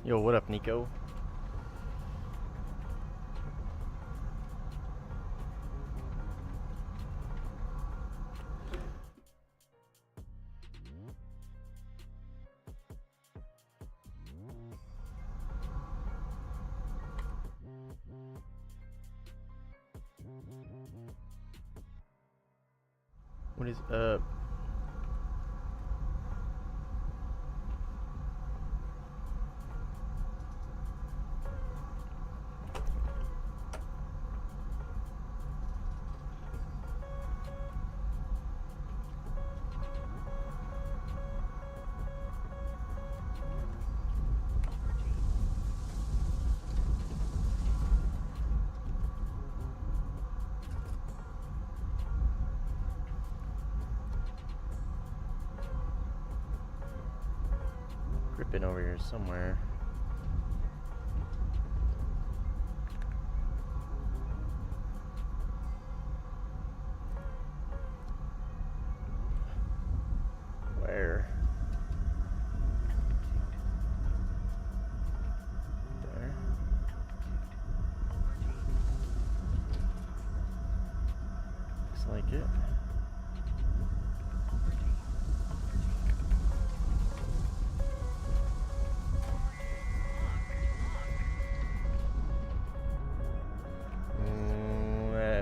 Yo, what up, Nico? What is up? Gripping over here somewhere. Where? There. Looks like it.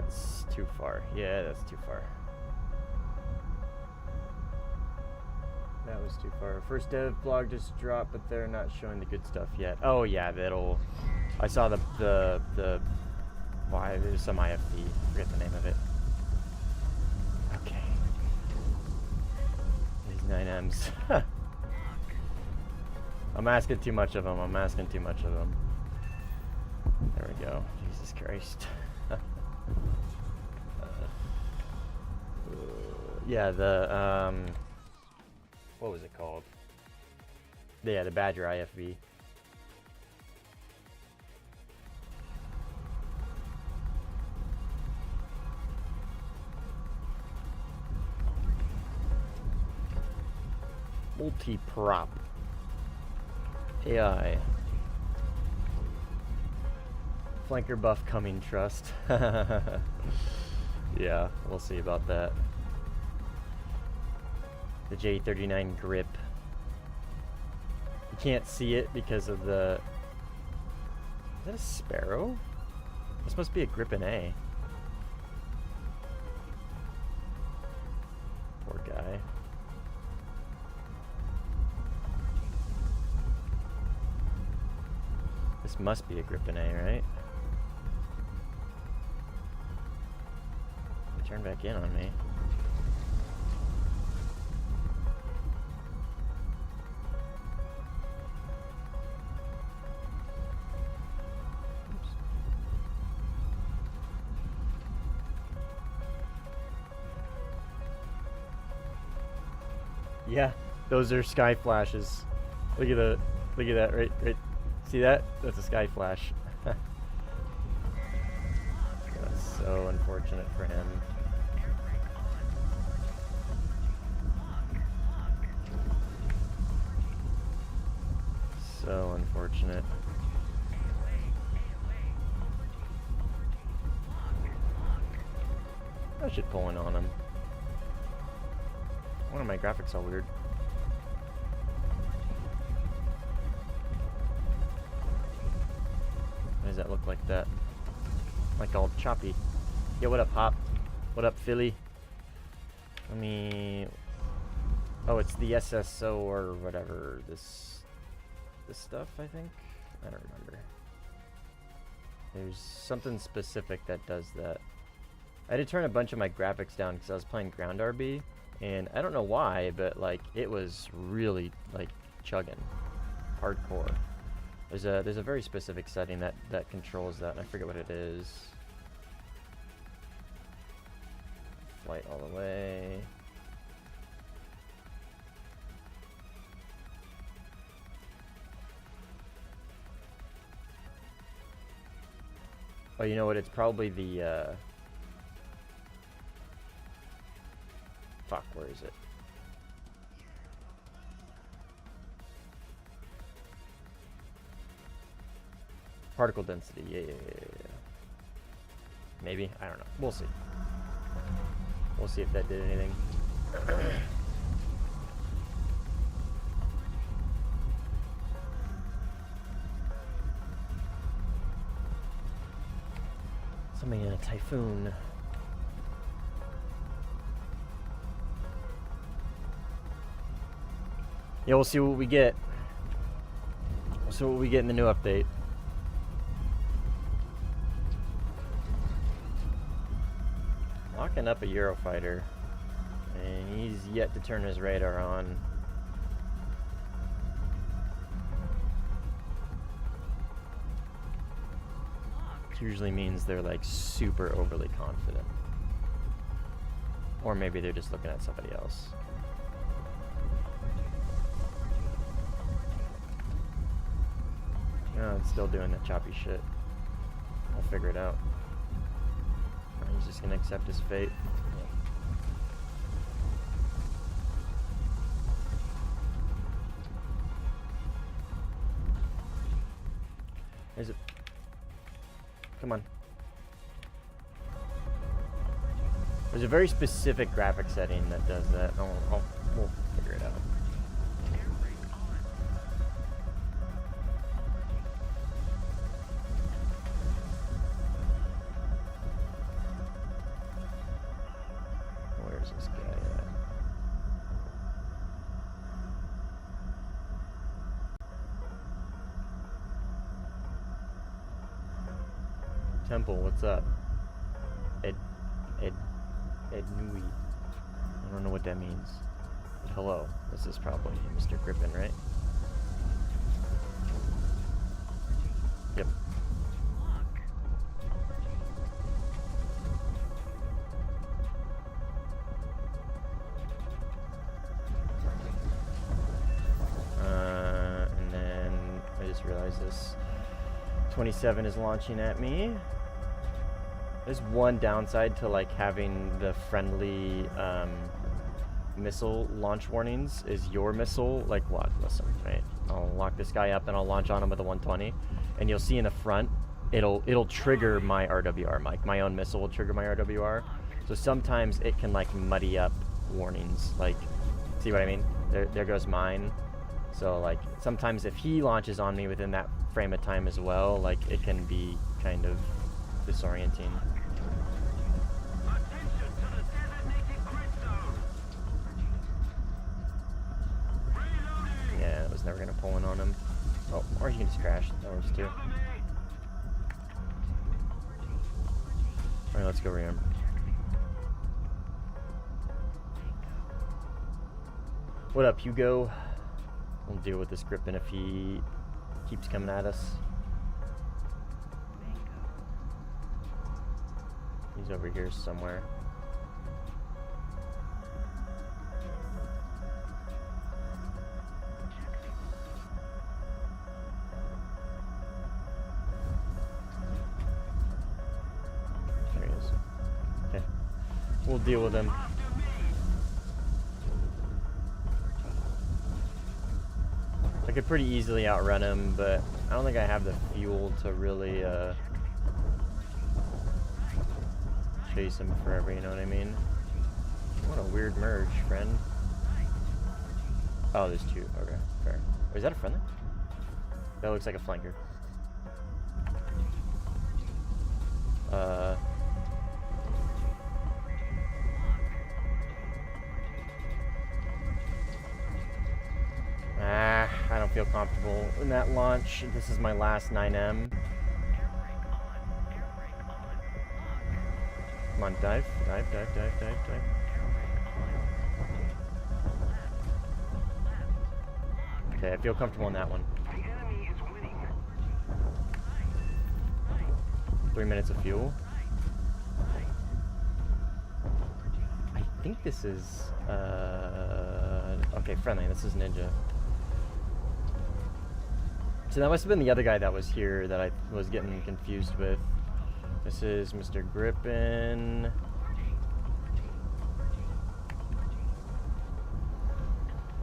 That's too far. Yeah, that's too far. That was too far. First dev blog just dropped, but they're not showing the good stuff yet. Oh yeah, that'll. I saw the why there's some IFV. Forget the name of it. Okay. These 9Ms. I'm asking too much of them. I'm asking too much of them. There we go. Jesus Christ. Yeah, the what was it called? Yeah, the Badger IFV. Multi-prop AI. Flanker buff coming, trust. Yeah, we'll see about that. The J39 grip. You can't see it because of the... Is that a Sparrow? This must be a grip in A. Poor guy. This must be a grip in A, right? Turn back in on me. Oops. Yeah, those are sky flashes. Look at that, right? See that? That's a sky flash. That's so unfortunate for him. So unfortunate. I should pull in on him. One of my graphics all weird. Why does that look like that? Like all choppy. Yo, what up, Hop? What up, Philly? Let me... Oh, it's the SSO or whatever. This stuff, I think? I don't remember. There's something specific that does that. I had to turn a bunch of my graphics down because I was playing ground RB, and I don't know why, but like it was really like chugging, hardcore. There's a very specific setting that controls that, and I forget what it is. Flight all the way. Oh, you know what? It's probably the, fuck, where is it? Particle density, yeah. Maybe, I don't know. We'll see. We'll see if that did anything. Something in a typhoon. Yeah, we'll see what we get. We'll see what we get in the new update. Locking up a Eurofighter, and he's yet to turn his radar on. Which usually means they're like super overly confident. Or maybe they're just looking at somebody else. No, it's still doing that choppy shit. I'll figure it out. He's just gonna accept his fate. Is it? Come on. There's a very specific graphic setting that does that. We'll figure it out. Where's this guy at? Temple, what's up? Ed Nui. I don't know what that means. But hello. This is probably Mr. Griffin, right? Yep. And then I just realized this 27 is launching at me. There's one downside to like having the friendly missile launch warnings is your missile, like what? Listen, right? I'll lock this guy up and I'll launch on him with a 120, and you'll see in the front, it'll trigger my RWR. My own missile will trigger my RWR. So sometimes it can like muddy up warnings. Like, see what I mean? There goes mine. So like sometimes if he launches on me within that frame of time as well, like it can be kind of disorienting. Yeah, it was never gonna pull in on him. Oh, or he can just crash. That works too. Alright, let's go ram. What up, Hugo? We'll deal with this Griffin if he keeps coming at us. He's over here somewhere. There he is. Okay. We'll deal with him. I could pretty easily outrun him, but I don't think I have the fuel to really chase him forever, you know what I mean? What a weird merge, friend. Oh, there's two. Okay, fair. Oh, is that a friendly? That looks like a flanker. I don't feel comfortable in that launch. This is my last 9M. Come on, dive. Okay, I feel comfortable in that one. 3 minutes of fuel. I think this is, okay, friendly. This is Ninja. So that must have been the other guy that was here that I was getting confused with. This is Mr. Griffin.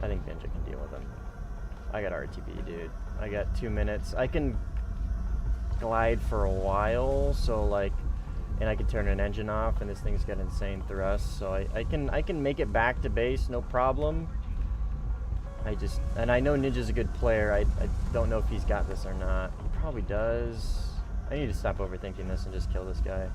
I think Ninja can deal with him. I got RTB, dude. I got 2 minutes. I can glide for a while, so like, and I can turn an engine off, and this thing's got insane thrust, so I can make it back to base, no problem. And I know Ninja's a good player. I don't know if he's got this or not. He probably does. I need to stop overthinking this and just kill this guy.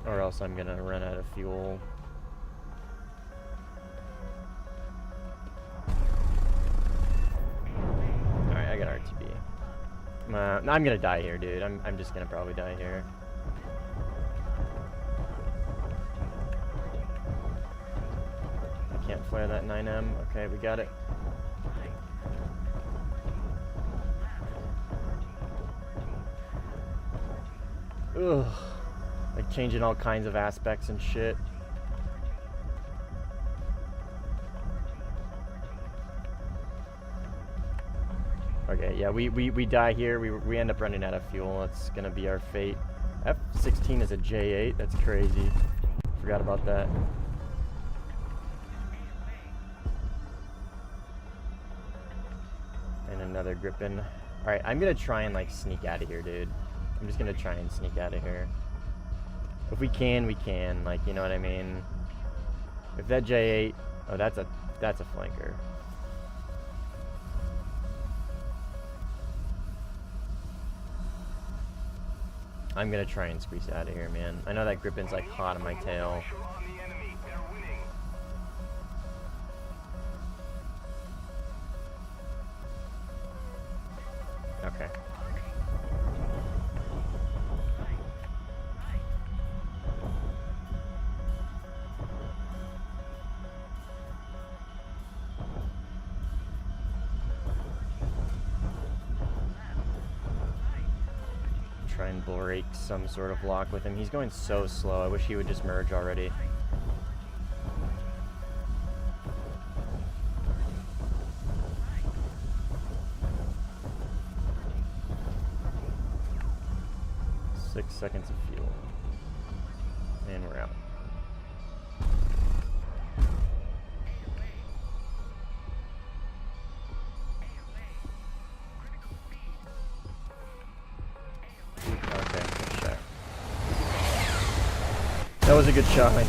Or else I'm gonna run out of fuel. Alright, I got RTB. No, I'm gonna die here, dude. I'm just gonna probably die here. I can't flare that 9M. Okay, we got it. Ugh. Like changing all kinds of aspects and shit. Okay, yeah, we die here. We end up running out of fuel. That's gonna be our fate. F-16 is a J8. That's crazy. Forgot about that. And another Gripen. Alright, I'm gonna try and like sneak out of here, dude. I'm just gonna try and sneak out of here. If we can, we can. Like, you know what I mean? If that J8... Oh, that's a flanker. I'm gonna try and squeeze out of here, man. I know that Gripen's like hot on my tail. Okay. Try and break some sort of lock with him. He's going so slow. I wish he would just merge already. Six seconds of fuel. And we're out. That was a good shot. Okay.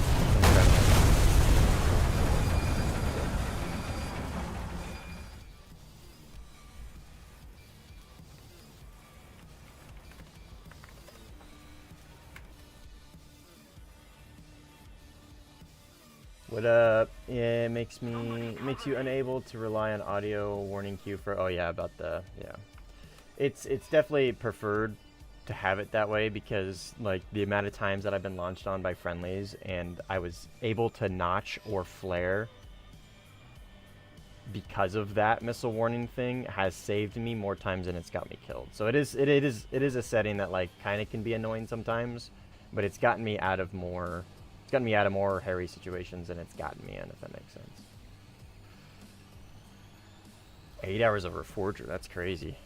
What up? Yeah, it makes you unable to rely on audio warning cue for. Oh yeah, about the yeah. It's definitely preferred to have it that way because like the amount of times that I've been launched on by friendlies and I was able to notch or flare because of that missile warning thing has saved me more times than it's got me killed. So it is a setting that like kind of can be annoying sometimes, but it's gotten me out of more hairy situations than it's gotten me in, if that makes sense. 8 hours over Forger, that's crazy.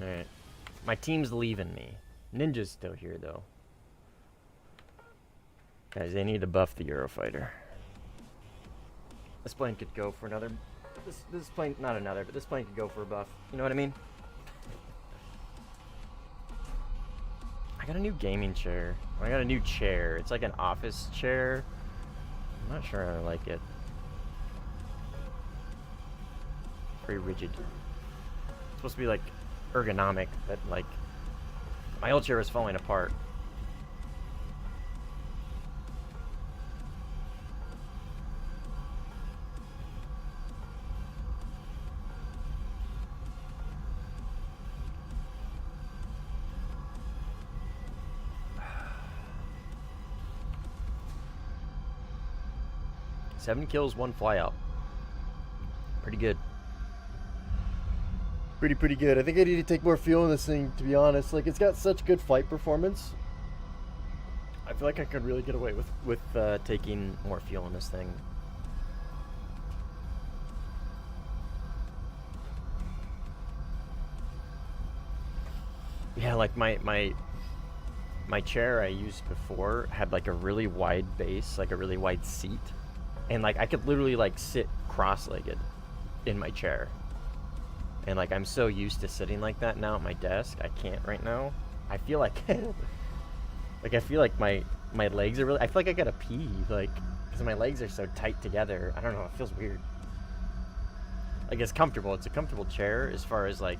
Alright. My team's leaving me. Ninja's still here, though. Guys, they need to buff the Eurofighter. This plane could go for another... This plane... Not another, but this plane could go for a buff. You know what I mean? I got a new gaming chair. I got a new chair. It's like an office chair. I'm not sure I like it. Very rigid. It's supposed to be like ergonomic, but like my old chair is falling apart. Seven kills, 1 flyout. Pretty good. Pretty good. I think I need to take more fuel in this thing, to be honest. Like, it's got such good fight performance. I feel like I could really get away with taking more fuel in this thing. Yeah, like my chair I used before had like a really wide base, like a really wide seat, and like I could literally like sit cross-legged in my chair. And like I'm so used to sitting like that now at my desk, I can't right now. I feel like like I feel like my legs are really, I feel like I gotta pee, like, because my legs are so tight together. I don't know, it feels weird. Like it's comfortable, it's a comfortable chair as far as like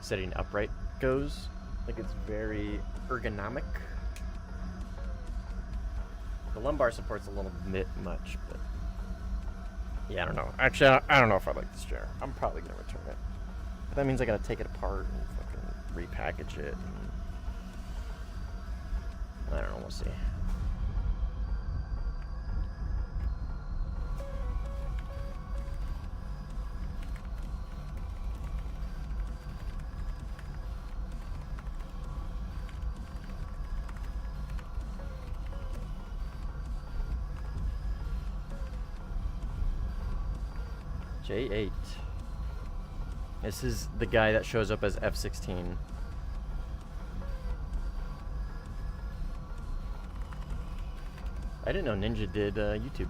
sitting upright goes. Like it's very ergonomic. The lumbar support's a little bit much, but yeah, I don't know. Actually, I don't know if I like this chair. I'm probably gonna return it. But that means I gotta take it apart and fucking repackage it. And I don't know, we'll see. J8. This is the guy that shows up as F16. I didn't know Ninja did YouTube.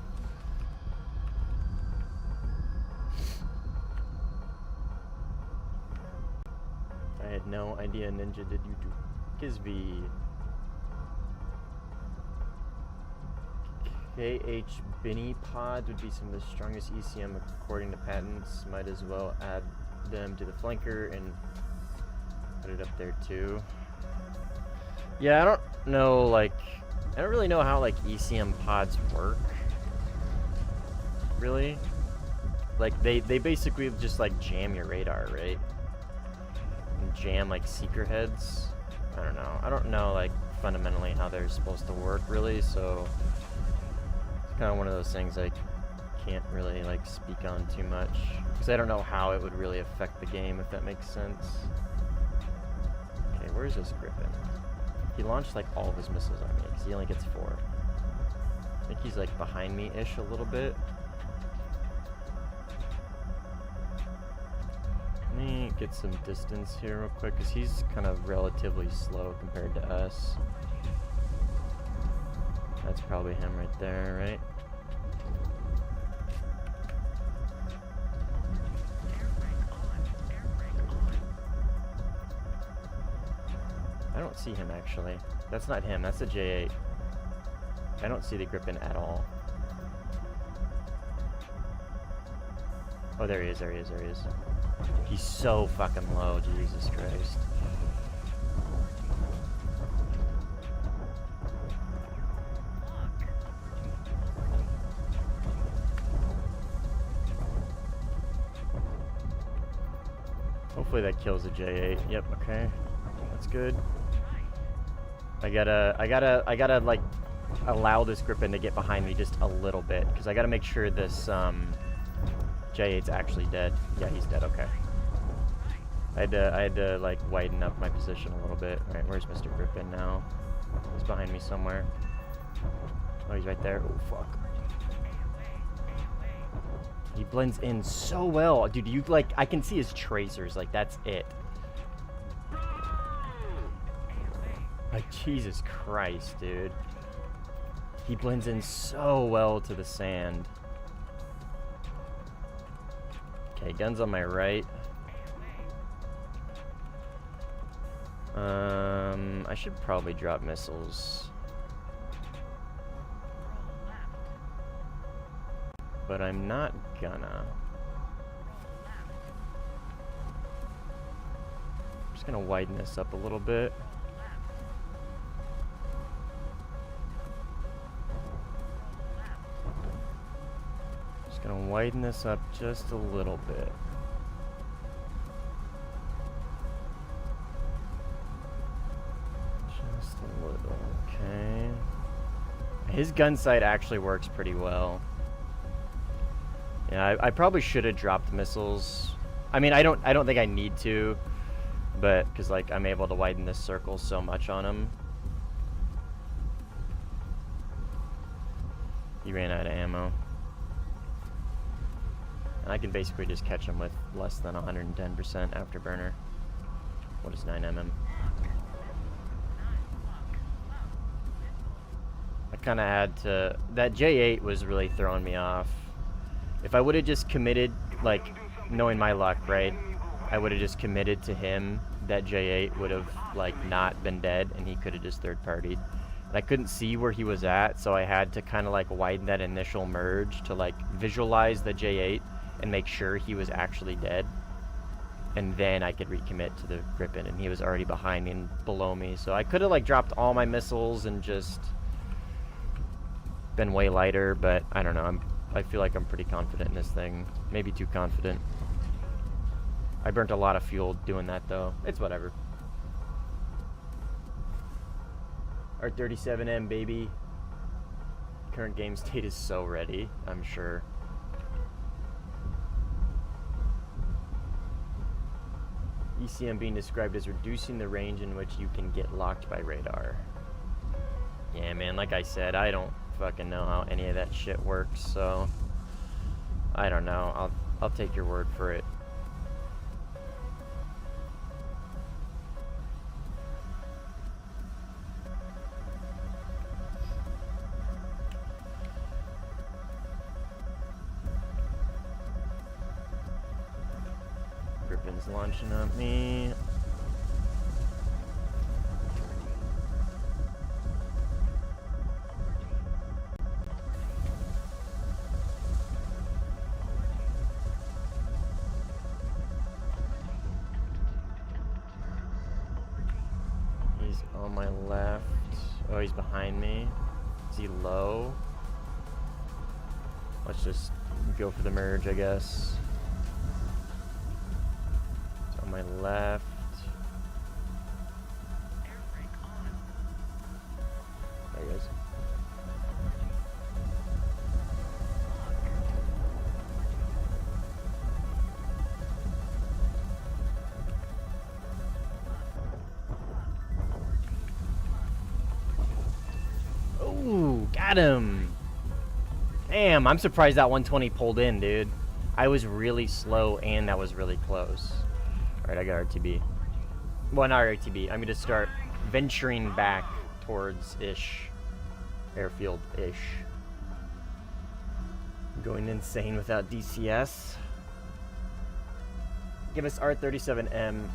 I had no idea Ninja did YouTube. Kisby. KH Binny Pod would be some of the strongest ECM according to patents. Might as well add them to the flanker and put it up there too. Yeah, I don't know, like, I don't really know how like ECM pods work. Really? Like they basically just like jam your radar, right? And jam like seeker heads. I don't know. I don't know like fundamentally how they're supposed to work really, so it's kind of one of those things I can't really like speak on too much because I don't know how it would really affect the game, if that makes sense. Okay, where's this Griffin? He launched like all of his missiles on me because he only gets 4. I think he's like behind me-ish a little bit. Let me get some distance here real quick because he's kind of relatively slow compared to us. That's probably him right there, right? I don't see him actually. That's not him, that's a J8. I don't see the Griffin at all. Oh, there he is, there he is, there he is. He's so fucking low, Jesus Christ. Hopefully that kills a J8. Yep, okay. That's good. I gotta like allow this Griffin to get behind me just a little bit because I gotta make sure this J8's actually dead. Yeah, he's dead. Okay. I had to like widen up my position a little bit. All right, where's Mr. Griffin now? He's behind me somewhere. Oh, he's right there. Oh fuck. He blends in so well, dude. You like, I can see his tracers. Like that's it. Like, Jesus Christ, dude. He blends in so well to the sand. Okay, guns on my right. I should probably drop missiles. But I'm not gonna. I'm just gonna widen this up a little bit. Gonna widen this up just a little bit. Just a little, okay. His gun sight actually works pretty well. Yeah, I probably should have dropped missiles. I mean, I don't think I need to, but because like I'm able to widen this circle so much on him. He ran out of ammo. And I can basically just catch him with less than 110% afterburner. What is 9mm? I kind of had to... That J8 was really throwing me off. If I would have just committed, like, knowing my luck, right? I would have just committed to him. That J8 would have, like, not been dead, and he could have just third-partied. And I couldn't see where he was at, so I had to kind of, like, widen that initial merge to, like, visualize the J8 and make sure he was actually dead. And then I could recommit to the Gripen, and he was already behind me and below me. So I could have, like, dropped all my missiles and just been way lighter, but I don't know. I feel like I'm pretty confident in this thing. Maybe too confident. I burnt a lot of fuel doing that, though. It's whatever. Our 37M, baby. Current game state is so ready, I'm sure. ECM being described as reducing the range in which you can get locked by radar. Yeah, man, like I said, I don't fucking know how any of that shit works, so I don't know. I'll take your word for it. Gripen's launching at me. He's on my left. Oh, he's behind me. Is he low? Let's just go for the merge, I guess. On my left. There he is. Ooh, got him. Damn, I'm surprised that 120 pulled in, dude. I was really slow and that was really close. Alright, I got RTB. Well, not RTB. I'm going to start venturing back towards airfield-ish. Going insane without DCS. Give us R37M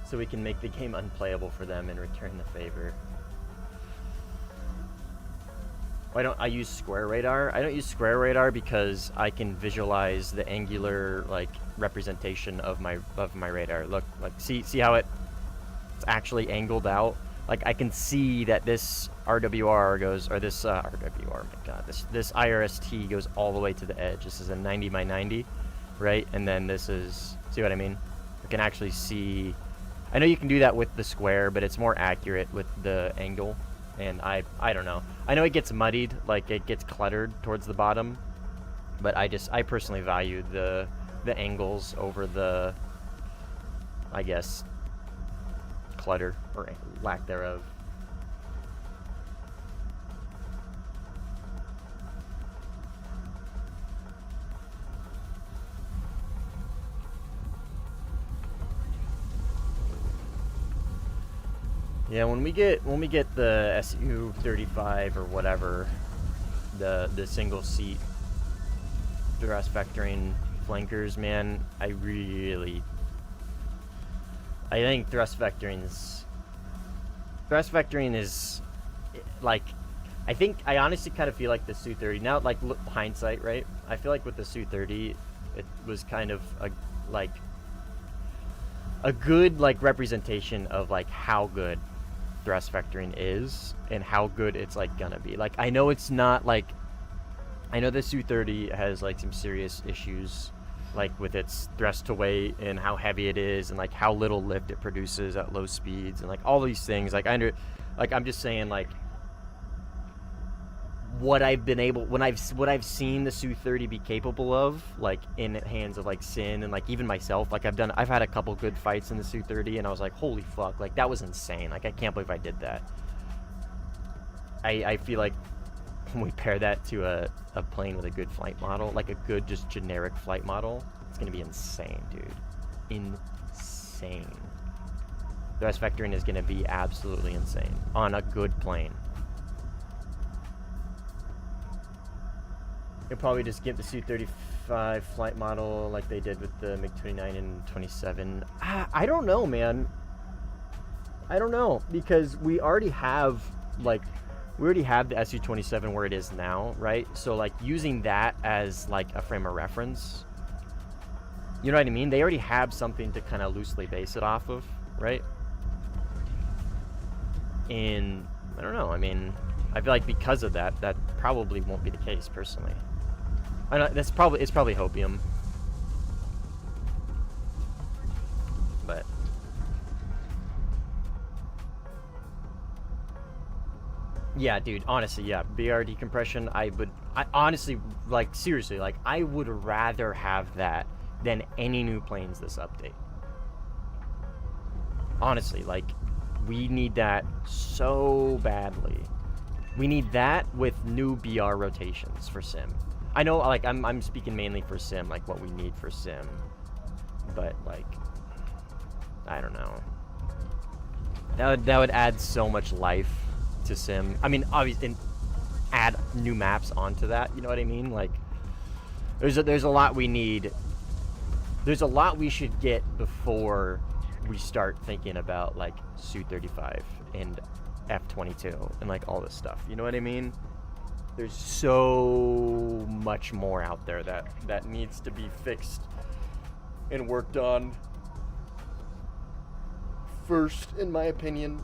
so we can make the game unplayable for them and return the favor. Why don't I use square radar? I don't use square radar because I can visualize the angular, like, representation of my radar. Look, like, see how it's actually angled out. Like, I can see that this RWR goes, or this RWR, oh my god, this IRST goes all the way to the edge. This is a 90 by 90, right? And then this is, see what I mean? I can actually see. I know you can do that with the square, but it's more accurate with the angle. And I don't know. I know it gets muddied, like it gets cluttered towards the bottom, but I personally value the angles over the, I guess, clutter or lack thereof. Yeah, when we get the SU-35 or whatever, the single seat thrust vectoring flankers, man, I think thrust vectoring is like, I honestly kind of feel like the Su-30 now, like hindsight, right? I feel like with the Su-30, it was kind of a good like representation of like how good thrust vectoring is and how good it's like gonna be. Like, I know it's not like, I know the Su-30 has like some serious issues like with its thrust to weight and how heavy it is and like how little lift it produces at low speeds and like all these things. Like I'm just saying, like, what I've seen the Su-30 be capable of, like in the hands of like Sin and like even myself, like I've had a couple good fights in the Su-30 and I was like, holy fuck, like that was insane. Like I can't believe I did that. I feel like when we pair that to a plane with a good flight model, like a good just generic flight model, it's gonna be insane, dude. Insane. The rest vectoring is gonna be absolutely insane on a good plane. You'll probably just get the Su-35 flight model like they did with the MiG-29 and 27. I don't know, man. I don't know, because we already have, like, the Su-27 where it is now, right? So, like, using that as, like, a frame of reference, you know what I mean? They already have something to kind of loosely base it off of, right? And, I don't know, I mean, I feel like because of that, that probably won't be the case, personally. I know, it's probably hopium. But yeah, dude, honestly, yeah, BR decompression, I honestly, like, seriously, like, I would rather have that than any new planes this update. Honestly, like, we need that so badly. We need that with new BR rotations for sim. I know, like, I'm speaking mainly for sim, like, what we need for sim. But, like, I don't know. That would add so much life to sim. I mean, obviously, and add new maps onto that, you know what I mean? Like, there's a lot we need. There's a lot we should get before we start thinking about, like, Su-35 and F-22 and, like, all this stuff. You know what I mean? There's so much more out there that needs to be fixed and worked on first, in my opinion.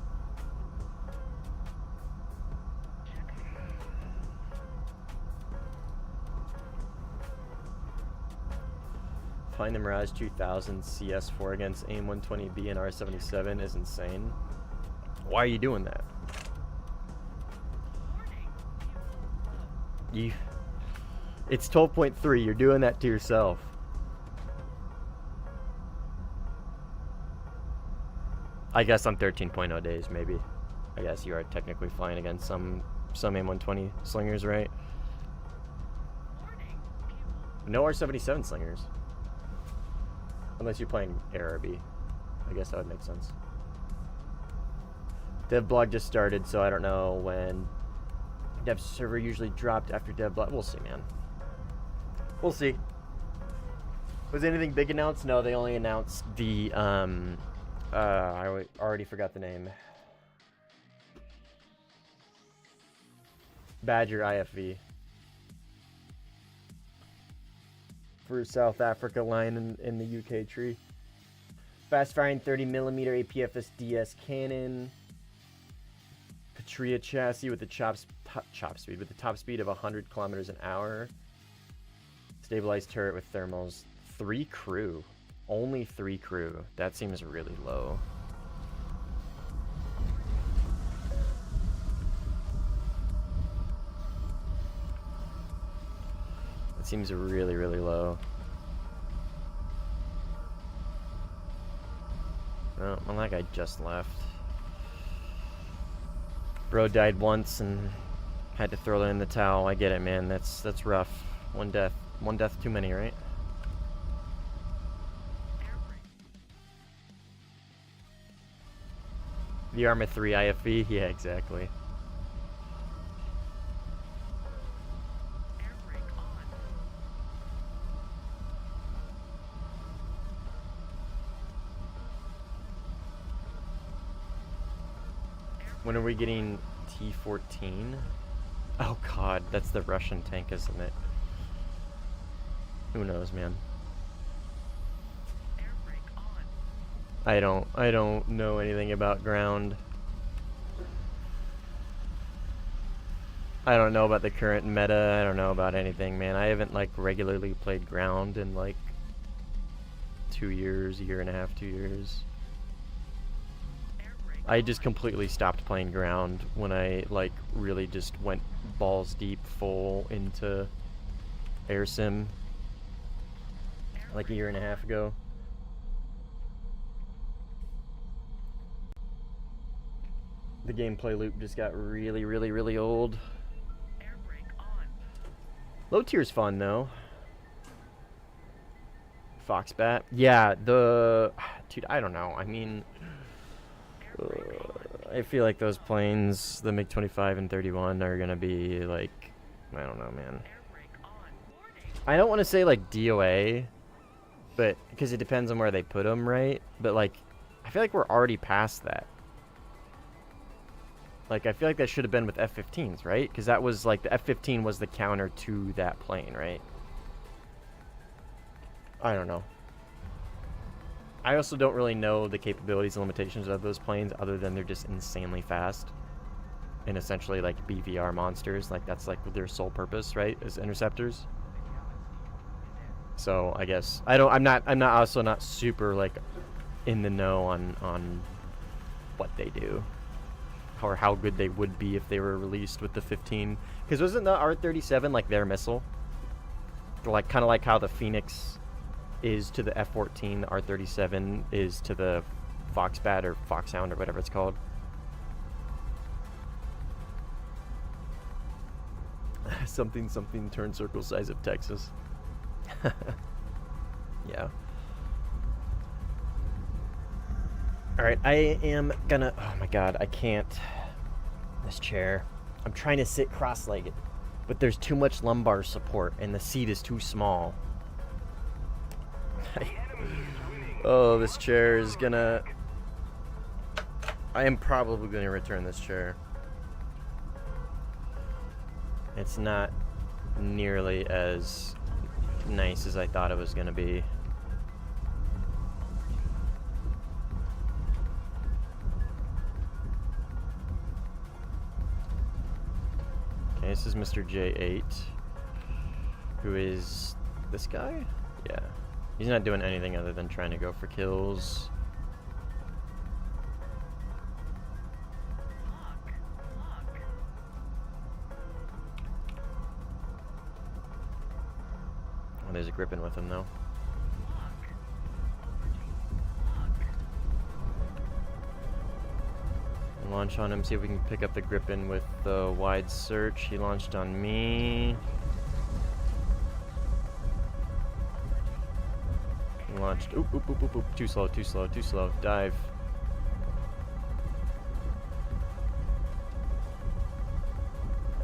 Flying the Mirage 2000 CS4 against AIM-120B and R-77 is insane. Why are you doing that? It's 12.3. You're doing that to yourself. I guess on 13.0 days, maybe. I guess you are technically flying against some AIM-120 slingers, right? No R-77 slingers. Unless you're playing ARB. I guess that would make sense. Dev blog just started, so I don't know when dev server usually dropped after dev blog. We'll see, man. We'll see. Was anything big announced? No, they only announced the I already forgot the name. Badger IFV. For South Africa line in the UK tree. Fast firing 30mm APFS DS cannon. Patria chassis with the top speed of 100 kilometers an hour. Stabilized turret with thermals. 3 crew. Only 3 crew. That seems really low. That seems really, really low. Oh, well, that guy just left. Bro died once and had to throw in the towel. I get it, man. That's rough. One death too many, right? The Arma 3 IFV? Yeah, exactly. When are we getting T-14? Oh god, that's the Russian tank, isn't it? Who knows, man? I don't know anything about ground. I don't know about the current meta. I don't know about anything, man. I haven't, like, regularly played ground in, like, 2 years, a year and a half, 2 years. I just completely stopped playing ground when I, like, really just went balls deep full into air sim, like, a year and a half ago. The gameplay loop just got really, really, really old. Low tier's fun though. Foxbat. Yeah, the dude, I don't know. I mean, I feel like those planes, the MiG-25 and 31, are gonna be like, I don't know, man. I don't want to say like DOA, but because it depends on where they put them, right? But like, I feel like we're already past that. Like, I feel like that should have been with F-15s, right? Because that was like, the F-15 was the counter to that plane, right? I don't know. I also don't really know the capabilities and limitations of those planes other than they're just insanely fast. And essentially like BVR monsters. Like, that's like their sole purpose, right? As interceptors. So I guess I'm not also not super like in the know on what they do. Or how good they would be if they were released with the 15. Because wasn't the R-37 like their missile? Like, kind of like how the Phoenix is to the F-14, the R-37 is to the Foxbat or Foxhound or whatever it's called. something turn circle size of Texas. Yeah. Alright, I am gonna... Oh my god, I can't... This chair. I'm trying to sit cross-legged, but there's too much lumbar support, and the seat is too small. Oh, this chair is gonna... I am probably gonna return this chair. It's not nearly as nice as I thought it was gonna be. Okay, this is Mr. J8, who is this guy? Yeah. He's not doing anything other than trying to go for kills. Oh, there's a Gripen with him, though. Launch on him, see if we can pick up the Gripen with the wide search. He launched on me. He launched. Oop, oop, oop, oop, oop. Too slow, too slow, too slow. Dive.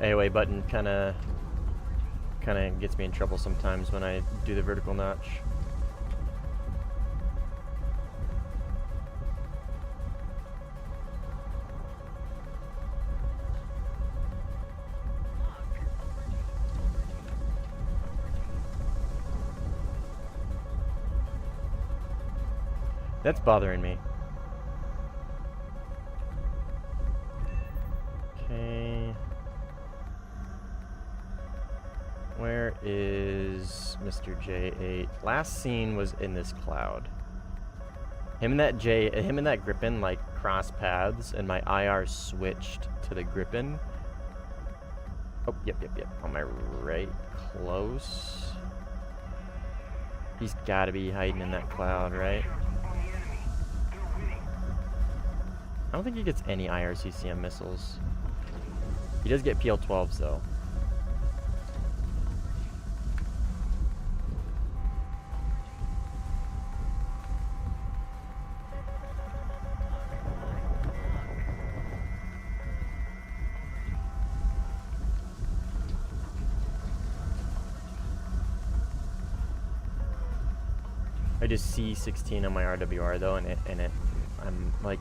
AOA button kind of gets me in trouble sometimes when I do the vertical notch. That's bothering me. Okay. Where is Mr. J8? Last seen was in this cloud. Him and that Gripen like cross paths, and my IR switched to the Gripen. Oh, yep. On my right, close. He's got to be hiding in that cloud, right? I don't think he gets any IRCCM missiles. He does get PL-12s though. I just see 16 on my RWR though, and I'm like,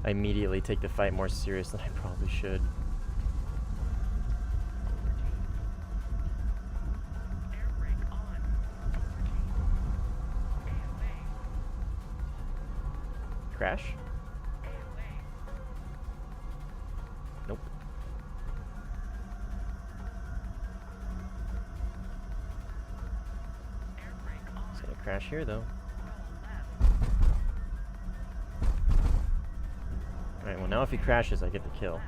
I immediately take the fight more serious than I probably should. Crash? Nope. It's gonna crash here though. Alright, well now if he crashes, I get the kill.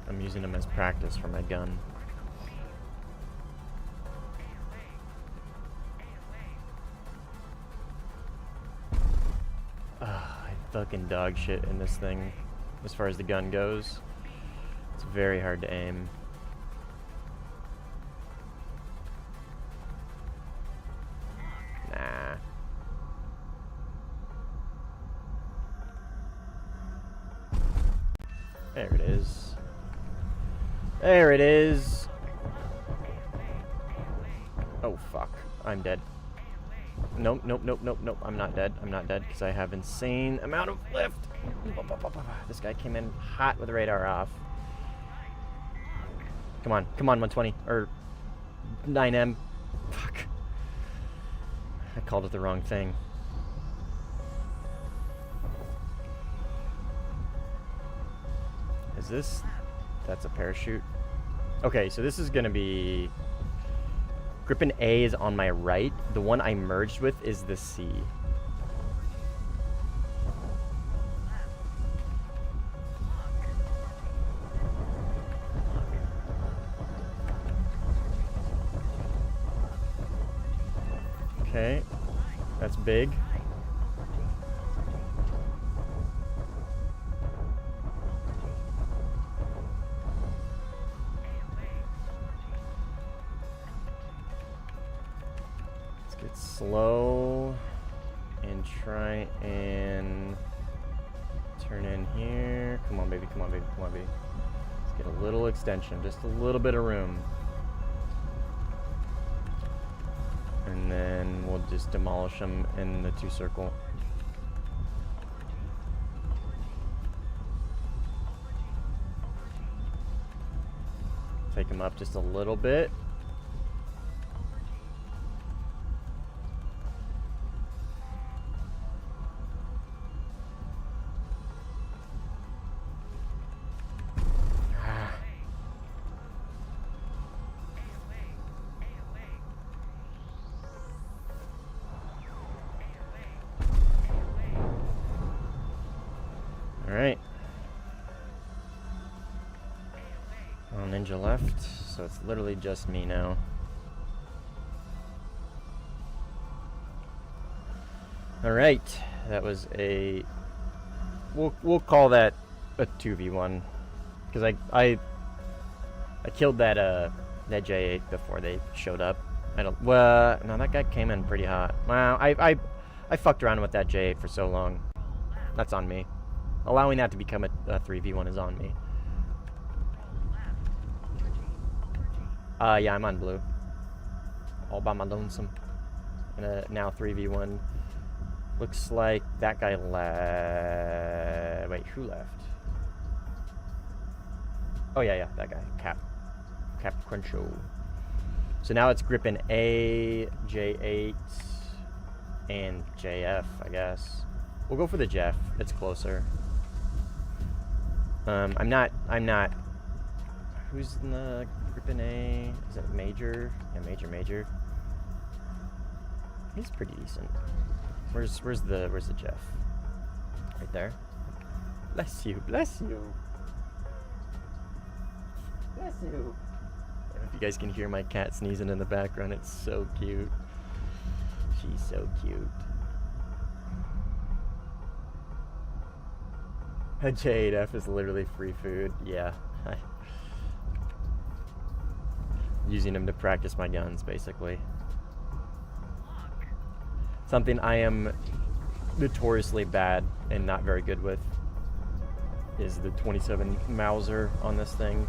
I'm using him as practice for my gun. fucking dog shit in this thing as far as the gun goes. It's very hard to aim. Nah. There it is. There it is. Oh fuck. I'm dead. Nope, nope, nope, nope, nope. I'm not dead. I'm not dead because I have insane amount of lift. This guy came in hot with the radar off. Come on, come on, 120 or 9M. Fuck. I called it the wrong thing. Is this? That's a parachute. Okay, so this is gonna be. Grippin A is on my right. The one I merged with is the C. Okay, that's big. Get slow and try and turn in here. Come on, baby. Come on, baby. Come on, baby. Let's get a little extension, just a little bit of room. And then we'll just demolish them in the 2-circle. Take them up just a little bit. Alright. Ninja left, so it's literally just me now. Alright, that was a... We'll call that a 2v1. Because I killed that that J8 before they showed up. Well, no, that guy came in pretty hot. Wow, I fucked around with that J8 for so long. That's on me. Allowing that to become a 3v1 is on me. Yeah, I'm on blue. All by my lonesome. And now 3v1. Looks like that guy left. Wait, who left? Oh, yeah, that guy. Cap Cruncho. So now it's gripping A, J8, and JF, I guess. We'll go for the Jeff. It's closer. I'm not. Who's in the gripping A? Is it Major? Yeah, Major. He's pretty decent. Where's the Jeff? Right there. Bless you. Bless you. Bless you. I don't know if you guys can hear my cat sneezing in the background. It's so cute. She's so cute. A J8F is literally free food. Yeah. Using them to practice my guns, basically. Something I am notoriously bad and not very good with is the 27 Mauser on this thing.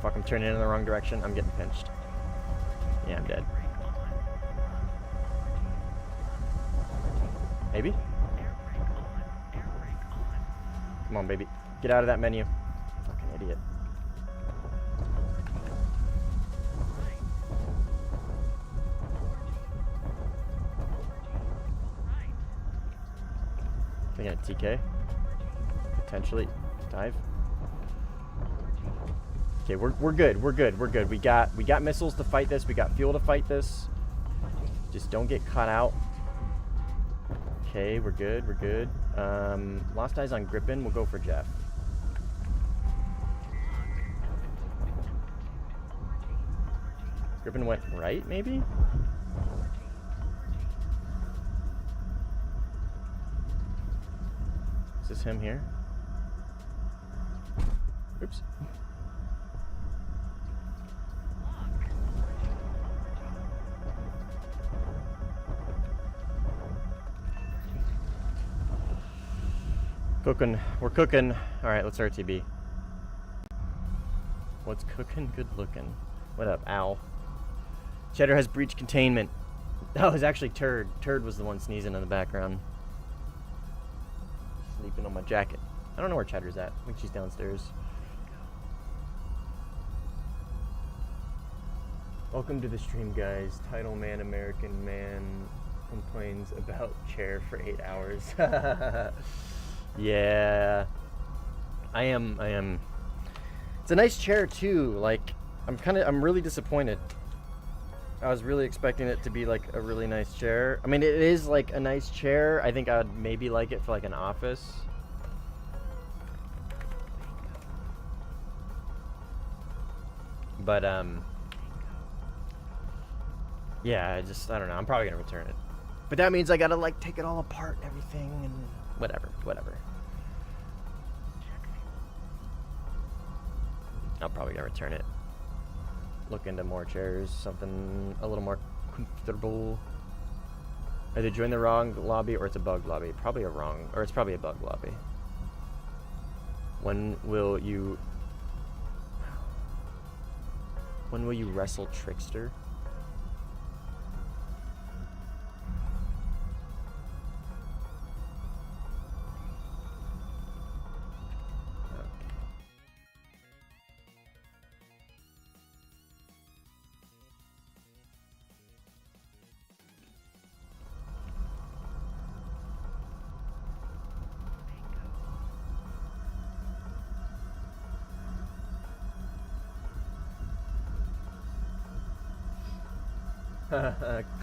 Fuck, I'm turning in the wrong direction. I'm getting pinched. Yeah, I'm dead. Maybe? Come on, baby. Get out of that menu. Fucking idiot. Thinking a TK? Potentially. Dive? Okay, we're good. We got missiles to fight this. We got fuel to fight this. Just don't get caught out. Okay, we're good, we're good. Lost eyes on Grippin, we'll go for Jeff. Grippin went right, maybe? Is this him here? Oops. Cooking. We're cooking. Alright, let's RTB. What's cooking? Good looking. What up, Owl? Cheddar has breach containment. Oh, it was actually Turd. Turd was the one sneezing in the background. Sleeping on my jacket. I don't know where Cheddar's at. I think she's downstairs. Welcome to the stream, guys. Title man, American man complains about chair for 8 hours. Yeah, I am. It's a nice chair too. Like, I'm really disappointed. I was really expecting it to be like a really nice chair. I mean, it is like a nice chair. I think I would maybe like it for like an office. But yeah, I don't know. I'm probably gonna return it. But that means I gotta like take it all apart and everything and whatever. I'll probably gonna return it. Look into more chairs, something a little more comfortable. Either join the wrong lobby or it's a bug lobby. Probably a wrong, or it's probably a bug lobby. When will you wrestle Trickster?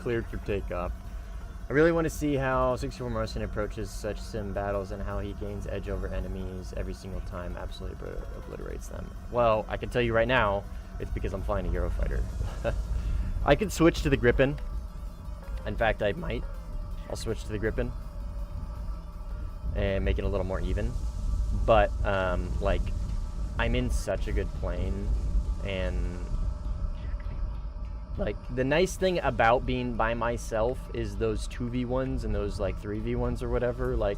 Cleared for takeoff. I really want to see how 64 Martian approaches such sim battles and how he gains edge over enemies every single time, absolutely obliterates them. Well, I can tell you right now, it's because I'm flying a Eurofighter. I could switch to the Grippin. In fact, I might. I'll switch to the Grippin and make it a little more even. But, like, I'm in such a good plane, and like, the nice thing about being by myself is those 2v1s and those, like, 3v1s or whatever. Like,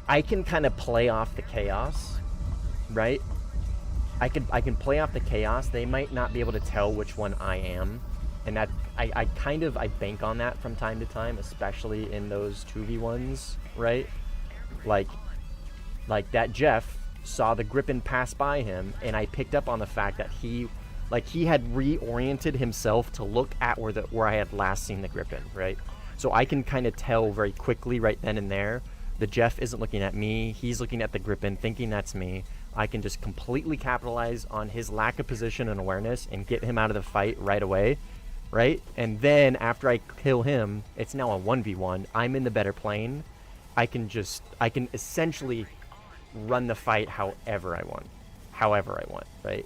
I can kind of play off the chaos, right? I can play off the chaos. They might not be able to tell which one I am. And that, I bank on that from time to time, especially in those 2v1s, right? Like that Jeff saw the Grippin pass by him, and I picked up on the fact that he had reoriented himself to look at where I had last seen the Grippin, right? So I can kind of tell very quickly right then and there, the Jeff isn't looking at me, he's looking at the Grippin, thinking that's me. I can just completely capitalize on his lack of position and awareness and get him out of the fight right away, right? And then after I kill him, it's now a 1v1. I'm in the better plane. I can essentially run the fight however I want, right?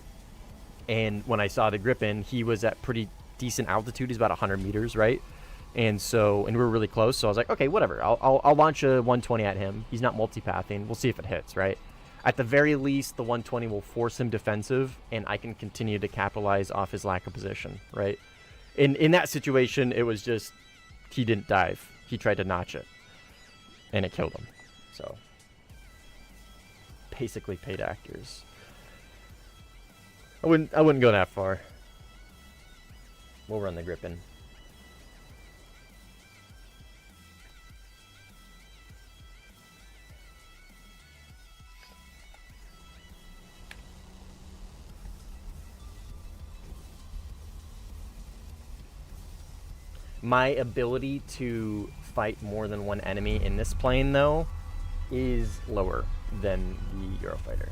And when I saw the Grippin, he was at pretty decent altitude. He's about 100 meters, right? And we were really close. So I was like, okay, whatever. I'll launch a 120 at him. He's not multipathing. We'll see if it hits, right? At the very least, the 120 will force him defensive, and I can continue to capitalize off his lack of position, right? In that situation, it was just, he didn't dive. He tried to notch it, and it killed him. So, basically paid actors. I wouldn't go that far. We'll run the Grippin. My ability to fight more than one enemy in this plane, though, is lower than the Eurofighter.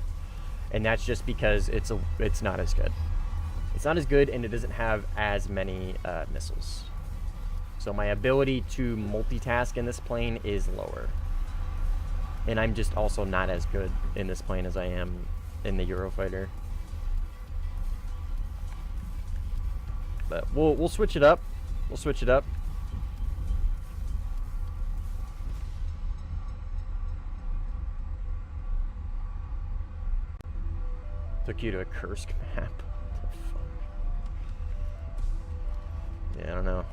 And that's just because it's not as good. It's not as good, and it doesn't have as many missiles. So my ability to multitask in this plane is lower. And I'm just also not as good in this plane as I am in the Eurofighter. But we'll switch it up. We'll switch it up. Took you to a Kursk map. What the fuck? Yeah, I don't know.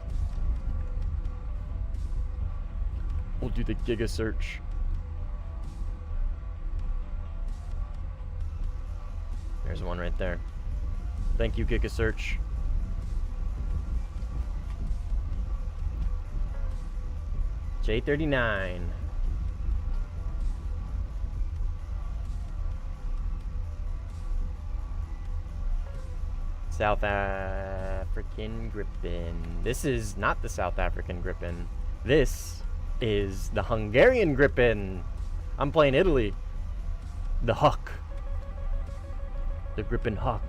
We'll do the Giga search. There's one right there. Thank you, Giga search. J39. South African Gripen. This is not the South African Gripen. This is the Hungarian Gripen. I'm playing Italy. The Huck. The Gripen Huck.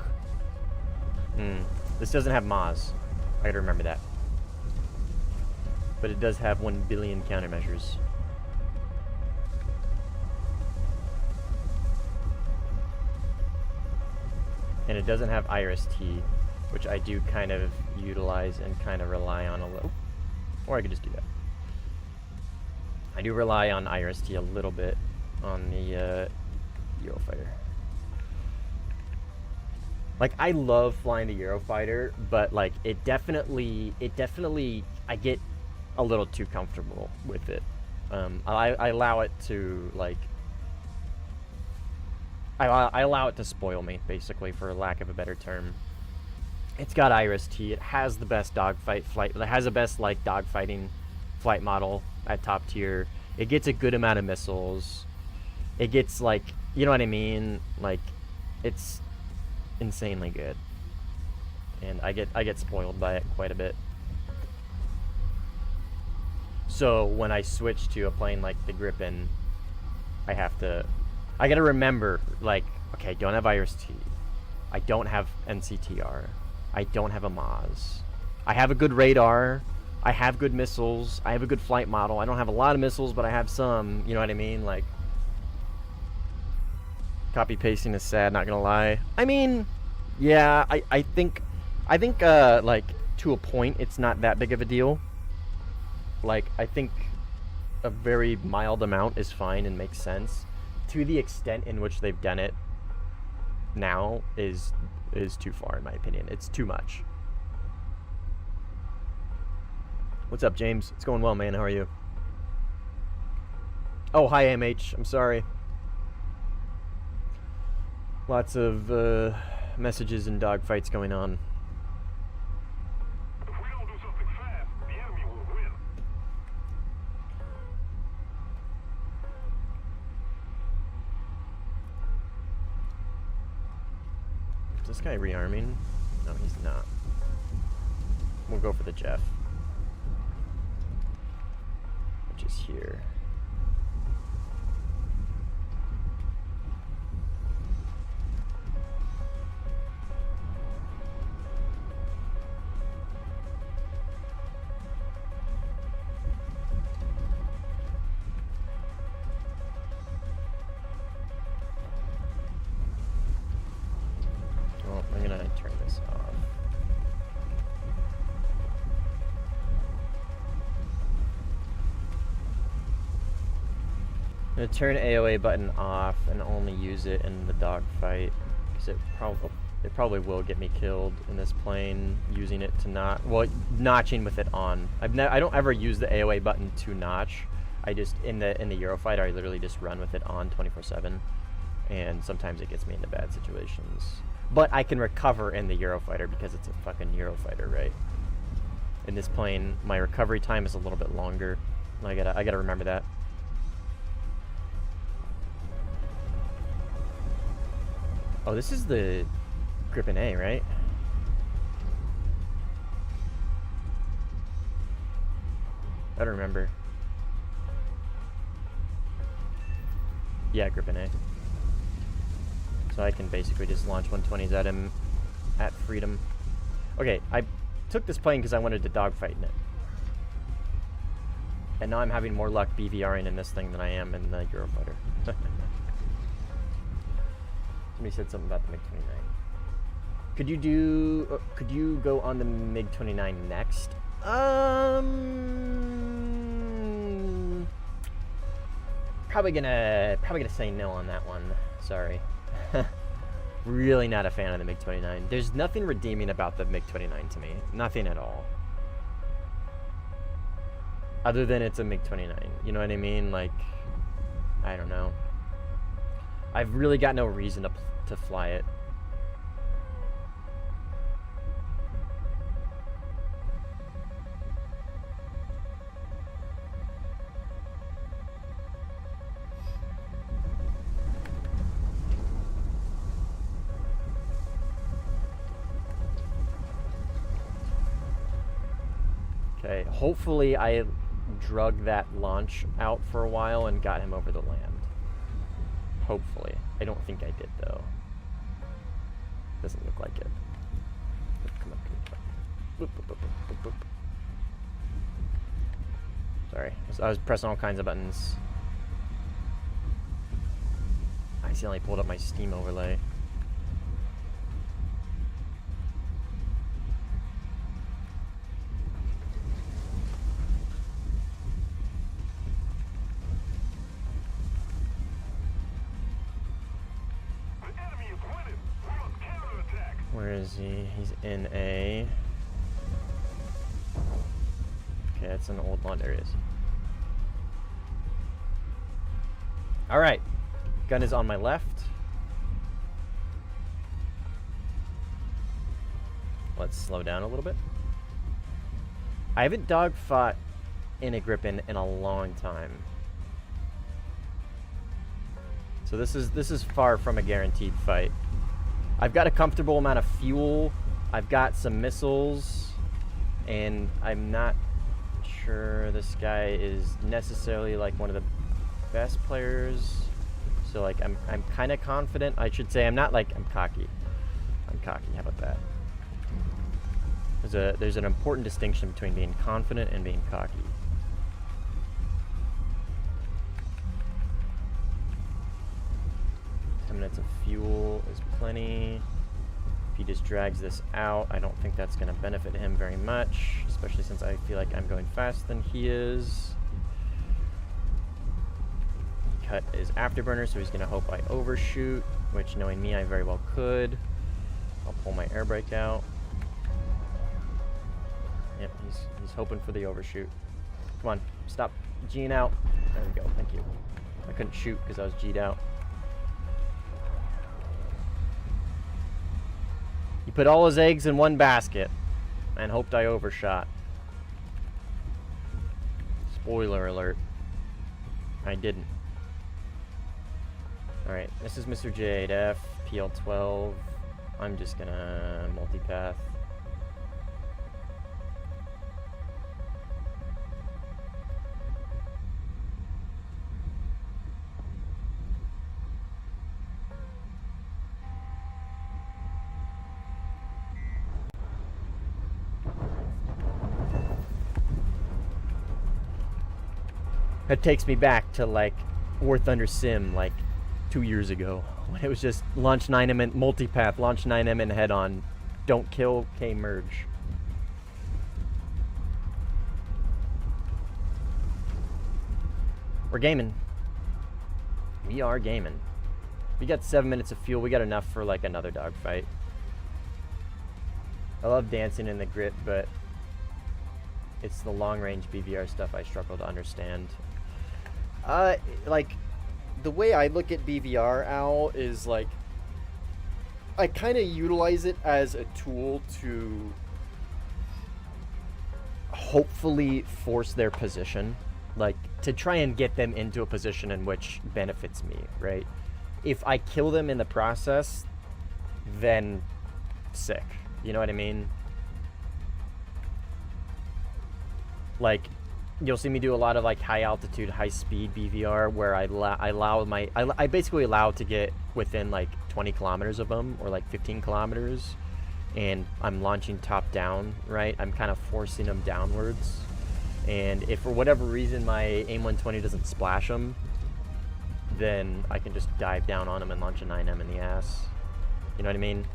This doesn't have Maz. I gotta remember that. But it does have 1 billion countermeasures. And it doesn't have IRS-T, which I do kind of utilize and kind of rely on a little. Or I could just do that. I do rely on IRS-T a little bit on the Eurofighter. Like, I love flying the Eurofighter, but like it definitely I get a little too comfortable with it. I allow it to like I allow it to spoil me, basically, for lack of a better term. It's got IRS-T. It has the best dogfight flight. It has the best like dogfighting flight model at top tier. It gets a good amount of missiles. It gets like, you know what I mean? Like, it's insanely good. And I get spoiled by it quite a bit. So when I switch to a plane like the Gripen, I gotta remember, like, okay, I don't have IRS-T. I don't have NCTR. I don't have a Maz. I have a good radar. I have good missiles. I have a good flight model. I don't have a lot of missiles, but I have some. You know what I mean? Like, copy pasting is sad, not gonna lie. I mean, yeah, I think like, to a point, it's not that big of a deal. Like, I think a very mild amount is fine and makes sense. To the extent in which they've done it now is too far, in my opinion. It's too much. What's up, James? It's going well, man. How are you? Oh, hi, MH. I'm sorry. Lots of messages and dogfights going on. If we don't do something fast, the enemy will win. Is this guy rearming? No, he's not. We'll go for the Jeff, which is here. I'm gonna turn this off. I'm gonna turn AOA button off and only use it in the dogfight, because it probably will get me killed in this plane using it to notching with it on. I don't ever use the AOA button to notch. I just in the Eurofighter I literally just run with it on 24/7, and sometimes it gets me into bad situations. But I can recover in the Eurofighter because it's a fucking Eurofighter, right? In this plane, my recovery time is a little bit longer. I gotta remember that. Oh, this is the Gripen A, right? I don't remember. Yeah, Gripen A. So I can basically just launch 120s at him at freedom. Okay, I took this plane because I wanted to dogfight in it. And now I'm having more luck BVRing in this thing than I am in the Eurofighter. Somebody said something about the MiG-29. Could you go on the MiG-29 next? Probably gonna say no on that one. Sorry. Really not a fan of the MiG-29. There's nothing redeeming about the MiG-29 to me. Nothing at all. Other than it's a MiG-29. You know what I mean? Like, I don't know. I've really got no reason to fly it. Okay, hopefully I drug that launch out for a while and got him over the land. Hopefully. I don't think I did, though. Doesn't look like it. Come on, boop, boop, boop, boop, boop, boop. Sorry, I was pressing all kinds of buttons. I accidentally pulled up my Steam overlay. Where is he? He's in a... Okay, that's an old lawn. There he is. Alright. Gun is on my left. Let's slow down a little bit. I haven't dogfought in a Gripen in a long time. So this is far from a guaranteed fight. I've got a comfortable amount of fuel. I've got some missiles, and I'm not sure this guy is necessarily like one of the best players. So like I'm kind of confident. I should say I'm not like I'm cocky. I'm cocky. How about that? There's an important distinction between being confident and being cocky. Minutes of fuel is plenty. If he just drags this out, I don't think that's going to benefit him very much, especially since I feel like I'm going faster than he is. Cut is afterburner, so he's going to hope I overshoot, which knowing me, I very well could. I'll pull my air brake out. Yep, he's hoping for the overshoot. Come on, stop G'ing out. There we go, thank you. I couldn't shoot because I was G'd out. He put all his eggs in one basket and hoped I overshot. Spoiler alert. I didn't. Alright, this is Mr. J8F, PL12. I'm just gonna multipath. That takes me back to like Warthunder Sim like 2 years ago when it was just launch 9M and multipath, launch 9M and head on, don't kill, K merge. We're gaming. We are gaming. We got 7 minutes of fuel. We got enough for like another dogfight. I love dancing in the grit, but it's the long-range BVR stuff I struggle to understand. Like, the way I look at BVR, Al, is like, I kind of utilize it as a tool to hopefully force their position. Like, to try and get them into a position in which benefits me, right? If I kill them in the process, then sick. You know what I mean? Like, you'll see me do a lot of like high altitude, high speed BVR where I basically allow to get within like 20 kilometers of them or like 15 kilometers, and I'm launching top down, right? I'm kind of forcing them downwards. And if for whatever reason my AIM 120 doesn't splash them, then I can just dive down on them and launch a 9M in the ass. You know what I mean?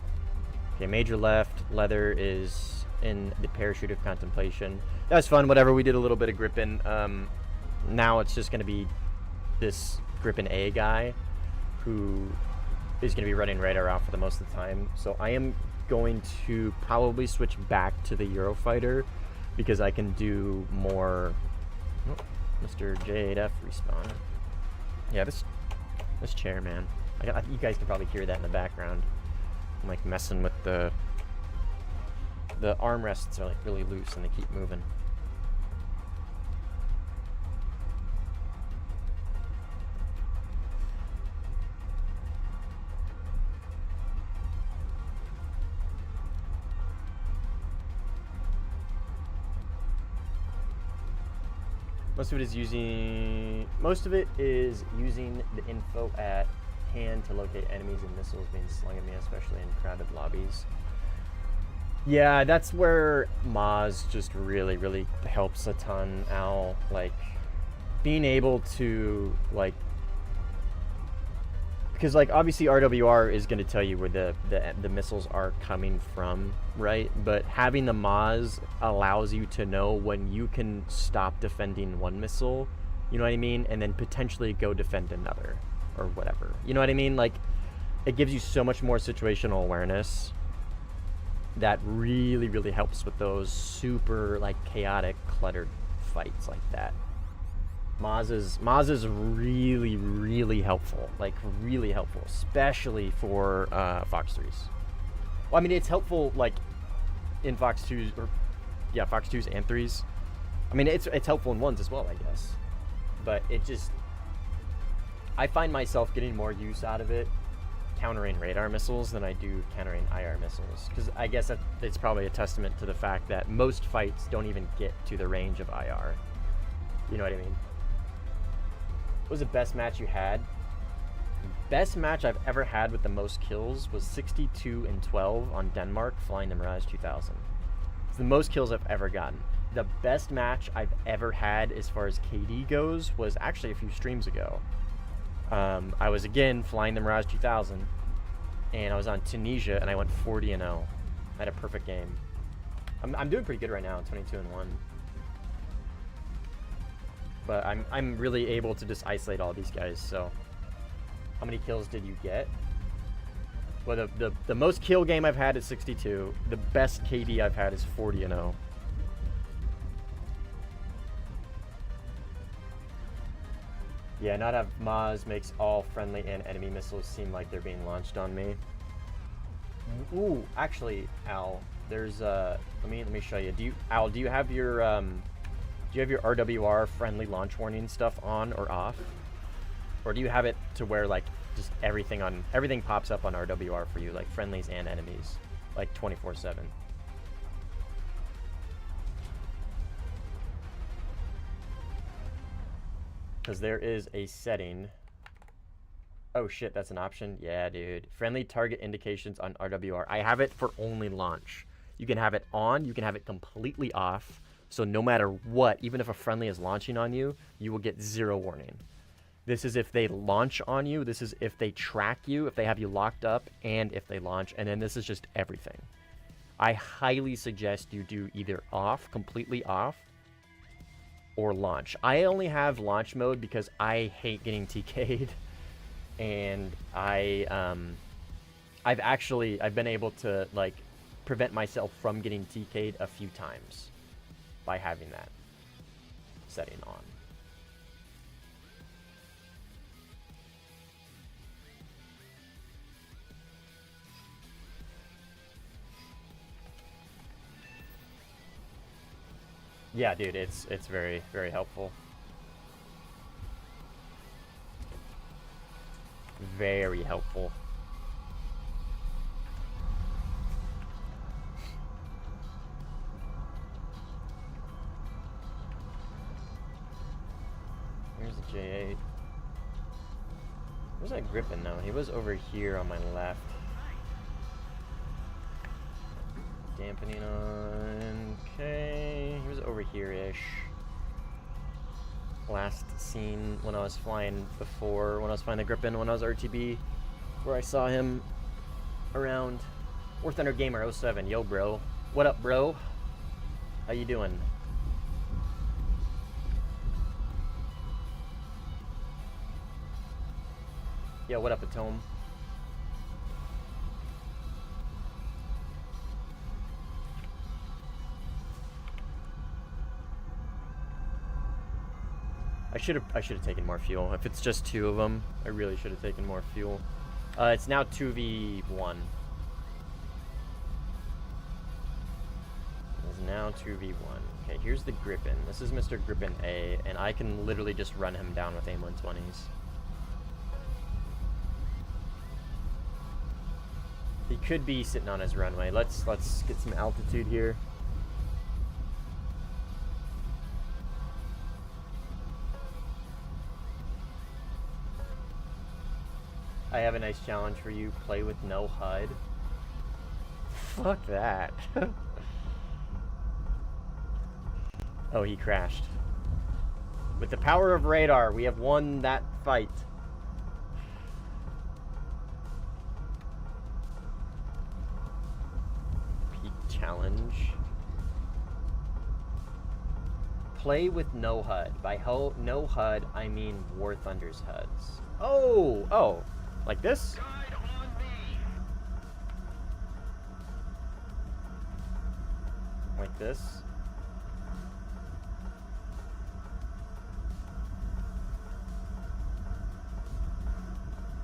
Okay, major left. Leather is in the parachute of contemplation. That was fun. Whatever. We did a little bit of gripping. Now it's just going to be this gripping A guy who is going to be running radar out for the most of the time. So I am going to probably switch back to the Eurofighter because I can do more. Oh, Mr. J8F respawn. Yeah, this chair, man. You guys can probably hear that in the background. I'm like messing with the armrests are like really loose and they keep moving. Most of it is using the info at hand to locate enemies and missiles being slung at me, especially in crowded lobbies. Yeah, that's where Moz just really, really helps a ton, Al. Like, being able to, like, because, like, obviously RWR is going to tell you where the missiles are coming from, right? But having the Moz allows you to know when you can stop defending one missile, you know what I mean? And then potentially go defend another or whatever. You know what I mean? Like, it gives you so much more situational awareness that really, really helps with those super, like, chaotic, cluttered fights like that. Moz is really, really helpful. Like, really helpful, especially for Fox 3s. Well, I mean, it's helpful, like, in Fox 2s, or, yeah, Fox 2s and 3s. I mean, it's helpful in 1s as well, I guess. But it just, I find myself getting more use out of it countering radar missiles than I do countering IR missiles. Because I guess it's probably a testament to the fact that most fights don't even get to the range of IR. You know what I mean? What was the best match you had? Best match I've ever had with the most kills was 62-12 on Denmark flying the Mirage 2000. It's the most kills I've ever gotten. The best match I've ever had as far as KD goes was actually a few streams ago. I was again flying the Mirage 2000 and I was on Tunisia and I went 40-0. I had a perfect game. I'm doing pretty good right now, 22-1. But I'm really able to just isolate all these guys. So how many kills did you get? Well, the most kill game I've had is 62. The best KD I've had is 40-0. Yeah, not have Maz makes all friendly and enemy missiles seem like they're being launched on me. Ooh, actually, Al, there's let me show you. Do you have your RWR friendly launch warning stuff on or off? Or do you have it to where, like, just everything pops up on RWR for you, like friendlies and enemies, like 24/7? Because there is a setting. Oh shit, that's an option? Yeah, dude. Friendly target indications on RWR. I have it for only launch. You can have it on, you can have it completely off. So no matter what, even if a friendly is launching on you, you will get 0 warning. This is if they launch on you, this is if they track you, if they have you locked up, and if they launch, and then this is just everything. I highly suggest you do either off, completely off, or launch. I only have launch mode because I hate getting TK'd, and I've been able to, like, prevent myself from getting TK'd a few times by having that setting on. Yeah, dude, it's very, very helpful. Very helpful. Here's the J8. Where's that gripping though? He was over here on my left. Dampening on. Okay, he was over here-ish. last seen when I was flying before, when I was flying the Gripen, when I was RTB, where I saw him around. Warthunder Gamer 07, yo bro. What up, bro? How you doing? Yo, what up, Atome? I should have taken more fuel. If it's just 2 of them, I really should have taken more fuel. It's now 2v1. It's now 2v1. Okay, here's the Gripen. This is Mr. Gripen A, and I can literally just run him down with AIM-120s. He could be sitting on his runway. Let's get some altitude here. I have a nice challenge for you. Play with no HUD. Fuck that. Oh, he crashed. With the power of radar, we have won that fight. Peak challenge. Play with no HUD. By no HUD, I mean Warthunder's HUDs. Oh! Like this? Like this?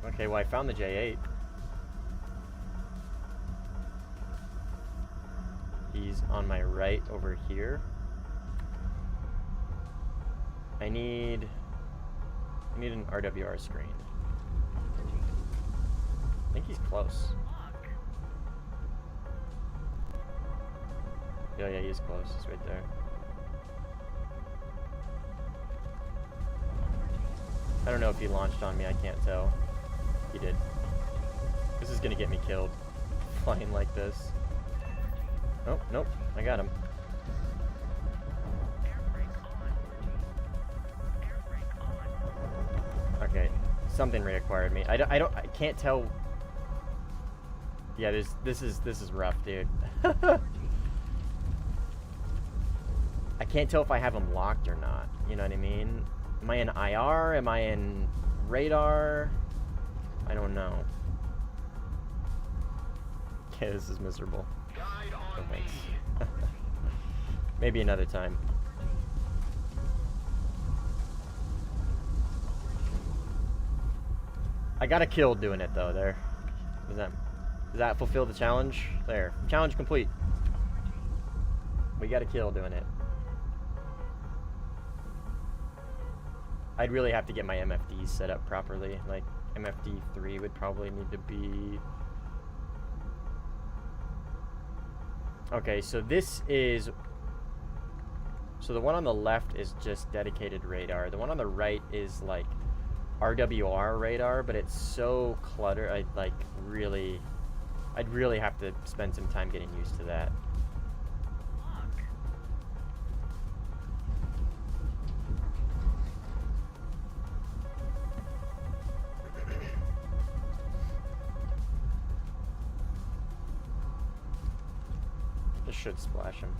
Okay, well I found the J8. He's on my right over here. I need an RWR screen. I think he's close. Yeah, he's close. He's right there. I don't know if he launched on me. I can't tell. He did. This is gonna get me killed. Flying like this. Oh, nope. I got him. Okay. Something reacquired me. I can't tell. Yeah, this is rough, dude. I can't tell if I have them locked or not. You know what I mean? Am I in IR? Am I in radar? I don't know. Okay, this is miserable. Oh, thanks. Maybe another time. I got a kill doing it though. There. Does that fulfill the challenge? There. Challenge complete. We got a kill doing it. I'd really have to get my MFDs set up properly. Like, MFD 3 would probably need to be... Okay, so this is... So the one on the left is just dedicated radar. The one on the right is, like, RWR radar, but it's so cluttered. I'd really have to spend some time getting used to that. This should splash him.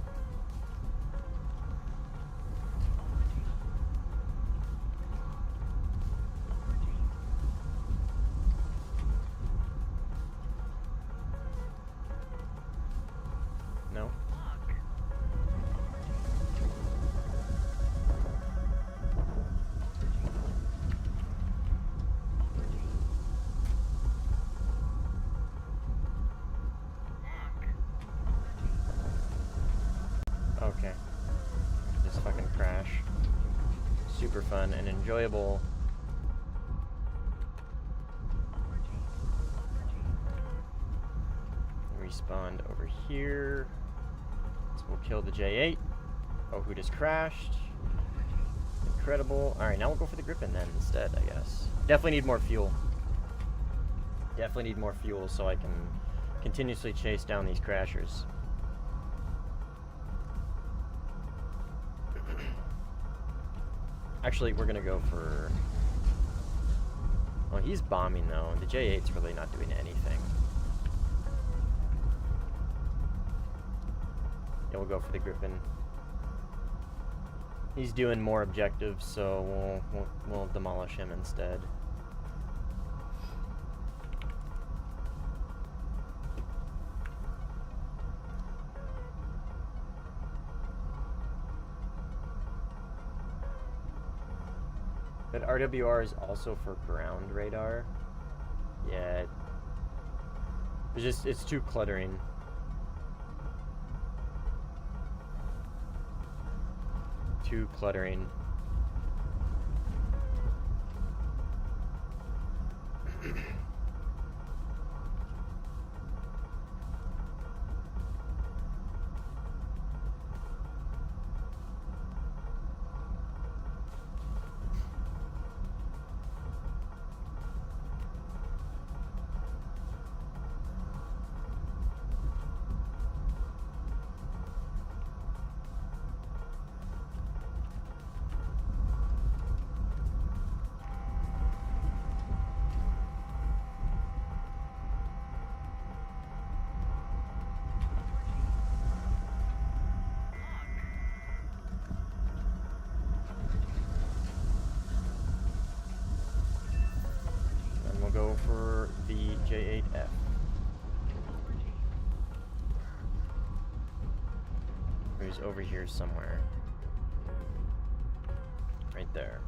No. Okay. Just fucking crash. Super fun and enjoyable. Respawned over here. So we'll kill the J8. Oh, who just crashed? Incredible. Alright, now we'll go for the Gripen then instead, I guess. Definitely need more fuel. Definitely need more fuel so I can continuously chase down these crashers. Actually, we're gonna go for... Oh, he's bombing though. The J8's really not doing anything. Yeah, we'll go for the Griffin. He's doing more objectives, so we'll demolish him instead. But RWR is also for ground radar. Yeah. It's too cluttering. Too cluttering. Go for the J8F. He's over here somewhere. Right there.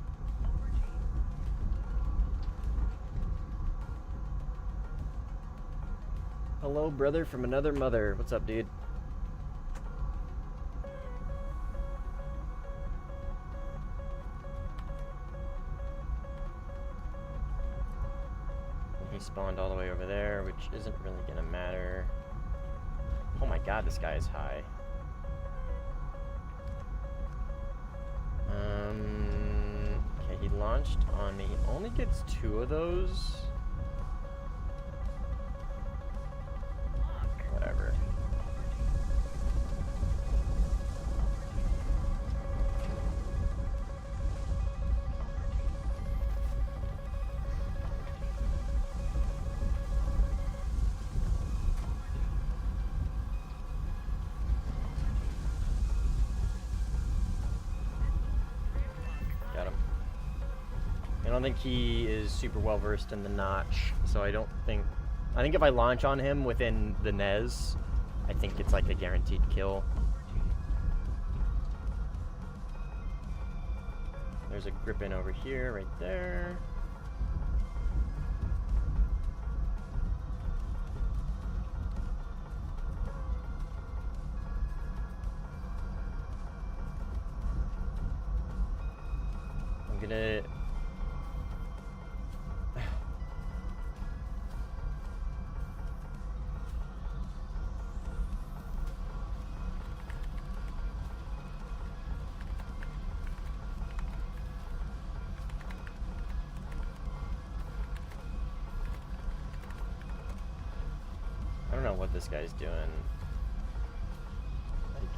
Hello, brother from another mother. What's up, dude? Spawned all the way over there, which isn't really gonna matter. Oh my god, this guy is high. Okay, he launched on me. He only gets 2 of those. Whatever. I don't think he is super well versed in the notch, so I think if I launch on him within the Nez, I think it's like a guaranteed kill. There's a Griffin over here, right there. I'm gonna... I don't know what this guy's doing.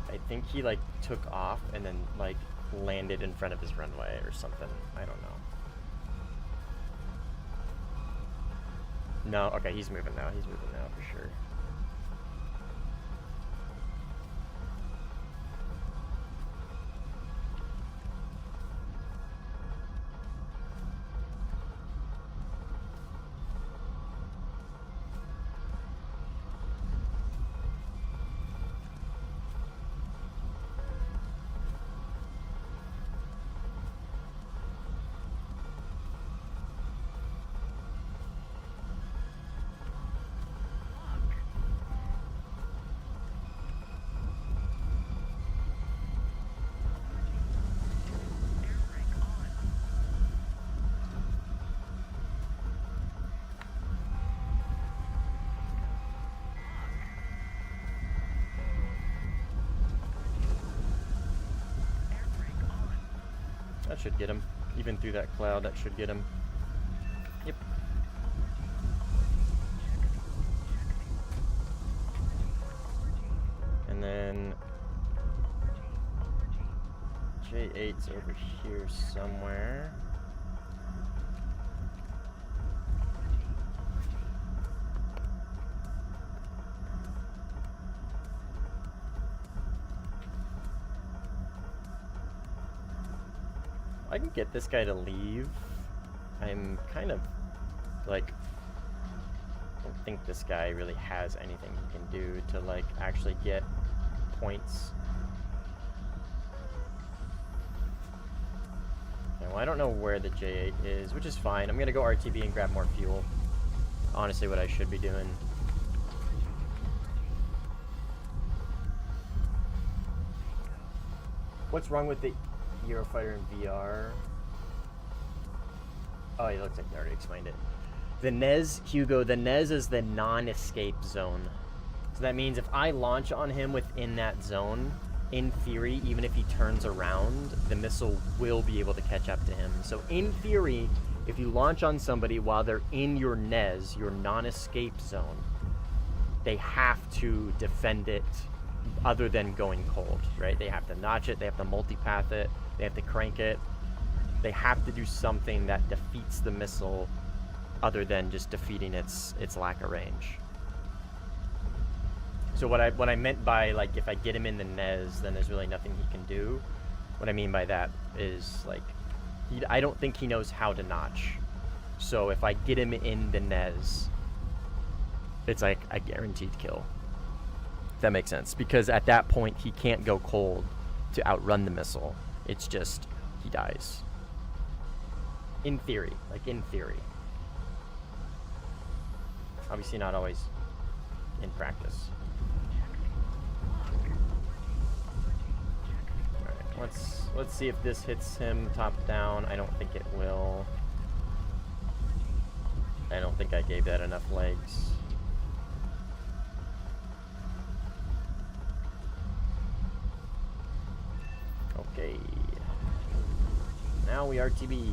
I think he like took off and then like landed in front of his runway or something. I don't know. No, okay, he's moving now. He's moving now for sure. That should get him. Even through that cloud, that should get him. Yep. And then J8's over here somewhere. I can get this guy to leave. I'm kind of like, I don't think this guy really has anything he can do to like actually get points. Okay, well, I don't know where the J8 is, which is fine. I'm gonna go RTB and grab more fuel. Honestly, what I should be doing. What's wrong with the Eurofighter in VR? Oh, it looks like they already explained it. The NES, Hugo, the NES is the non-escape zone. So that means if I launch on him within that zone, in theory, even if he turns around, the missile will be able to catch up to him. So in theory, if you launch on somebody while they're in your NES, your non-escape zone, they have to defend it other than going cold, right? They have to notch it, they have to multipath it, they have to crank it. They have to do something that defeats the missile other than just defeating its lack of range. So what I meant by, like, if I get him in the NES, then there's really nothing he can do. What I mean by that is, like, I don't think he knows how to notch. So if I get him in the NES, it's like a guaranteed kill. If that makes sense. Because at that point, he can't go cold to outrun the missile. It's just, he dies. In theory. Like, in theory. Obviously not always in practice. Alright, let's see if this hits him top down. I don't think it will. I don't think I gave that enough legs. Okay. Now we RTB.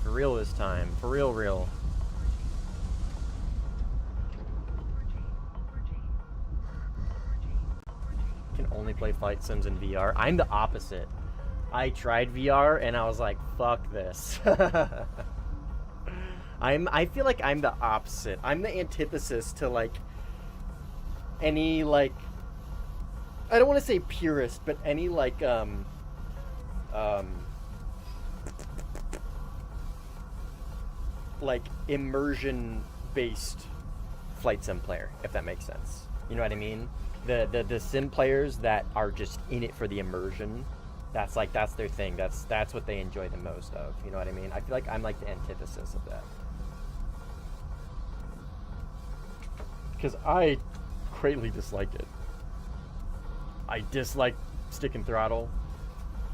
For real this time. For real. Can only play flight sims in VR. I'm the opposite. I tried VR and I was like, fuck this. I feel like I'm the opposite. I'm the antithesis to like any like, I don't want to say purist, but any like like immersion based flight sim player, if that makes sense. You know what I mean? The sim players that are just in it for the immersion, that's their thing. That's what they enjoy the most of. You know what I mean? I feel like I'm like the antithesis of that. Because I greatly dislike it. I dislike stick and throttle.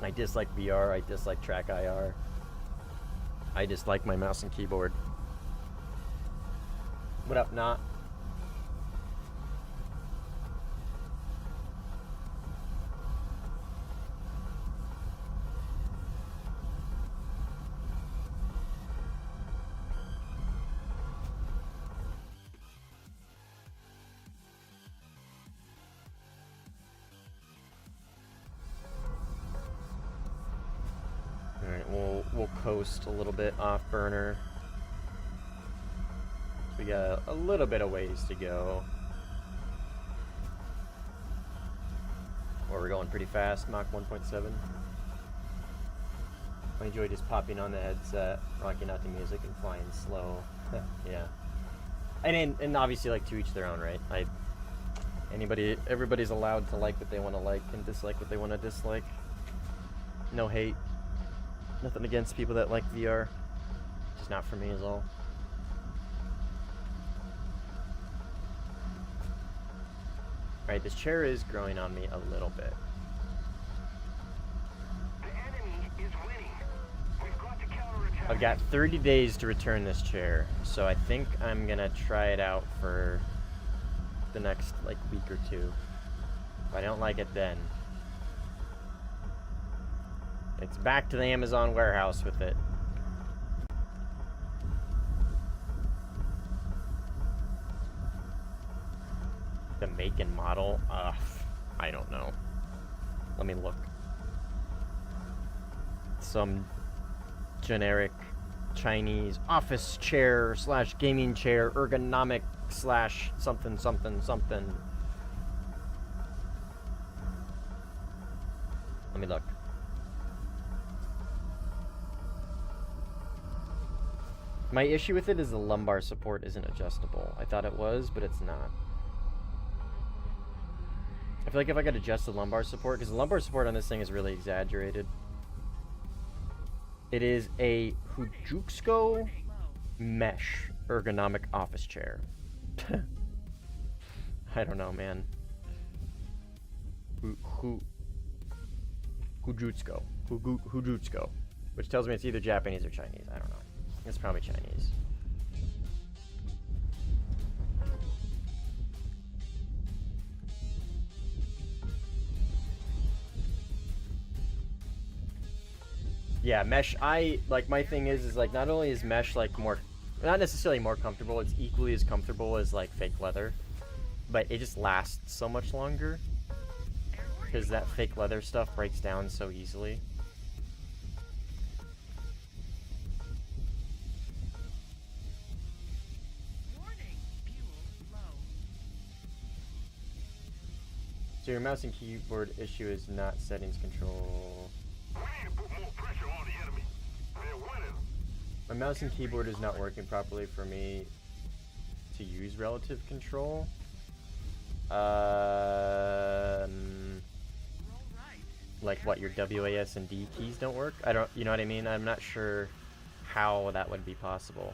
I dislike VR. I dislike track IR. I dislike my mouse and keyboard. What up, Not? Alright, we'll coast a little bit off burner. We got a little bit of ways to go. Or we're going pretty fast, Mach 1.7. I enjoy just popping on the headset, rocking out the music, and flying slow. Yeah. And obviously, like, to each their own, right? Everybody's allowed to like what they want to like and dislike what they want to dislike. No hate. Nothing against people that like VR. Just not for me is all. Alright, this chair is growing on me a little bit. The enemy is winning. We've got to counterattack. I've got 30 days to return this chair, so I think I'm gonna try it out for the next, like, week or two. If I don't like it then, it's back to the Amazon warehouse with it. The make and model? I don't know. Let me look. some generic Chinese office chair / gaming chair, ergonomic / something something something. Let me look. My issue with it is the lumbar support isn't adjustable. I thought it was, but it's not. I feel like if I could adjust the lumbar support, because the lumbar support on this thing is really exaggerated. It is a Hujutsu mesh ergonomic office chair. I don't know, man. Hujutsu. Which tells me it's either Japanese or Chinese. I don't know. It's probably Chinese. Yeah, mesh, like, my thing is like, not only is mesh, like, more, not necessarily more comfortable, it's equally as comfortable as, like, fake leather, but it just lasts so much longer, because that fake leather stuff breaks down so easily. So your mouse and keyboard issue is not settings control. We need to put more pressure on the enemy. They're winning. My mouse and keyboard is not working properly for me to use relative control. Like what, your WAS and D keys don't work? I don't, you know what I mean? I'm not sure how that would be possible.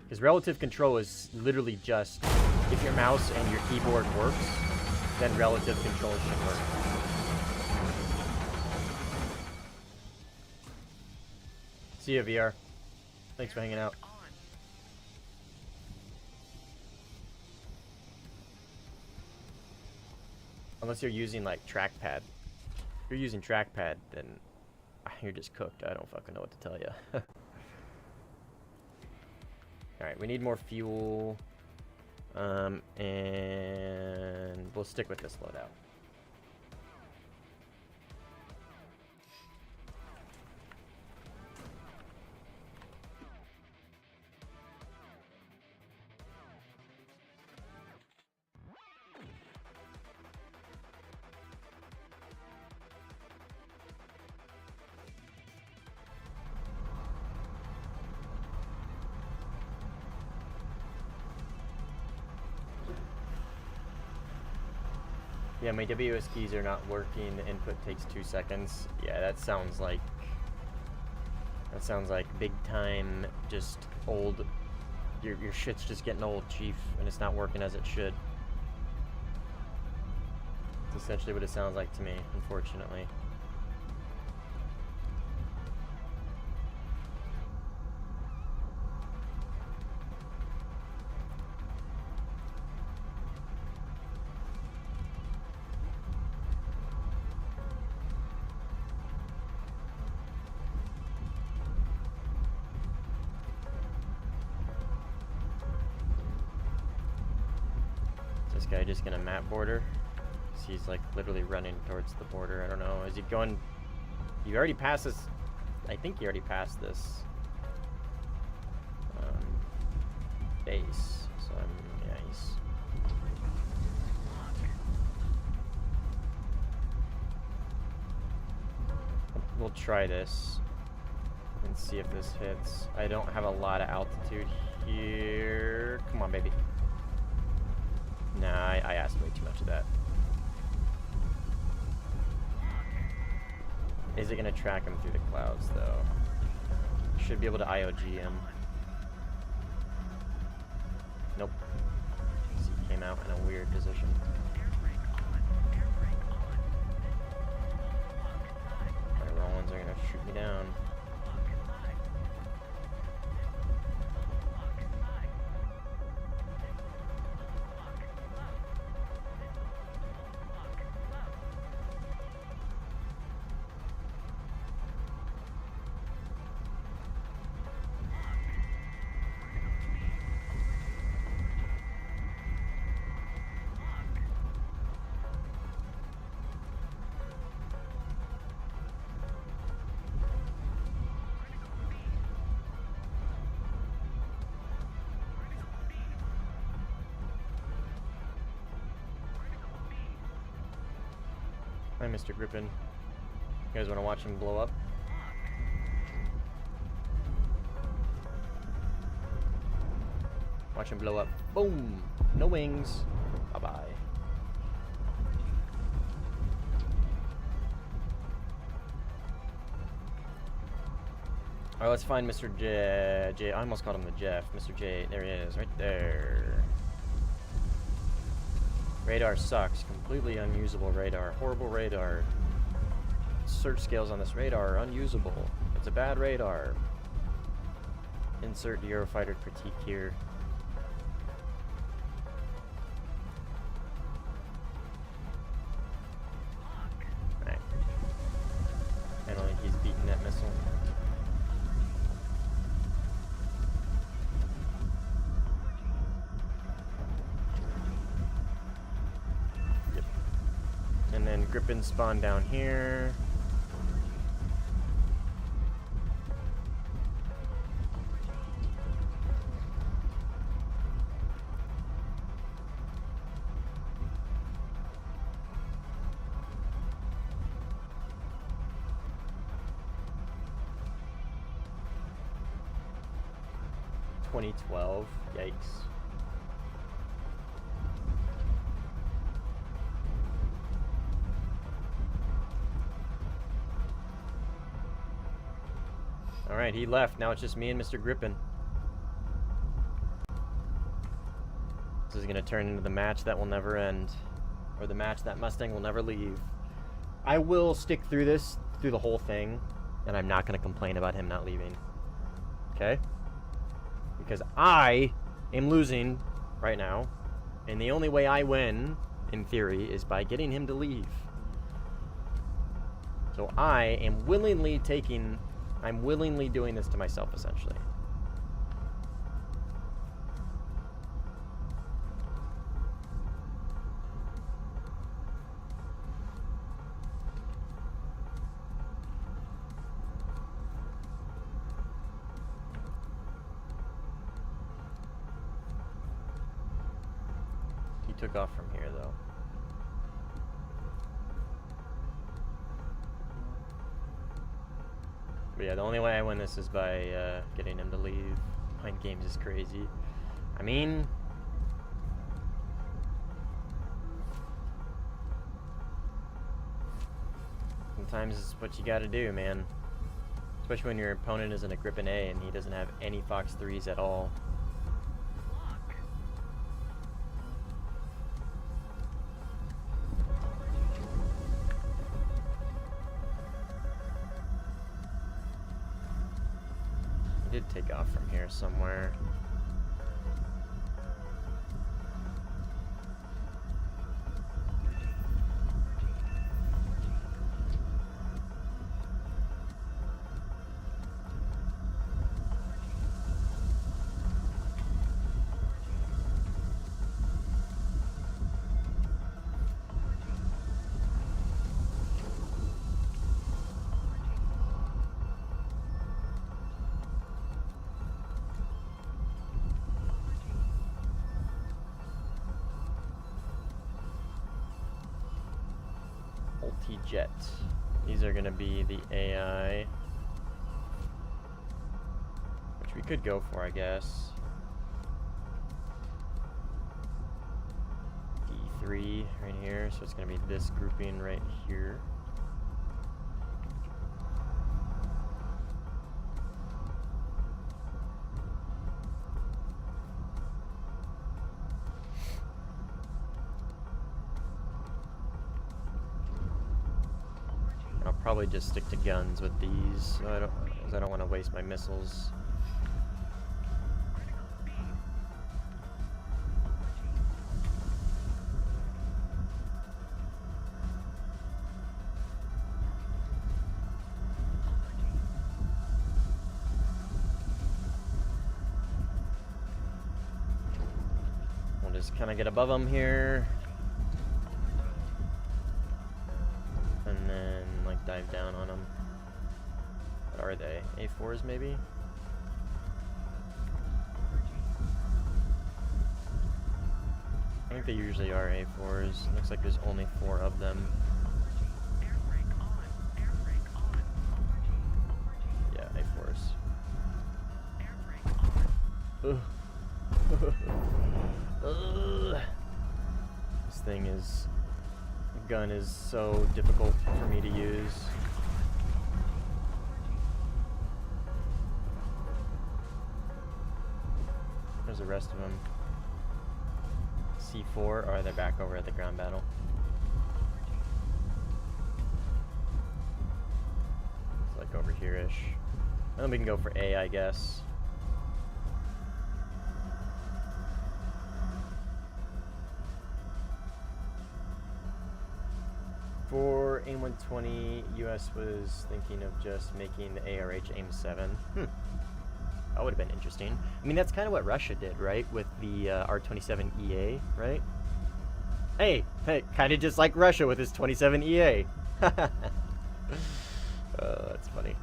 Because relative control is literally just, if your mouse and your keyboard works, then relative control should work. See ya, VR. Thanks for hanging out. Unless you're using, like, trackpad. If you're using trackpad, then you're just cooked. I don't fucking know what to tell you. Alright, we need more fuel. And we'll stick with this loadout. Yeah, my WS keys are not working. The input takes 2 seconds. Yeah, that sounds like big time, just old. Your shit's just getting old, Chief, and it's not working as it should. That's essentially what it sounds like to me, unfortunately. Guy just gonna map border. He's like literally running towards the border. I don't know. Is he going? You already passed this. I think you already passed this base. So yeah, he's. We'll try this and see if this hits. I don't have a lot of altitude here. Come on, baby. Nah, I asked way too much of that. Is it going to track him through the clouds, though? Should be able to IOG him. Nope. He came out in a weird position. My Rollins are going to shoot me down. Hi, Mr. Griffin. You guys want to watch him blow up? Watch him blow up. Boom! No wings. Bye-bye. Alright, let's find Mr. J. I almost called him the Jeff. Mr. J. There he is, right there. Radar sucks. Completely unusable radar. Horrible radar. Search scales on this radar are unusable. It's a bad radar. Insert Eurofighter critique here. Alright. I don't think he's beaten that missile. Yep. And then Griffin spawn down here. $2012. Yikes. Alright, he left. Now it's just me and Mr. Griffin. This is going to turn into the match that will never end. Or the match that Mustang will never leave. I will stick through this, through the whole thing, and I'm not going to complain about him not leaving. Okay? Because I am losing right now, and the only way I win, in theory, is by getting him to leave. So I am willingly doing this to myself, essentially. Took off from here, though. But yeah, the only way I win this is by getting him to leave. Mind games is crazy. I mean, sometimes it's what you gotta do, man. Especially when your opponent isn't a Griffin A and he doesn't have any Fox 3s at all. Did take off from here somewhere. Jet. These are going to be the AI, which we could go for, I guess. D3 right here, so it's going to be this grouping right here. Probably just stick to guns with these, so I don't want to waste my missiles. We'll just kind of get above them here. Dive down on them. What are they? A4s maybe? I think they usually are A4s. Looks like there's only 4 of them. gun is so difficult for me to use. Where's the rest of them? C4, or they're back over at the ground battle. It's like over here-ish. And then we can go for A, I guess. For AIM 120, US was thinking of just making the ARH AIM 7. That would have been interesting. I mean, that's kind of what Russia did, right? With the R27 EA, right? Hey, kind of just like Russia with his 27 EA. That's funny.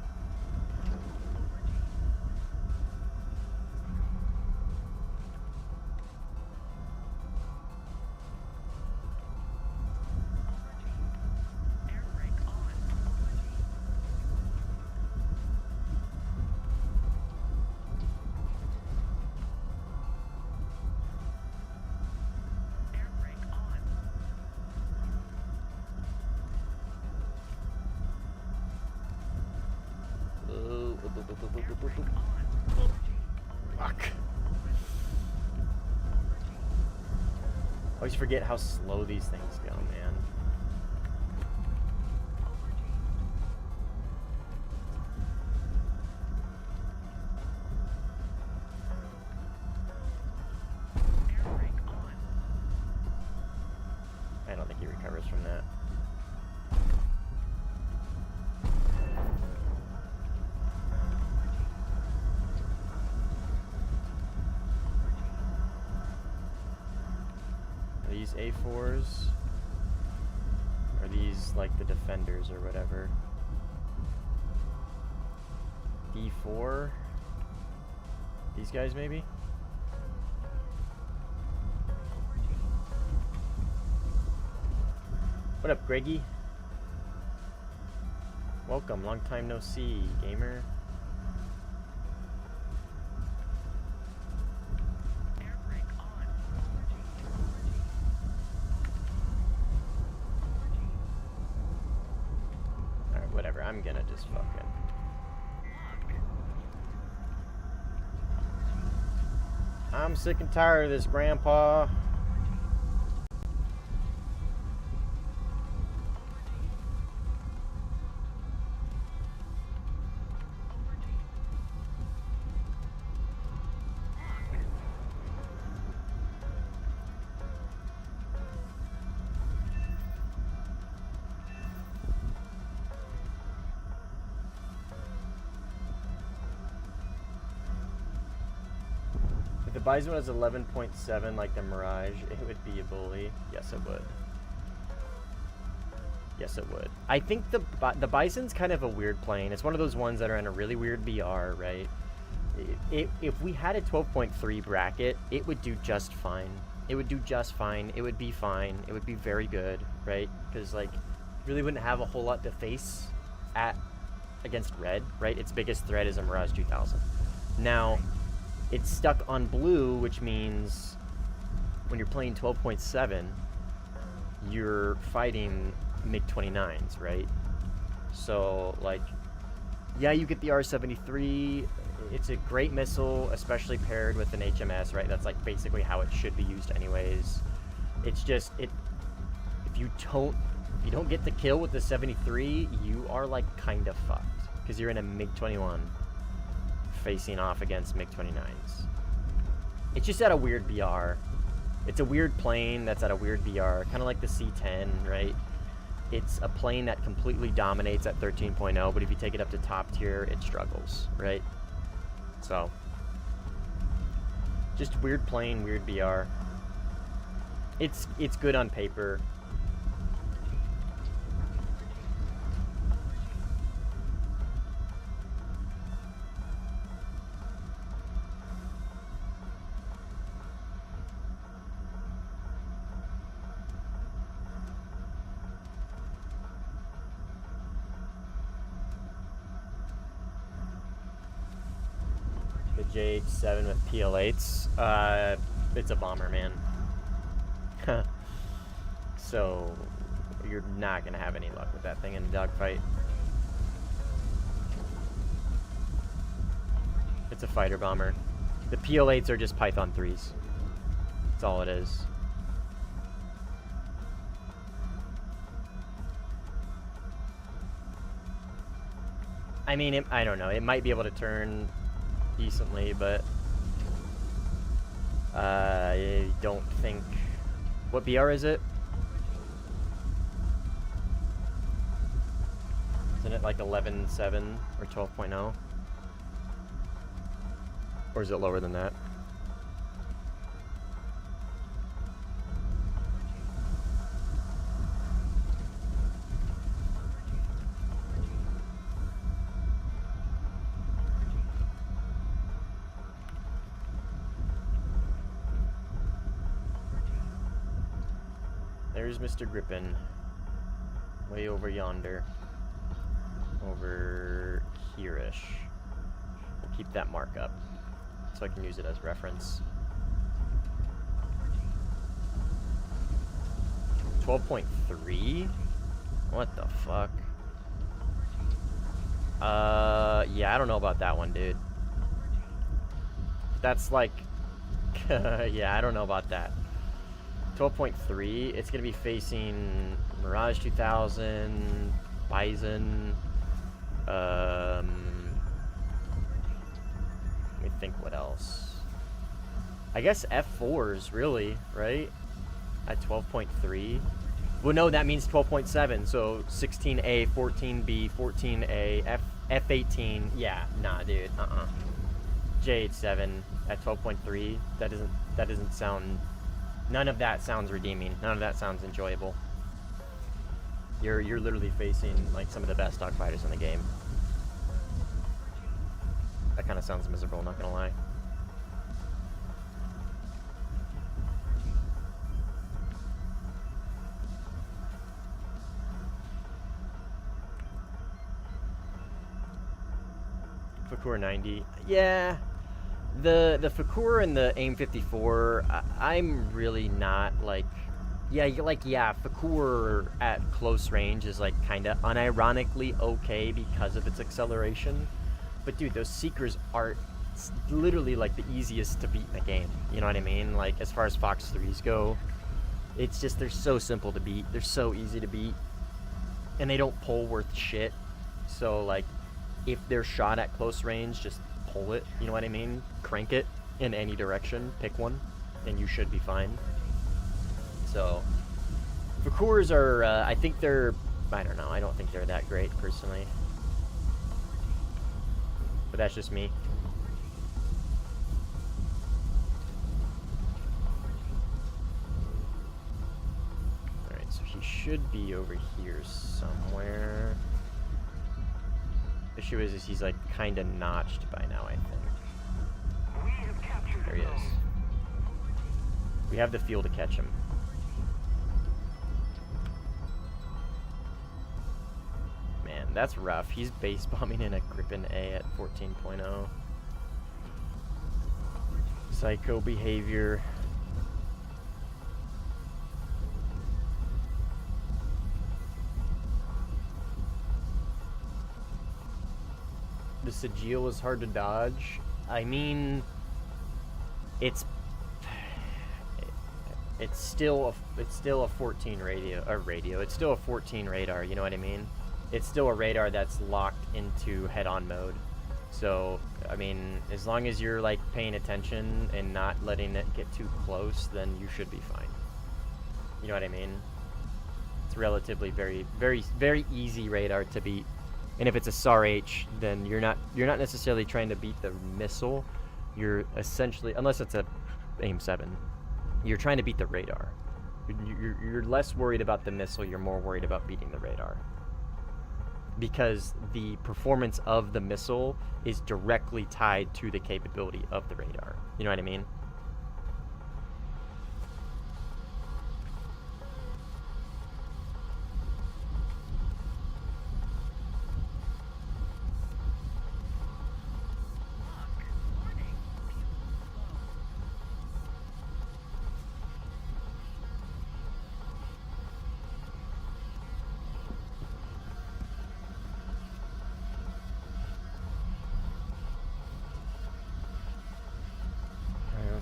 Fuck. Always forget how slow these things go, man. I don't think he recovers from that. These A4s? Are these like the defenders or whatever? D4? These guys maybe? What up, Greggy? Welcome, long time no see, gamer. I'm gonna just fucking... I'm sick and tired of this, Grandpa. If the Bison was 11.7 like the Mirage, it would be a bully. Yes, it would. Yes, it would. I think the Bison's kind of a weird plane. It's one of those ones that are in a really weird BR, right? If we had a 12.3 bracket, it would do just fine. It would do just fine. It would be fine. It would be very good, right? Because, like, really wouldn't have a whole lot to face against red, right? Its biggest threat is a Mirage 2000. Now, it's stuck on blue, which means when you're playing 12.7, you're fighting MiG-29s, right? So, like, yeah, you get the R-73. It's a great missile, especially paired with an HMS, right? That's, like, basically how it should be used anyways. It's just, if you don't get the kill with the 73, you are, like, kind of fucked. Because you're in a MiG-21 facing off against MiG-29s. It's just at a weird BR. It's a weird plane that's at a weird BR, kind of like the C-10, right? It's a plane that completely dominates at 13.0, but if you take it up to top tier, it struggles, right? So, just weird plane, weird BR. It's good on paper. JH7 with PL8s. It's a bomber, man. So, you're not gonna have any luck with that thing in a dogfight. It's a fighter bomber. The PL-8s are just Python 3s. That's all it is. I mean, I don't know. It might be able to turn decently, but I don't think... What BR is it? Isn't it like 11.7 or 12.0? Or is it lower than that? There's Mr. Grippin. Way over yonder. Over here-ish. We'll keep that mark up so I can use it as reference. 12.3? What the fuck? Yeah, I don't know about that one, dude. That's like... yeah, I don't know about that. 12.3, it's going to be facing Mirage 2000, Bison, let me think what else. I guess F4s, really, right? At 12.3. Well, no, that means 12.7, so 16A, 14B, 14A, F18. Yeah, nah, dude, J87 at 12.3, that doesn't sound... None of that sounds redeeming. None of that sounds enjoyable. You're literally facing like some of the best dogfighters in the game. That kind of sounds miserable, not gonna lie. Fakura 90. Yeah. The Fakura and the AIM 54, I'm really not like, yeah, Fakura at close range is like kind of unironically okay because of its acceleration. But dude, those Seekers are literally like the easiest to beat in the game. You know what I mean? Like as far as Fox 3s go, it's just, they're so simple to beat. They're so easy to beat. And they don't pull worth shit. So like, if they're shot at close range, just pull it, you know what I mean? Crank it in any direction, pick one, and you should be fine. So, Fakuras are, I think they're, I don't know, I don't think they're that great, personally. But that's just me. Alright, so he should be over here somewhere. The issue is he's like kind of notched by now, I think. There he is. We have the fuel to catch him. Man, that's rough. He's base bombing in a Grippin A at 14.0. Psycho behavior. The Sigil is hard to dodge. I mean, it's still a 14 radio. It's still a 14 radar. You know what I mean? It's still a radar that's locked into head-on mode. So I mean, as long as you're like paying attention and not letting it get too close, then you should be fine. You know what I mean? It's relatively very easy radar to beat. And if it's a SAR-H, then you're not necessarily trying to beat the missile. You're essentially, unless it's a AIM-7, you're trying to beat the radar. You're less worried about the missile. You're more worried about beating the radar. Because the performance of the missile is directly tied to the capability of the radar. You know what I mean?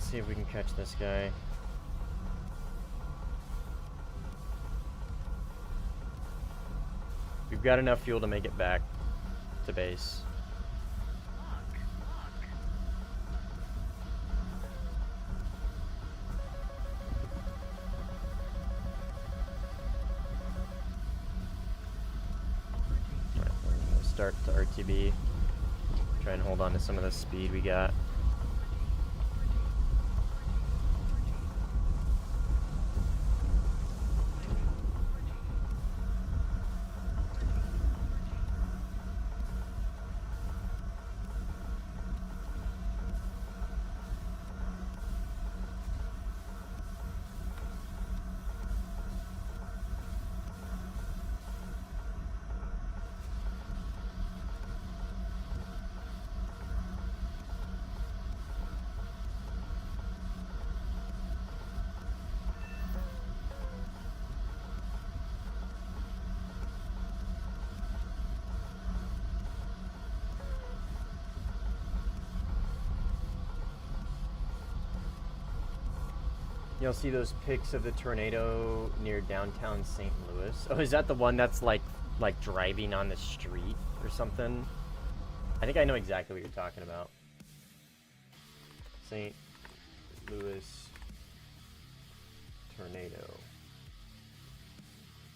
see if we can catch this guy. We've got enough fuel to make it back to base. Alright, we'll start to RTB. Try and hold on to some of the speed we got. You'll see those pics of the tornado near downtown St. Louis. Oh, is that the one that's like driving on the street or something? I think I know exactly what you're talking about. St. Louis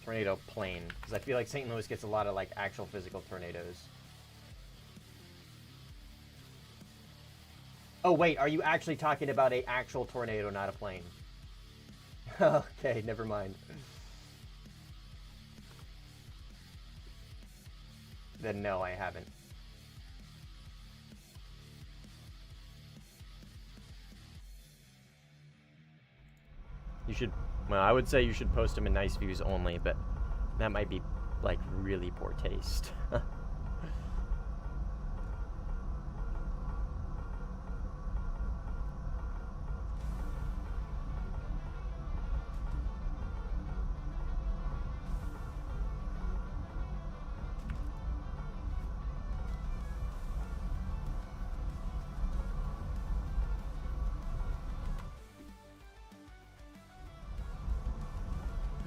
tornado plane, because I feel like St. Louis gets a lot of like actual physical tornadoes. Oh wait, are you actually talking about an actual tornado, not a plane? Okay, never mind. Then no, I haven't. You should, well, I would say you should post them in nice views only, but that might be like really poor taste.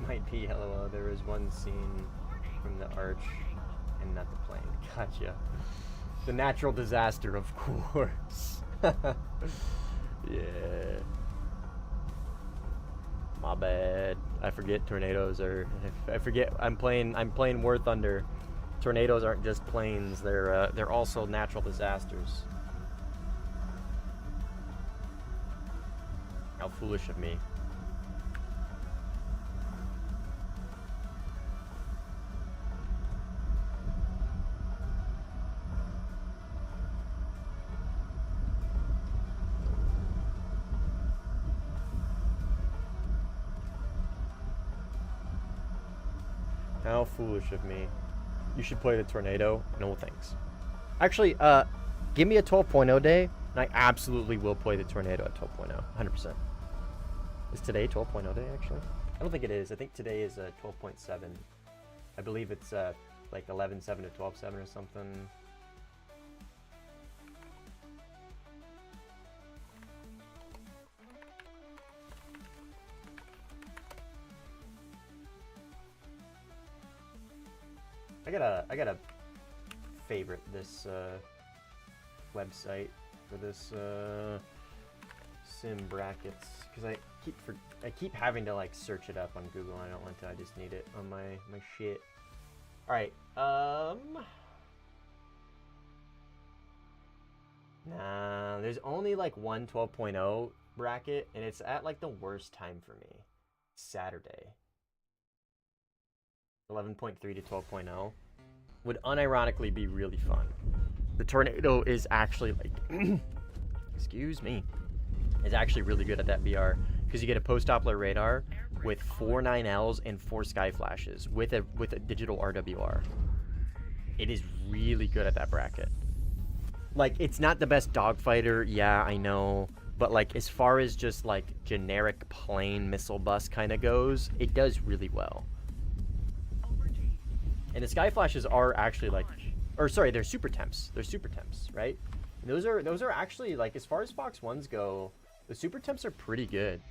Might be, LOL, there was one scene from the arch and not the plane. Gotcha. The natural disaster, of course. Yeah. My bad. I forget tornadoes are, I forget I'm playing Warthunder. Tornadoes aren't just planes, they're also natural disasters. How foolish of me. How foolish of me. You should play the tornado. No thanks. Actually, give me a 12.0 day, and I absolutely will play the tornado at 12.0. 100%. Is today 12.0 day, actually? I don't think it is. I think today is 12.7. I believe it's like 11.7 to 12.7 or something. I gotta favorite this website for this sim brackets, because I keep having to like search it up on Google. I don't want to. I just need it on my shit. All right. Nah, there's only like one 12.0 bracket, and it's at like the worst time for me. Saturday. 11.3 to 12.0 would unironically be really fun. The tornado is actually like, excuse me, is actually really good at that BR, because you get a post-Doppler radar with 4 9Ls and 4 sky flashes with a digital RWR. It is really good at that bracket. Like, it's not the best dogfighter, yeah, I know, but like as far as just like generic plane missile bus kind of goes, it does really well. And the sky flashes are actually like, or sorry, they're super temps. They're super temps, right? And those are actually like, as far as Fox 1s go, The super temps are pretty good.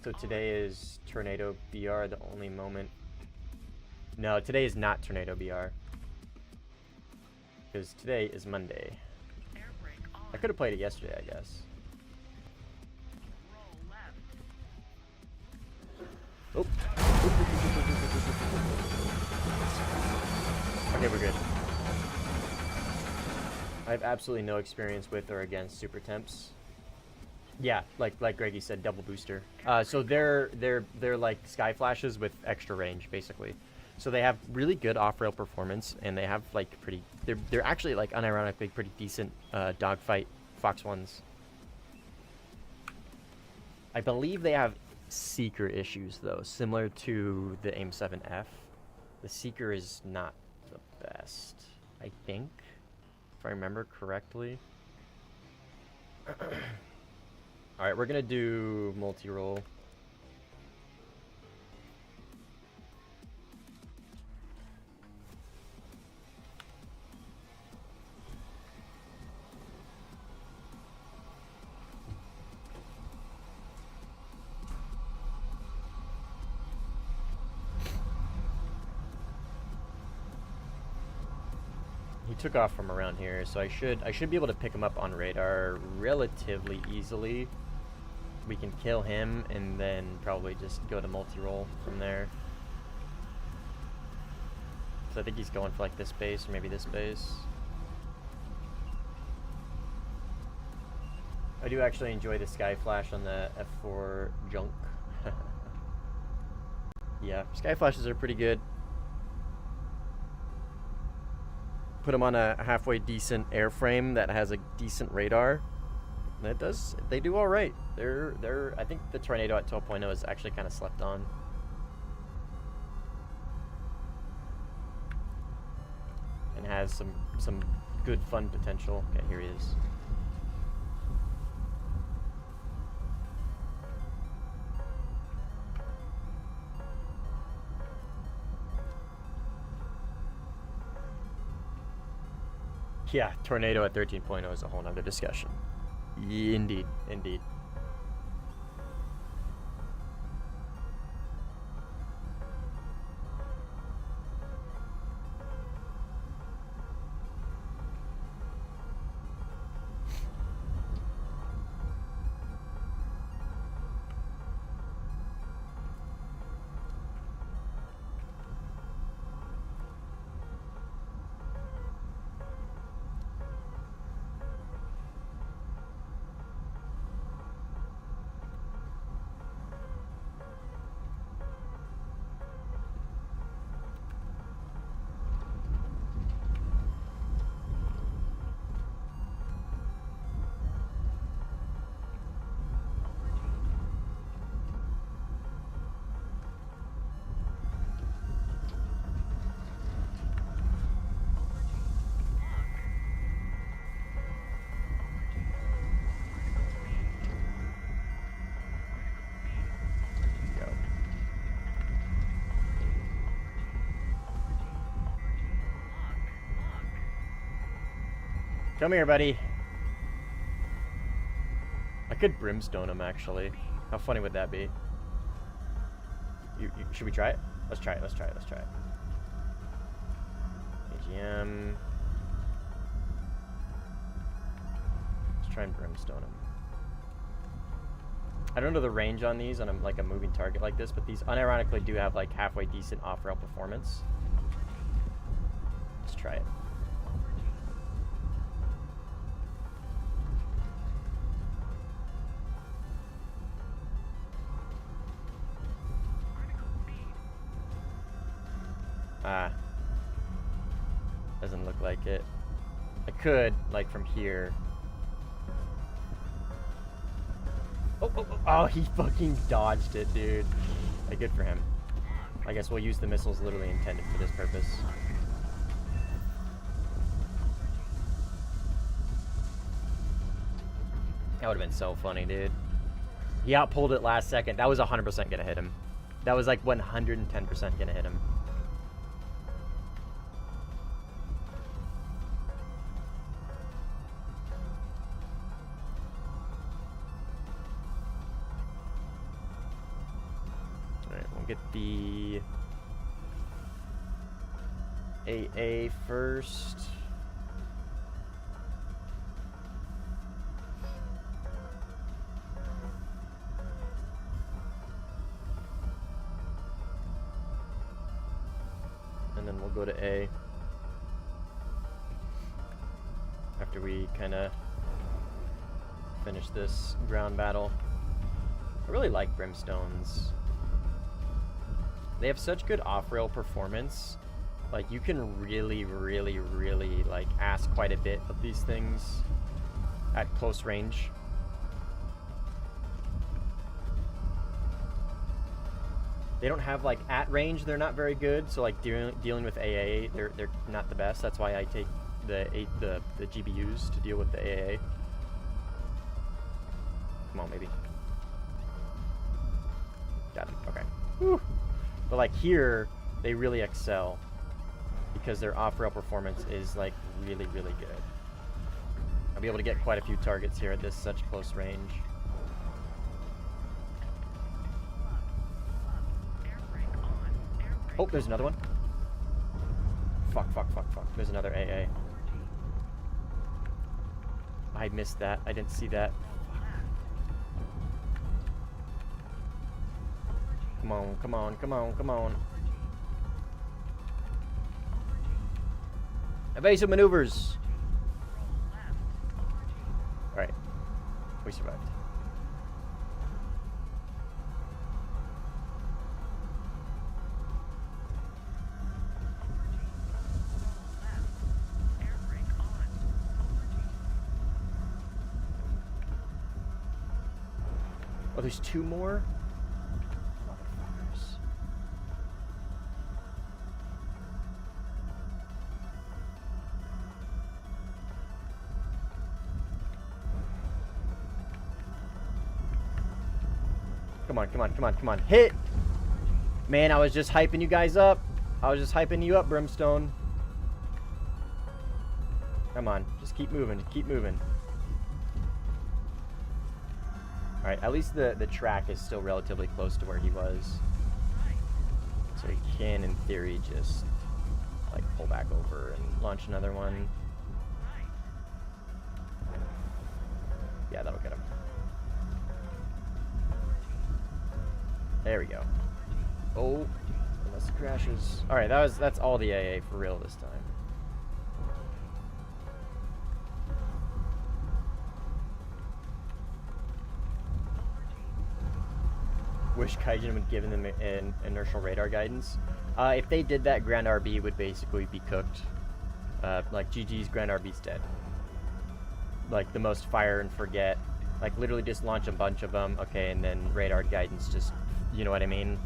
So today is Tornado BR, the only moment. No, today is not Tornado BR. Because today is Monday. I could have played it yesterday, I guess. Oh. Okay, we're good. I have absolutely no experience with or against super temps. Yeah, like Greggy said, double booster. So they're like sky flashes with extra range, basically. So they have really good off-rail performance, and they have like they're actually like unironically pretty decent dogfight Fox 1s. I believe they have seeker issues though, similar to the AIM 7F. The seeker is not the best, I think, if I remember correctly. All right, we're gonna do multi-roll. He took off from around here, so I should be able to pick him up on radar relatively easily. We can kill him and then probably just go to multi-roll from there. So I think he's going for like this base or maybe this base. I do actually enjoy the sky flash on the F4 junk. Yeah, sky flashes are pretty good. Put them on a halfway decent airframe that has a decent radar. They do all right. I think the Tornado at 12.0 is actually kind of slept on. And has some good fun potential. Okay, here he is. Yeah, Tornado at 13.0 is a whole nother discussion. Indeed, indeed. Come here, buddy. I could brimstone him, actually. How funny would that be? Should we try it? Let's try it. Let's try it. Let's try it. AGM. Let's try and brimstone him. I don't know the range on these on like a moving target like this, but these unironically do have like halfway decent off-rail performance. Let's try it. Doesn't look like it. I could, like, from here. Oh, he fucking dodged it, dude. Like, good for him. I guess we'll use the missiles literally intended for this purpose. That would have been so funny, dude. He outpulled it last second. That was 100% gonna hit him. That was like 110% gonna hit him. get the AA first. And then we'll go to A after we kind of finish this ground battle. I really like Brimstones. They have such good off-rail performance. Like, you can really, really, really, like, ask quite a bit of these things at close range. They don't have, like, at range, they're not very good. So, like, dealing with AA, they're not the best. That's why I take the GBUs to deal with the AA. Come on, maybe. Got him. Okay. Whew. But, like, here, they really excel because their off-rail performance is, like, really, really good. I'll be able to get quite a few targets here at this such close range. Oh, there's another one. Fuck, fuck, fuck, fuck. There's another AA. I missed that. I didn't see that. Come on, come on, come on, come on. Evasive maneuvers. Alright. We survived. Oh, there's two more? Motherfuckers. Come on, come on, come on, come on. Hit! Man, I was just hyping you guys up. I was just hyping you up, Brimstone. Come on, just keep moving, keep moving. Alright, at least the track is still relatively close to where he was. So he can, in theory, just, like, pull back over and launch another one. Yeah, that'll get him. There we go. Oh, unless it crashes. Alright, that's all the AA for real this time. Wish Kaijin would give them an inertial radar guidance. If they did that, Grand RB would basically be cooked. Like, GG's Grand RB's dead. Like, the most fire and forget. Like, literally just launch a bunch of them, okay, and then radar guidance just, you know what I mean?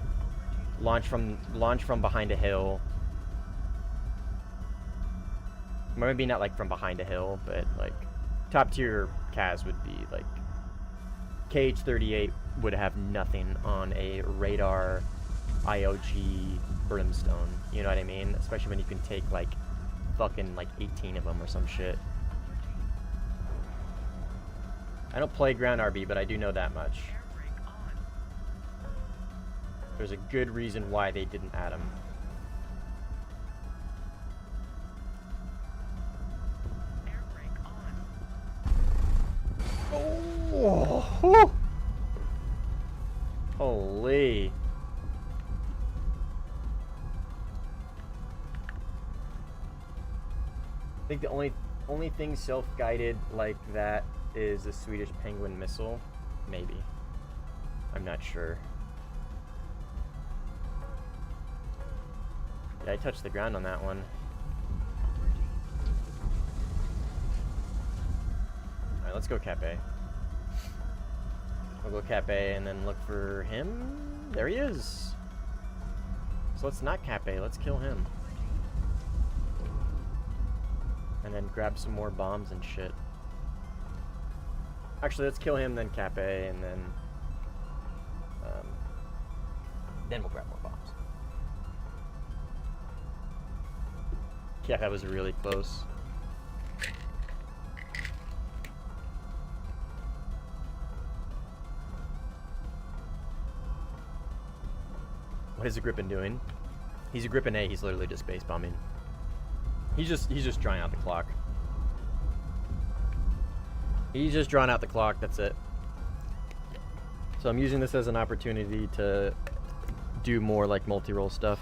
Launch from behind a hill. Maybe not, like, from behind a hill, but, like, top tier Kaz would be, like, KH-38 would have nothing on a radar IOG Brimstone. You know what I mean? Especially when you can take, like, fucking, like, 18 of them or some shit. I don't play Ground RB, but I do know that much. There's a good reason why they didn't add him. Oh! Holy. I think the only thing self-guided like that is the Swedish Penguin missile. Maybe. I'm not sure. Yeah, I touched the ground on that one. Alright, let's go Cap A. We'll go Cap A and then look for him. There he is. So let's not Cap A, let's kill him. And then grab some more bombs and shit. Actually, let's kill him, then Cap A, and then we'll grab more bombs. Yeah, that was really close. What is the Gripen doing? He's a Gripen A. He's literally just base bombing. He's just drawing out the clock. He's just drawing out the clock. That's it. So I'm using this as an opportunity to do more like multi-role stuff.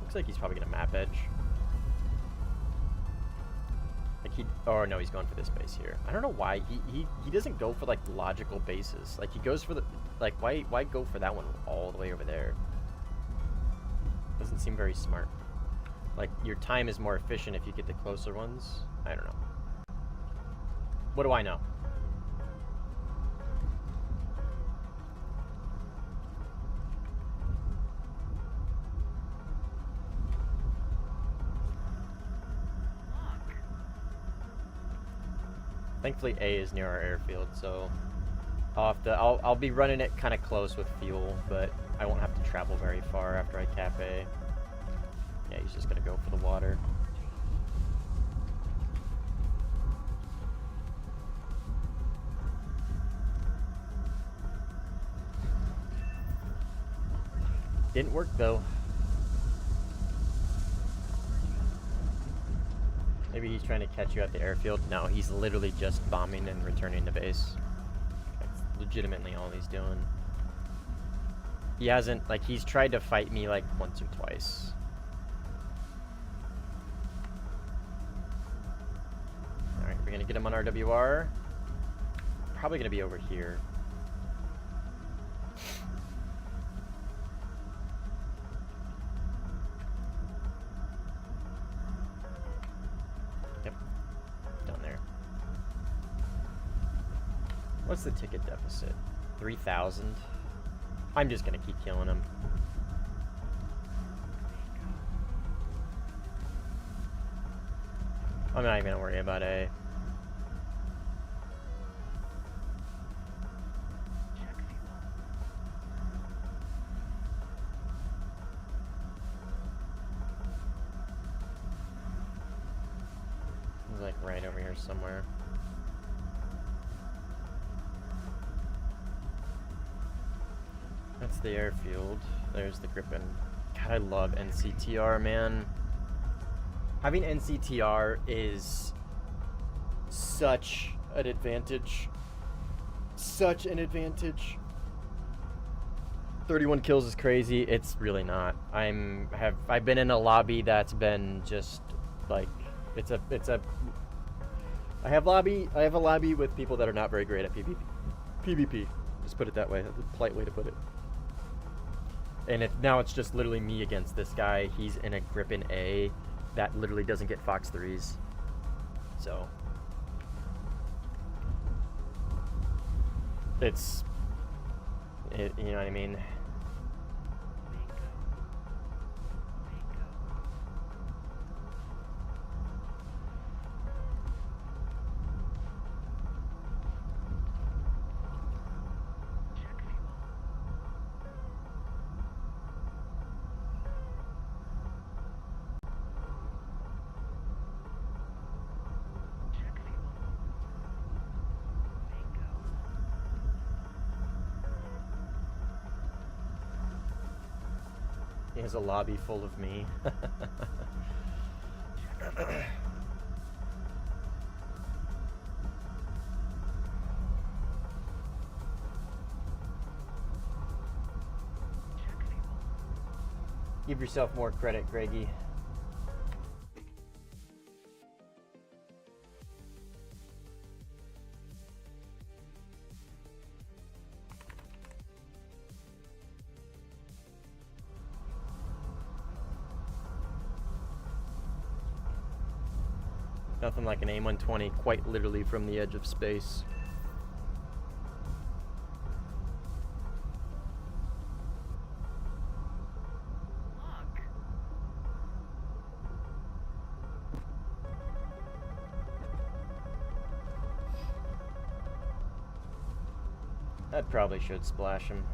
Looks like he's probably gonna map edge. Like oh no, he's going for this base here. I don't know why he doesn't go for like logical bases. Like he goes for the like why go for that one all the way over there? Doesn't seem very smart. Like your time is more efficient if you get the closer ones. I don't know. What do I know? Thankfully A is near our airfield, so I'll be running it kind of close with fuel, but I won't have to travel very far after I cap A. Yeah, he's just gonna go for the water. Didn't work though. Maybe he's trying to catch you at the airfield. No, he's literally just bombing and returning to base. That's legitimately all he's doing. He hasn't, like, he's tried to fight me like once or twice. Alright, we're gonna get him on RWR. Probably gonna be over here. What's the ticket deficit? 3,000? I'm just gonna keep killing him. I'm not even gonna worry about A. He's like right over here somewhere. That's the airfield. There's the Gripen. God, I love NCTR, man. Having NCTR is such an advantage. Such an advantage. 31 kills is crazy. It's really not. I've been in a lobby that's been just like I have a lobby with people that are not very great at PvP. Just put it that way. That's a polite way to put it. And now it's just literally me against this guy. He's in a Gripen A that literally doesn't get Fox 3s. So you know what I mean? He has a lobby full of me. Give yourself more credit, Greggy. Nothing like an AIM-120 quite literally from the edge of space. Look. That probably should splash him.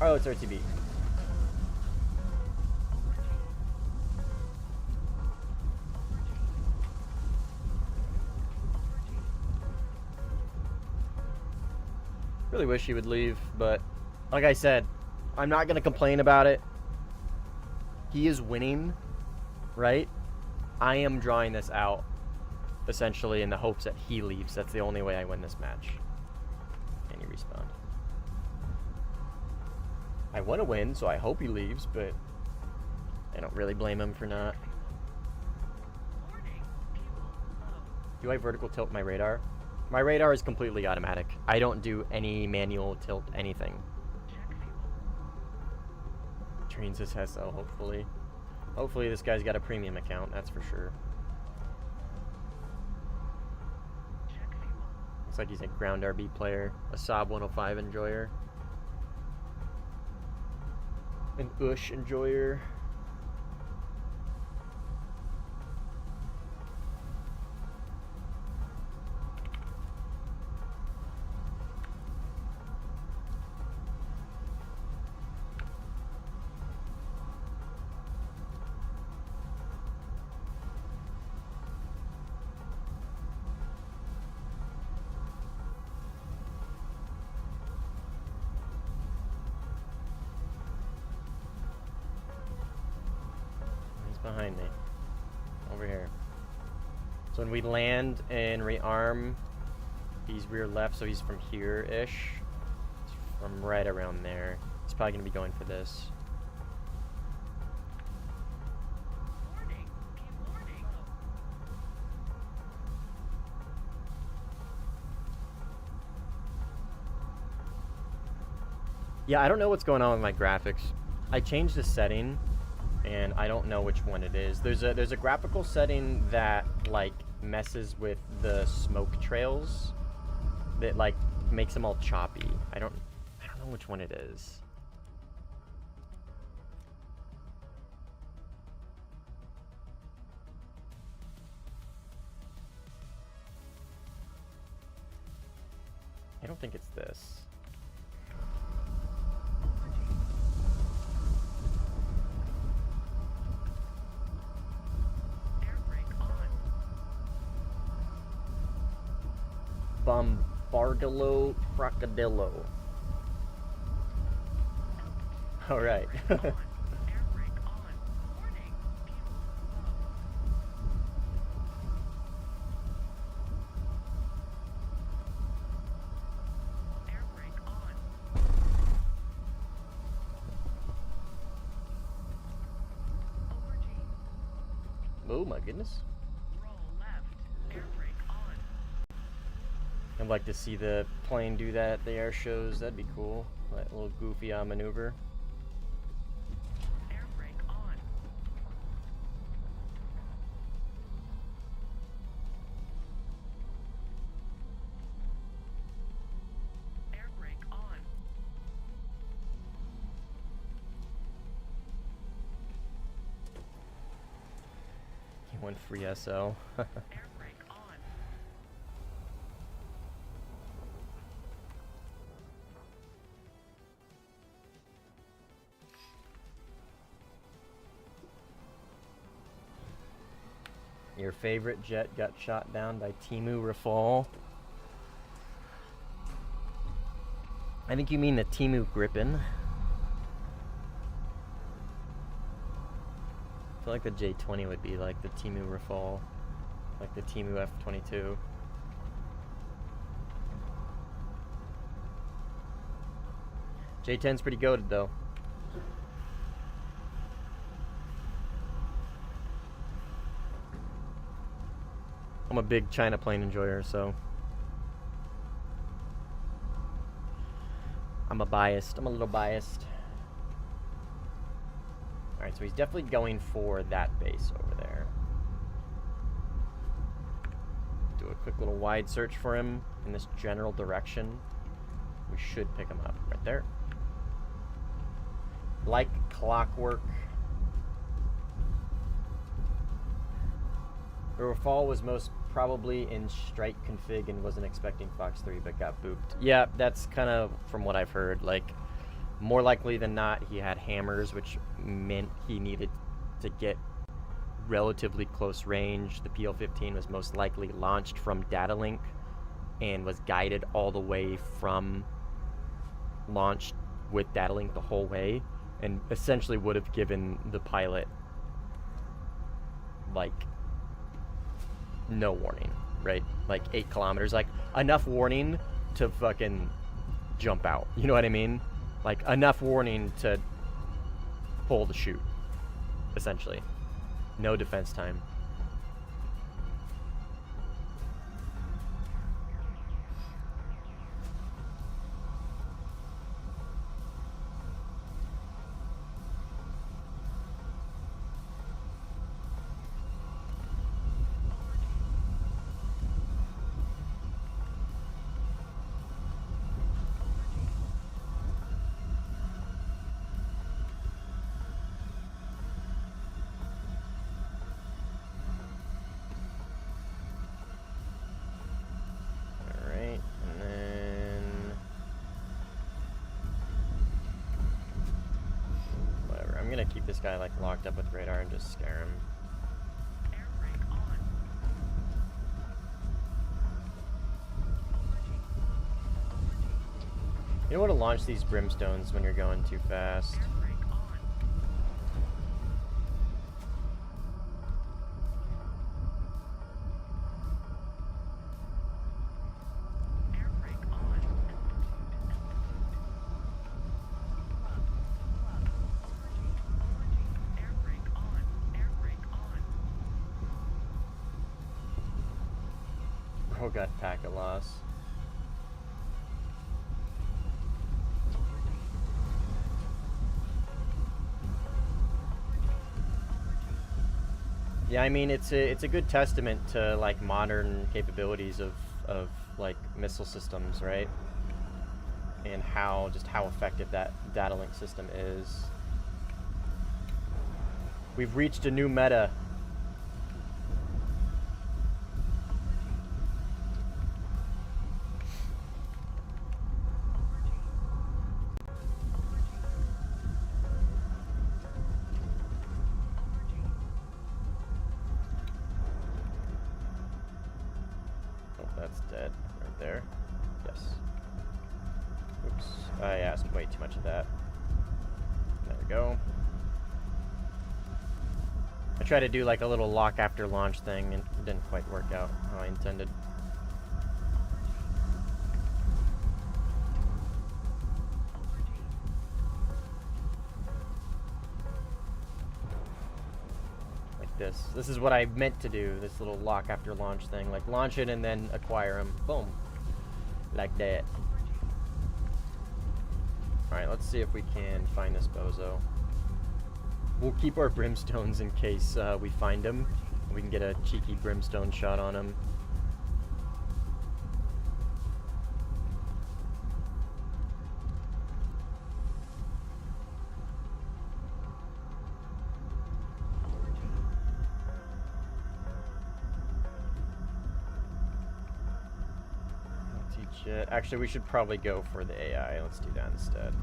Oh, it's RTB. Really wish he would leave, but like I said, I'm not gonna complain about it. He is winning, right? I am drawing this out, essentially, in the hopes that he leaves. That's the only way I win this match. And he respawned. I want to win, so I hope he leaves, but I don't really blame him for not. Do I vertical tilt my radar? My radar is completely automatic. I don't do any manual tilt anything. Trains his SL, hopefully. Hopefully this guy's got a premium account, that's for sure. Looks like he's a ground RB player, a Saab 105 enjoyer. An Ush enjoyer. Behind me. Over here. So when we land and rearm, he's rear left, so he's from here-ish. From right around there. He's probably going to be going for this. Yeah, I don't know what's going on with my graphics. I changed the setting, and I don't know which one it is. There's a graphical setting that like messes with the smoke trails, that like makes them all choppy. I don't know which one it is. I don't think it's this. Bombardillo Crocodillo. All right. Oh my goodness. I'd like to see the plane do that at the air shows. That'd be cool. That little goofy maneuver. Air brake on. Air brake on. He went free SL. Air brake on. Your favorite jet got shot down by Timu Rafal. I think you mean the Timu Gripen. I feel like the J-20 would be like the Timu Rafal, like the Timu F-22. J-10's pretty goated though. I'm a big China plane enjoyer, so I'm a little biased. Alright, so he's definitely going for that base over there. Do a quick little wide search for him in this general direction. We should pick him up right there. Like clockwork. The Rafale was most probably in strike config and wasn't expecting Fox 3 but got booped. Yeah, that's kind of from what I've heard. Like, More likely than not, he had hammers, which meant he needed to get relatively close range. The PL-15 was most likely launched from data link and was guided all the way from launch with data link the whole way, and essentially would have given the pilot like no warning, right? Like 8 kilometers, like enough warning to fucking jump out. You know what I mean? Like enough warning to pull the chute, essentially. No defense time. This guy like locked up with radar and just scare him. Air brake on. You know what to launch these brimstones when you're going too fast. Air brake on. Air brake on. Air brake on. Air brake on. Bro got packet loss. Yeah, I mean it's a good testament to like modern capabilities of like missile systems, right? And how effective that data link system is. We've reached a new meta. Oh, that's dead right there. Yes. Oops. I asked way too much of that. There we go. I tried to do like a little lock after launch thing and it didn't quite work out how I intended. Like this. This is what I meant to do, this little lock after launch thing. Like launch it and then acquire them. Boom. Like that. Alright, let's see if we can find this bozo. We'll keep our brimstones in case we find him. We can get a cheeky brimstone shot on him. I'll teach it. Actually, we should probably go for the AI. Let's do that instead.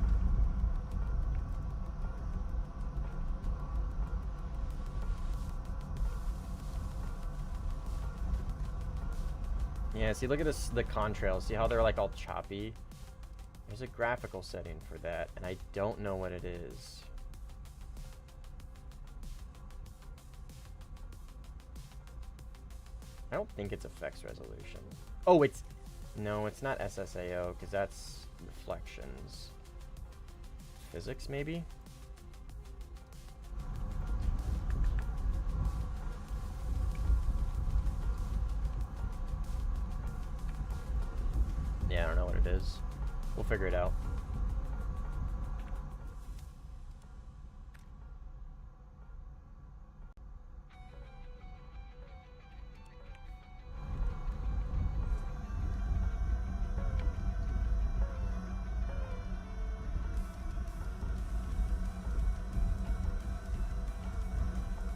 Yeah, see, look at this, the contrails. See how they're like all choppy? There's a graphical setting for that, and I don't know what it is. I don't think it's effects resolution. Oh, it's... No, it's not SSAO, because that's reflections. Physics, maybe? Yeah, I don't know what it is. We'll figure it out.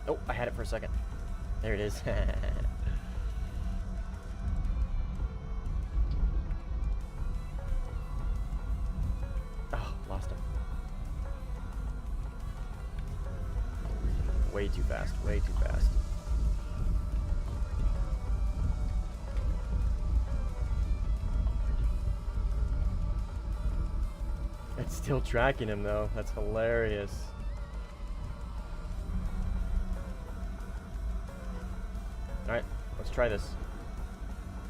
Oh, I had it for a second. There it is. Oh, lost him. way too fast. Way too fast. It's still tracking him though. That's hilarious. Alright, let's try this.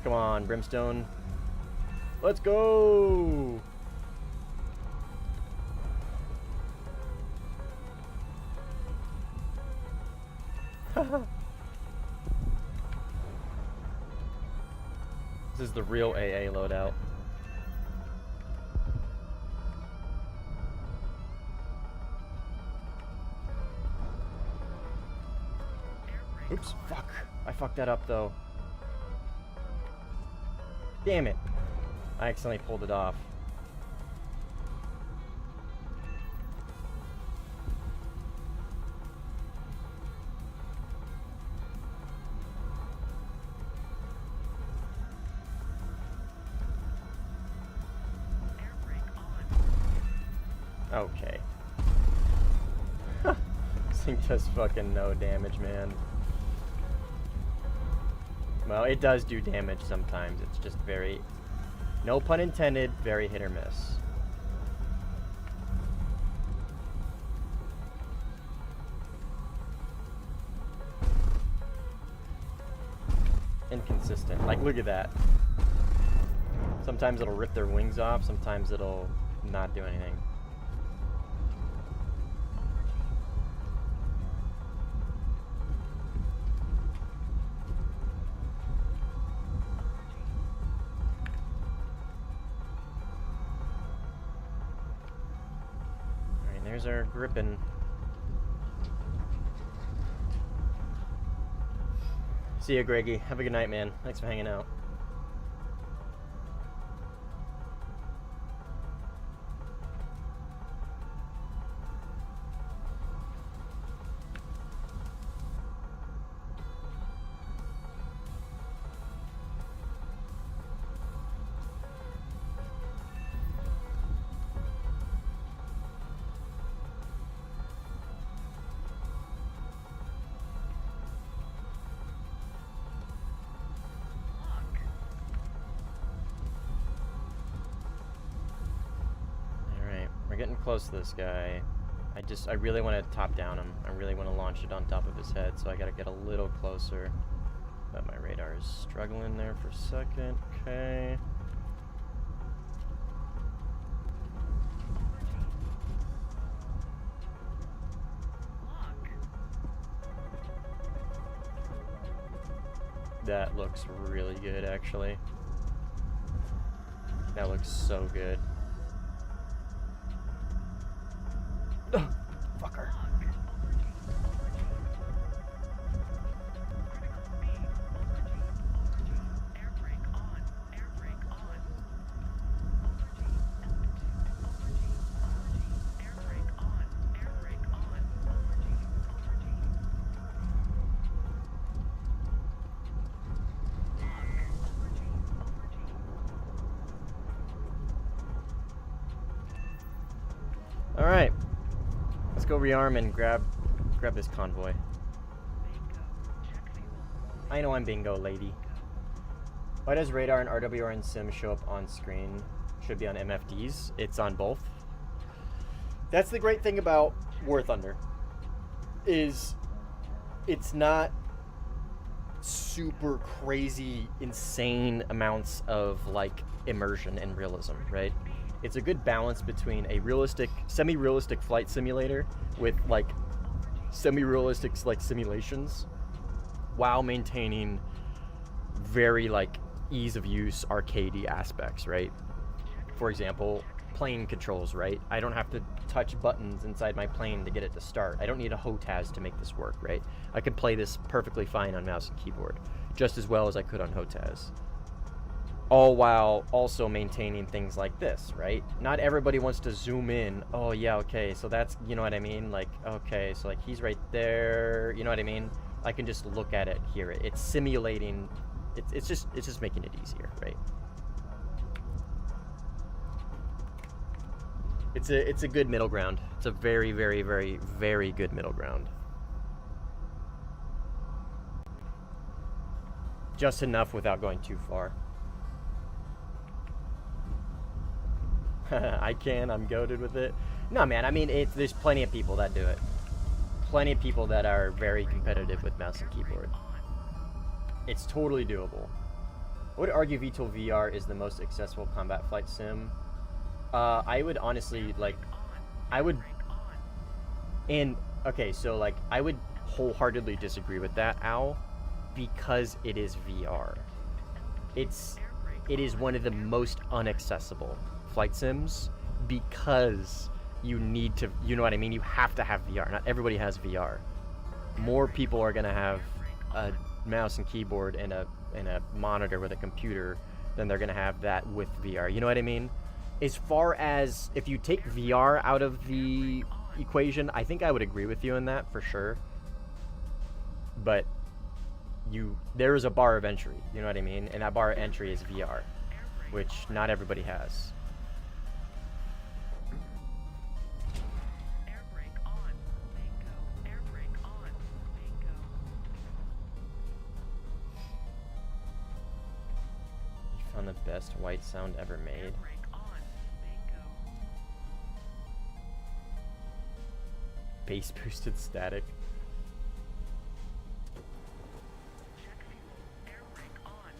Come on, Brimstone. Let's go! This is the real AA loadout. Oops, fuck. I fucked that up though. Damn it. I accidentally pulled it off. Okay. This thing does fucking no damage, man. Well, it does do damage sometimes. It's just very, no pun intended, very hit or miss. Inconsistent. Like, look at that. Sometimes it'll rip their wings off, sometimes it'll not do anything. There's our gripping. See ya, Greggy. Have a good night, man. Thanks for hanging out. We're getting close to this guy. I really want to top down him. I really want to launch it on top of his head, so I gotta get a little closer. But my radar is struggling there for a second. Okay. That looks really good, actually. That looks so good. Ugh, fucker. All right. Let's go rearm and grab this convoy. I know I'm bingo, lady. Why does radar and RWR and sim show up on screen? Should be on MFDs. It's on both. That's the great thing about Warthunder. Is it's not super crazy, insane amounts of like immersion and realism, right? It's a good balance between a realistic, semi-realistic flight simulator with like semi-realistic like simulations while maintaining very like ease of use arcadey aspects, right? For example, plane controls, right? I don't have to touch buttons inside my plane to get it to start. I don't need a HOTAS to make this work, right? I could play this perfectly fine on mouse and keyboard, just as well as I could on HOTAS. All while also maintaining things like this, right? Not everybody wants to zoom in. Oh yeah, okay, so that's, you know what I mean? Like, okay, so like he's right there, you know what I mean? I can just look at it, hear it. It's simulating, it's just making it easier, right? It's a good middle ground. It's a very, very, very, very good middle ground. Just enough without going too far. I can. I'm goated with it. No, man. I mean, there's plenty of people that do it. Plenty of people that are very competitive with mouse and keyboard. It's totally doable. I would argue VTOL VR is the most accessible combat flight sim. I would honestly, like, I would, and, okay, so, like, I would wholeheartedly disagree with that, Al, because it is VR. It is one of the most unaccessible flight sims because you need to, you know what I mean? You have to have VR. Not everybody has VR. More people are going to have a mouse and keyboard and a monitor with a computer than they're going to have that with VR. You know what I mean? As far as if you take VR out of the equation, I think I would agree with you on that for sure. But there is a bar of entry, you know what I mean? And that bar of entry is VR, which not everybody has. Air brake on. Bingo. Air brake on. Bingo. You found the best white sound ever Air made. brake on. Bingo. Bass boosted static. Check fuel. Air brake on.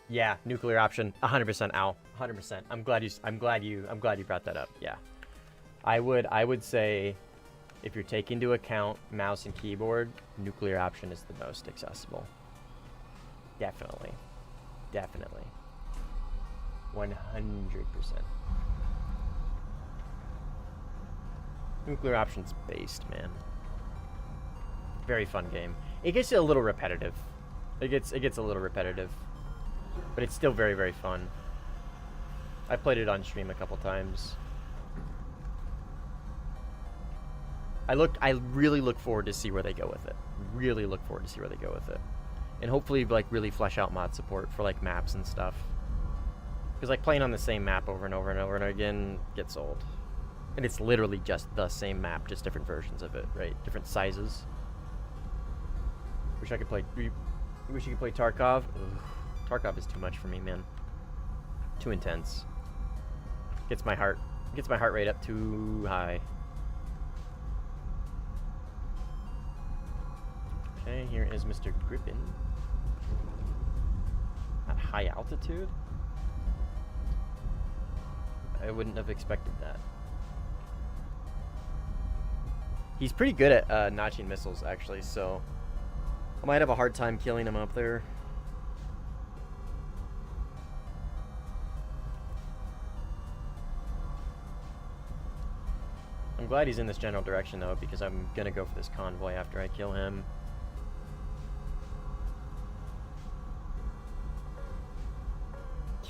Yeah, nuclear option, 100% Al, 100%. I'm glad you brought that up. Yeah, I would say, if you're taking into account mouse and keyboard, nuclear option is the most accessible. Definitely, 100%. Nuclear option's based, man. Very fun game. It gets a little repetitive. It gets a little repetitive. But it's still very, very fun. I played it on stream a couple times. I really look forward to see where they go with it. Really look forward to see where they go with it. And hopefully, like, really flesh out mod support for, like, maps and stuff. Because, like, playing on the same map over and over and over and again gets old. And it's literally just the same map, just different versions of it, right? Different sizes. Wish I could play... Wish you could play Tarkov. Ugh. Tarkov is too much for me, man. Too intense. Gets my heart rate up too high. Okay, here is Mr. Griffin. At high altitude? I wouldn't have expected that. He's pretty good at notching missiles, actually, so I might have a hard time killing him up there. I'm glad he's in this general direction, though, because I'm gonna go for this convoy after I kill him.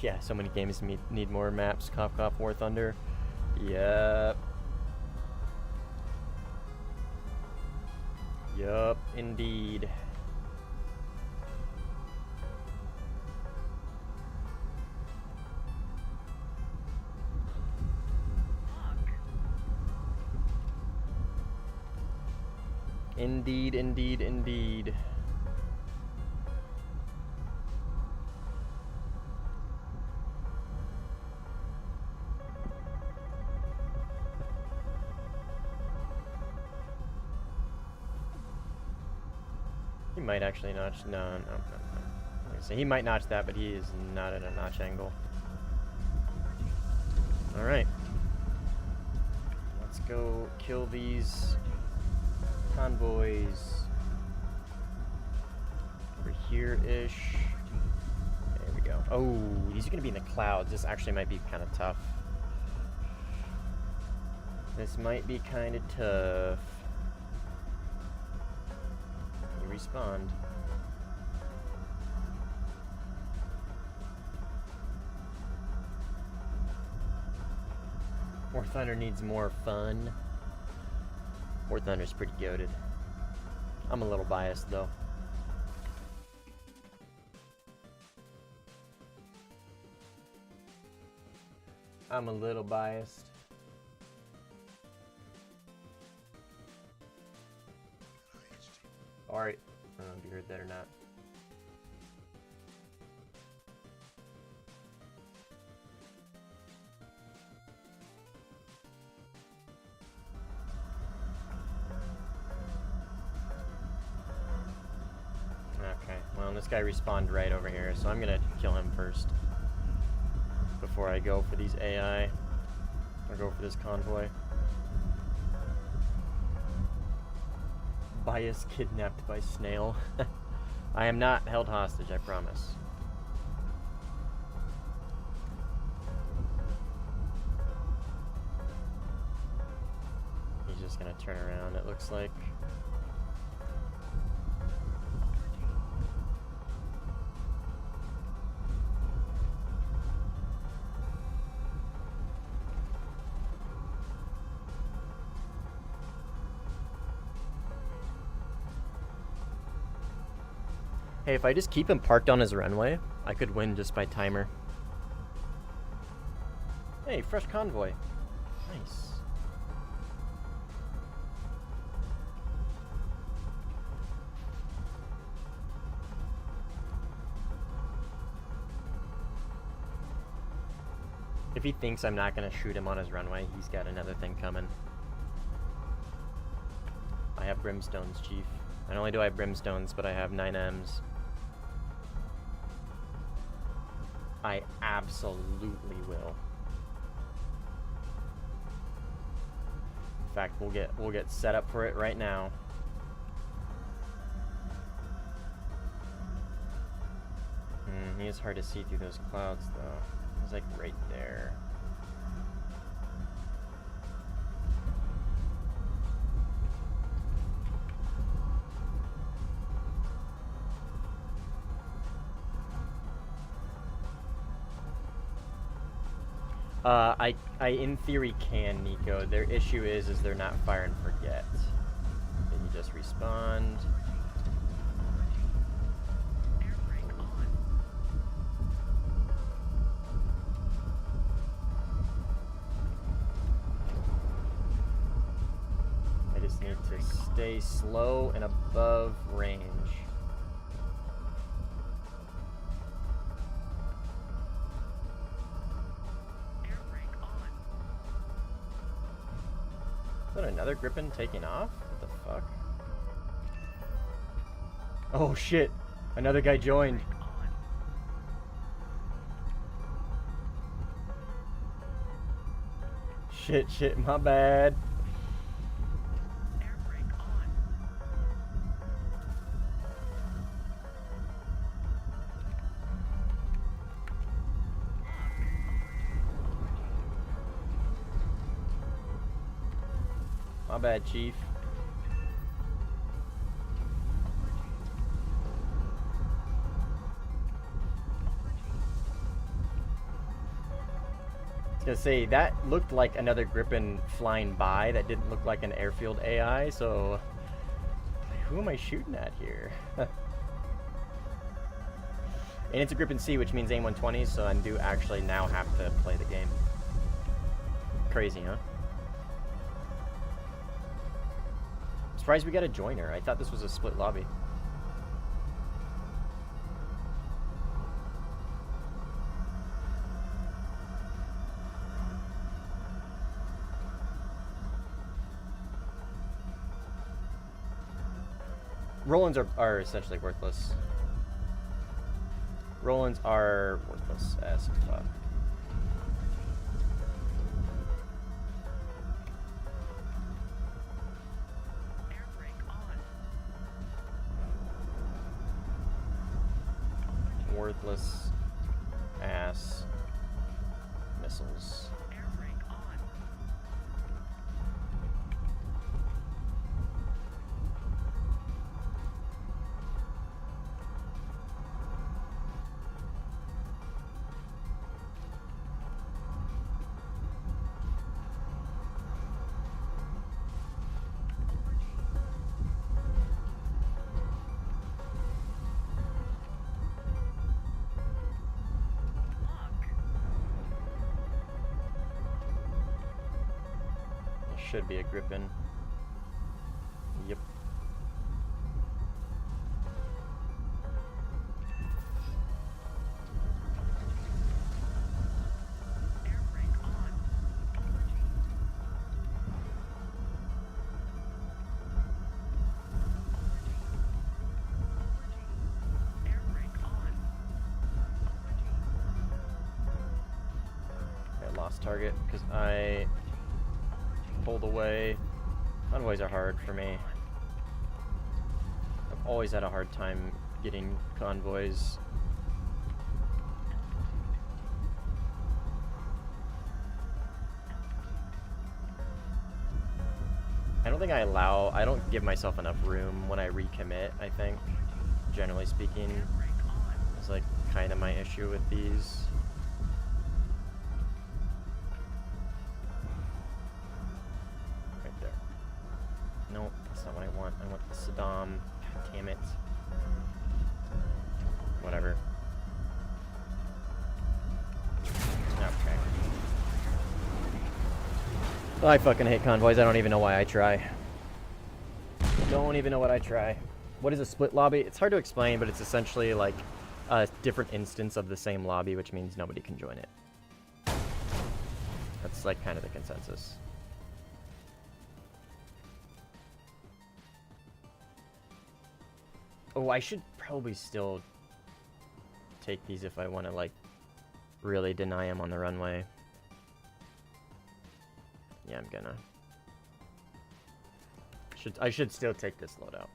Yeah, so many games need more maps. Cough, cough, Warthunder. Yep. Yup, indeed. Indeed, indeed, indeed. He might actually notch. No. So he might notch that, but he is not at a notch angle. All right. Let's go kill these convoys over here-ish. There we go. Oh, these are gonna be in the clouds. This actually might be kind of tough. This might be kind of tough. You respawned. Warthunder needs more fun. Warthunder's pretty goated. I'm a little biased, though. I'm a little biased. Alright, I don't know if you heard that or not. Okay, well, this guy respawned right over here, so I'm gonna kill him first before I go for these AI or go for this convoy. Bias kidnapped by snail. I am not held hostage, I promise. He's just gonna turn around, it looks like. Hey, if I just keep him parked on his runway, I could win just by timer. Hey, fresh convoy. Nice. If he thinks I'm not going to shoot him on his runway, he's got another thing coming. I have brimstones, Chief. Not only do I have brimstones, but I have 9Ms. I absolutely will. In fact, we'll get set up for it right now. He is hard to see through those clouds, though. He's like right there. I in theory can, Nico. Their issue is they're not fire and forget. Then you just respawned. Air brake on. I just need to stay slow and above range. Is that another Griffin taking off? What the fuck? Oh shit! Another guy joined. Shit, my bad. Air brake on. My bad, Chief. I was gonna say, that looked like another Griffin flying by. That didn't look like an airfield AI, so who am I shooting at here? And it's a Griffin C, which means aim 120, so I do actually now have to play the game. Crazy, huh? Surprised we got a joiner. I thought this was a split lobby. Rolands are essentially worthless. Rolands are worthless as fuck. Air brake on. Worthless ass missiles. Air brake on. Look. should be a Griffin. Yep. Air brake on. Air brake on. I lost target because I pulled away. Convoys are hard for me. I've always had a hard time getting convoys. I don't give myself enough room when I recommit, I think. Generally speaking, it's like kind of my issue with these. Right there. No, that's not what I want. I want the Saddam. God damn it. Whatever. Okay. I fucking hate convoys. I don't even know why I try. Don't even know what I try. What is a split lobby? It's hard to explain, but it's essentially like a different instance of the same lobby, which means nobody can join it. That's like kind of the consensus. Oh, I should probably still take these if I want to like really deny them on the runway. Yeah, I'm gonna. I should still take this loadout.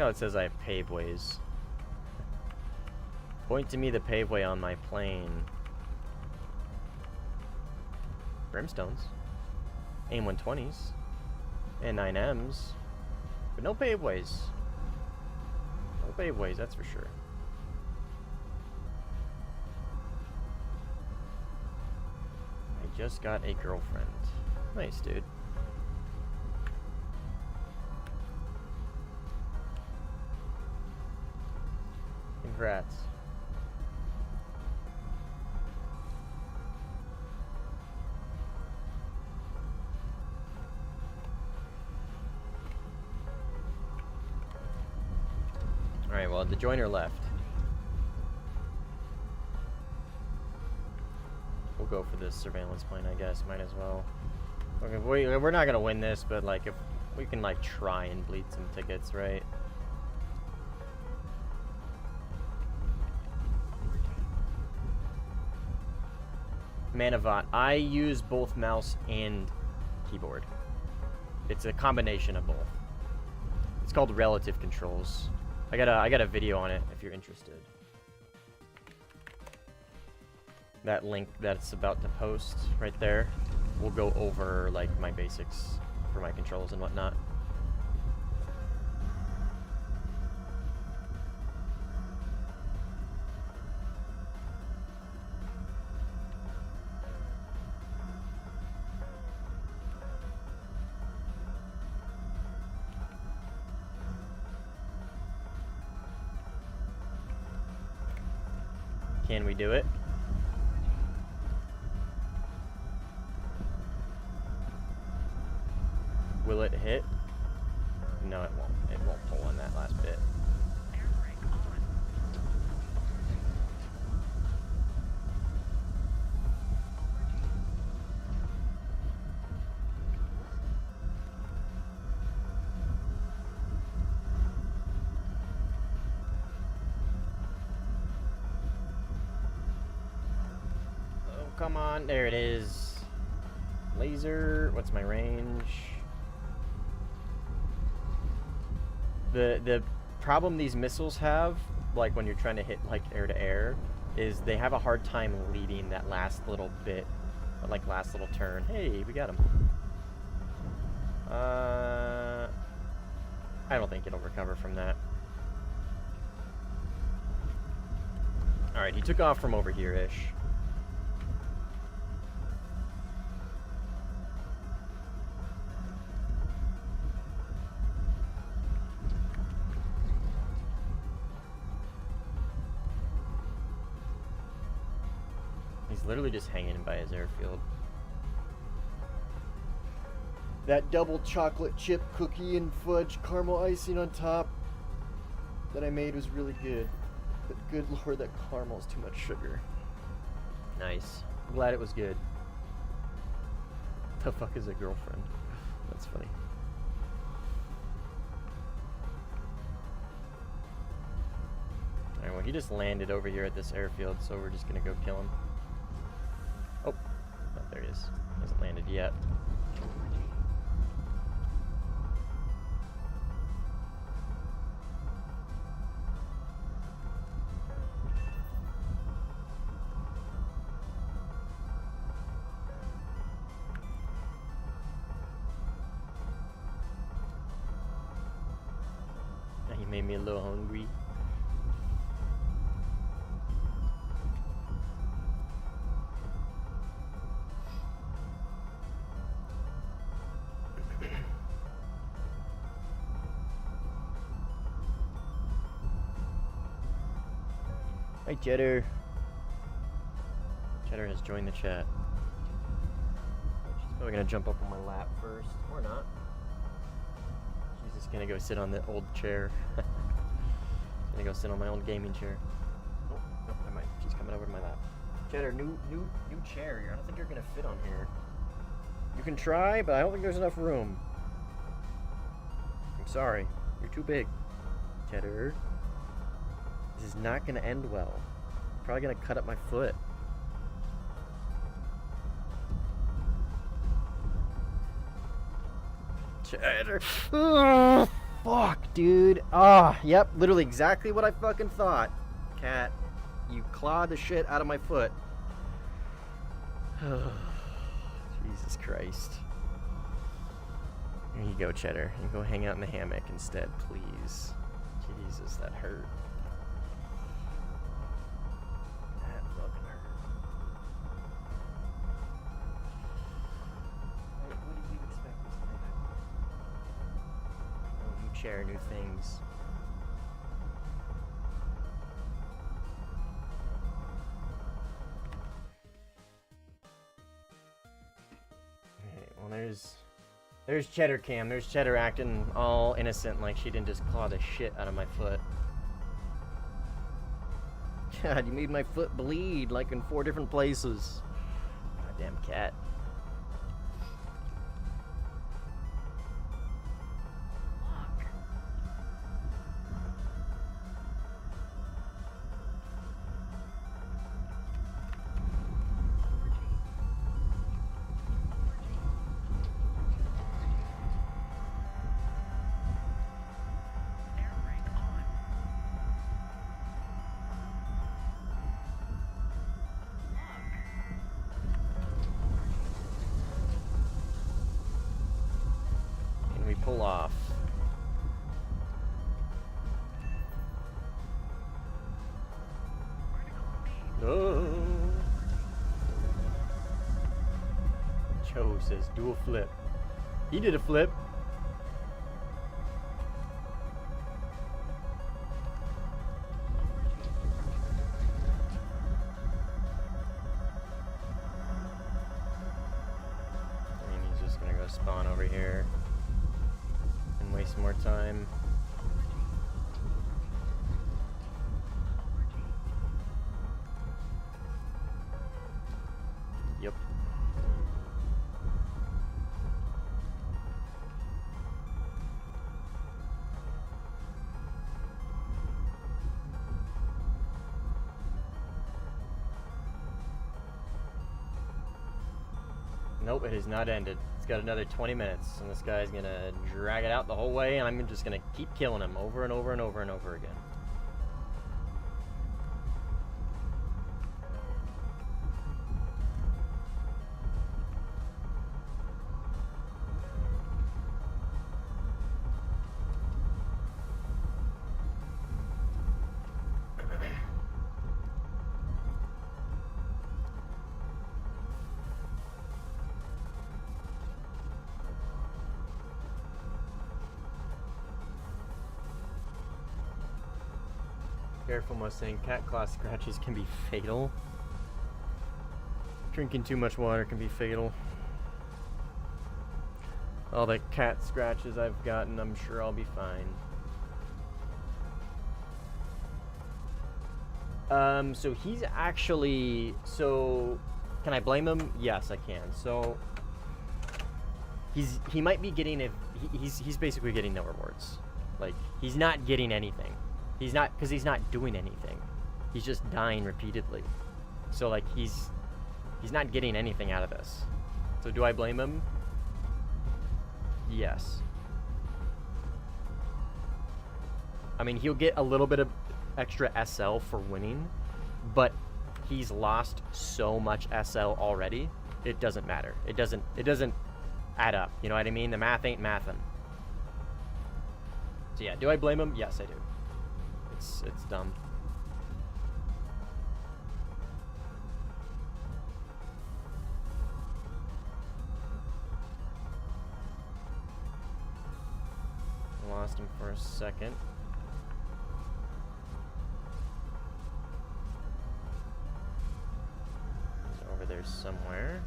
Oh, it says I have paveways. Point to me the paveway on my plane. Brimstones. AIM-120s. And 9Ms. But no paveways. No paveways, that's for sure. I just got a girlfriend. Nice, dude. Congrats. Alright, well, the joiner left. We'll go for this surveillance plane, I guess. Might as well. Okay, we're not gonna win this, but like, if we can like try and bleed some tickets, right? Manavot. I use both mouse and keyboard. It's a combination of both. It's called relative controls. I got a video on it if you're interested. That link that's about to post right there will go over like my basics for my controls and whatnot. Can we do it? Will it hit? No, it won't. It won't pull on that last bit. Air brake on. Oh, come on. There it is. Laser. What's my range? The problem these missiles have, like when you're trying to hit like air to air, is they have a hard time leading that last little bit, like last little turn. Hey, we got him. I don't think it'll recover from that. Alright, he took off from over here-ish. He's literally just hanging by his airfield. That double chocolate chip cookie and fudge caramel icing on top that I made was really good. But good lord, that caramel is too much sugar. Nice. I'm glad it was good. The fuck is a girlfriend? That's funny. Alright, well he just landed over here at this airfield, so we're just gonna go kill him. Oh, there he is. He hasn't landed yet. Made me a little hungry. Hi, Cheddar. Cheddar has joined the chat. She's probably gonna jump up on my lap first, or not. She's just gonna go sit on the old chair. Gonna go sit on my old gaming chair. Oh, no, I might. She's coming over to my lap. Cheddar, new chair. I don't think you're gonna fit on here. You can try, but I don't think there's enough room. I'm sorry. You're too big. Cheddar. This is not gonna end well. Probably gonna cut up my foot. Cheddar. Oh, fuck, dude. Ah, yep, literally exactly what I fucking thought. Cat, you clawed the shit out of my foot. Jesus Christ. Here you go, Cheddar. You go hang out in the hammock instead, please. Jesus, that hurt. That fucking hurt. What did you expect this to happen? Oh, new chair, new things. Okay, well there's Cheddar Cam. There's Cheddar acting all innocent like she didn't just claw the shit out of my foot. God, you made my foot bleed like in 4 different places. Goddamn cat. Pull off. No. Joe says do a flip. He did a flip. I mean, he's just gonna go spawn over here. Waste more time. Yep. Nope, it has not ended. It's got another 20 minutes, and this guy's gonna drag it out the whole way, and I'm just gonna keep killing him over and over and over and over again. Careful, Mustang. Cat claw scratches can be fatal. Drinking too much water can be fatal. All the cat scratches I've gotten, I'm sure I'll be fine. So he's actually... So, can I blame him? Yes, I can. So, he might be getting a... He's basically getting no rewards. Like, he's not getting anything. He's not... Because he's not doing anything. He's just dying repeatedly. So, like, he's not getting anything out of this. So, do I blame him? Yes. I mean, he'll get a little bit of extra SL for winning, but he's lost so much SL already, it doesn't matter. It doesn't add up. You know what I mean? The math ain't mathin'. So yeah, do I blame him? Yes, I do. It's dumb. Lost him for a second. He's over there somewhere.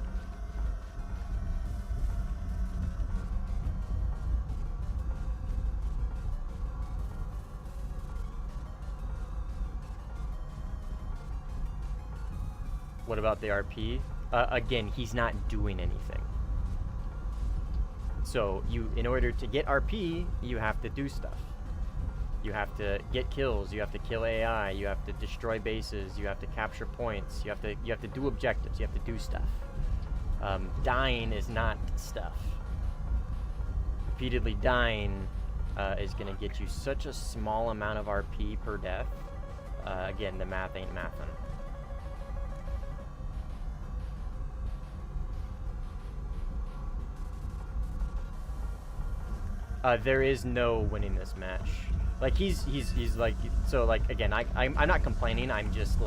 What about the RP? Again, he's not doing anything. So in order to get RP, you have to do stuff. You have to get kills. You have to kill AI. You have to destroy bases. You have to capture points. You have to do objectives. You have to do stuff. Dying is not stuff. Repeatedly dying is gonna get you such a small amount of RP per death. Again, the math ain't mathin'. There is no winning this match. Like he's like, so like again, I'm not complaining. I'm just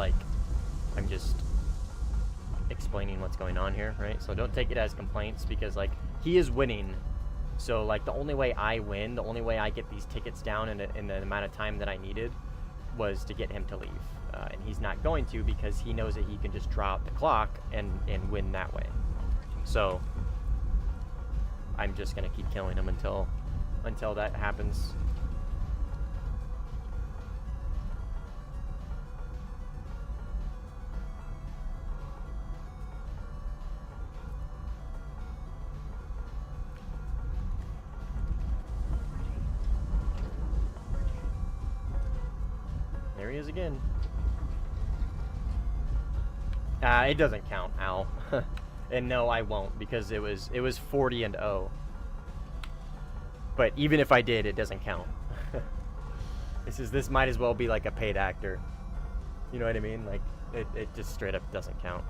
explaining what's going on here, right? So don't take it as complaints, because like he is winning. So like the only way I win, the only way I get these tickets down in the amount of time that I needed, was to get him to leave, and he's not going to, because he knows that he can just draw out the clock and win that way. So I'm just gonna keep killing him until that happens. There he is again. It doesn't count, Al. And no, I won't, because it was 40-0. But even if I did, it doesn't count. This might as well be like a paid actor. You know what I mean? Like it just straight up doesn't count.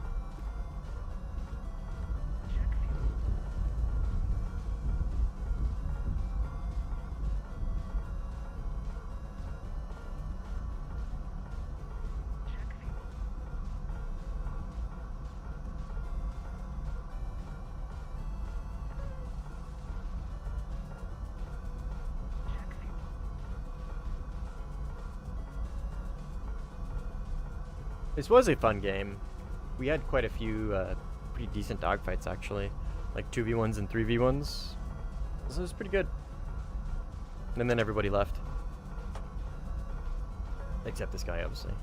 This was a fun game. We had quite a few pretty decent dogfights, actually. Like 2v1s and 3v1s. So it was pretty good. And then everybody left. Except this guy, obviously.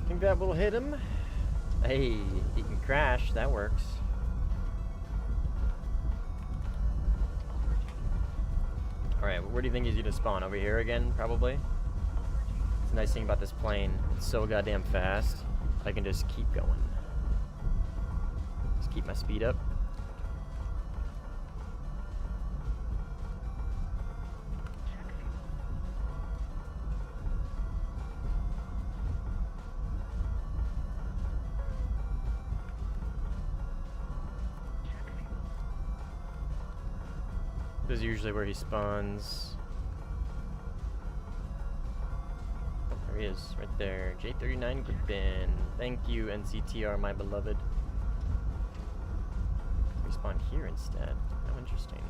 Think that will hit him. Hey, he can crash. That works. Alright, where do you think he's gonna spawn? Over here again, probably? It's a nice thing about this plane. It's so goddamn fast. I can just keep going. Just keep my speed up. This is usually where he spawns. Oh, there he is, right there. J39 Griffin. Thank you, NCTR, my beloved. We spawned here instead. How interesting.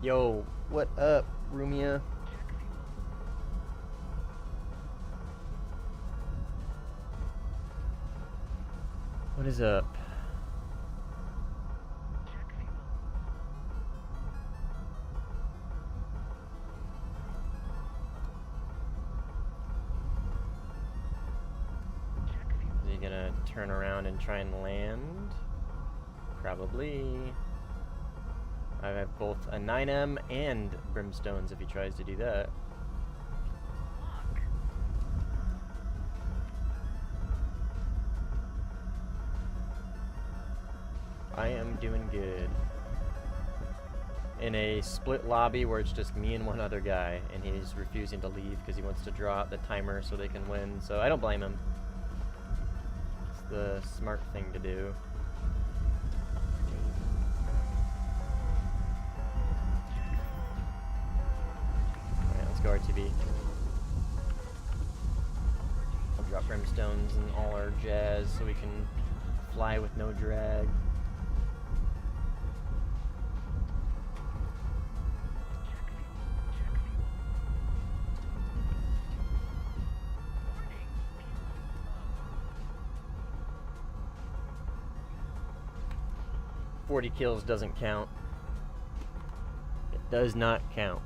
Yo, what up, Rumia? What is up? Is he gonna turn around and try and land? Probably. I have both a 9M and brimstones if he tries to do that. I am doing good. In a split lobby where it's just me and one other guy, and he's refusing to leave because he wants to draw out the timer so they can win. So I don't blame him. It's the smart thing to do. RTV. I'll drop brimstones and all our jazz so we can fly with no drag. .40 kills doesn't count. It does not count.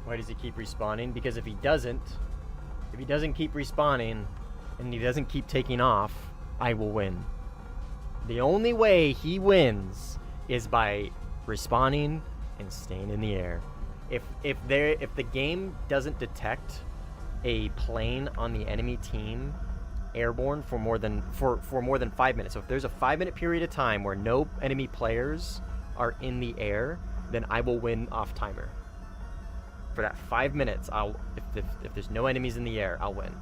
Why does he keep respawning? Because if he doesn't keep respawning and he doesn't keep taking off, I will win. The only way he wins is by respawning and staying in the air. If the game doesn't detect a plane on the enemy team airborne for more than 5 minutes. So if there's a 5-minute period of time where no enemy players are in the air, then I will win off timer. For that 5 minutes, if there's no enemies in the air, I'll win.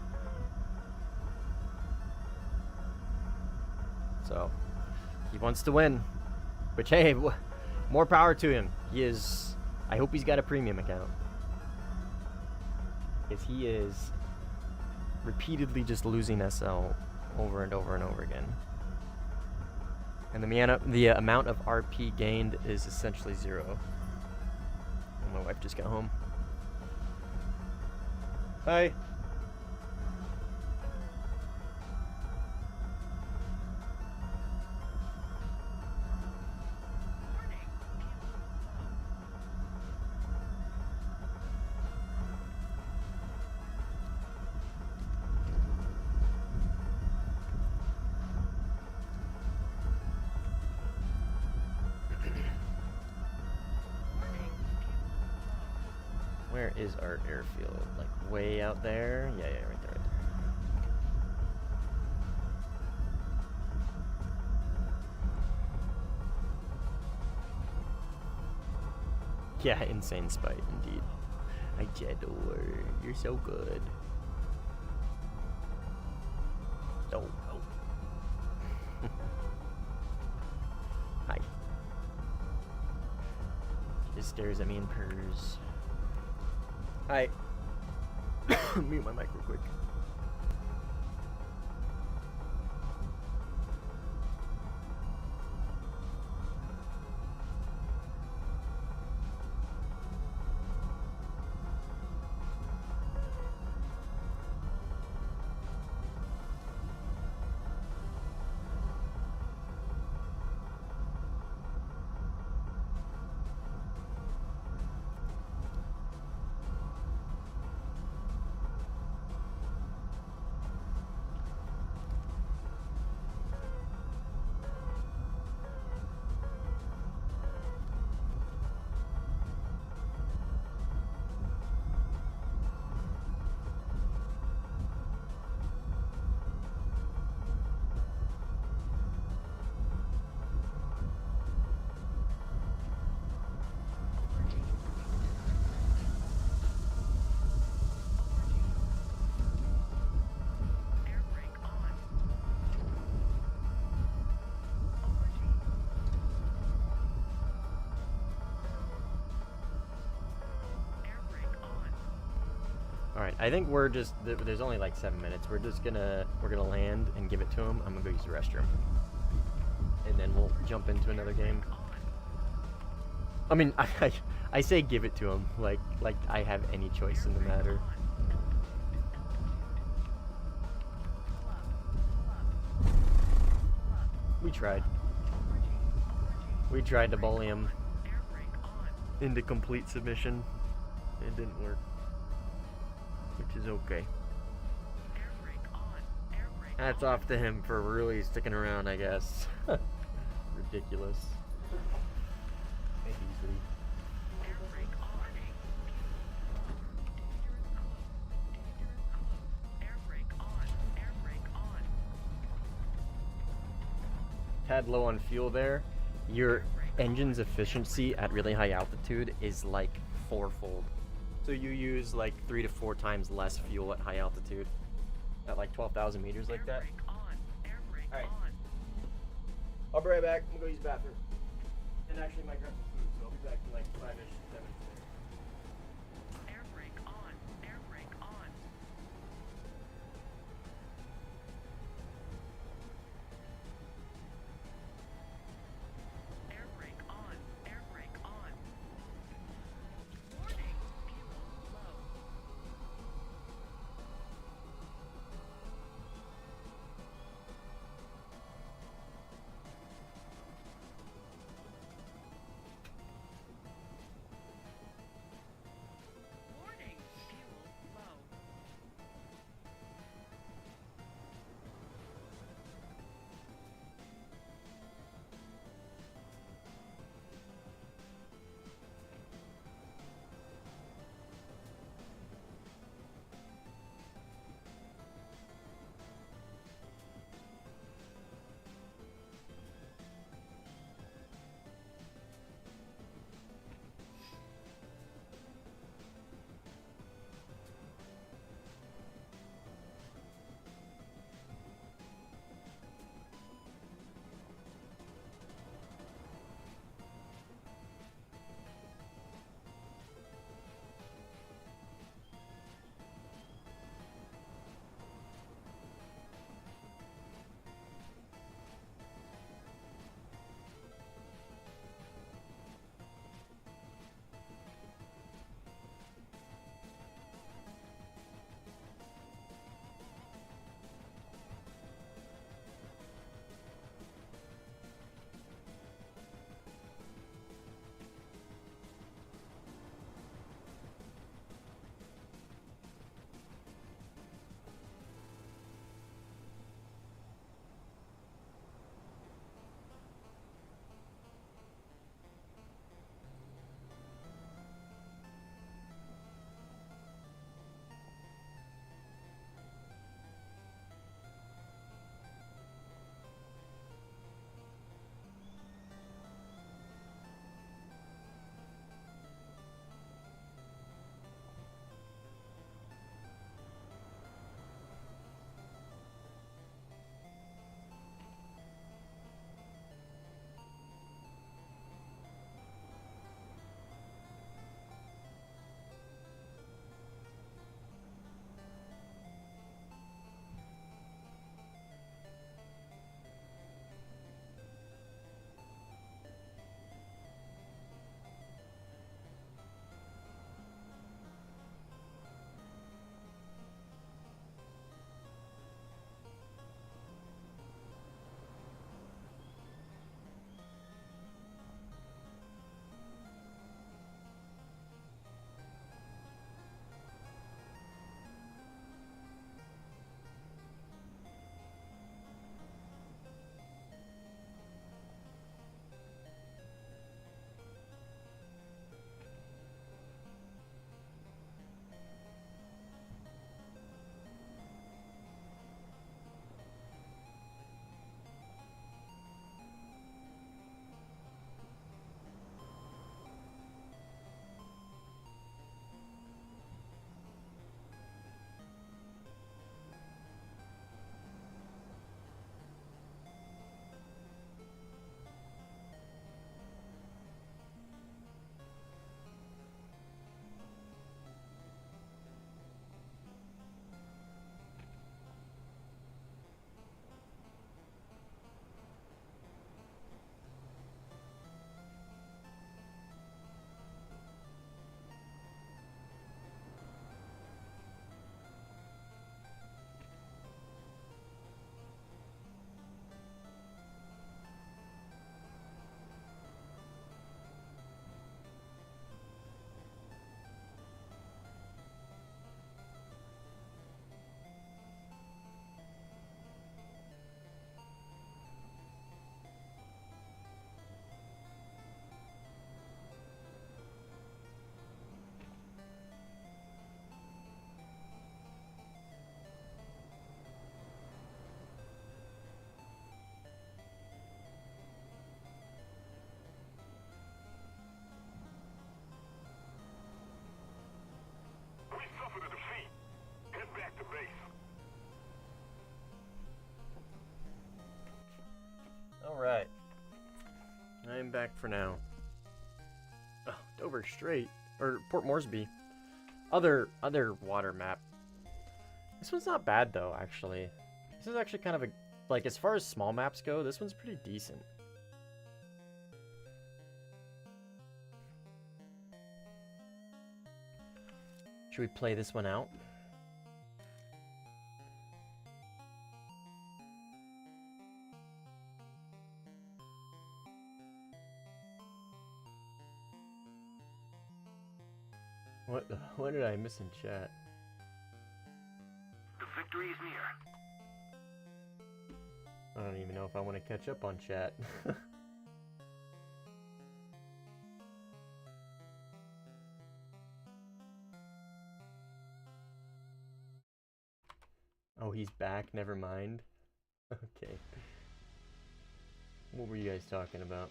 So, he wants to win. Which, hey, more power to him. I hope he's got a premium account. Because he is repeatedly just losing SL over and over and over again. And the amount of RP gained is essentially 0. And my wife just got home. Hi. Where is our airfield? Like way out there? Yeah, right there, Yeah, insane spite, indeed. Hi, Jedor. You're so good. Oh. Hi. He just stares at me and purrs. Hi. Mute my mic real quick. Alright, I think we're just, there's only like 7 minutes. We're gonna land and give it to him. I'm gonna go use the restroom. And then we'll jump into another game. I mean, I say give it to him, like I have any choice in the matter. We tried. We tried to bully him into complete submission. It didn't work. Which is okay. Hats off to him for really sticking around, I guess. Ridiculous. Easily. Tad low on fuel there. Your engine's efficiency at really high altitude is like 4-fold. So you use like 3 to 4 times less fuel at high altitude. At like 12,000 meters like that. Alright. I'll be right back. I'm gonna go use the bathroom. And actually might grab some food, so I'll be back in like 5-ish, 7 minutes. Air brake on. Air brake on. Air brake on. Air brake on. Warning. Fuel low. back for now. Oh, Dover Strait. Or Port Moresby. Other water map. This one's not bad though, actually. This is actually kind of a, like, as far as small maps go, this one's pretty decent. Should we play this one out? What did I miss in chat? The victory is near. I don't even know if I want to catch up on chat. Oh, he's back? Never mind. Okay. What were you guys talking about?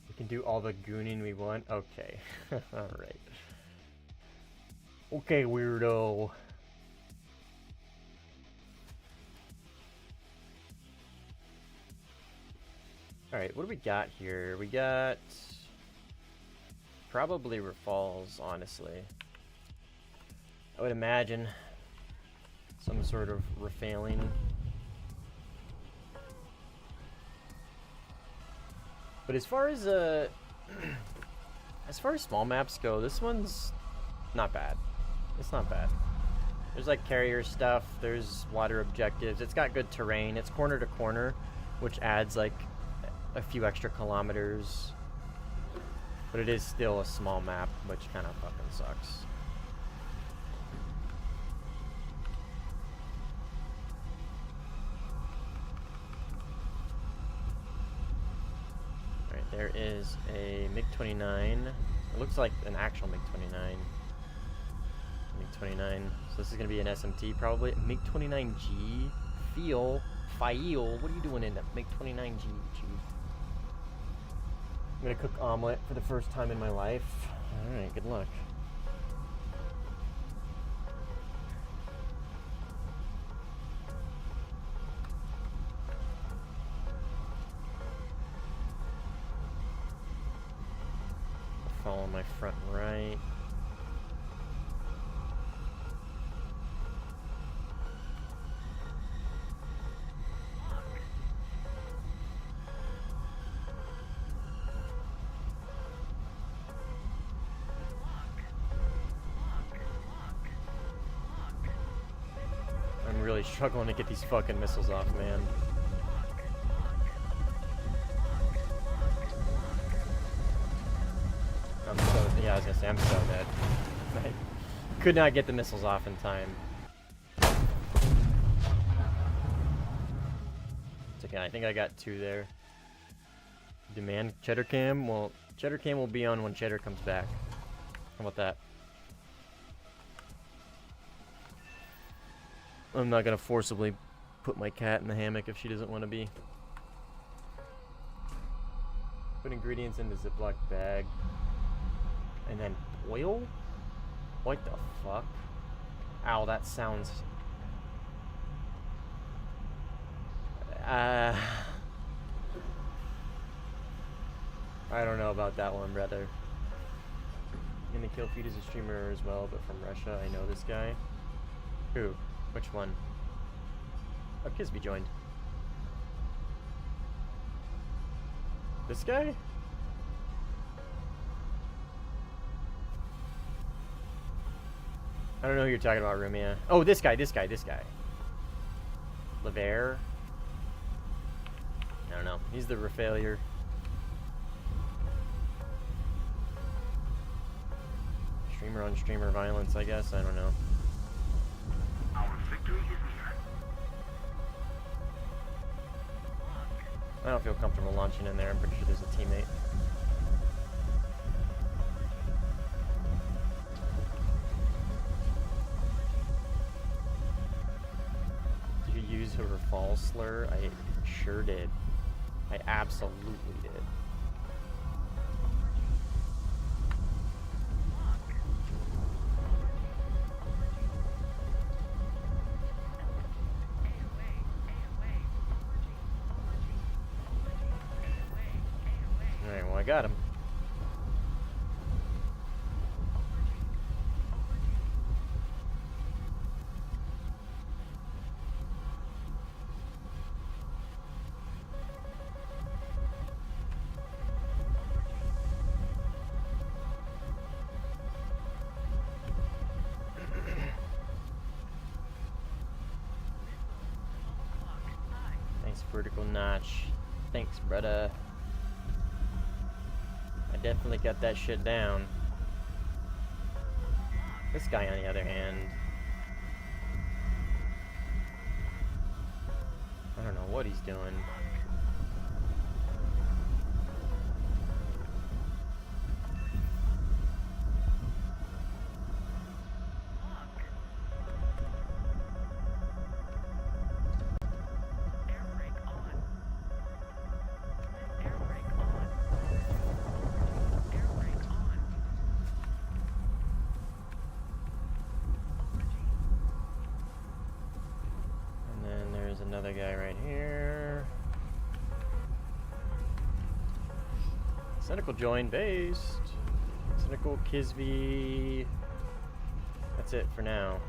We can do all the gooning we want? Okay. Alright. Okay, weirdo. Alright, what do we got here? We got... probably Falls, honestly. I would imagine some sort of refailing. But as far as small maps go, this one's not bad. It's not bad. There's like carrier stuff, there's water objectives, it's got good terrain, it's corner to corner, which adds like a few extra kilometers. But it is still a small map, which kind of fucking sucks. Alright, there is a MiG-29. It looks like an actual MiG-29. MiG-29. So this is going to be an SMT probably. MiG-29G. Feel. What are you doing in that MiG-29G, Chief? I'm gonna cook omelet for the first time in my life. Alright, good luck. Follow my front right. Really struggling to get these fucking missiles off, man. I'm so, yeah, I was gonna say, I'm so dead. I could not get the missiles off in time. It's okay, I think I got 2 there. Demand Cheddar Cam? Well, Cheddar Cam will be on when Cheddar comes back. How about that? I'm not gonna forcibly put my cat in the hammock if she doesn't want to be. Put ingredients in the Ziploc bag. And then boil? What the fuck? Ow, that sounds... I don't know about that one, brother. Gonna kill feed as a streamer as well, but from Russia. I know this guy. Who? Which one? Oh, Kisby joined. This guy? I don't know who you're talking about, Rumia. Oh, this guy. Lever? I don't know. He's the refailure. Streamer on streamer violence, I guess. I don't know. Our victory is near. I don't feel comfortable launching in there. I'm pretty sure there's a teammate. Did you use her fall slur? I sure did. I absolutely did. I got him. Nice vertical notch. Thanks, brother. I definitely got that shit down. This guy, on the other hand, I don't know what he's doing. Air brake on. Air brake on. Air brake on. And then there's another guy right here. Cynical join based. Cynical Kisvy. That's it for now.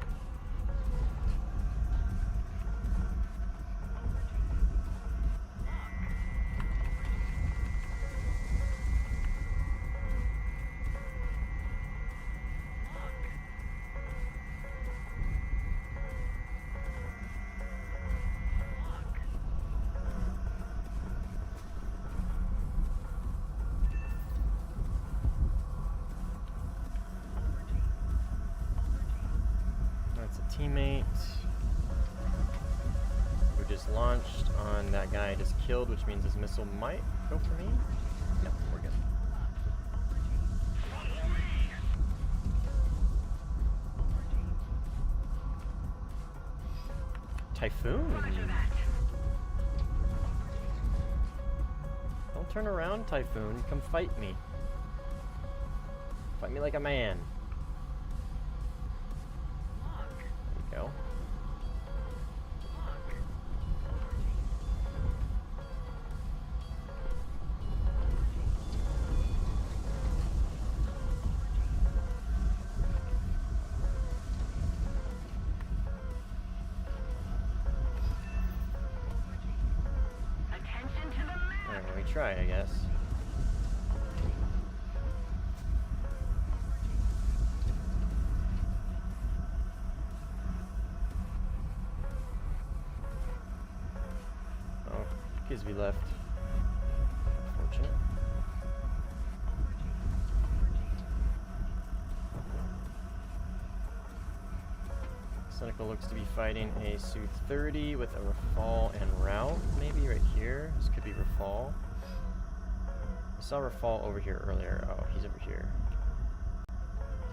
That's a teammate who just launched on that guy I just killed, which means his missile might go for me. No, we're good. Typhoon. Don't turn around, Typhoon. Come fight me. Fight me like a man. There you go. Attention to the map. Alright, we try, I guess. Oh, Kisby left. Fortunate. Cynical looks to be fighting a Su-30 with a Rafale and route, maybe right here. This could be Rafale. I saw Rafale over here earlier. Oh, he's over here.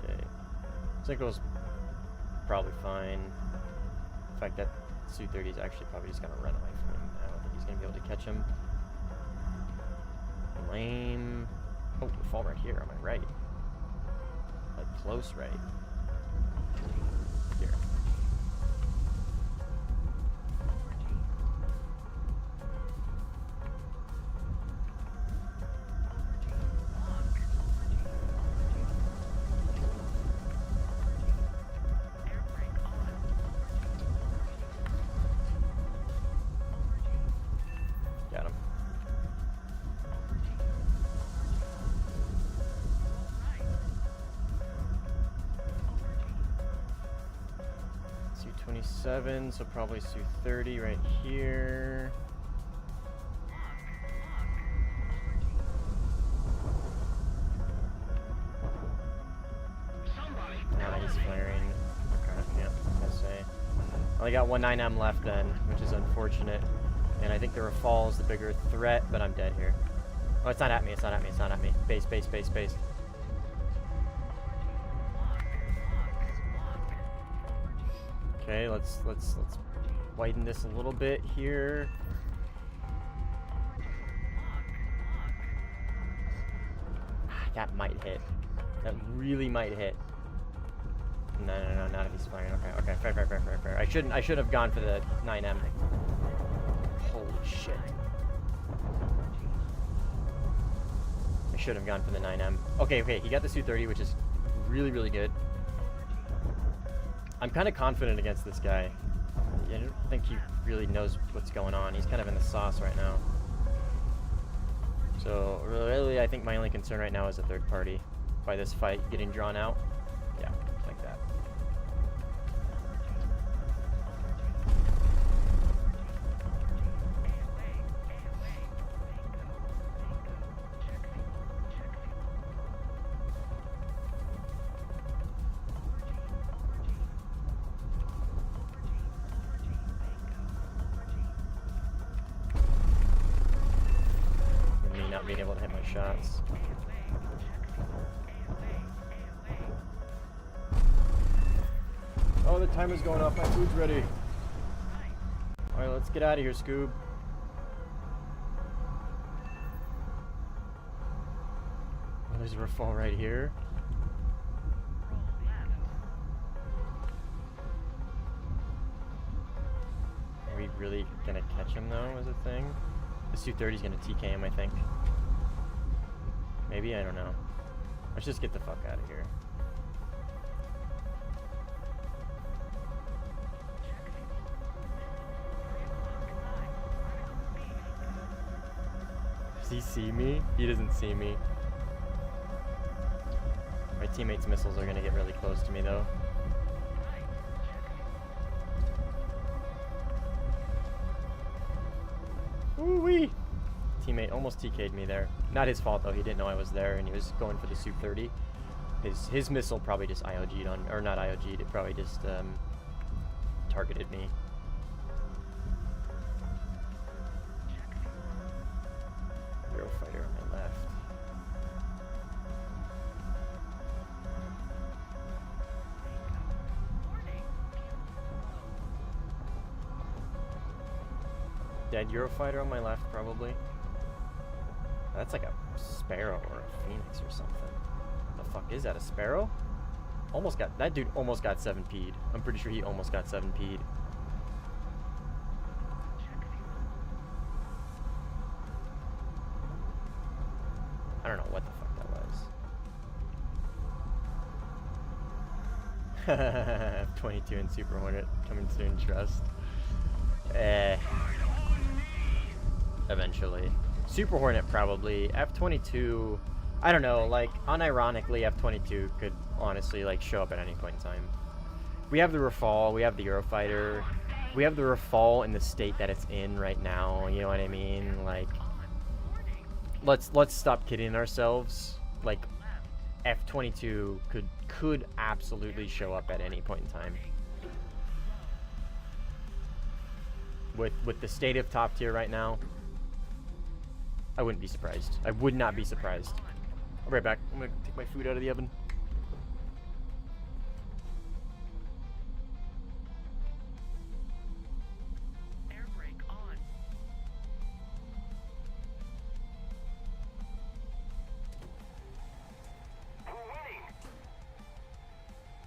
Okay. Cynical's probably fine. In fact, that Su-30 is actually probably just gonna run away from him. I don't think he's gonna be able to catch him. Lame. Oh, Rafale right here on my right. Like close right. Here. Air brake on. Got him. Su-27, so probably Su-30 right here. Somebody. Ah, he's firing. Okay, yeah, I was gonna say. I only got one 9M left then, which is unfortunate. And I think the Rafale is the bigger threat, but I'm dead here. Oh, it's not at me, it's not at me, it's not at me. Base, base, base, base. Okay, let's widen this a little bit here. That might hit. That really might hit. No, no, no, not if he's firing. Okay, okay, fair, fair, fair, fair, fair. I should have gone for the 9M. Holy shit. I should have gone for the 9M. Okay, he got the Su-30, which is really, really good. I'm kind of confident against this guy. I don't think he really knows what's going on. He's kind of in the sauce right now. So, really, I think my only concern right now is a third party. By this fight getting drawn out. Yeah, like that. Me not being able to hit my shots. Oh, the timer's going off. My food's ready. Alright, let's get out of here, Scoob. Oh, there's a rafale right here. Are we really gonna catch him, though, as a thing? The Su-30's gonna TK him, I think. Maybe? I don't know. Let's just get the fuck out of here. Does he see me? He doesn't see me. My teammates' missiles are gonna get really close to me, though. Ooh-wee! Teammate almost TK'd me there. Not his fault, though. He didn't know I was there, and he was going for the Su-30. His missile probably just IOG'd on... Or not IOG'd, it probably just targeted me. Eurofighter on my left. Dead Eurofighter on my left, probably. That's like a Sparrow or a Phoenix or something. What the fuck is that? A Sparrow? Almost got... That dude almost got 7P'd. I'm pretty sure he almost got 7P'd. I don't know what the fuck that was. F-22 and Super Hornet coming soon, trust. Eventually. Super Hornet probably. F-22, I don't know, like, unironically, F-22 could honestly, like, show up at any point in time. We have the Rafale, we have the Eurofighter, we have the Rafale in the state that it's in right now, you know what I mean? Like, let's stop kidding ourselves. Like, F-22 could absolutely show up at any point in time. With the state of top tier right now, I wouldn't be surprised. I would not be surprised. I'll be right back. I'm gonna take my food out of the oven. Air brake on. We're winning.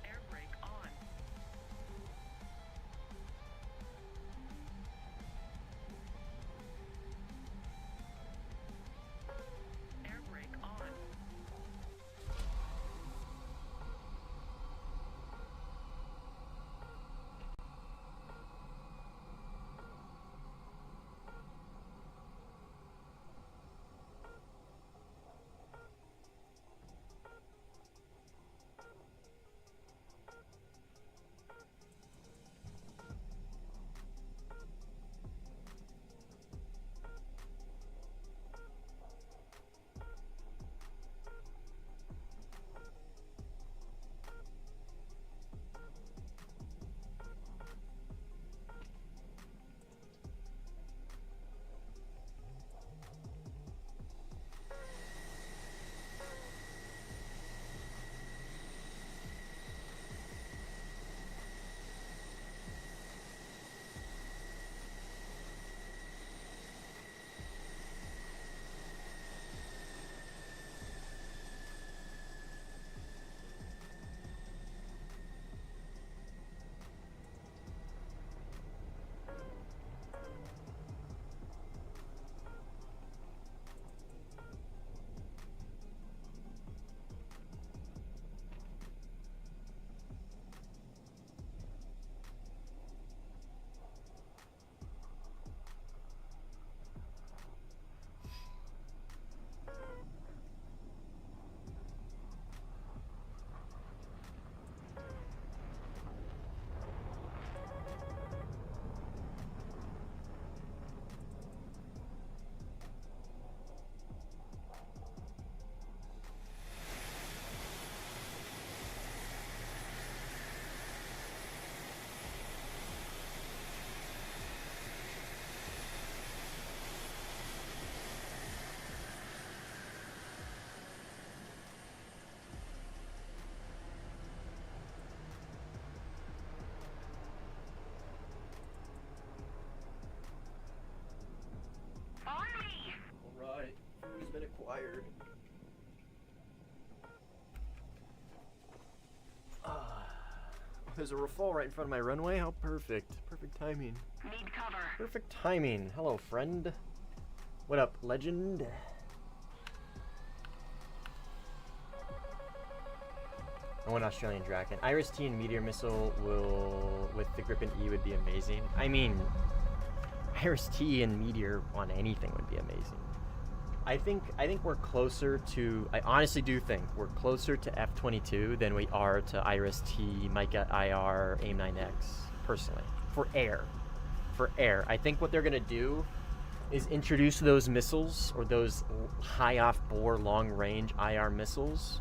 Air brake on. Air brake on. required. There's a Rafale right in front of my runway. How perfect. Perfect timing. Need cover. Perfect timing. Hello, friend. What up, legend? I want Australian Draken. Iris T and Meteor Missile will, with the Grip and E, would be amazing. I mean, Iris T and Meteor on anything would be amazing. I think we're closer to, I honestly do think we're closer to F-22 than we are to Iris T, Micah IR, AIM-9X, personally. For air. For air. I think what they're gonna do is introduce those missiles, or those high off-bore, long-range IR missiles,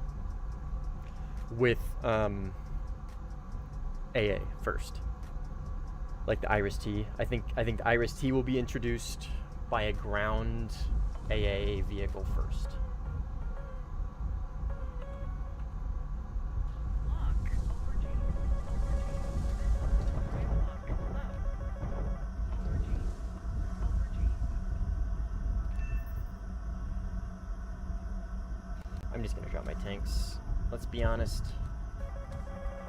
with AA first, like the Iris T. I think the Iris T will be introduced by a ground AA vehicle first. Lock. Sortie. Right lock. Left. Sortie. Sortie. I'm just gonna drop my tanks. Let's be honest.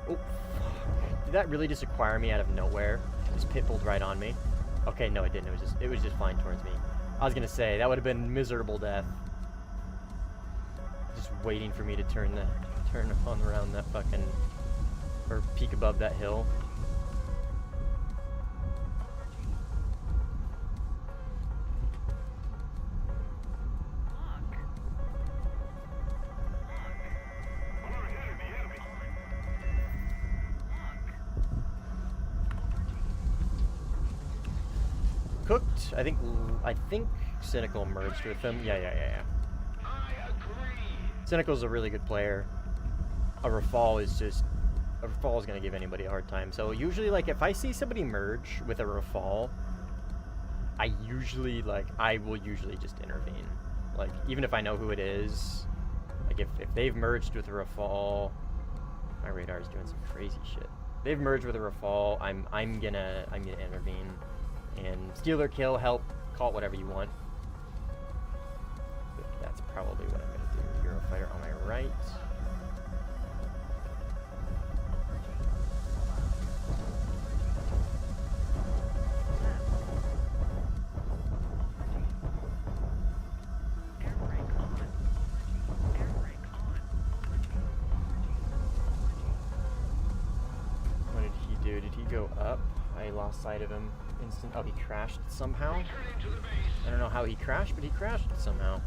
Oh, fuck. Did that really just acquire me out of nowhere? Just pitbulled right on me. Okay, no, it didn't. It was just flying towards me. I was gonna say that would have been miserable death. Just waiting for me to turn on around that fucking, or peek above that hill. Lock. Cooked. I think Cynical merged with him. Yeah. I agree. Cynical's a really good player. A Rafale is gonna give anybody a hard time. So usually, like, if I see somebody merge with a Rafale, I will usually just intervene. Like, even if I know who it is, like if they've merged with a Rafale, my radar is doing some crazy shit. If they've merged with a Rafale, I'm gonna intervene and steal their kill, help, call it whatever you want. But that's probably what I'm gonna do. Eurofighter on my right. Air brake on. Air brake on. What did he do? Did he go up? I lost sight of him. Oh, he crashed somehow? Returning to the base. I don't know how he crashed, but he crashed somehow.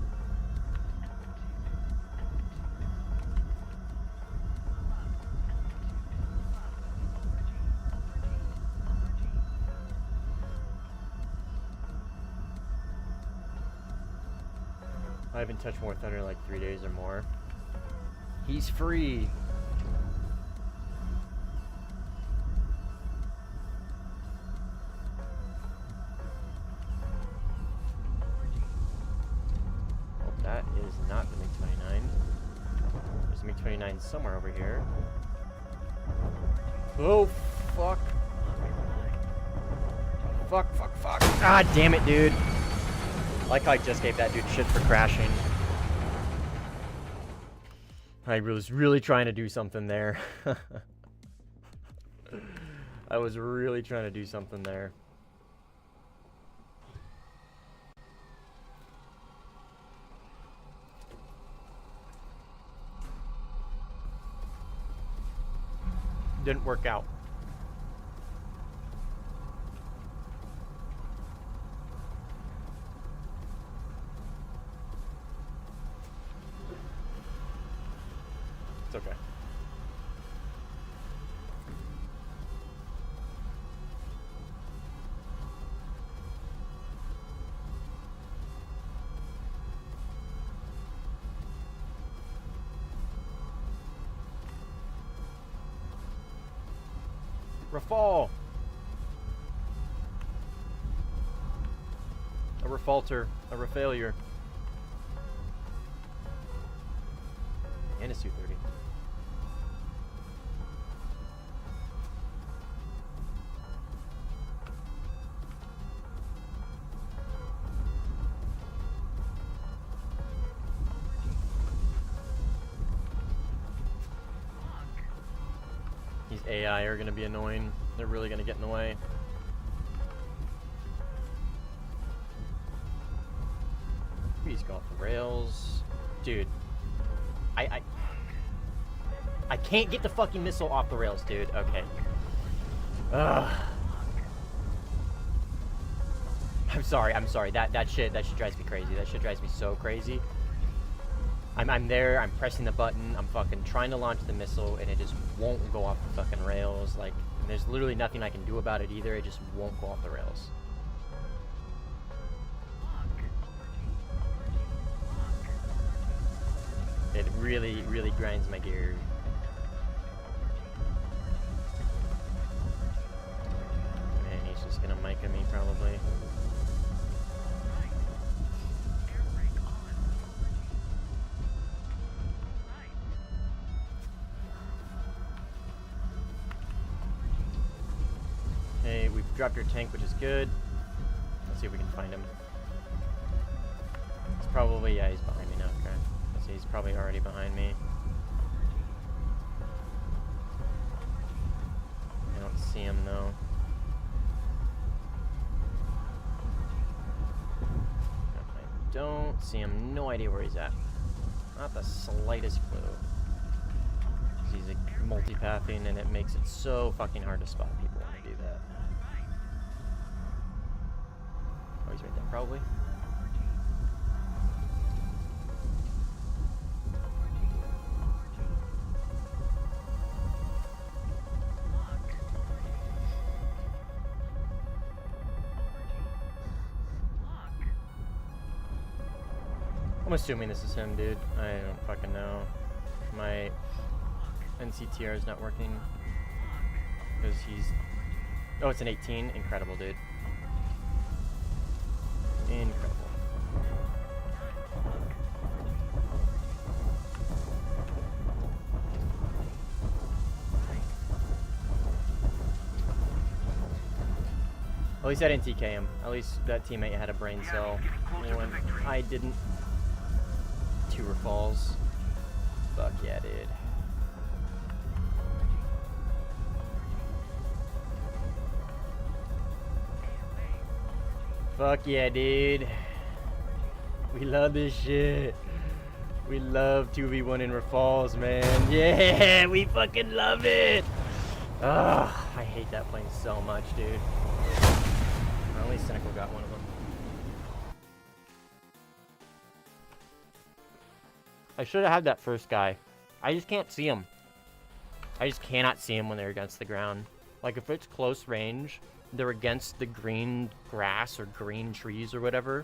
I haven't touched Warthunder in like 3 days or more. He's free. That is not the MiG-29. There's a MiG-29 somewhere over here. Oh, fuck. Fuck. God damn it, dude. Like how I just gave that dude shit for crashing. I was really trying to do something there. I was really trying to do something there. Didn't work out. It's okay. Rafale. A Rafalter. A Rafailure. And a Su-30. These AI are gonna be annoying. They're really gonna get in the way. Please go off the rails. Dude. I can't get the fucking missile off the rails, dude. Okay. Ugh. I'm sorry. That shit drives me crazy. That shit drives me so crazy. I'm there, I'm pressing the button, I'm fucking trying to launch the missile, and it just won't go off the fucking rails. Like, there's literally nothing I can do about it either. It just won't go off the rails. It really, really grinds my gears. Man, he's just gonna mic at me probably. Okay, we've dropped your tank, which is good. Let's see if we can find him. He's probably, yeah, he's behind me now. Okay. Let's see, he's probably already behind me. I don't see him though. I don't see him. No idea where he's at. Not the slightest clue. He's multipathing, and it makes it so fucking hard to spot people when they do that. Oh, he's right there, probably. I'm assuming this is him, dude. I don't fucking know. My NCTR is not working because he's... Oh, it's an 18. Incredible, dude. Incredible. At least I didn't TK him. At least that teammate had a brain cell. When I didn't. 2 refalls. Fuck yeah, dude. Fuck yeah, dude. We love this shit. We love 2v1 in refalls, man. Yeah, we fucking love it. Ugh, I hate that plane so much, dude. Well, at least Cynical got one of them. I should have had that first guy. I just can't see him. I just cannot see him when they're against the ground. Like, if it's close range, they're against the green grass or green trees or whatever,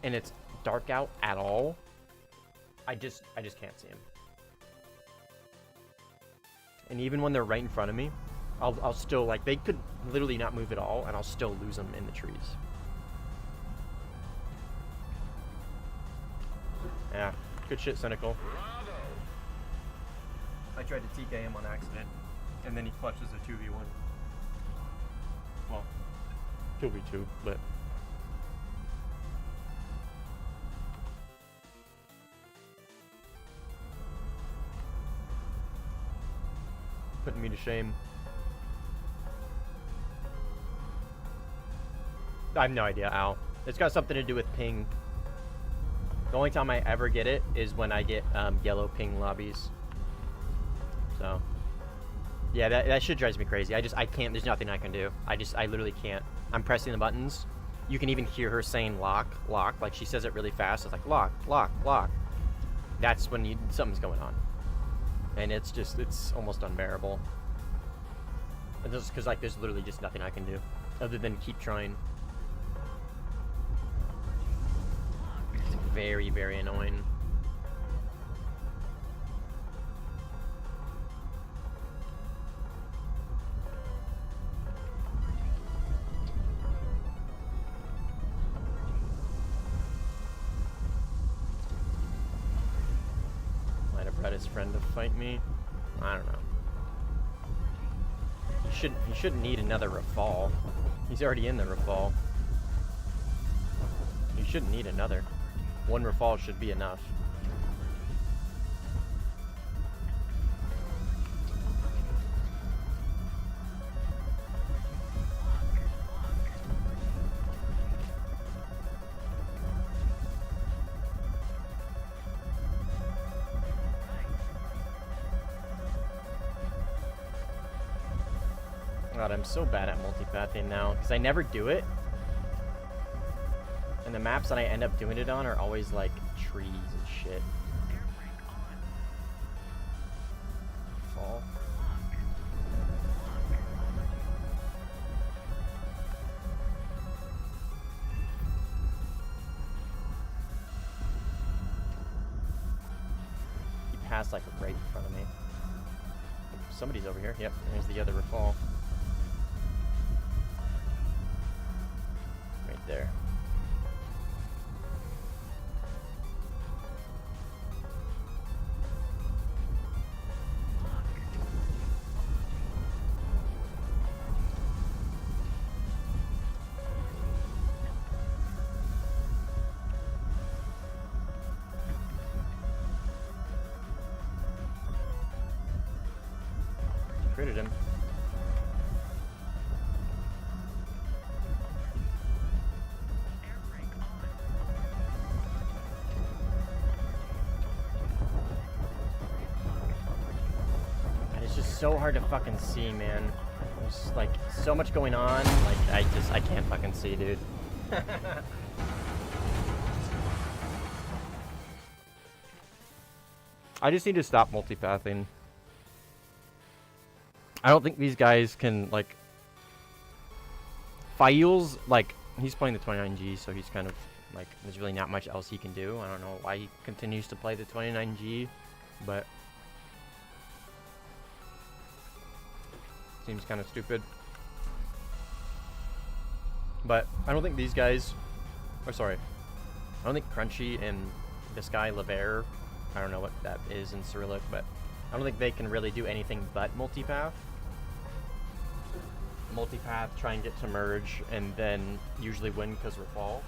and it's dark out at all, I just can't see him. And even when they're right in front of me, I'll still, like, they could literally not move at all, and I'll still lose them in the trees. Yeah. Good shit, Cynical. I tried to TK him on accident, and then he clutches a 2v1. Well, 2v2, but... Putting me to shame. I have no idea, Al. It's got something to do with ping. The only time I ever get it is when I get yellow ping lobbies. So, yeah, that shit drives me crazy. I can't, there's nothing I can do. I literally can't. I'm pressing the buttons. You can even hear her saying lock, lock. Like, she says it really fast. It's like, lock, lock, lock. That's when something's going on. And it's almost unbearable. And just because, like, there's literally just nothing I can do other than keep trying. Very, very annoying. Might have brought his friend to fight me. I don't know. He shouldn't need another rafal. He's already in the rafal. He shouldn't need another. 1 rafal should be enough. God, I'm so bad at multipathing now, because I never do it. And the maps that I end up doing it on are always like trees and shit. Air brake on. Fall. He passed like right in front of me. Somebody's over here. Yep, there's the other fall. Right there. Critted him. Air brake on. God, it's just so hard to fucking see, man. There's like so much going on. Like I can't fucking see, dude. I just need to stop multipathing. I don't think these guys can, like... Files, like, he's playing the 29G, so he's kind of, like, there's really not much else he can do. I don't know why he continues to play the 29G, but... Seems kind of stupid. But I don't think these guys... Or sorry. I don't think Crunchy and this guy, Lever, I don't know what that is in Cyrillic, but I don't think they can really do anything but multipath. Multipath, try and get to merge, and then usually win because we're fall.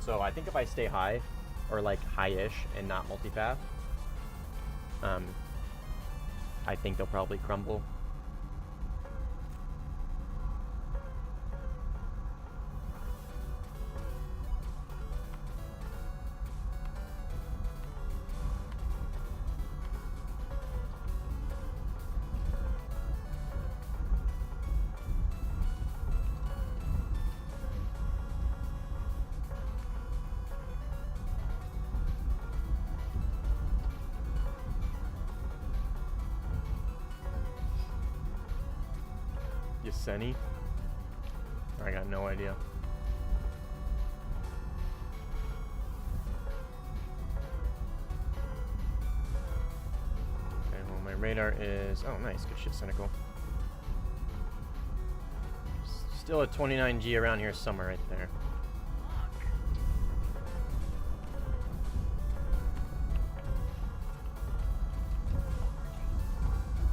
So I think if I stay high, or like high-ish, and not multipath, I think they'll probably crumble. Yaseni? I got no idea. Okay, well my radar is... Oh nice, good shit, Cynical. Still a 29G around here somewhere right there.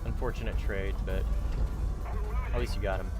Unfortunate trade, but at least you got him.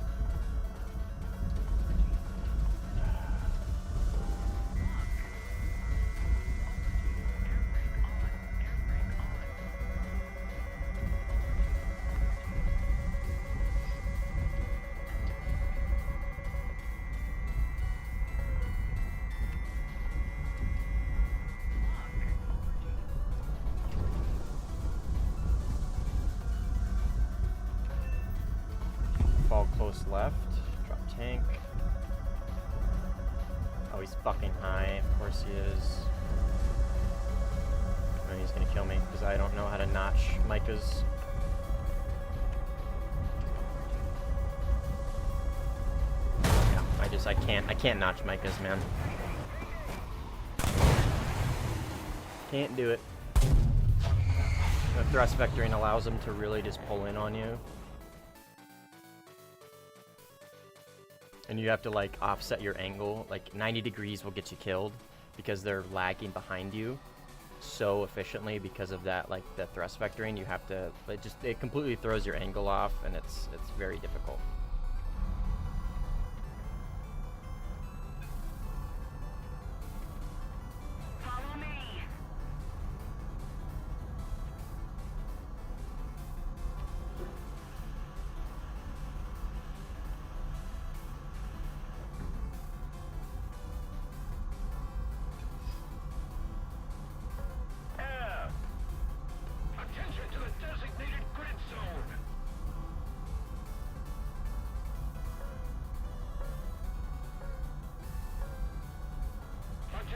Fall close left. Drop tank. Oh, he's fucking high. Of course he is. Oh, he's gonna kill me because I don't know how to notch Micah's. Yeah, I can't notch Micah's, man. Can't do it. The thrust vectoring allows him to really just pull in on you. And you have to like offset your angle. Like 90 degrees will get you killed because they're lagging behind you so efficiently because of that, like the thrust vectoring. You have to, it completely throws your angle off, and it's very difficult. Follow me. Attention to the designated grid zone.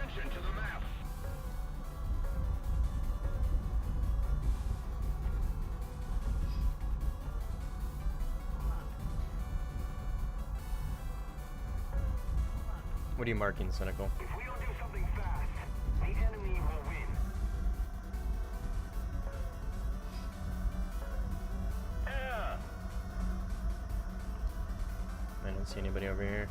attention to the map. What are you marking, Cynical? If we don't do something fast, the enemy will win. Yeah. I don't see anybody over here.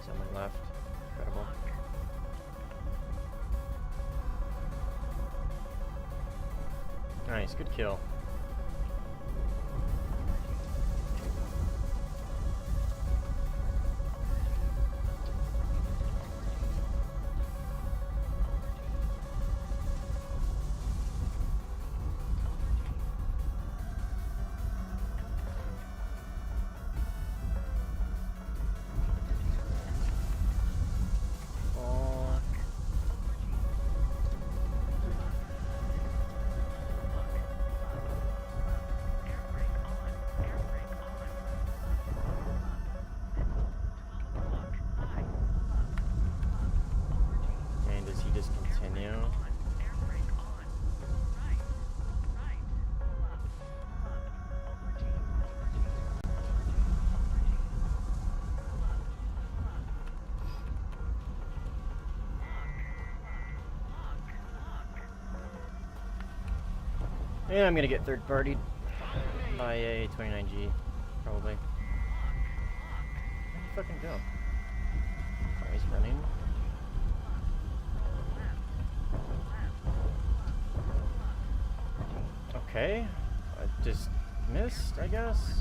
Someone left. Incredible. Nice, good kill. And does he just continue? And I'm gonna get third partied by a 29G, probably. Where'd he fucking go? Oh, he's running. Okay, I just missed, I guess.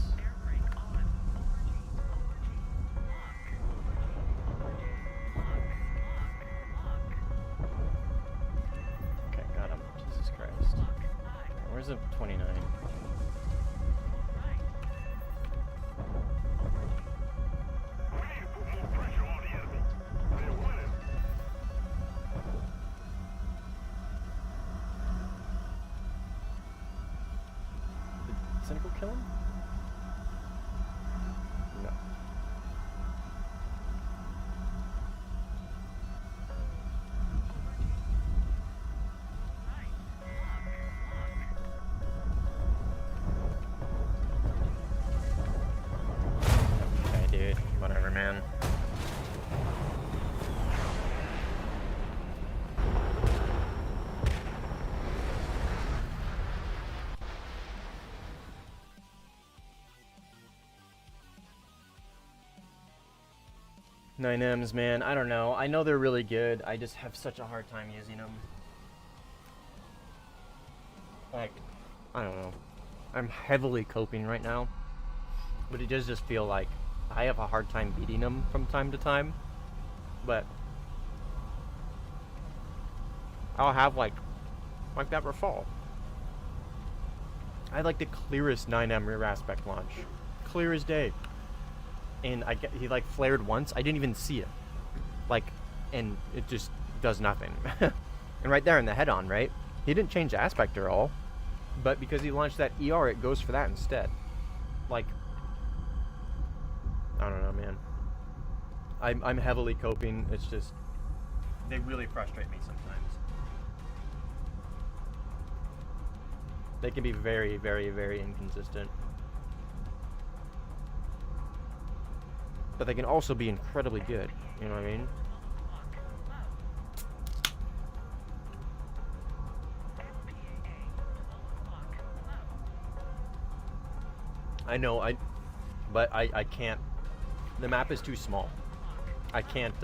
Okay, got him. Jesus Christ. Where's the 29? We should put more pressure on the enemy. They're winning. Did Cynical kill him? No. Okay, dude. Whatever, man. Nine M's, man. I don't know. I know they're really good. I just have such a hard time using them. Like, I don't know. I'm heavily coping right now, but it does just feel like I have a hard time beating them from time to time. But I'll have like that Rafale. I had like the clearest 9M rear aspect launch, clear as day. And he like flared once. I didn't even see it, like, and it just does nothing. And right there in the head-on, right? He didn't change the aspect at all, but because he launched that ER, it goes for that instead. Like, I don't know, man. I'm heavily coping. It's just they really frustrate me sometimes. They can be very, very, very inconsistent. But they can also be incredibly good. You know what I mean? I know, but I can't. The map is too small. I can't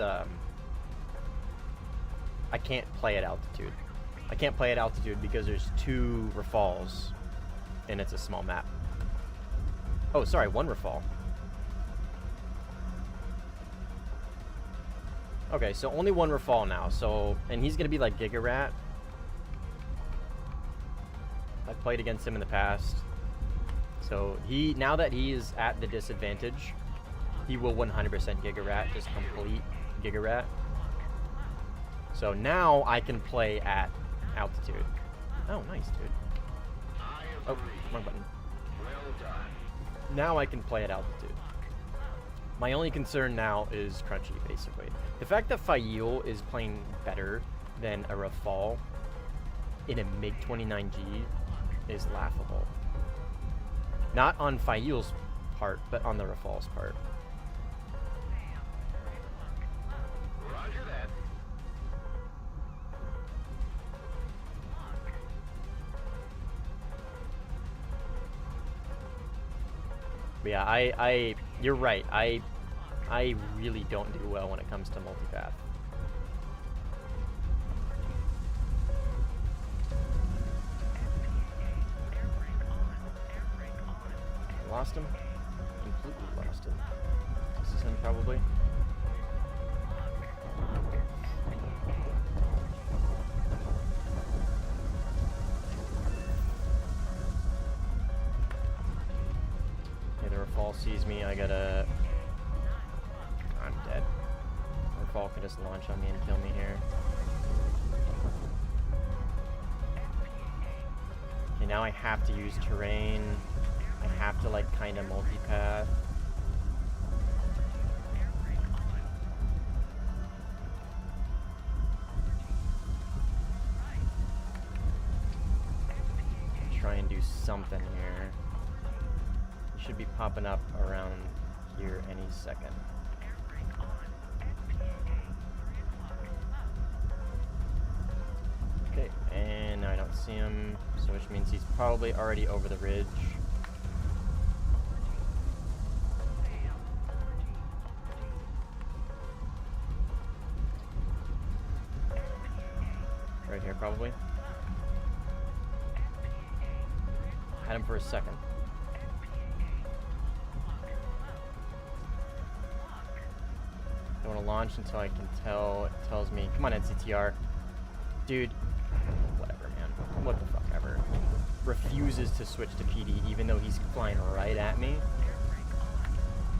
play at altitude. I can't play at altitude because there's 2 Rafales, and it's a small map. Oh, sorry, 1 Rafale. Okay, so only 1 Rafale now, so, and he's gonna be like Giga Rat. I've played against him in the past. So now that he is at the disadvantage, he will 100% Giga Rat, just complete Giga Rat. So now I can play at altitude. Oh, nice, dude. Oh, wrong button. Now I can play at altitude. My only concern now is Crunchy, basically. The fact that Fail is playing better than a Rafal in a MiG-29G is laughable. Not on Fail's part, but on the Rafal's part. Roger that. But yeah, you're right. I really don't do well when it comes to multipath. Lost him? Completely lost him. This is him probably. Okay, the Rafal sees me, I'm dead. Rafal can just launch on me and kill me here. Okay, now I have to use terrain. I have to like kind of multipath. Try and do something here. It should be popping up around here any second. Okay, and now I don't see him, so which means he's probably already over the ridge. Right here, probably. Had him for a second. Don't want to launch until I can tell. It tells me, come on, NCTR. Dude, whatever, man. What the fuck ever. Refuses to switch to PD even though he's flying right at me.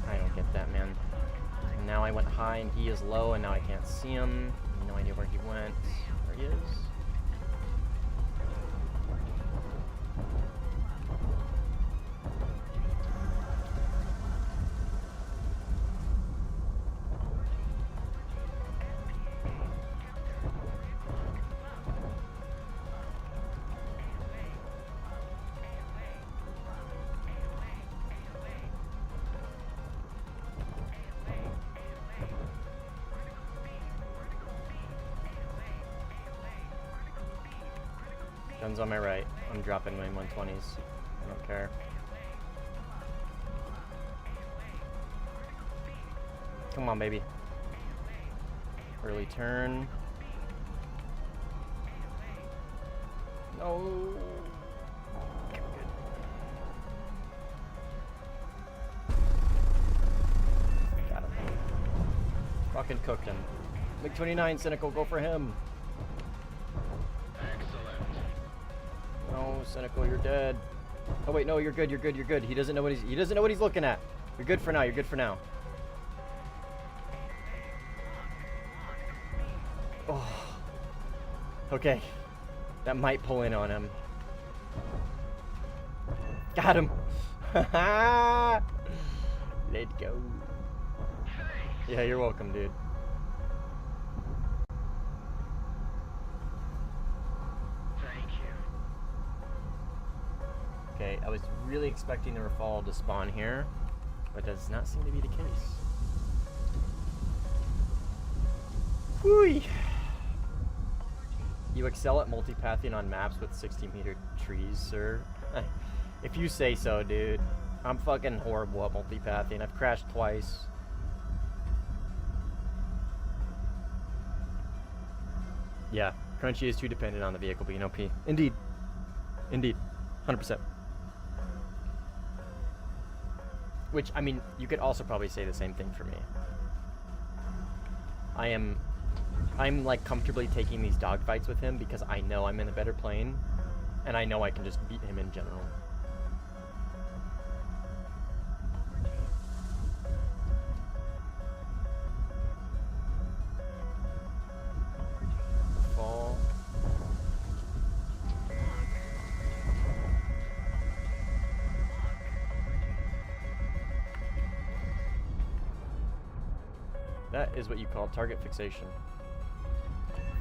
I don't get that, man. And now I went high and he is low and now I can't see him. No idea where he went. There he is. Guns on my right. I'm dropping my 120s. I don't care. Come on, baby. Early turn. No. Okay, good. Got him. Fucking cooked him. MiG-29, Cynical, go for him. No, Cynical, you're dead. Oh wait, no, you're good, you're good, you're good. He doesn't know what he's looking at. You're good for now, you're good for now. Oh. Okay. That might pull in on him. Got him. Let's go. Yeah, you're welcome, dude. Okay, I was really expecting the Rafal to spawn here, but that does not seem to be the case. Whee! You excel at multipathing on maps with 60-meter trees, sir. If you say so, dude. I'm fucking horrible at multipathing. I've crashed twice. Yeah, Crunchy is too dependent on the vehicle being OP. Indeed. Indeed. 100%. Which, I mean, you could also probably say the same thing for me. I'm like comfortably taking these dogfights with him because I know I'm in a better plane, and I know I can just beat him in general. Fall. That is what you call target fixation.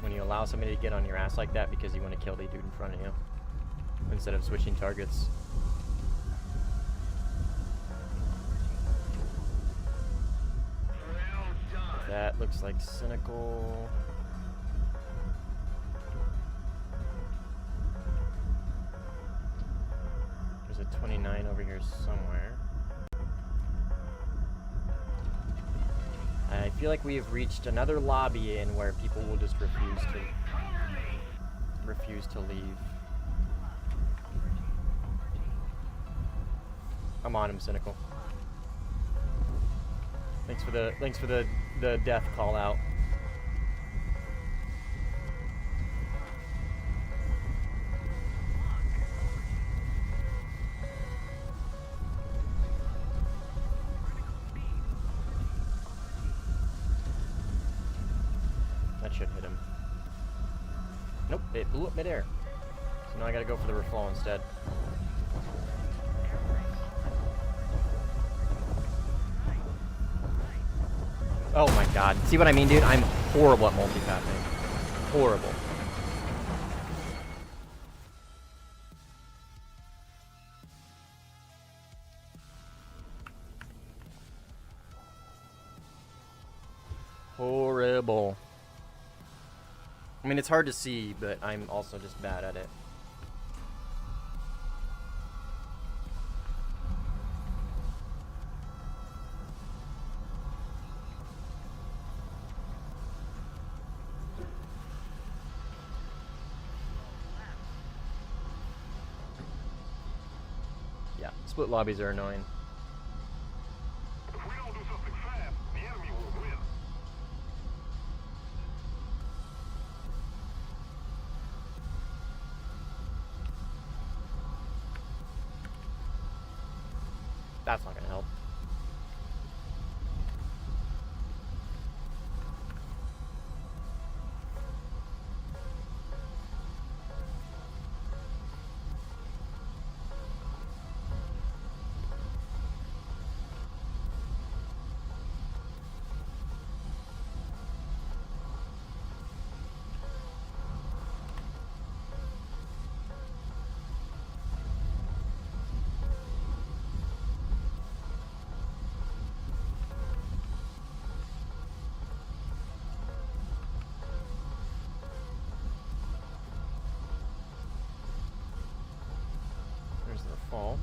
When you allow somebody to get on your ass like that because you want to kill the dude in front of you. Instead of switching targets. That looks like cynical. There's a 29 over here somewhere. I feel like we have reached another lobby in where people will just refuse to leave. I'm on him, cynical. Thanks for the death call out. That should hit him. Nope, it blew up midair. So now I gotta go for the reflow instead. Oh my god. See what I mean, dude? I'm horrible at multipathing. Horrible. Horrible. I mean, it's hard to see, but I'm also just bad at it. Yeah, split lobbies are annoying. If we don't do something fast, the enemy will win. That's not gonna help. There's the fall.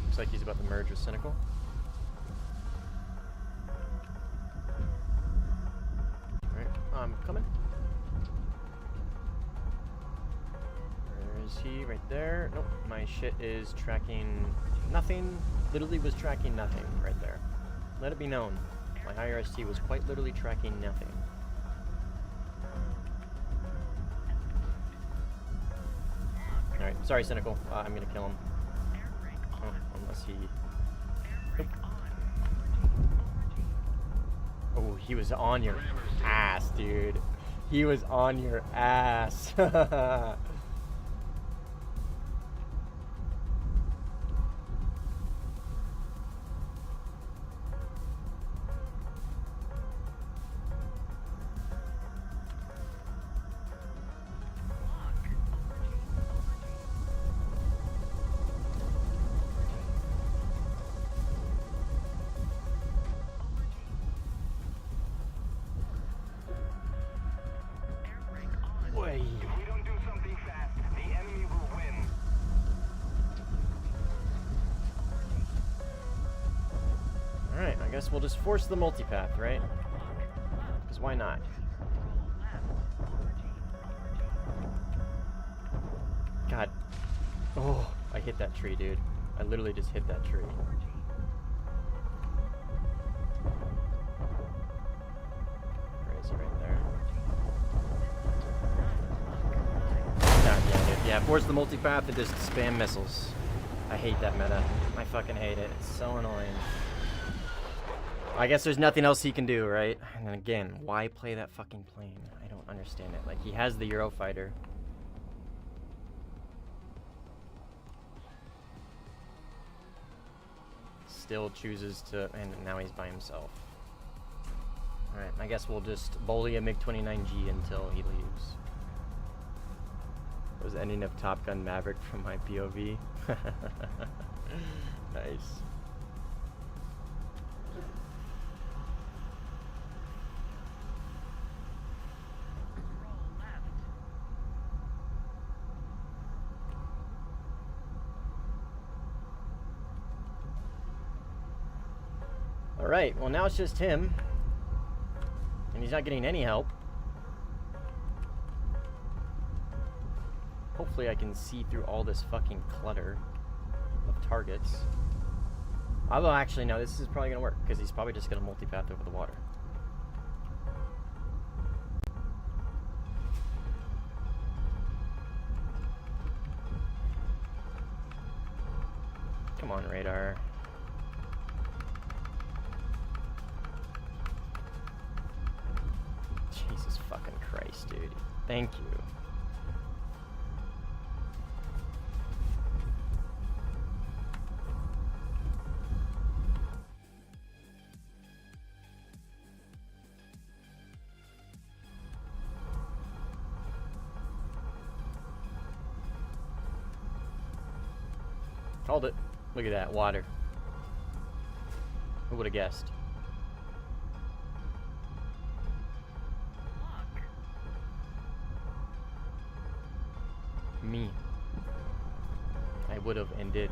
Looks like he's about to merge with Cynical. Alright, I'm coming. Where is he? Right there. Nope, my shit is tracking nothing. Literally was tracking nothing right there. Let it be known. My IRST was quite literally tracking nothing. Alright, sorry, Cynical. I'm gonna kill him. Oh, unless he... Nope. Oh, he was on your ass, dude. He was on your ass. Way. If we don't do something fast, the enemy will win. Alright, I guess we'll just force the multipath, right? Because why not? God. Oh, I hit that tree, dude. I literally just hit that tree. Where is he? Right there. God, yeah, dude. Yeah, force the multipath and just spam missiles. I hate that meta. I fucking hate it. It's so annoying. I guess there's nothing else he can do, right? And then again, why play that fucking plane? I don't understand it. Like, he has the Eurofighter. Still chooses to, and now he's by himself. Alright, I guess we'll just bully a MiG-29G until he leaves. Was ending of Top Gun Maverick from my POV. Nice. Roll left. Alright, well now it's just him. And he's not getting any help. Hopefully I can see through all this fucking clutter of targets. Although actually no, this is probably gonna work, because he's probably just gonna multipath over the water. Come on, radar. Jesus fucking Christ, dude. Thank you. Called it. Look at that, water. Who would have guessed? Look. Me. I would have and did.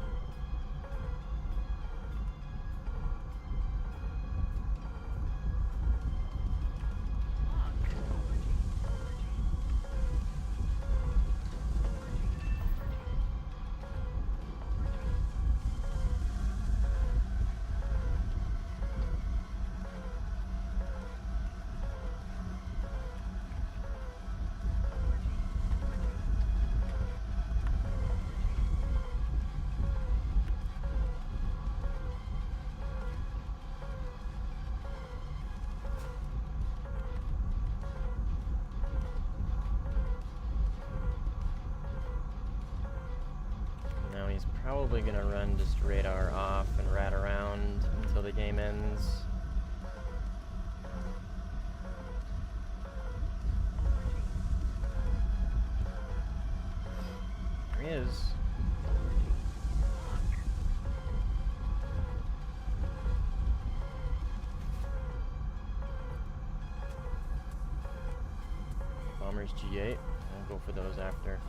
Now he's probably gonna run just radar off and rat around until the game ends. There he is. Bombers G8. I'll go for those after.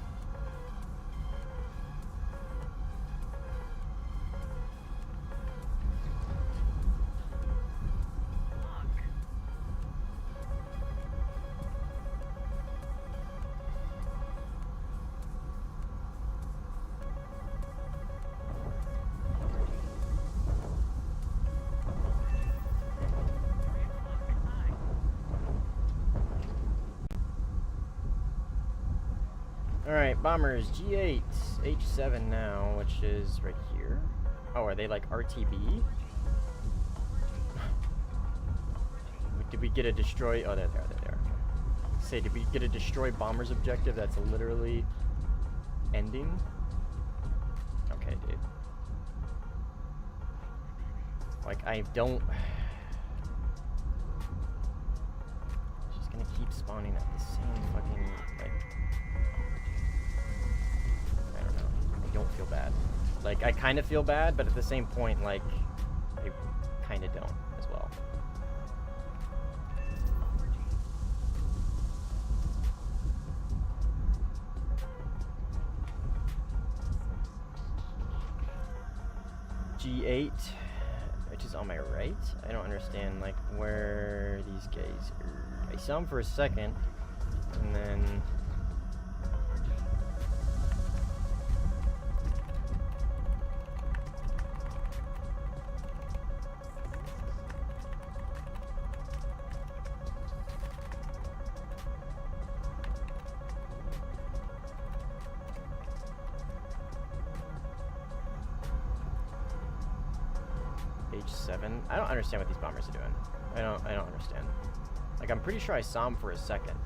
Alright, bombers, G8, H7 now, which is right here. Oh, are they like RTB? Did we get a destroy? Oh, there they are, there they are. Say, did we get a destroy bombers objective that's literally ending? Okay, dude. Like, I don't... It's just gonna keep spawning at the same fucking, like... I don't know. I don't feel bad. Like, I kind of feel bad, but at the same point, like, I kind of don't as well. G8, which is on my right. I don't understand, like, where these guys are. I saw them for a second, and then... H7. I don't understand what these bombers are doing. I don't understand. Like, I'm pretty sure I saw them for a second.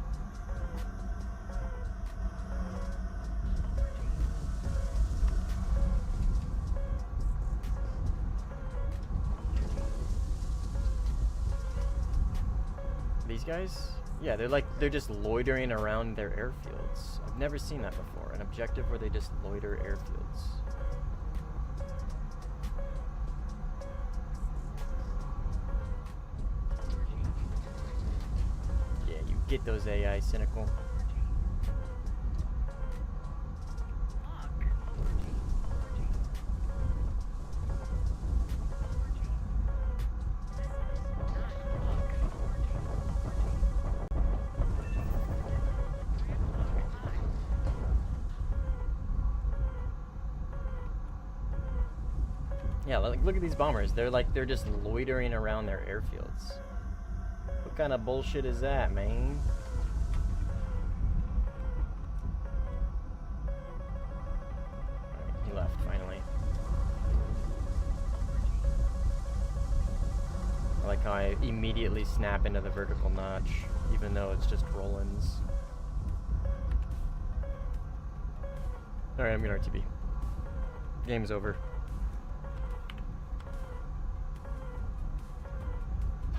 These guys? Yeah, they're just loitering around their airfields. I've never seen that before. An objective where they just loiter airfields. Yeah, you get those AI, cynical. Yeah, look at these bombers. They're just loitering around their airfields. What kind of bullshit is that, man? Alright, he left finally. I like how I immediately snap into the vertical notch, even though it's just roll-ins. Alright, I'm gonna RTB. Game's over.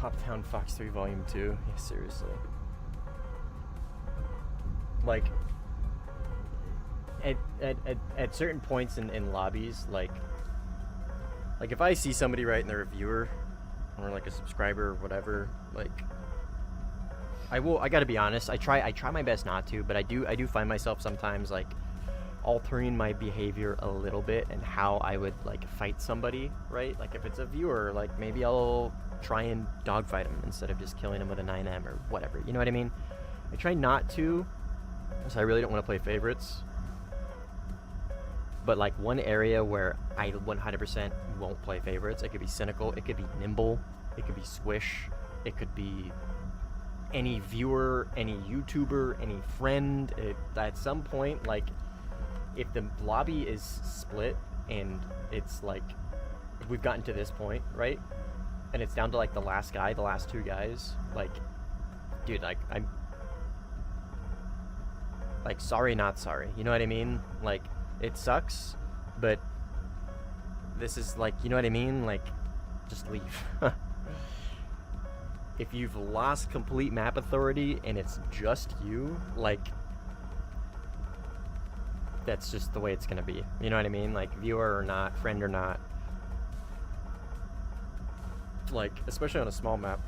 Hoptown Fox 3 Volume 2. Yeah, seriously. Like, at certain points in lobbies, like if I see somebody writing the reviewer, or like a subscriber or whatever, like, I gotta be honest, I try my best not to, but I do find myself sometimes, like, altering my behavior a little bit and how I would, like, fight somebody, right? Like, if it's a viewer, like, maybe I'll try and dogfight him instead of just killing him with a 9M or whatever, you know what I mean? I try not to, because I really don't want to play favorites. But, like, one area where I 100% won't play favorites, it could be cynical, it could be nimble, it could be squish, it could be any viewer, any YouTuber, any friend. At some point, like, if the lobby is split and it's like, if we've gotten to this point, right? And it's down to, like, the last guy, the last two guys, like, dude, like, I'm, like, sorry, not sorry, you know what I mean? Like, it sucks, but this is, like, you know what I mean? Like, just leave. If you've lost complete map authority and it's just you, like, that's just the way it's gonna be, you know what I mean? Like, viewer or not, friend or not. Like, especially on a small map.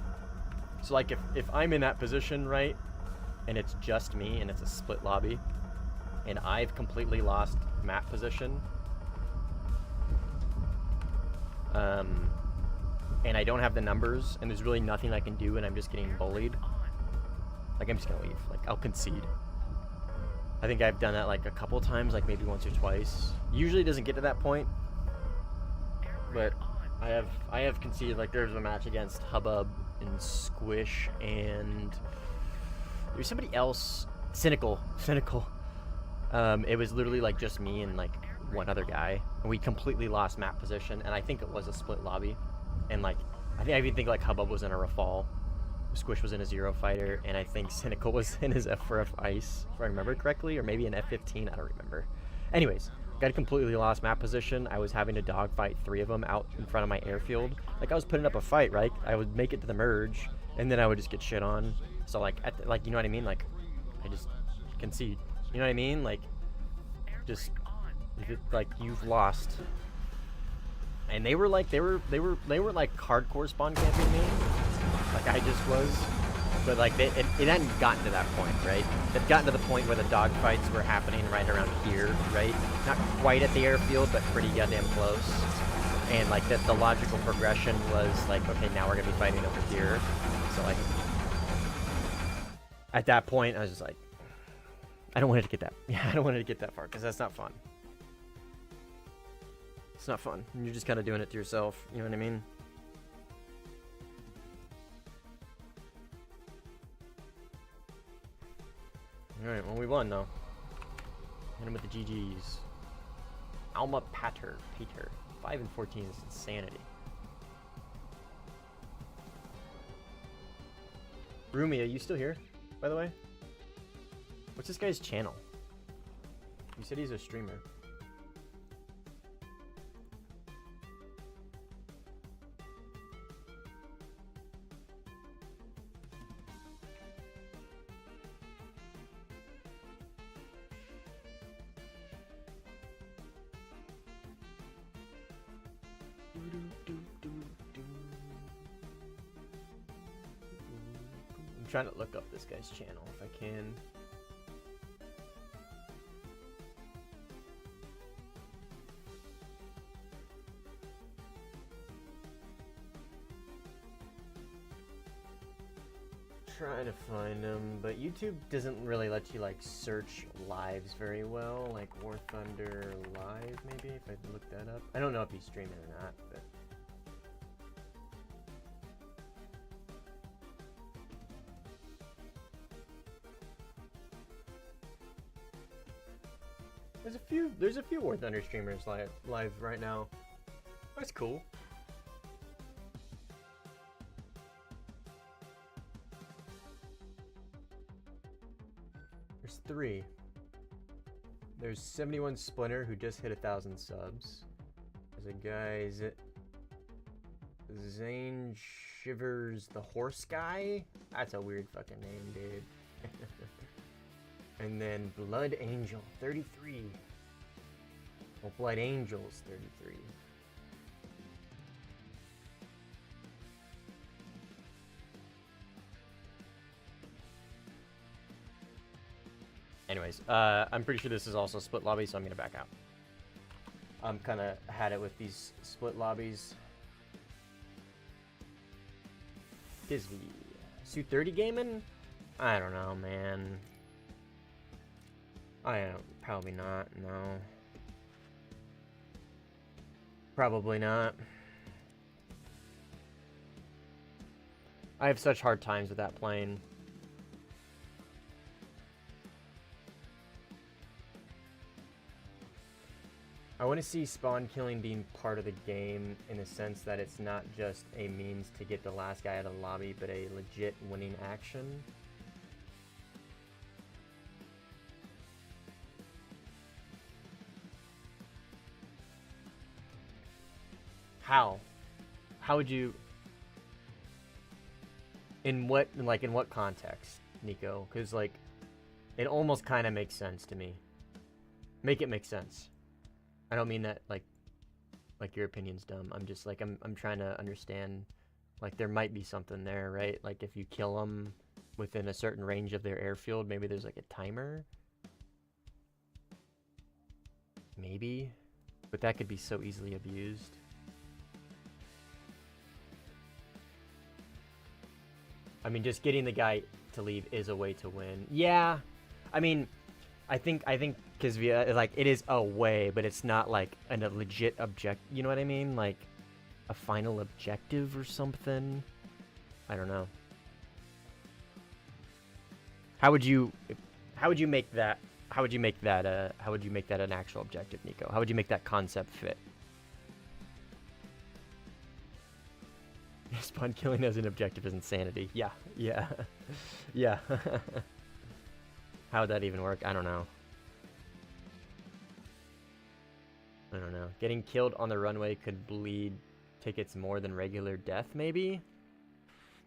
So, like, if I'm in that position, right, and it's just me and it's a split lobby and I've completely lost map position, and I don't have the numbers and there's really nothing I can do and I'm just getting bullied, like, I'm just gonna leave. Like, I'll concede. I think I've done that, like, a couple times, like maybe once or twice. Usually it doesn't get to that point, but I have conceded. Like, there was a match against Hubbub and Squish, and there was somebody else, Cynical. It was literally, like, just me and, like, one other guy, and we completely lost map position, and I think it was a split lobby, and, like, I even think, like, Hubbub was in a Rafale, Squish was in a Zero Fighter, and I think Cynical was in his F4F Ice, if I remember correctly, or maybe an F15, I don't remember. Anyways, got completely lost map position. I was having to dogfight 3 of them out in front of my airfield. Like, I was putting up a fight, right? I would make it to the merge, and then I would just get shit on. So, like, like, you know what I mean? Like, I just concede. You know what I mean? Like, just, like, you've lost. And they were like, they were like hardcore spawn camping me, like I just was. But, like, it hadn't gotten to that point, right? It gotten to the point where the dogfights were happening right around here, right? Not quite at the airfield, but pretty goddamn close. And, like, that the logical progression was, like, okay, now we're gonna be fighting over here. So, like, at that point, I was just like, I don't want it to get that. Yeah, I don't want it to get that far, because that's not fun. It's not fun. You're just kind of doing it to yourself. You know what I mean? Alright, well, we won, though. Hit him with the GGs. Alma Pater. 5 and 14 is insanity. Rumi, are you still here, by the way? What's this guy's channel? You said he's a streamer. trying to look up this guy's channel if I can. Trying to find him, but YouTube doesn't really let you like search lives very well, like Warthunder live maybe, if I look that up. I don't know if he's streaming or not, but there's a few Warthunder streamers live right now. That's cool. There's 3. There's 71 Splinter who just hit 1,000 subs. There's a guy Zane Shivers the Horse Guy. That's a weird fucking name, dude. And then Blood Angel 33. Well, Blood Angel's 33. Anyways, I'm pretty sure this is also split lobby, so I'm gonna back out. I'm kind of had it with these split lobbies. Disney. Suit 30 gaming? I don't know, man. Probably not, no. Probably not. I have such hard times with that plane. I want to see spawn killing being part of the game in the sense that it's not just a means to get the last guy out of the lobby, but a legit winning action. How? How would you... In what context, Nico? Because, like, it almost kind of makes sense to me. Make it make sense. I don't mean that, like your opinion's dumb. I'm just, like, I'm trying to understand, like, there might be something there, right? Like, if you kill them within a certain range of their airfield, maybe there's, like, a timer? Maybe. But that could be so easily abused. I mean, just getting the guy to leave is a way to win. Yeah, I mean, I think, because like it is a way, but it's not like a legit object. You know what I mean? Like a final objective or something. I don't know. How would you make that? How would you make that an actual objective, Nico? How would you make that concept fit? Spawn killing as an objective is insanity. Yeah. Yeah. How would that even work? I don't know. Getting killed on the runway could bleed tickets more than regular death, maybe?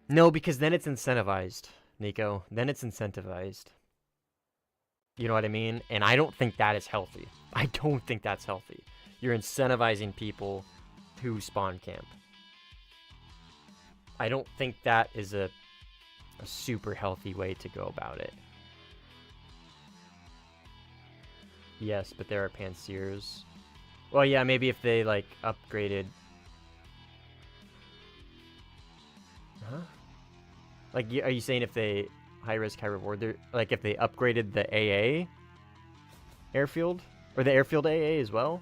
No, because then it's incentivized, Nico. Then it's incentivized. You know what I mean? And I don't think that is healthy. I don't think that's healthy. You're incentivizing people to spawn camp. I don't think that is a super healthy way to go about it. Yes, but there are Pansiers. Well, yeah, maybe if they, like, upgraded... Huh? Like, are you saying if they... High risk, high reward? Like, if they upgraded the AA airfield? Or the airfield AA as well?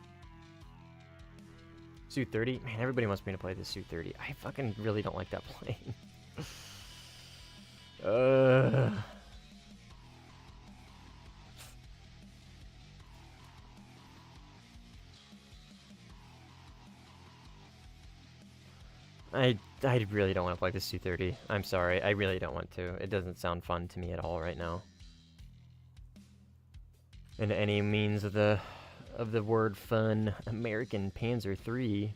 Suit 30? Man, everybody wants me to play this Suit 30. I fucking really don't like that plane. I really don't want to play this Suit 30. I'm sorry. I really don't want to. It doesn't sound fun to me at all right now. In any means of the word fun. American Panzer III.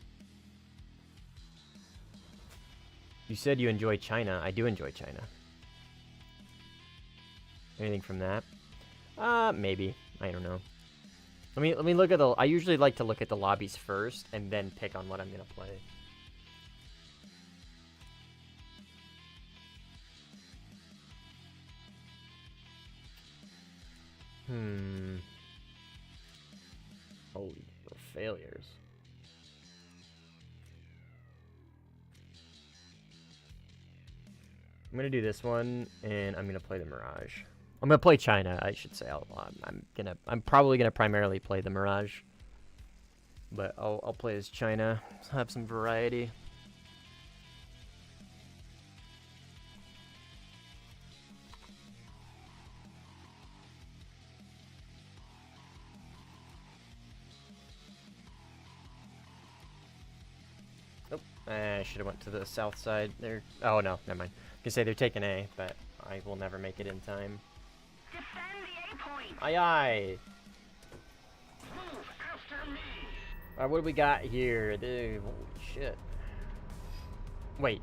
You said you enjoy China. I do enjoy China. Anything from that? Maybe. I don't know. Let me look at the... I usually like to look at the lobbies first and then pick on what I'm gonna play. failures. I'm gonna do this one, and I'm gonna play the Mirage. I'm gonna play China, I should say. I'm probably gonna primarily play the Mirage, but I'll play as China. Have some variety. Nope, I should have went to the south side there. Oh no, never mind. I can say they're taking A, but I will never make it in time. Defend the A point. Aye aye. Move after me. Alright, what do we got here? Dude, holy shit. Wait,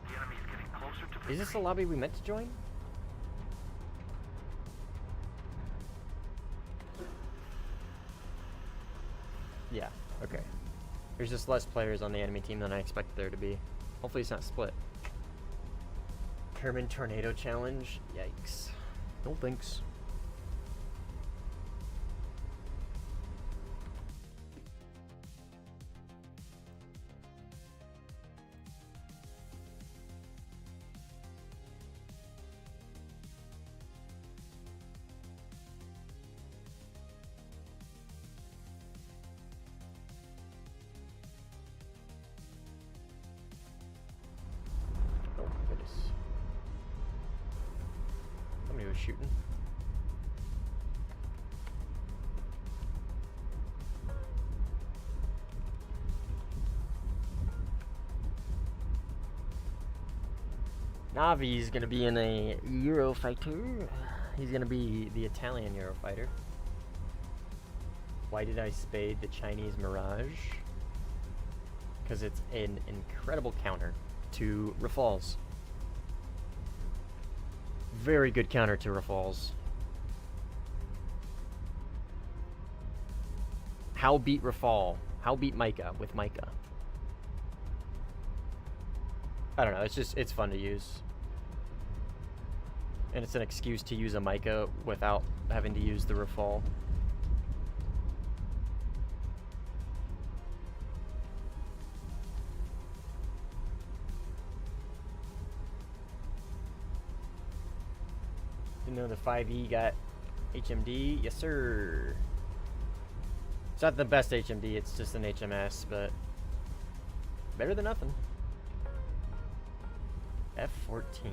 The enemy's getting closer to the is this the lobby we meant to join? Yeah, okay. There's just less players on the enemy team than I expected there to be. Hopefully it's not split. Kerman Tornado Challenge? Yikes. No thanks. Oh my goodness. Somebody was shooting. Navi's gonna be in a Eurofighter. He's gonna be the Italian Eurofighter. Why did I spade the Chinese Mirage? Because it's an incredible counter to Rafales. Very good counter to Rafales. How beat Rafale? How beat Micah with Micah? I don't know, it's fun to use. And it's an excuse to use a Micah without having to use the Rafale. You know the 5E got HMD? Yes, sir. It's not the best HMD, it's just an HMS, but better than nothing. F-14.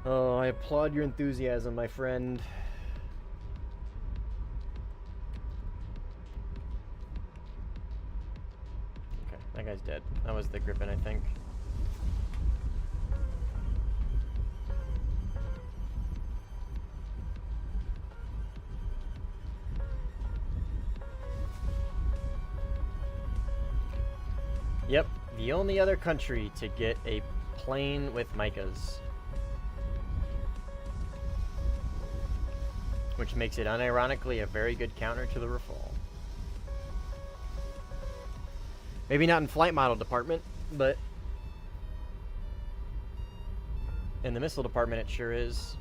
Oh, I applaud your enthusiasm, my friend. Okay, that guy's dead. That was the Griffin, I think. Yep, the only other country to get a plane with Micahs. Which makes it unironically a very good counter to the Rafale. Maybe not in flight model department, but in the missile department it sure is.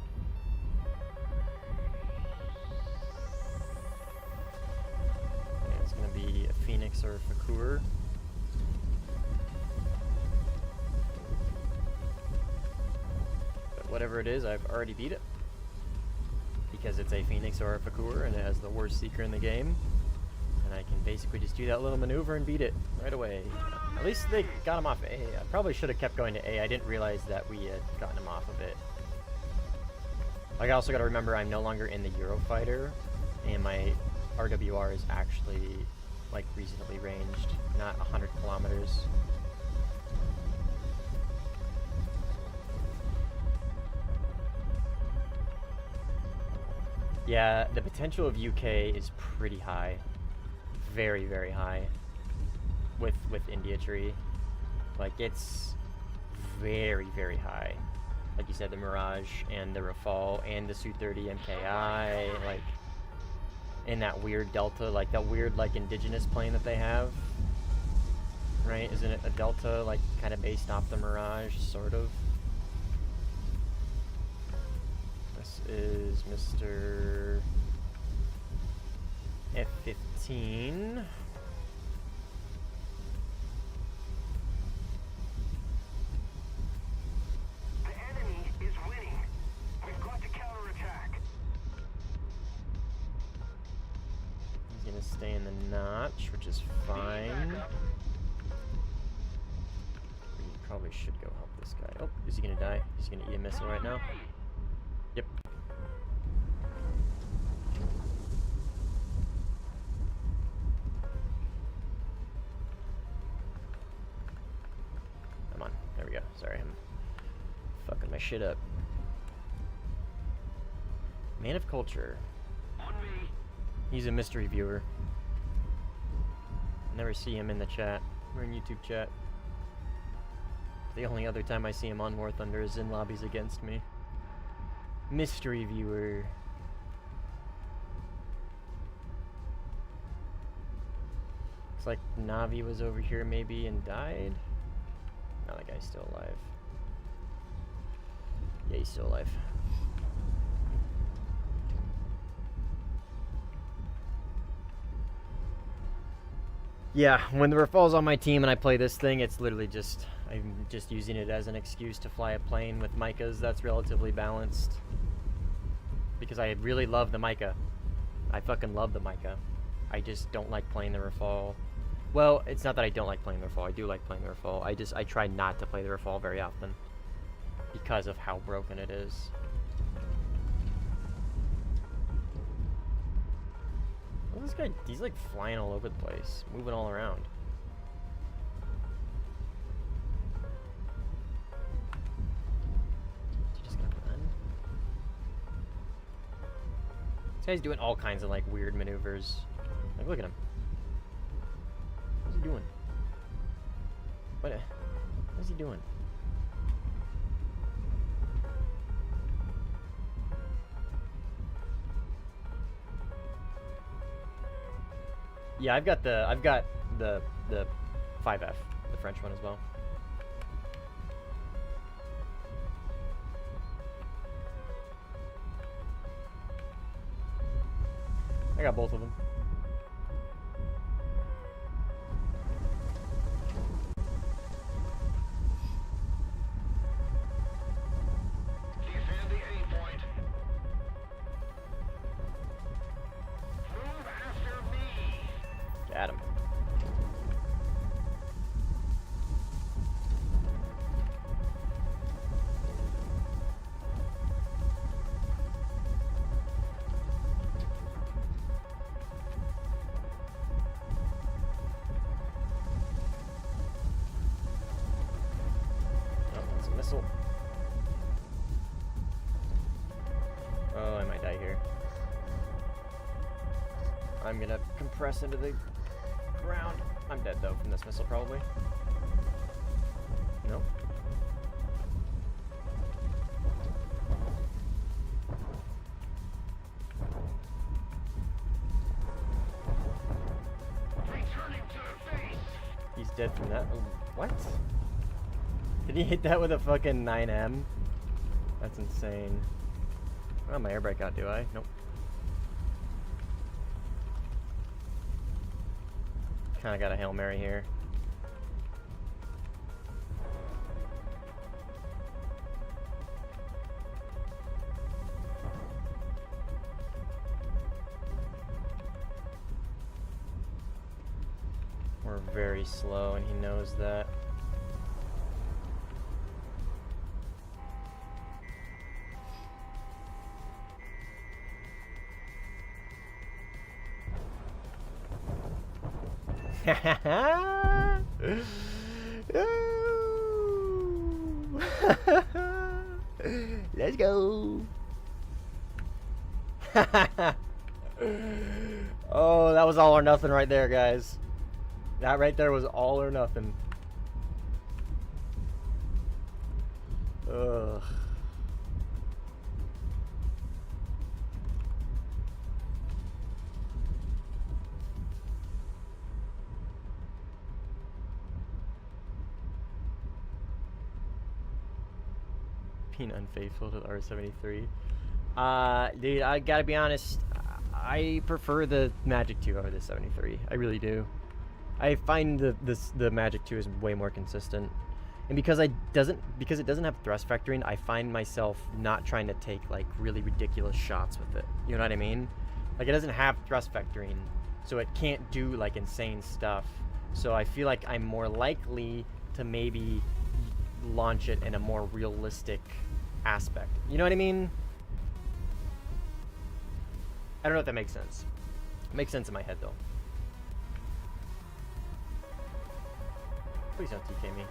Yeah, it's gonna be a Phoenix or a Fakur. Whatever it is, I've already beat it. Because it's a Phoenix or a Fakur and it has the worst seeker in the game. And I can basically just do that little maneuver and beat it right away. At least they got him off A. I probably should have kept going to A. I didn't realize that we had gotten him off of it. Like, I also got to remember I'm no longer in the Eurofighter. And my RWR is actually, like, reasonably ranged. Not 100 kilometers. Yeah, the potential of UK is pretty high. Very, very high. With India Tree. Like, it's very, very high. Like you said, the Mirage and the Rafale and the Su-30 MKI, like, and that weird Delta, like that weird, like, indigenous plane that they have. Right? Isn't it a Delta, like, kind of based off the Mirage, sort of? This is Mr. F-15. The enemy is winning. We've got to counterattack. He's gonna stay in the notch, which is fine. We probably should go help this guy. Oh, is he gonna die? He's gonna eat a missile right now. Yep. Come on. There we go. Sorry, I'm fucking my shit up. Man of Culture. On me. He's a mystery viewer. Never see him in the chat. We're in YouTube chat. The only other time I see him on Warthunder is in lobbies against me. Mystery viewer. Looks like Navi was over here maybe and died. No, that guy's still alive. Yeah, he's still alive. Yeah, when the Rafale's on my team and I play this thing, it's literally just, I'm just using it as an excuse to fly a plane with Micahs. That's relatively balanced. Because I really love the Micah. I fucking love the Micah. I just don't like playing the Rafale. Well, it's not that I don't like playing the Rafale. I do like playing the Rafale. I try not to play the Rafale very often. Because of how broken it is. Well, this guy, he's like flying all over the place, moving all around. Is he just gonna run? This guy's doing all kinds of like weird maneuvers. Like, look at him. What's he doing? What is he doing? Yeah, I've got the 5F, the French one as well. I got both of them. Defend the A point. Move after me. Got him. Oh, that's a missile. Oh, I might die here. I'm gonna compress into the ground. I'm dead though from this missile probably. Nope. Returning to the face. He's dead from that. Oh, what? Did he hit that with a fucking 9M? That's insane. Oh, my air brake out, do I? Nope. Kinda got a Hail Mary here. We're very slow and he knows that. Let's go. Oh, that was all or nothing right there, guys. That right there was all or nothing. Ugh. Being unfaithful to the R73. Dude, I gotta be honest. I prefer the Magic 2 over the 73. I really do. I find the Magic 2 is way more consistent. And because it doesn't have thrust vectoring, I find myself not trying to take like really ridiculous shots with it. You know what I mean? Like it doesn't have thrust vectoring, so it can't do like insane stuff. So I feel like I'm more likely to maybe launch it in a more realistic aspect. You know what I mean? I don't know if that makes sense. It makes sense in my head though. Please don't TK me.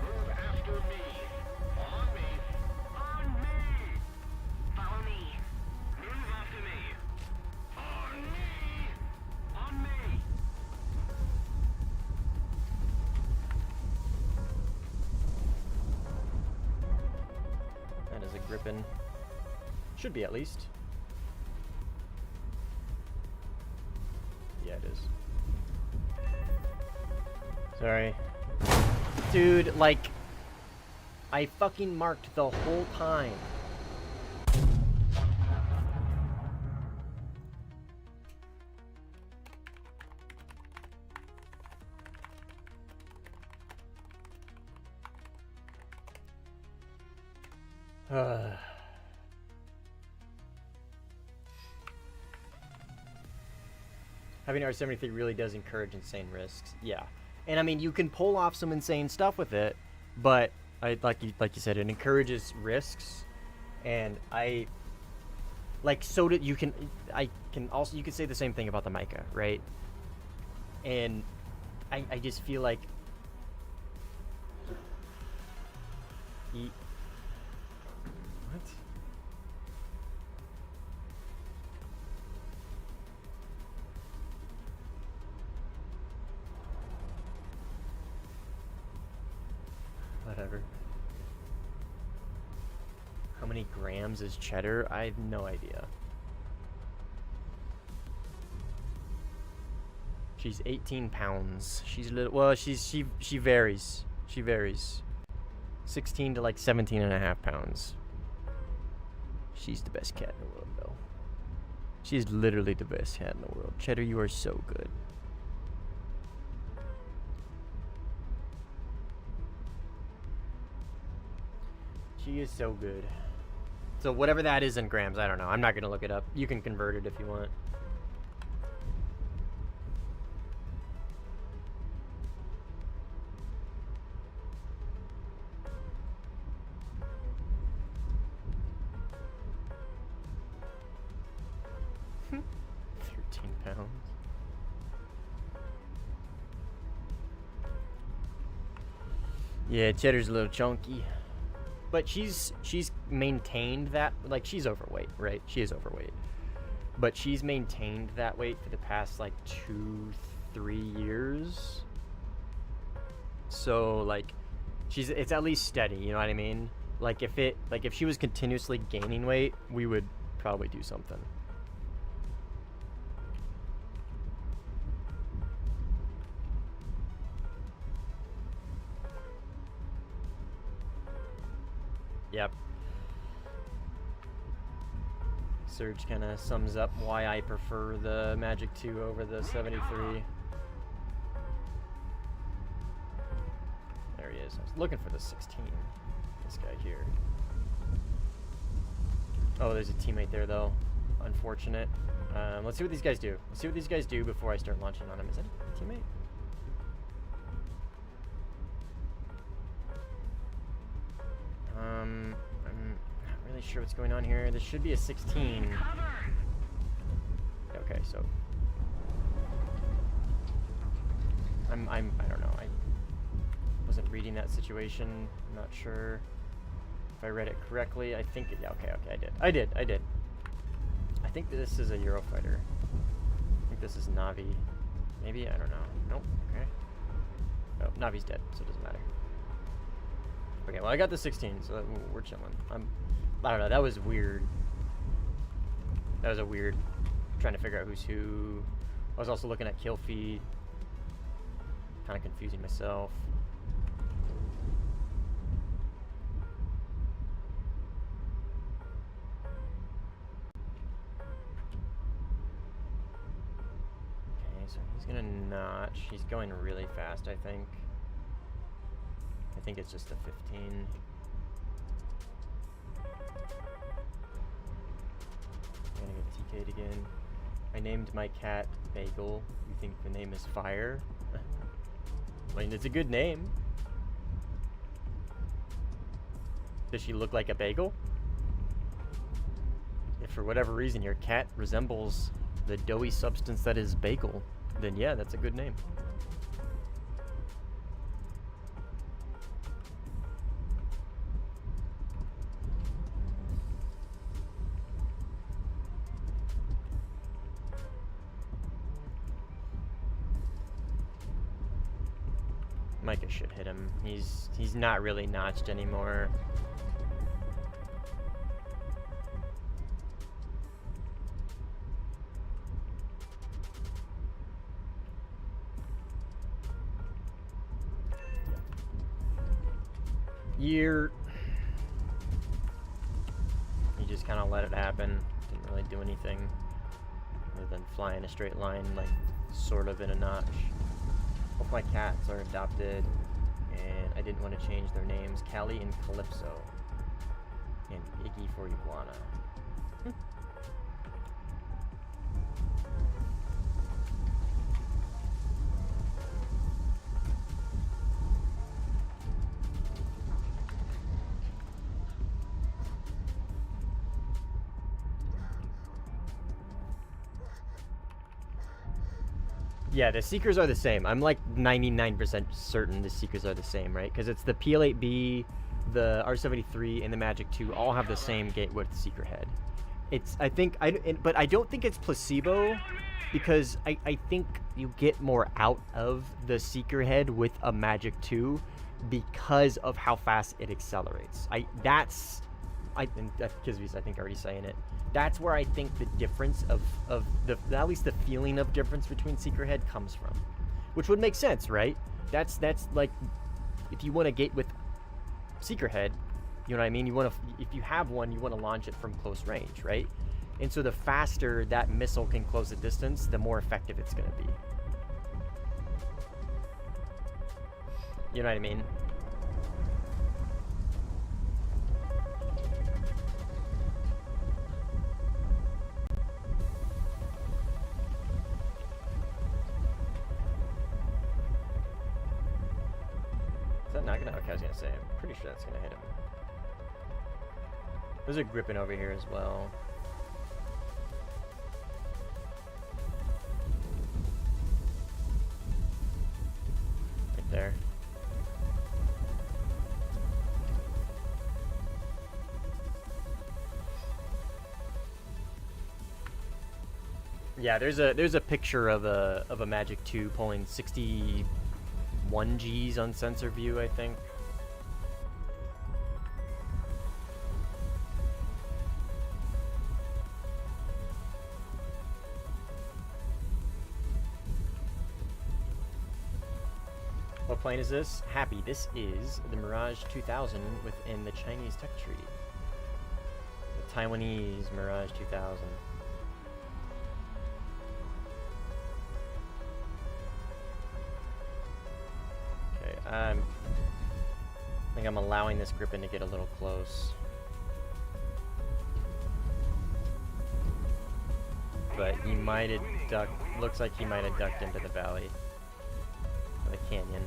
Move after me. On me. On me. Follow me. Move after me. On me. On me. That is a grippin. Should be at least. Yeah, it is. Sorry. Dude, like, I fucking marked the whole time. Having R73 really does encourage insane risks. Yeah. And I mean, you can pull off some insane stuff with it, but like you said, it encourages risks, and you can say the same thing about the Micah, right? And I just feel like what? Whatever. How many grams is cheddar? I have no idea. She's 18 pounds. She's little. Well, she varies. She varies. 16 to like 17 and a half pounds. She's the best cat in the world, though. She's literally the best cat in the world. Cheddar, you are so good. She is so good. So whatever that is in grams, I don't know. I'm not going to look it up. You can convert it if you want. £13. Yeah, cheddar's a little chunky. But she's maintained that, like, she's overweight, right? She is overweight. But she's maintained that weight for the past, like, 2-3 years. So, like, it's at least steady, you know what I mean? Like, if she was continuously gaining weight, we would probably do something. Yep. Surge kind of sums up why I prefer the Magic 2 over the 73. There he is. I was looking for the 16. This guy here. Oh, there's a teammate there, though. Unfortunate. Let's see what these guys do. Let's see what these guys do before I start launching on him. Is that a teammate? I'm not really sure what's going on here. There should be a 16. Okay, so I don't know. I wasn't reading that situation. I'm not sure if I read it correctly. I think yeah, okay, I did. I think this is a Eurofighter. I think this is Navi. Maybe, I don't know. Nope. Okay. Oh, Navi's dead, so it doesn't matter. Okay, well I got the 16, so we're chilling. I don't know, that was weird. That was a weird, trying to figure out who's who. I was also looking at kill feed. Kind of confusing myself. gonna notch. He's going really fast, I think. I think it's just a 15. I'm gonna get TK'd again. I named my cat Bagel. You think the name is Fire? I mean, it's a good name. Does she look like a bagel? If for whatever reason your cat resembles the doughy substance that is bagel, then yeah, that's a good name. Micah should hit him. He's not really notched anymore. You just kind of let it happen. Didn't really do anything other than fly in a straight line, like sort of in a notch. Both my cats are adopted, and I didn't want to change their names. Callie and Calypso, and Iggy for Iguana. Yeah, the Seekers are the same. I'm like 99% certain the Seekers are the same, right? Because it's the PL8B, the R73, and the Magic 2 all have the same gate width Seeker head. It's, I think, but I don't think it's placebo, because I think you get more out of the Seeker head with a Magic 2 because of how fast it accelerates. That's, Kizby's, I think, already saying it. That's where I think the difference of the, at least the feeling of difference between Seeker head comes from, which would make sense, right? That's like, if you want to gate with Seeker head, you know what I mean? You want to, if you have one, you want to launch it from close range, right? And so the faster that missile can close the distance, the more effective it's going to be. You know what I mean? Is that not gonna? Okay, I was gonna say. I'm pretty sure that's gonna hit him. There's a gripping over here as well. Right there. Yeah, there's a picture of a Magic 2 pulling 61 Gs on sensor view, I think. What plane is this? Happy. This is the Mirage 2000 within the Chinese tech tree. The Taiwanese Mirage 2000. I think I'm allowing this grippin to get a little close. But he might have ducked, looks like he might have ducked into the valley. Or the canyon.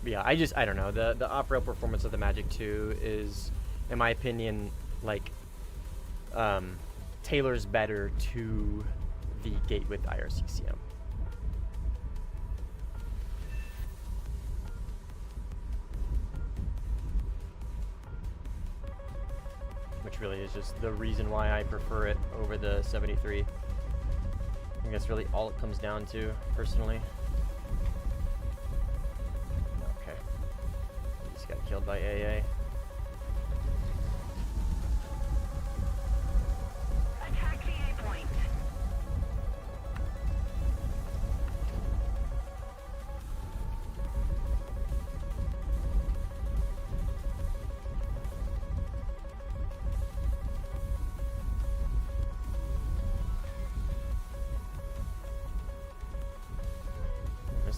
Yeah, I don't know. The off-rail performance of the Magic 2 is, in my opinion, like, tailors better to the gate with IRCCM. Which really is just the reason why I prefer it over the 73. I think that's really all it comes down to, personally. Got killed by AA. Attack the A point.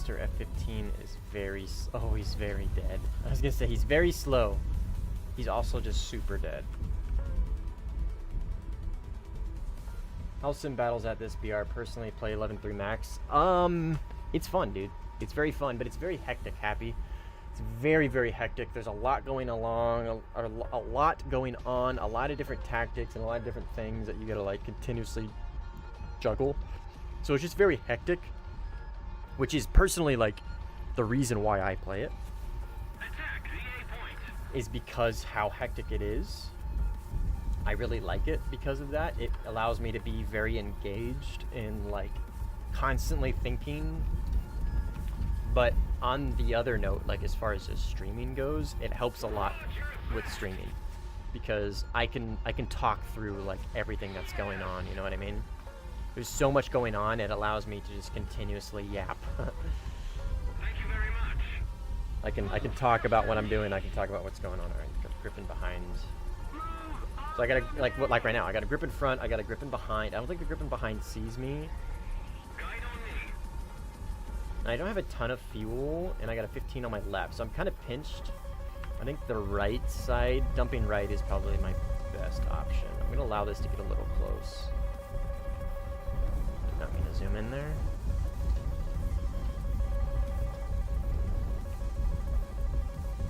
Mr. F-15 is very... Oh, he's very dead. I was gonna say, he's very slow. He's also just super dead. I'll sim battles at this BR. Personally, play 11.3 max. It's fun, dude. It's very fun, but it's very hectic, Happy. It's very, very hectic. There's a lot going along, a lot going on, a lot of different tactics and a lot of different things that you gotta like continuously juggle. So it's just very hectic, which is personally like the reason why I play it. Attack the A point. Is because how hectic it is. I really like it because of that. It allows me to be very engaged in like constantly thinking. But on the other note, like as far as just streaming goes, it helps a lot with streaming because I can talk through like everything that's going on, you know what I mean? There's so much going on, it allows me to just continuously yap. Thank you very much. I can talk about what I'm doing, I can talk about what's going on. Alright, got a grip in behind. So I got a, like right now, I got a grip in front, I got a grip in behind. I don't think the grip in behind sees me. Guide on me. I don't have a ton of fuel, and I got a 15 on my left, so I'm kind of pinched. I think the right side, dumping right, is probably my best option. I'm going to allow this to get a little close. Not going to zoom in there.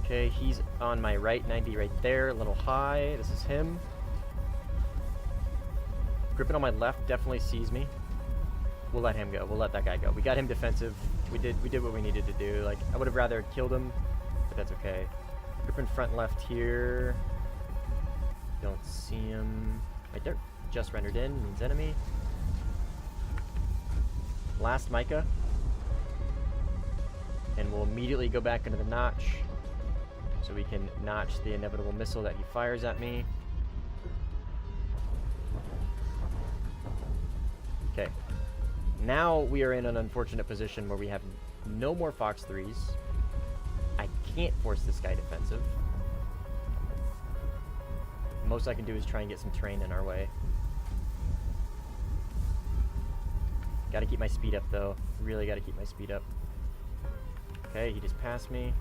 Okay, he's on my right, 90 right there, a little high. This is him. Gripping on my left definitely sees me. We'll let him go. We'll let that guy go. We got him defensive. We did what we needed to do. Like, I would have rather killed him, but that's okay. Grip in front left here. Don't see him. Right there. Just rendered in. Means enemy. Last Micah. And we'll immediately go back into the notch. So we can notch the inevitable missile that he fires at me. Okay. Now we are in an unfortunate position where we have no more Fox 3s. I can't force this guy defensive. The most I can do is try and get some terrain in our way. Gotta keep my speed up though. Really gotta keep my speed up. Okay, he just passed me.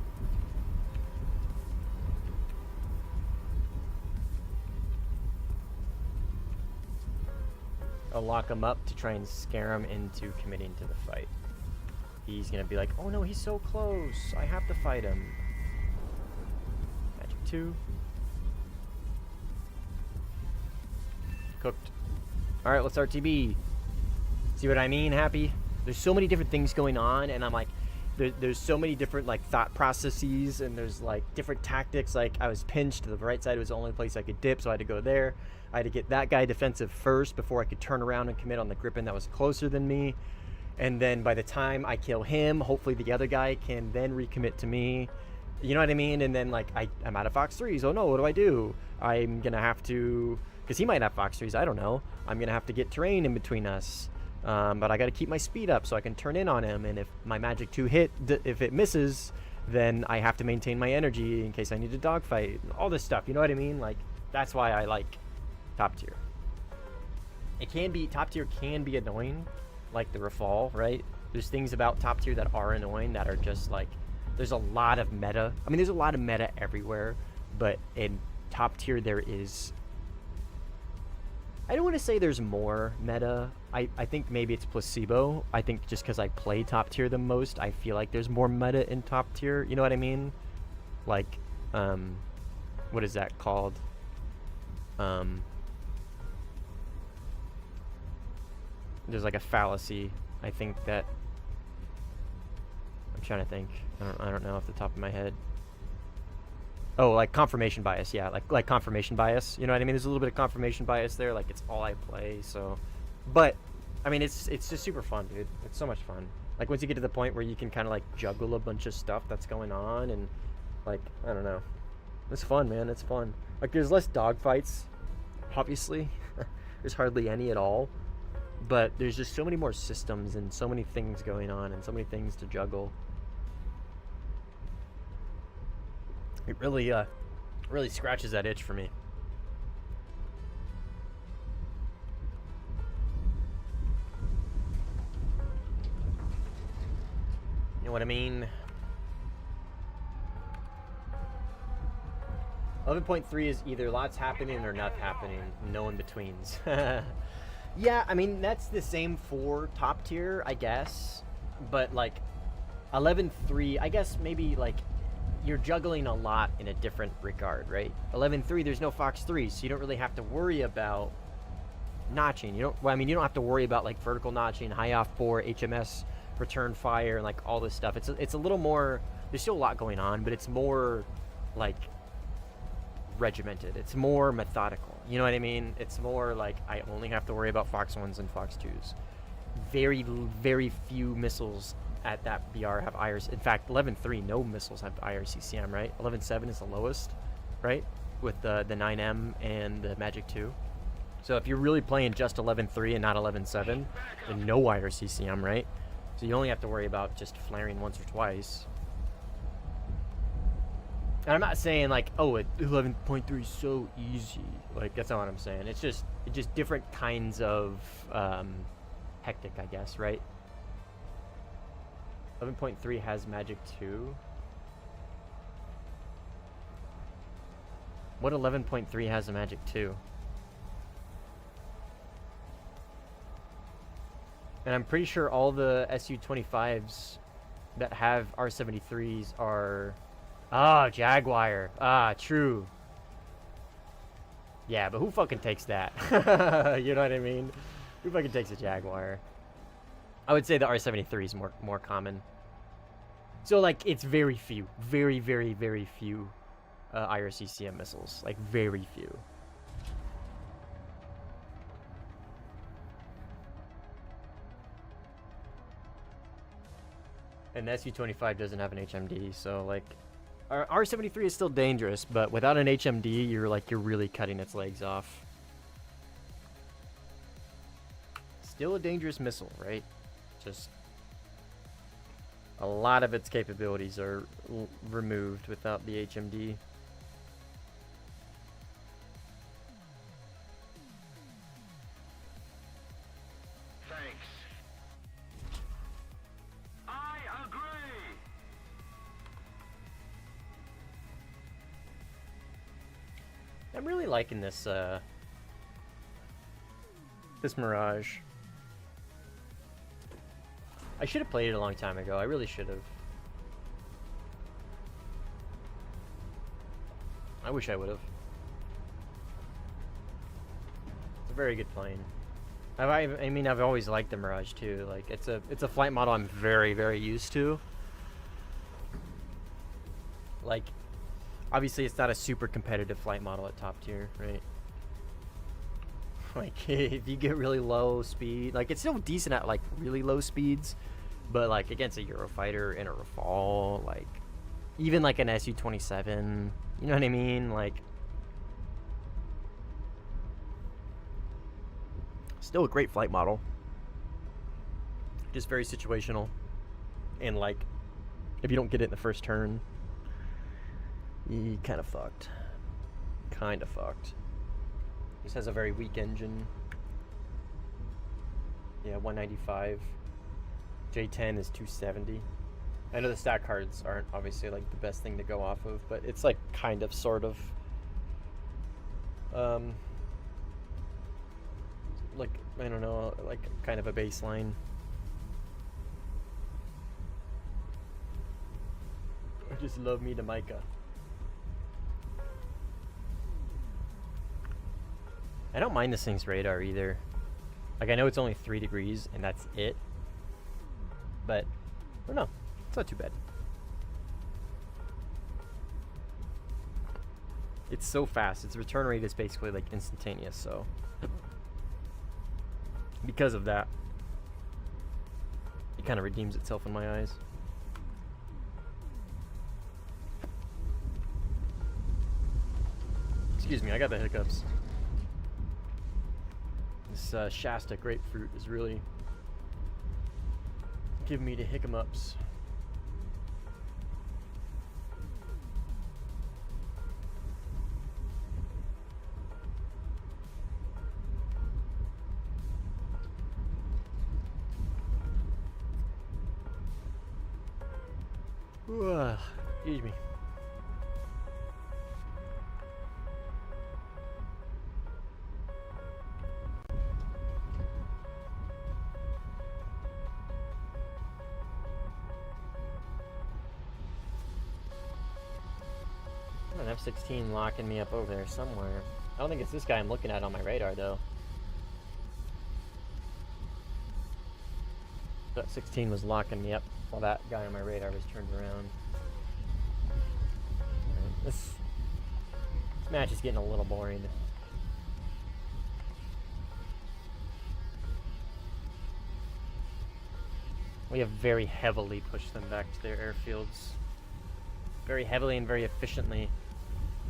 I'll lock him up to try and scare him into committing to the fight. He's gonna be like, oh no, he's so close. I have to fight him. Magic 2. Cooked. Alright, let's RTB. See what I mean, Happy? There's so many different things going on, and I'm like, there's so many different like thought processes, and there's like different tactics. Like I was pinched, the right side was the only place I could dip, so I had to go there. I had to get that guy defensive first before I could turn around and commit on the grippin that was closer than me. And then by the time I kill him, hopefully the other guy can then recommit to me. You know what I mean? And then like I'm out of Fox 3s. Oh no, what do? I'm gonna have to, because he might have Fox 3s, I don't know. I'm gonna have to get terrain in between us. But I gotta keep my speed up so I can turn in on him. And if my magic 2 hit, if it misses, then I have to maintain my energy in case I need to dogfight. All this stuff, you know what I mean? Like, that's why I like top tier. It can be, top tier can be annoying, like the Rafal, right? There's things about top tier that are annoying that are just like, there's a lot of meta. I mean, there's a lot of meta everywhere, but in top tier there is, I don't want to say there's more meta. I think maybe it's placebo. I think just because I play top tier the most, I feel like there's more meta in top tier. You know what I mean? Like, what is that called? There's like a fallacy. I think that, I'm trying to think. I don't know off the top of my head. Oh, like confirmation bias, yeah, like confirmation bias. You know what I mean? There's a little bit of confirmation bias there. Like, it's all I play, so. But I mean, it's just super fun, dude. It's so much fun. Like, once you get to the point where you can kind of like juggle a bunch of stuff that's going on, and like, I don't know, it's fun, man. It's fun. Like, there's less dogfights, obviously. There's hardly any at all. But there's just so many more systems and so many things going on and so many things to juggle. It really, really scratches that itch for me. You know what I mean? 11.3 is either lots happening or not happening. No in-betweens. Yeah, I mean, that's the same for top tier, I guess. But, like, 11.3, I guess maybe, like, you're juggling a lot in a different regard, right? 11.3, there's no Fox 3, so you don't really have to worry about notching. You don't, well, I mean, you don't have to worry about, like, vertical notching, high off bore, HMS, return fire, and, like, all this stuff. It's a little more, there's still a lot going on, but it's more, like, regimented. It's more methodical. You know what I mean? It's more like I only have to worry about Fox 1s and Fox 2s. Very, very few missiles at that BR have IRC. In fact, 11.3, no missiles have IRCCM, right? 11.7 is the lowest, right? With the 9M and the Magic 2. So if you're really playing just 11.3 and not 11.7, then no IRCCM, right? So you only have to worry about just flaring once or twice. And I'm not saying like, oh, 11.3 is so easy. Like, that's not what I'm saying. It's just different kinds of hectic, I guess, right? 11.3 has Magic 2. What 11.3 has a Magic 2? And I'm pretty sure all the Su-25s that have R-73s are... Ah, Jaguar. Ah, true. Yeah, but who fucking takes that? You know what I mean? Who fucking takes a Jaguar? I would say the R-73 is more common. So, like, it's very few. Very, very, very few IRCCM missiles. Like, very few. And the Su-25 doesn't have an HMD, so, like... R-73 is still dangerous, but without an HMD, you're really cutting its legs off. Still a dangerous missile, right? Just a lot of its capabilities are removed without the HMD. Thanks. I agree. I'm really liking this this Mirage. I should have played it a long time ago. I really should have. I wish I would have. It's a very good plane. I mean, I've always liked the Mirage too. Like, it's a flight model I'm very, very used to. Like, obviously, it's not a super competitive flight model at top tier, right? Like, if you get really low speed, like, it's still decent at, like, really low speeds, but, like, against a Eurofighter in a Rafale, like, even, like, an Su-27, you know what I mean? Like, still a great flight model. Just very situational. And, like, if you don't get it in the first turn, you kind of fucked. Kind of fucked. This has a very weak engine. Yeah, 195. J10 is 270. I know the stat cards aren't obviously like the best thing to go off of, but it's like kind of sort of like, I don't know, like kind of a baseline. I just love me to Micah. I don't mind this thing's radar either. Like, I know it's only 3 degrees and that's it, but I don't know, it's not too bad. It's so fast. Its return rate is basically like instantaneous, so because of that, it kind of redeems itself in my eyes. Excuse me, I got the hiccups. This Shasta grapefruit is really giving me the hiccups. Excuse me. An F-16 locking me up over there somewhere. I don't think it's this guy I'm looking at on my radar, though. That 16 was locking me up while that guy on my radar was turned around. Right, this match is getting a little boring. We have very heavily pushed them back to their airfields. Very heavily and very efficiently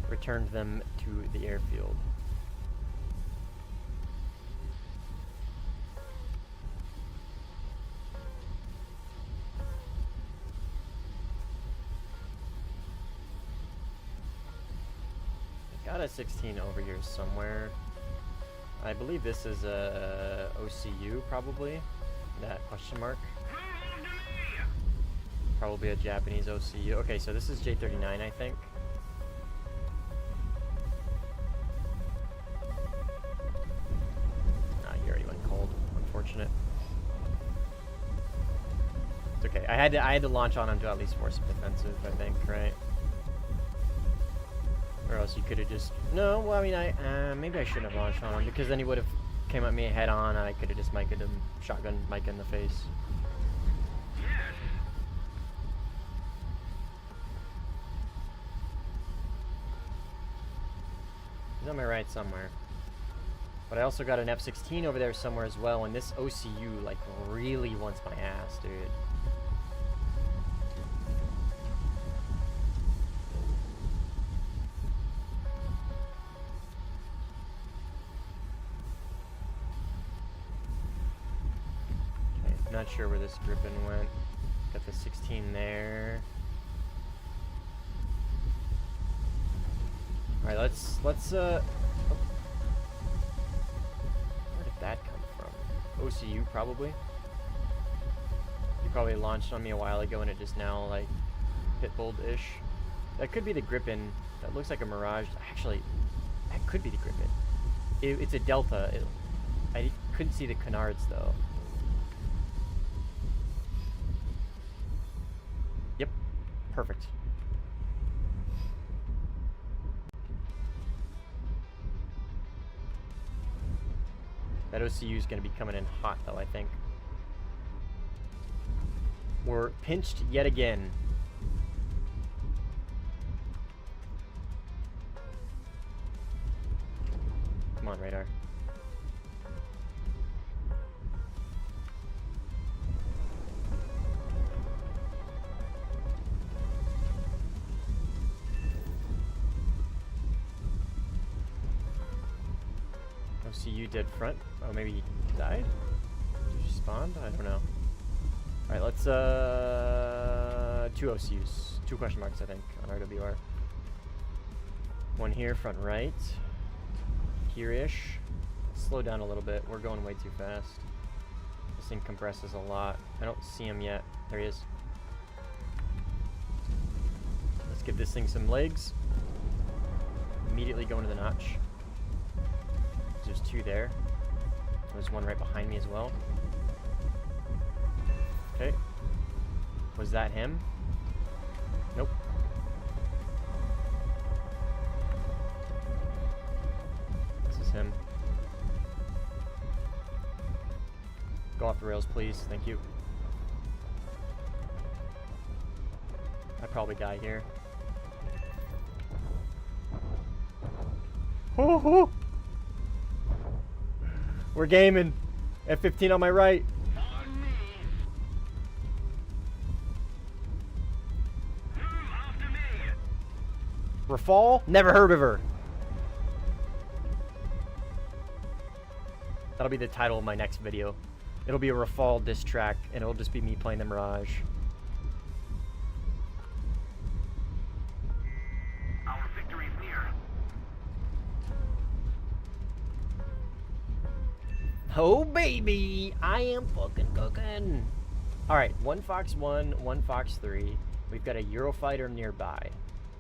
returned them to the airfield. Got a 16 over here somewhere. I believe this is a OCU, probably. That question mark. Probably a Japanese OCU. Okay, so this is J39, I think. Ah, he already went cold. Unfortunate. It's okay. I had to launch on him to at least force a defensive, I think, right? Or else you could have just... No, well, I mean, maybe I shouldn't have launched on him, because then he would have came at me head on, and I could have just mic'd him, shotgun Mike in the face. He's on my right somewhere. But I also got an F-16 over there somewhere as well, and this OCU, like, really wants my ass, dude. Not sure where this Gripen went. Got the 16 there. Alright, let's oh. Where did that come from? OCU, probably. You probably launched on me a while ago and it just now, like, pitbulled-ish. That could be the Gripen. That looks like a Mirage. Actually, that could be the Gripen. It's a Delta. I couldn't see the canards, though. Yep. Perfect. That OCU is going to be coming in hot, though, I think. We're pinched yet again. Come on, radar. OCU dead front. Oh, maybe he died? Did he spawn? I don't know. Alright, let's, 2 OCUs. 2 question marks, I think, on RWR. One here, front right. Here-ish. Slow down a little bit. We're going way too fast. This thing compresses a lot. I don't see him yet. There he is. Let's give this thing some legs. Immediately go into the notch. There's 2 there. There's one right behind me as well. Okay. Was that him? Nope. This is him. Go off the rails, please. Thank you. I'd probably die here. Oh! We're gaming. F-15 on my right. Rafale? Never heard of her. That'll be the title of my next video. It'll be a Rafale diss track, and it'll just be me playing the Mirage. Our victory is near. Oh baby, I am fucking cooking. All right, 1 Fox 1, 1 Fox 3. We've got a Eurofighter nearby.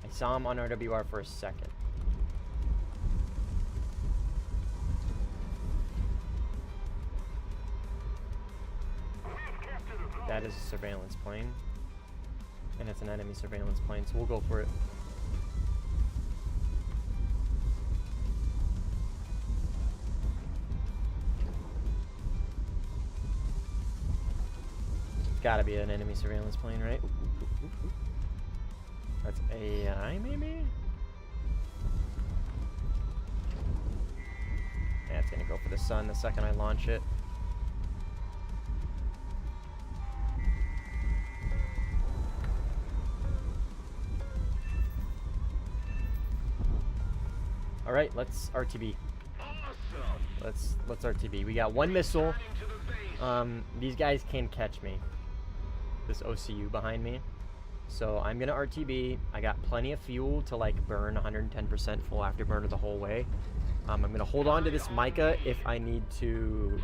I saw him on RWR for a second. That is a surveillance plane. And it's an enemy surveillance plane, so we'll go for it. It's gotta be an enemy surveillance plane, right? That's AI, maybe? Yeah, it's gonna go for the sun the second I launch it. All right, let's RTB. Awesome. Let's RTB. We got one missile. Returning to the base. These guys can catch me. This OCU behind me. So I'm gonna RTB. I got plenty of fuel to like burn 110% full afterburner the whole way. I'm gonna hold on to this mica if I need to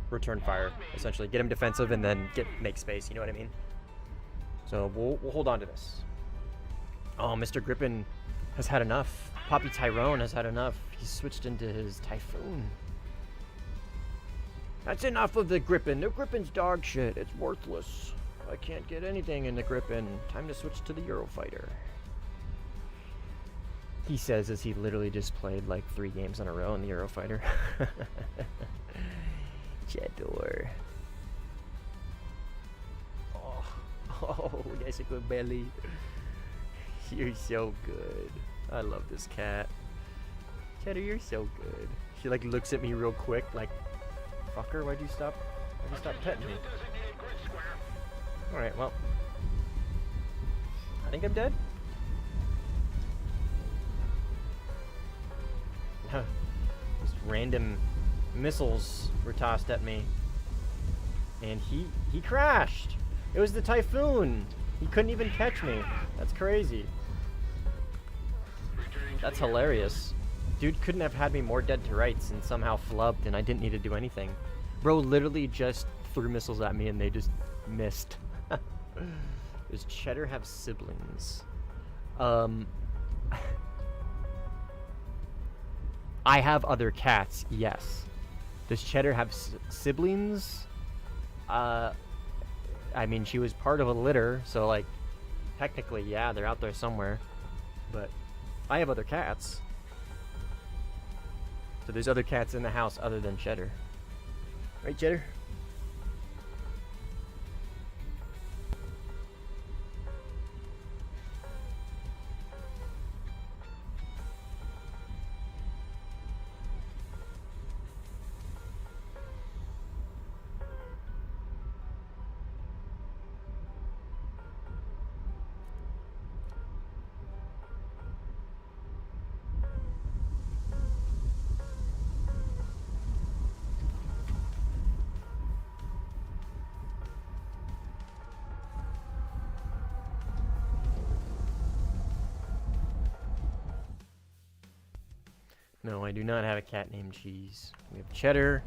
return fire. Essentially, get him defensive and then make space. You know what I mean? So we'll hold on to this. Oh, Mr. Grippin has had enough. Poppy Tyrone has had enough. He's switched into his Typhoon. That's enough of the Grippin. The Grippin's dog shit. It's worthless. I can't get anything in the Grippin. Time to switch to the Eurofighter. He says as he literally just played like 3 games in a row in the Eurofighter. Cheddar. Oh, that's a good belly. You're so good. I love this cat. Cheddar, you're so good. She like looks at me real quick, like, fucker, why'd you stop petting me? Alright, well. I think I'm dead. Just random missiles were tossed at me. And he crashed. It was the Typhoon. He couldn't even catch me. That's crazy. That's hilarious. Dude couldn't have had me more dead to rights and somehow flubbed and I didn't need to do anything. Bro literally just threw missiles at me and they just missed. Does Cheddar have siblings? I have other cats, yes. Does Cheddar have siblings? I mean, she was part of a litter, so like, technically, yeah, they're out there somewhere. But I have other cats. So there's other cats in the house other than Cheddar. Right, Cheddar? No, I do not have a cat named Cheese. We have Cheddar.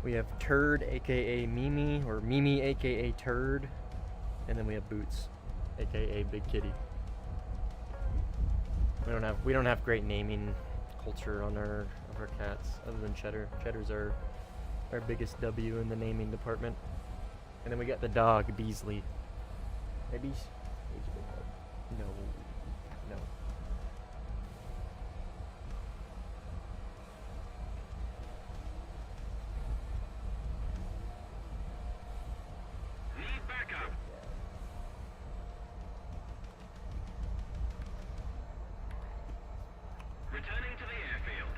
We have Turd, aka Mimi, or Mimi, aka Turd. And then we have Boots, aka Big Kitty. We don't have great naming culture on our cats, other than Cheddar. Cheddar's our biggest W in the naming department. And then we got the dog, Beasley. Hey, Bees? No. No. Need backup. Returning to the airfield.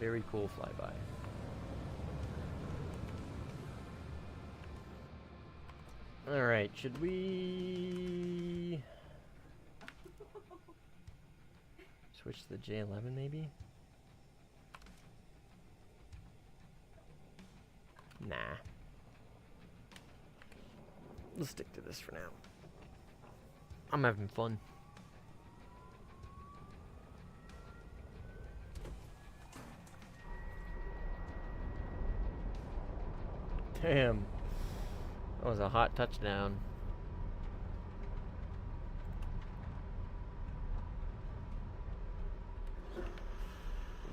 Very cool flyby. Alright, should we switch to the J11 maybe? Nah. Let's stick to this for now. I'm having fun. Damn. That was a hot touchdown.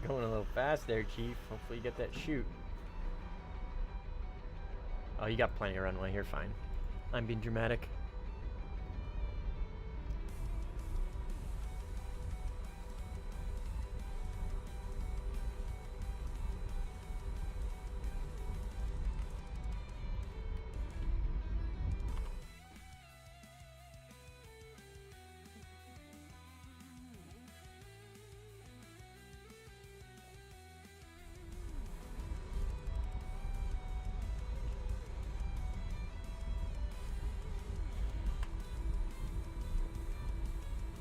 Going a little fast there, Chief. Hopefully you get that shoot. Oh, you got plenty of runway. You're fine. I'm being dramatic.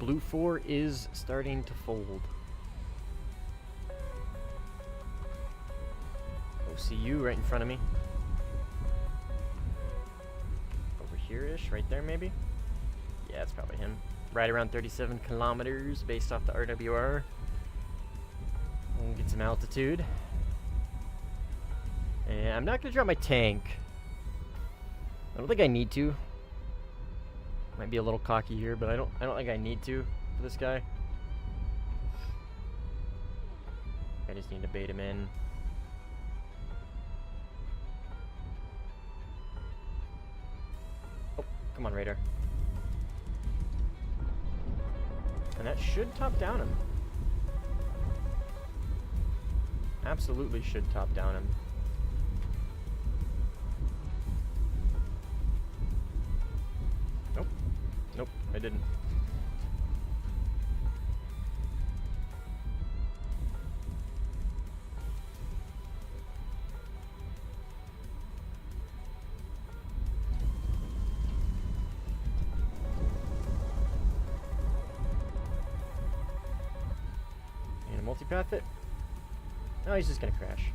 Blue 4 is starting to fold. OCU right in front of me. Over here-ish, right there maybe? Yeah, it's probably him. Right around 37 kilometers based off the RWR. We'll get some altitude. And I'm not gonna drop my tank. I don't think I need to. Might be a little cocky here, but I don't think I need to for this guy. I just need to bait him in. Oh, come on, radar. And that should top down him. Absolutely should top down him. Nope, I didn't. And a multipath it? No, he's just gonna crash.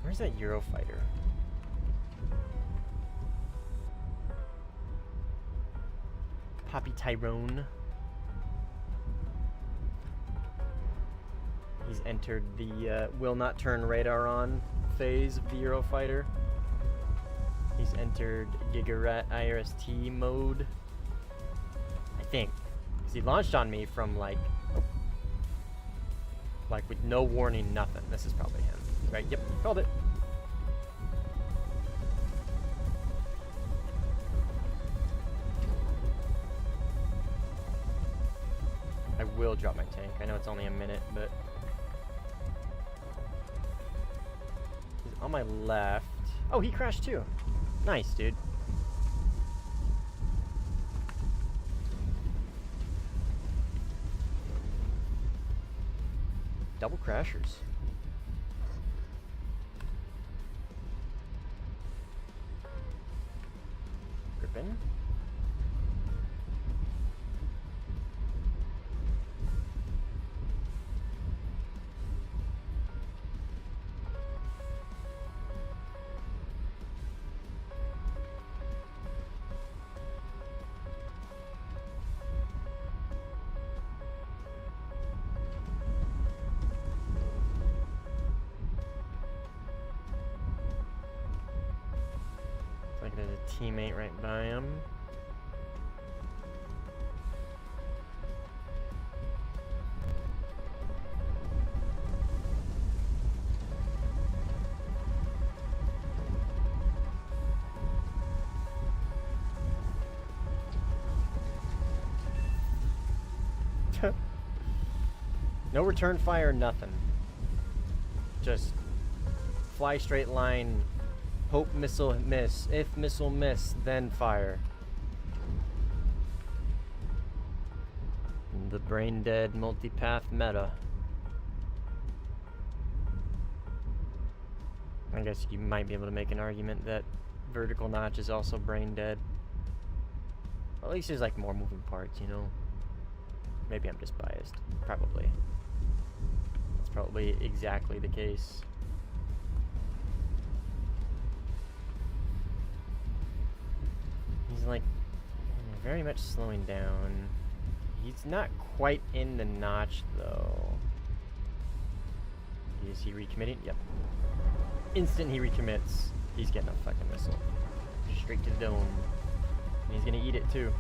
Where's that Eurofighter? Poppy Tyrone. He's entered the will not turn radar on phase of the Eurofighter. He's entered Gigarat IRST mode. I think. Because he launched on me from like with no warning, nothing. This is probably him. Right, yep, called it. I will drop my tank. I know it's only a minute, but he's on my left. Oh, he crashed too. Nice, dude. Double crashers. Gripping. Like there's a teammate right by him. No return fire, nothing. Just fly straight line, hope missile miss. If missile miss, then fire. The brain dead multipath meta. I guess you might be able to make an argument that vertical notch is also brain dead. At least there's like more moving parts, you know? Maybe I'm just biased. Probably. That's probably exactly the case. He's like very much slowing down. He's not quite in the notch though. Is he recommitting? Yep. Instant he recommits, he's getting a fucking missile. Straight to the dome. And he's gonna eat it too.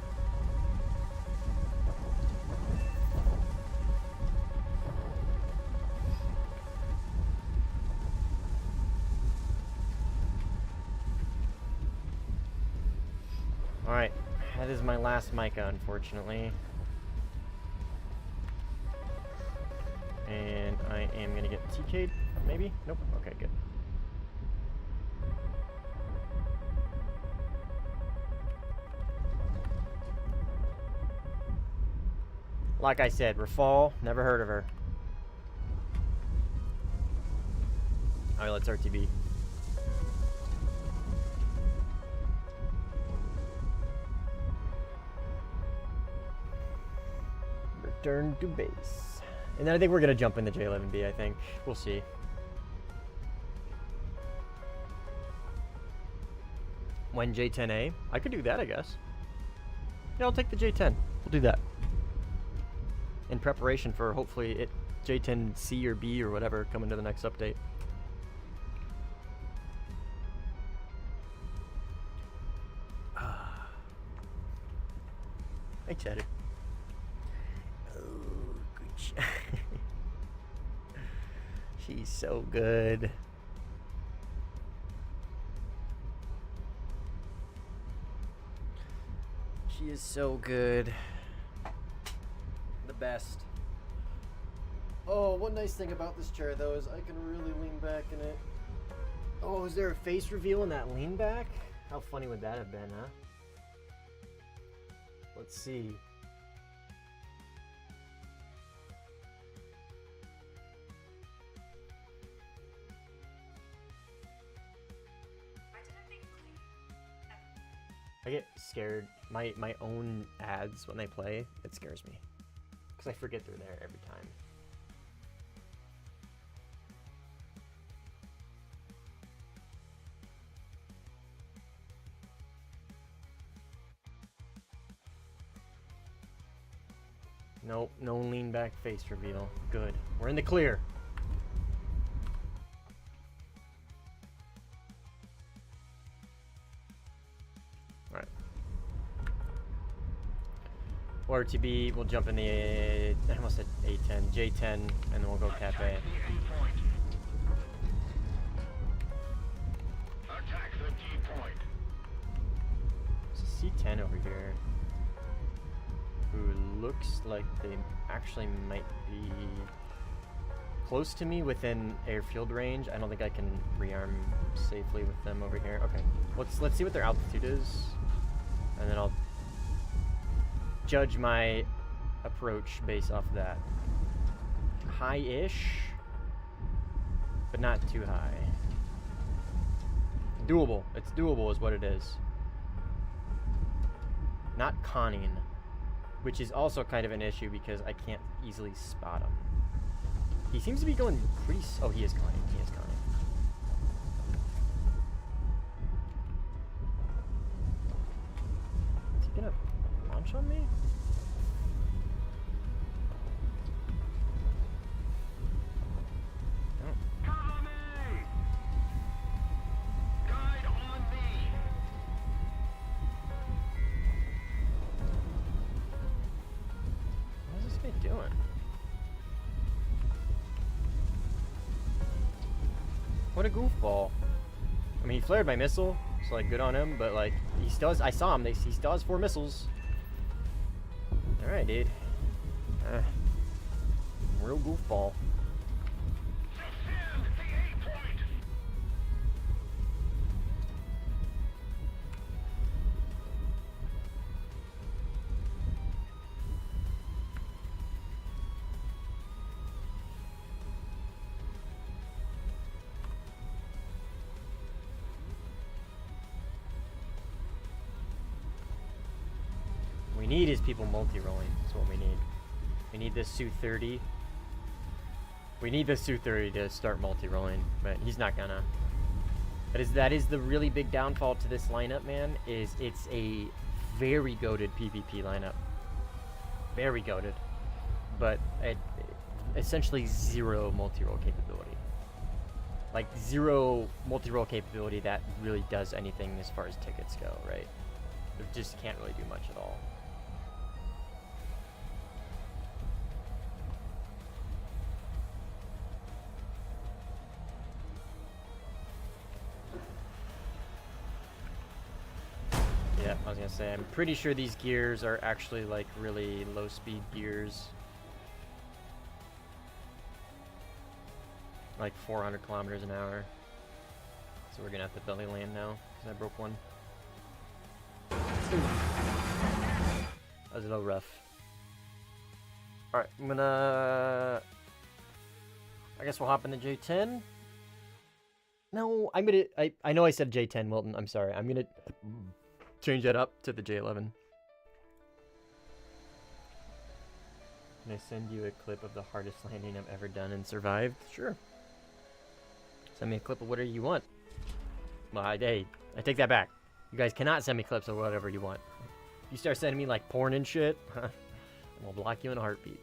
Alright, that is my last Micah, unfortunately. And I am gonna get TK'd, maybe? Nope, okay, good. Like I said, Rafal, never heard of her. Alright, let's RTB. Return to base. And then I think we're going to jump into J11B, I think. We'll see. When J10A? I could do that, I guess. Yeah, I'll take the J10. We'll do that. In preparation for hopefully it J10C or B or whatever coming to the next update. Hi, Cheddar. Oh, good. She's so good. She is so good. The best. Oh, one nice thing about this chair though is I can really lean back in it. Oh, is there a face reveal in that lean back? How funny would that have been, huh? Let's see. I get scared. My own ads when they play, it scares me. Because I forget they're there every time. Nope, no lean back face reveal. Good. We're in the clear. Alright. RTB, we'll jump in the I almost said A10, J10, and then we'll go Cap A. Attack the key point. There's a C10 over here. Who looks like they actually might be close to me within airfield range. I don't think I can rearm safely with them over here. Okay, let's see what their altitude is, and then I'll judge my approach based off of that. High-ish, but not too high. Doable. It's doable is what it is. Not conning. Which is also kind of an issue because I can't easily spot him. He seems to be going pretty... Oh, he is conning. He is conning. Is he gonna launch on me? Cover me! Guide on me! What is this guy doing? What a goofball. I mean, he flared my missile, so like good on him, but like he still has, I saw him, he still has 4 missiles. Alright, dude. real goofball. Defend the A point. We need is people multi-rolling. That's what we need. We need this Su-30. We need this Su-30 to start multi-rolling, but he's not gonna. That is the really big downfall to this lineup, man, is it's a very goated PvP lineup. Very goated. But essentially zero multi-roll capability. Like zero multi-roll capability that really does anything as far as tickets go, right? It just can't really do much at all. Yeah, I was gonna say, I'm pretty sure these gears are actually like really low speed gears. Like 400 kilometers an hour. So we're gonna have to belly land now, because I broke one. That was a little rough. Alright, I'm gonna... I guess we'll hop in the J10. No, I'm gonna... I know I said J10, Wilton, I'm sorry. I'm gonna change that up to the J11. Can I send you a clip of the hardest landing I've ever done and survived? Sure. Send me a clip of whatever you want. Well, hey, I take that back. You guys cannot send me clips of whatever you want. If you start sending me like porn and shit, I'll block you in a heartbeat.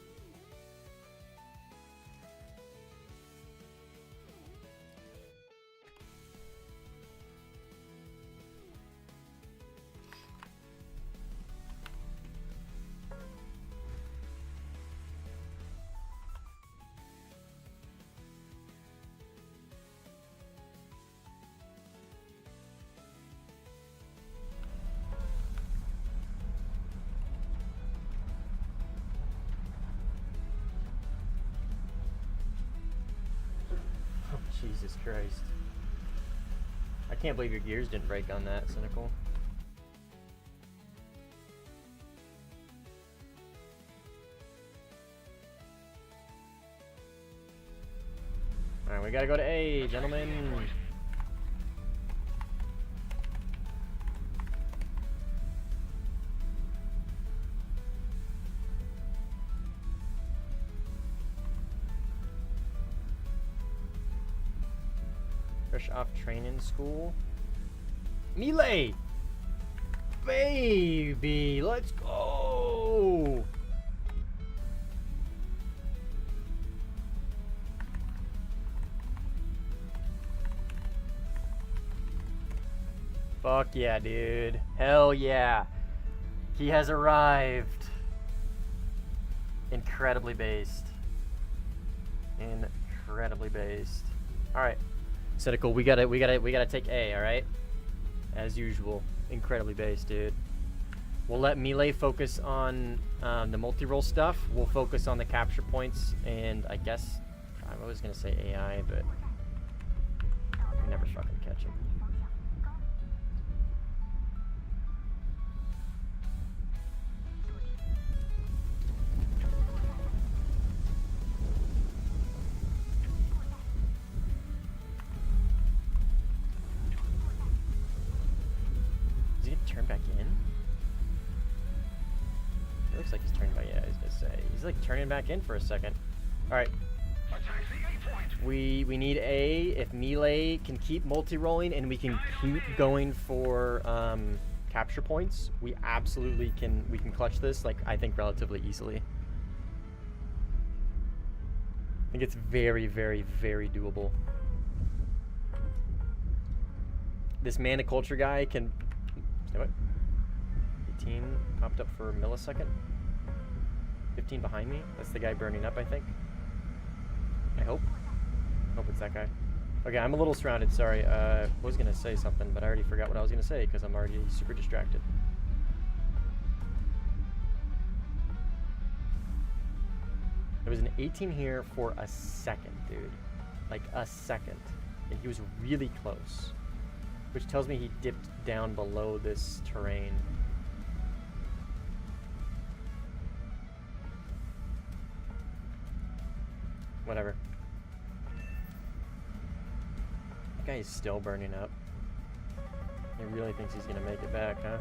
Jesus Christ. I can't believe your gears didn't break on that, Cynical. Alright, we gotta go to A, gentlemen. Fresh off training school. Melee! Baby, let's go! Fuck yeah, dude. Hell yeah. He has arrived. Incredibly based. Incredibly based. Alright. Cynical, we gotta take A, alright? As usual. Incredibly based, dude. We'll let Melee focus on the multi-roll stuff. We'll focus on the capture points, and I guess I was gonna say AI, but we never fucking catch him. Turn back in? It looks like he's turning back. Yeah, I was gonna say he's like turning back in for a second. All right. We need A. If Melee can keep multi-rolling and we can keep going for capture points, we absolutely can. We can clutch this, like, I think relatively easily. I think it's very, very, very doable. This mana culture guy can. What? 18 popped up for a millisecond. 15 behind me. That's the guy burning up, I think. I hope. Hope it's that guy. Okay, I'm a little surrounded. Sorry. I was gonna say something, but I already forgot what I was gonna say because I'm already super distracted. There was an 18 here for a second, dude. Like a second. And he was really close. Which tells me he dipped down below this terrain. Whatever. That guy is still burning up. He really thinks he's gonna make it back, huh?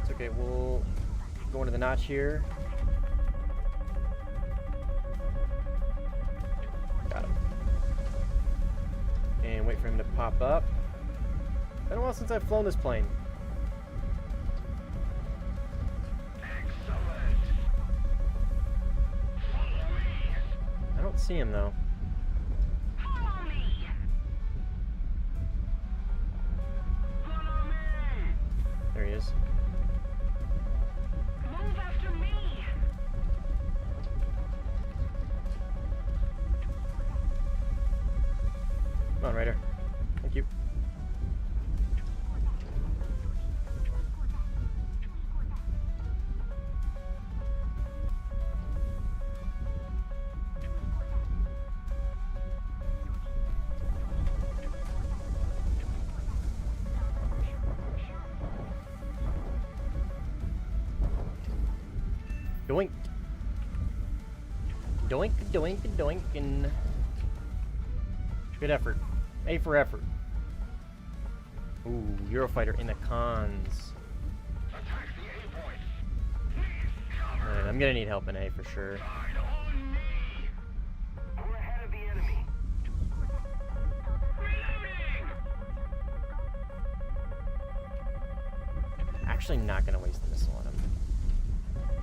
It's okay, we'll go into the notch here. Got him. And wait for him to pop up. Been a while since I've flown this plane. Excellent. Follow me. I don't see him though. Follow me. Follow me. There he is. Move after me. Come on, Raider. Thank you. Doink. Doink, doink, doinkin'. Good effort. A for effort. Ooh, Eurofighter in the cons. Attack the A point. Alright, I'm gonna need help in A for sure. Guide on me. We're ahead of the enemy. Reloading. Actually not gonna waste the missile on him.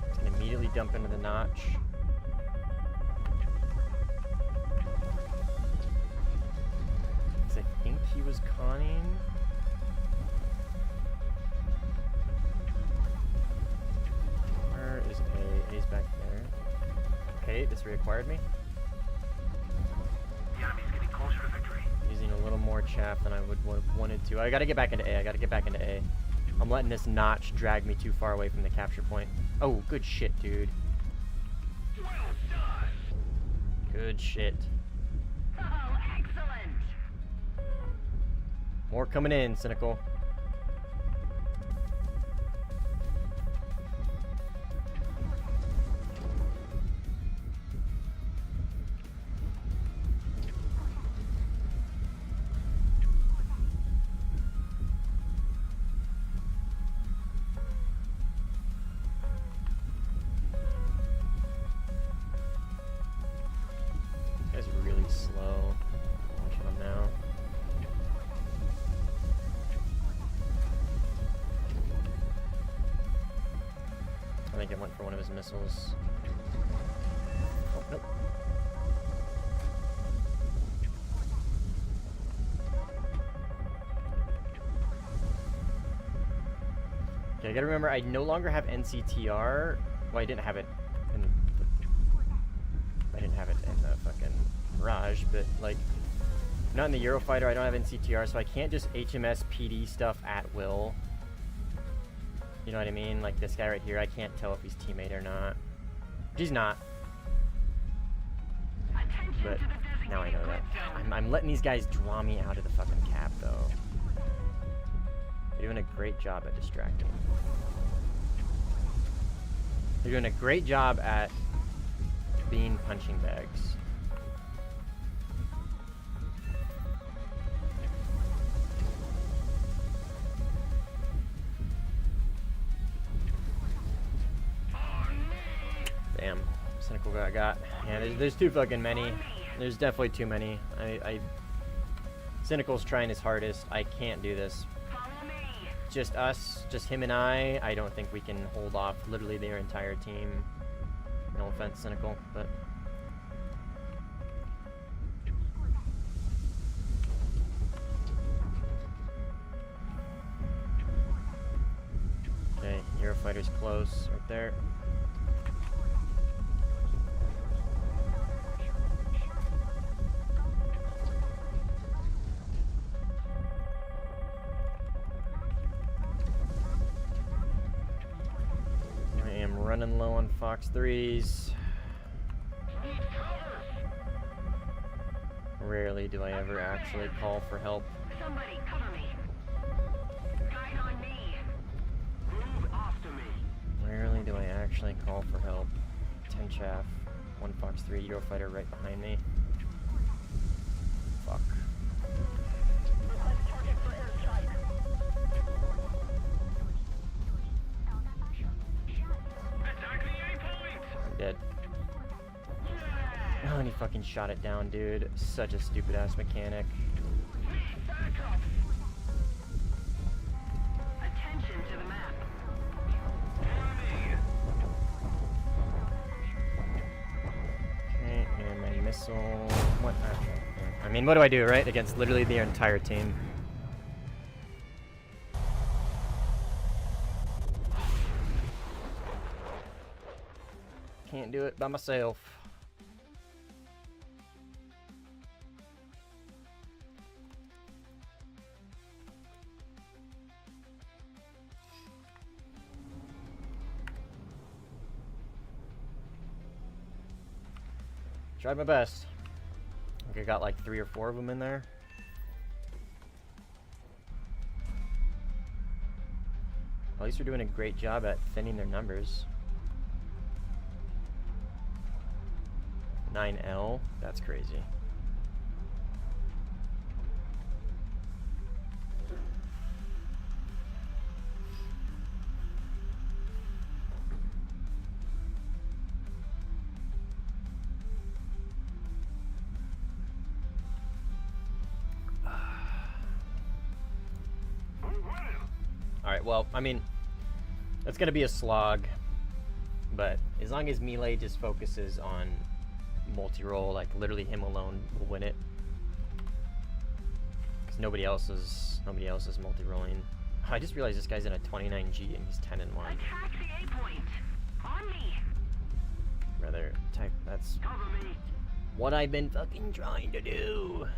He's gonna immediately dump into the notch. I think he was conning. Where is A? A's back there. Okay, this reacquired me. The enemy's getting closer to victory. Using a little more chaff than I would have wanted to. I gotta get back into A. I gotta get back into A. I'm letting this notch drag me too far away from the capture point. Oh, good shit, dude. Well done. Good shit. Oh, excellent. More coming in, Cynical. This guy's really slow. Watching him now. I think it went for one of his missiles. Oh, nope. Okay, I gotta remember, I no longer have NCTR. Well, I didn't have it in the... I didn't have it in the fucking Mirage, but, like, not in the Eurofighter, I don't have NCTR, so I can't just HMS PD stuff at will. You know what I mean? Like this guy right here, I can't tell if he's teammate or not. He's not. But now I know that. I'm letting these guys draw me out of the fucking cap, though. They're doing a great job at distracting. They're doing a great job at being punching bags. Damn, Cynical guy got. Yeah, there's too fucking many. There's definitely too many. Cynical's trying his hardest. I can't do this. Just us, just him and I don't think we can hold off literally their entire team. No offense, Cynical, but... Okay, Eurofighter's close, right there. I am running low on Fox 3s. Rarely do I ever actually call for help. Somebody cover me. Guide on me. Move after me. Rarely do I actually call for help. 10 chaff, 1 Fox 3, Eurofighter right behind me. Fuck. Request target for airstrike. Attack the A point! I'm dead. Oh, and he fucking shot it down, dude. Such a stupid ass mechanic. Back up. Attention to the map. Okay, and my missile. What? Okay. I mean, what do I do, right? Against literally the entire team. Can't do it by myself. Tried my best. I think I got like 3 or 4 of them in there. At least they're doing a great job at thinning their numbers. 9L, that's crazy. Alright, well, I mean, it's going to be a slog, but as long as Melee just focuses on multi-roll, like literally him alone will win it. Because nobody else is multi-rolling. I just realized this guy's in a 29G and he's 10-1. Attack the A point. On me. Rather type, that's Cover me. what I've been fucking trying to do.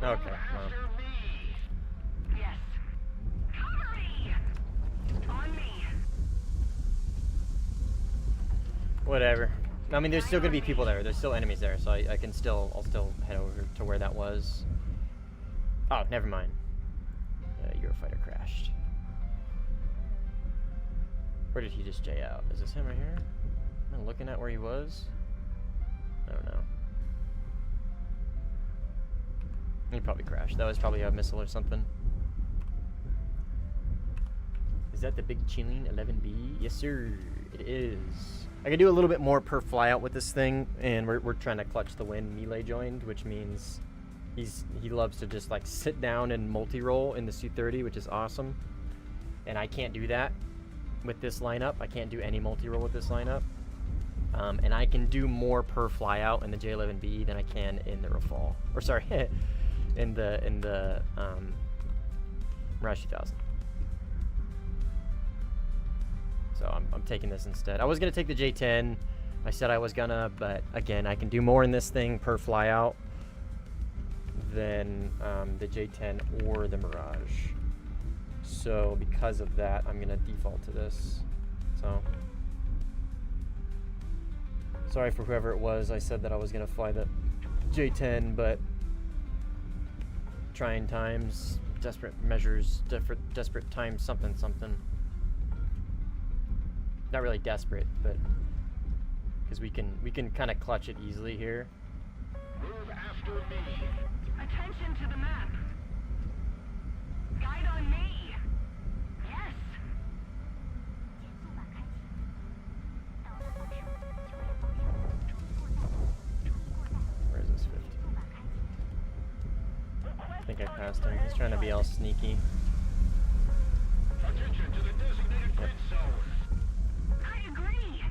Okay, well. After me. Yes. Cover me. On me. Whatever. I mean, there's still gonna be people there. There's still enemies there, so I'll still head over to where that was. Oh, never mind. Eurofighter crashed. Where did he just J out? Is this him right here? Am I looking at where he was? I don't know. He probably crashed. That was probably a missile or something. Is that the big Chilean 11B? Yes, sir. It is. I can do a little bit more per flyout with this thing, and we're trying to clutch the win. Melee joined, which means he loves to just like sit down and multi-roll in the Su-30, which is awesome. And I can't do that with this lineup. I can't do any multi-roll with this lineup. And I can do more per flyout in the J11B than I can in the Rafale. Or sorry, in the Mirage 2000. So I'm taking this instead. I was gonna take the J10. I said I was gonna, but again, I can do more in this thing per flyout than the J10 or the Mirage. So because of that, I'm gonna default to this. So sorry for whoever it was. I said that I was gonna fly the J10, but trying times, desperate measures, desperate times, something. Not really desperate, but because we can kind of clutch it easily here. Move after me. Attention to the map. Guide on me. Yes. Where is this 50? I think I passed him. He's trying to be all sneaky. Attention to the designated print zone. I agree.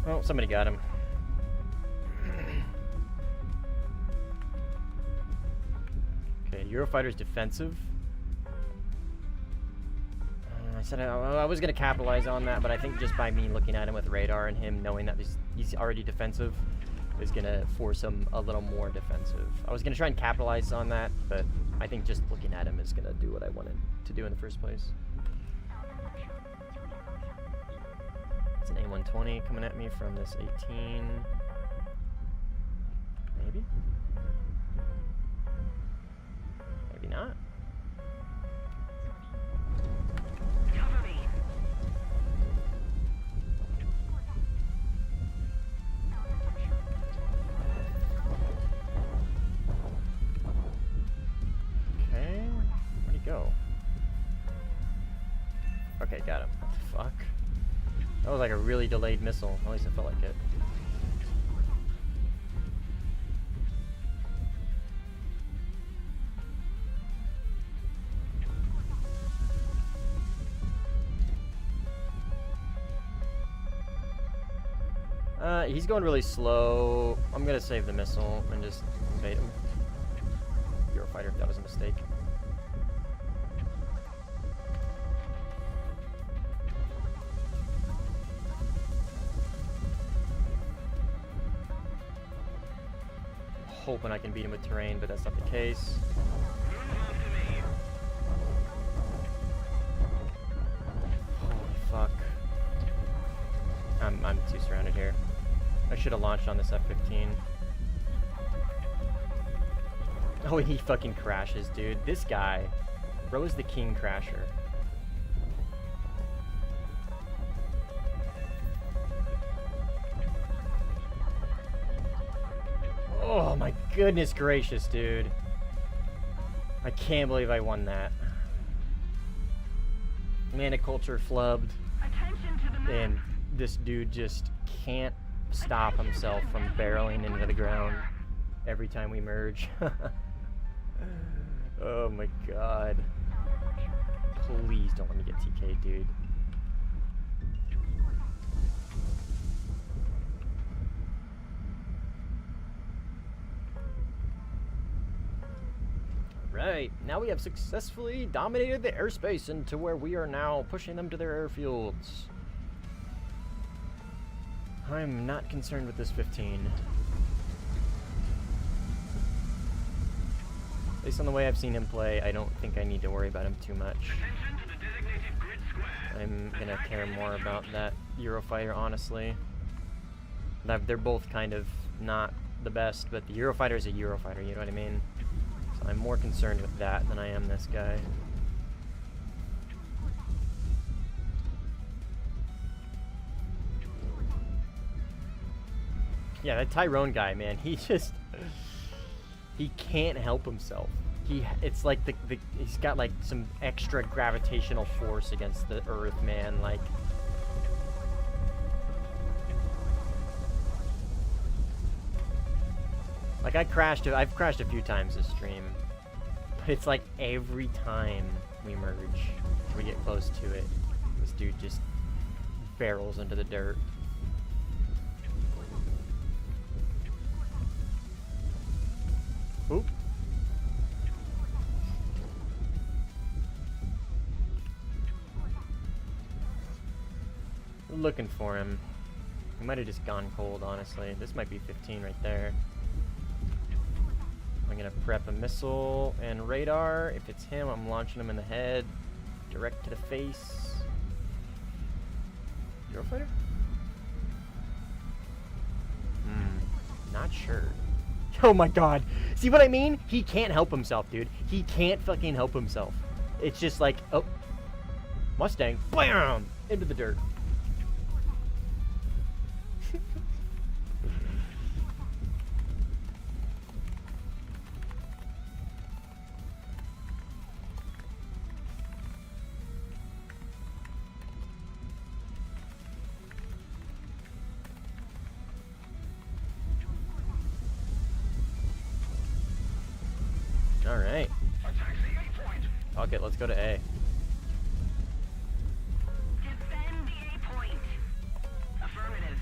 Oh, somebody got him. Okay, Eurofighter's defensive. I said I was going to capitalize on that, but I think just by me looking at him with radar and him knowing that he's already defensive is going to force him a little more defensive. I was going to try and capitalize on that, but I think just looking at him is going to do what I wanted to do in the first place. It's an A120 coming at me from this 18. Maybe? Maybe not. Cover me. Okay, where'd he go? Okay, got him. What the fuck? That was like a really delayed missile. At least it felt like it. He's going really slow. I'm gonna save the missile and just invade him. Eurofighter, that was a mistake. Hoping I can beat him with terrain, but that's not the case. Holy fuck. I'm too surrounded here. I should have launched on this F-15. Oh, he fucking crashes, dude. This guy, bro, is the king crasher. Oh my goodness gracious, dude. I can't believe I won that. Maniculture flubbed. Attention to the map. And this dude just can't stop himself from barreling into the ground every time we merge. Oh my god. Please don't let me get TK, dude. Right, now we have successfully dominated the airspace into where we are now pushing them to their airfields. I'm not concerned with this 15. Based on the way I've seen him play, I don't think I need to worry about him too much. Attention to the designated grid square. I'm gonna care more about that Eurofighter, honestly. They're both kind of not the best, but the Eurofighter is a Eurofighter, you know what I mean? So I'm more concerned with that than I am this guy. Yeah, that Tyrone guy, man, he just... he can't help himself. It's like he's got like some extra gravitational force against the Earth, man. Like, I've crashed a few times this stream, but it's like every time we merge, we get close to it, this dude just barrels into the dirt. Oop. Looking for him. He might have just gone cold, honestly. This might be 15 right there. I'm gonna prep a missile and radar. If it's him, I'm launching him in the head. Direct to the face. Eurofighter? Not sure. Oh my god. See what I mean? He can't help himself, dude. He can't fucking help himself. It's just like, oh. Mustang. Bam! Into the dirt. Alright. Fuck it, let's go to A. Defend the A point. Affirmative.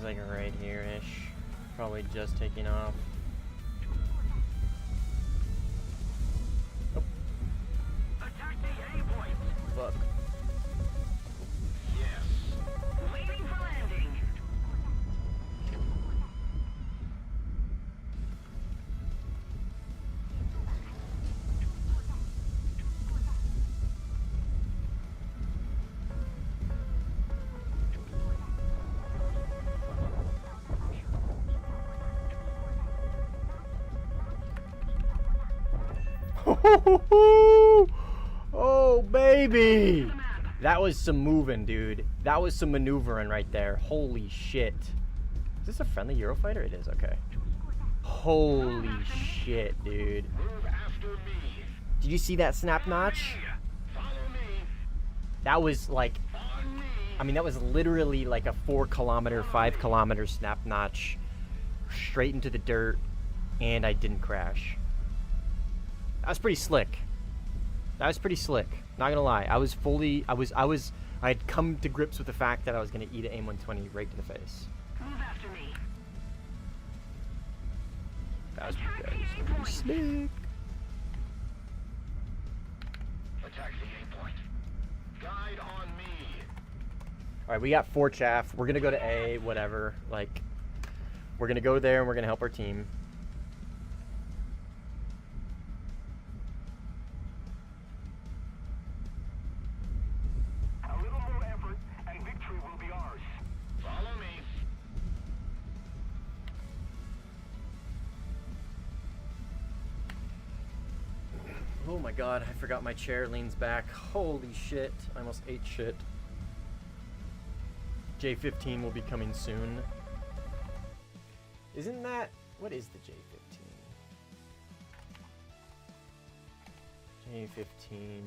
like right here-ish. Probably just taking off. Oh. Attack the A point. Fuck. Yes. Waiting for landing. Oh, baby! That was some moving, dude. That was some maneuvering right there. Holy shit. Is this a friendly Eurofighter? It is, okay. Holy shit, dude. Move after me. Did you see that snap notch? Follow me. That was like, On me. I mean, that was literally like a 4 kilometer, 5 kilometer snap notch straight into the dirt, and I didn't crash. That was pretty slick. That was pretty slick. Not gonna lie. I had come to grips with the fact that I was gonna eat an AIM-120 right to the face. Move after me. That was pretty slick. Attack the A point. Guide on me. Alright, we got 4 chaff. We're gonna go to A, whatever. Like, we're gonna go there and we're gonna help our team. A little more effort and victory will be ours. Follow me. Oh my god, I forgot my chair leans back. Holy shit. I almost ate shit. J15 will be coming soon. Isn't that... What is the J15? J15...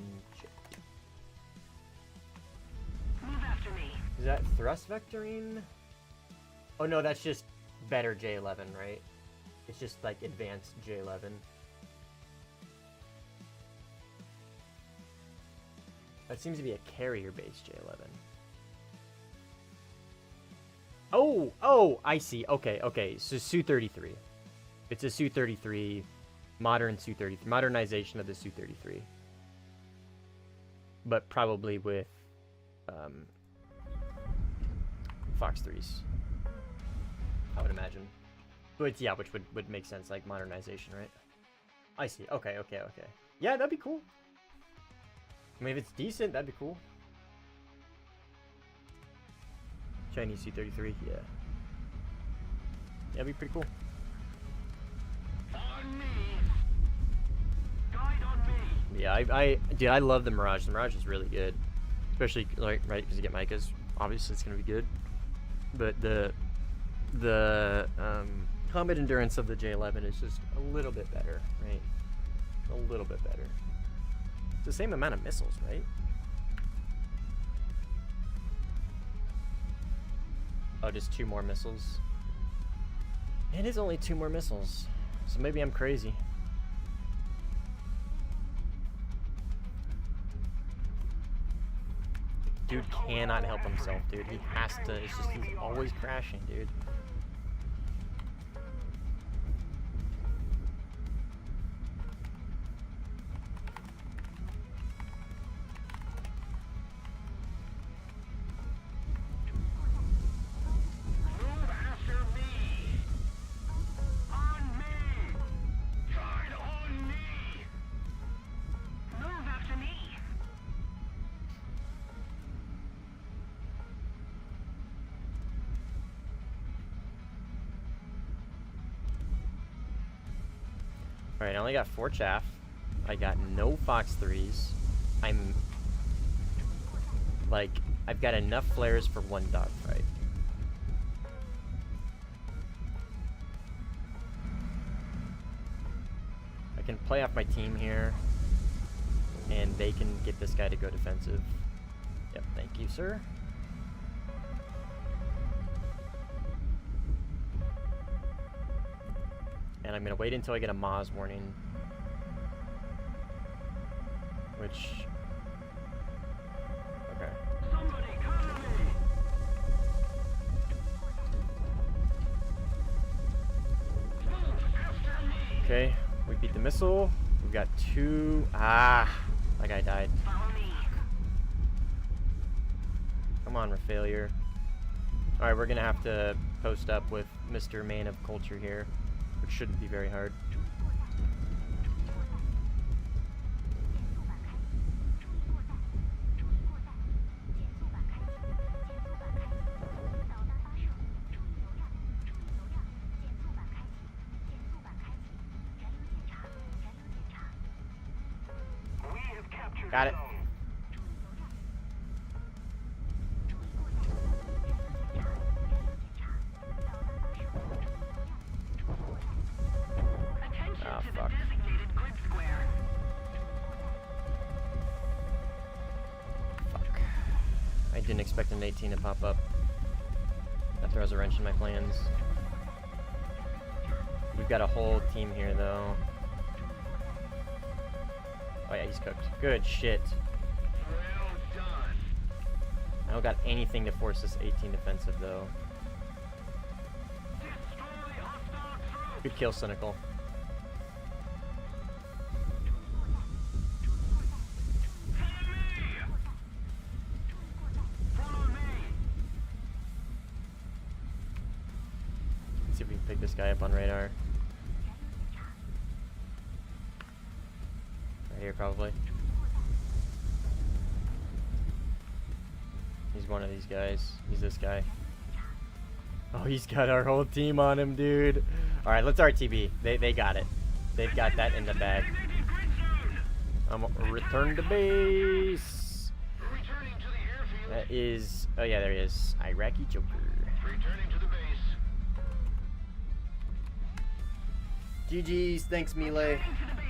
Move after me. Is that thrust vectoring? Oh no, that's just better J11, right? It's just like advanced J11. That seems to be a carrier-based J11. Oh, I see. Okay. So Su-33. It's a Su-33, modern Su-33, modernization of the Su-33. But probably with Fox 3s, I would imagine. But yeah, which would make sense, like modernization, right? I see. Okay. Yeah, that'd be cool. I mean, if it's decent, that'd be cool. Chinese C-33, yeah. That'd be pretty cool. On me. Guide on me. Yeah, dude, I love the Mirage. The Mirage is really good. Especially, like, right, because you get Micahs. Obviously, it's going to be good. But the combat endurance of the J11 is just a little bit better, right? A little bit better. It's the same amount of missiles, right? Oh, just 2 more missiles. It is only 2 more missiles. So maybe I'm crazy. Dude cannot help himself, dude. He has to. It's just he's always crashing, dude. Move after me. On me. Guide on me. Move after me. Alright, I only got 4 chaff. I got no Fox 3s. I'm... like, I've got enough flares for 1 dogfight. I can play off my team here, and they can get this guy to go defensive. Yep, thank you, sir. And I'm gonna wait until I get a Moz warning. Which... okay. Somebody cover me. Okay, we beat the missile. We've got 2. Ah, that guy died. Follow me. Come on, failure. All right, we're gonna have to post up with Mr. Man of Culture here, which shouldn't be very hard. We have captured Got it. the zone. Attention Ah, to the fuck. designated grid square. Fuck. I didn't expect an 18 to pop up. That throws a wrench in my plans. We've got a whole team here, though. Oh yeah, he's cooked. Good shit. Well done. I don't got anything to force this 18 defensive, though. Destroy hostile troops. Good kill, Cynical. Follow me. Follow me. Let's see if we can pick this guy up on radar. Right here, probably. He's one of these guys. He's this guy. Oh, he's got our whole team on him, dude. All right, let's RTB. They got it. They've got that in the bag. I'm return to base. Returning to the airfield. That is. Oh yeah, there he is. Iraqi Joker. Returning to the base. GG's. Thanks, Melee. Into the base.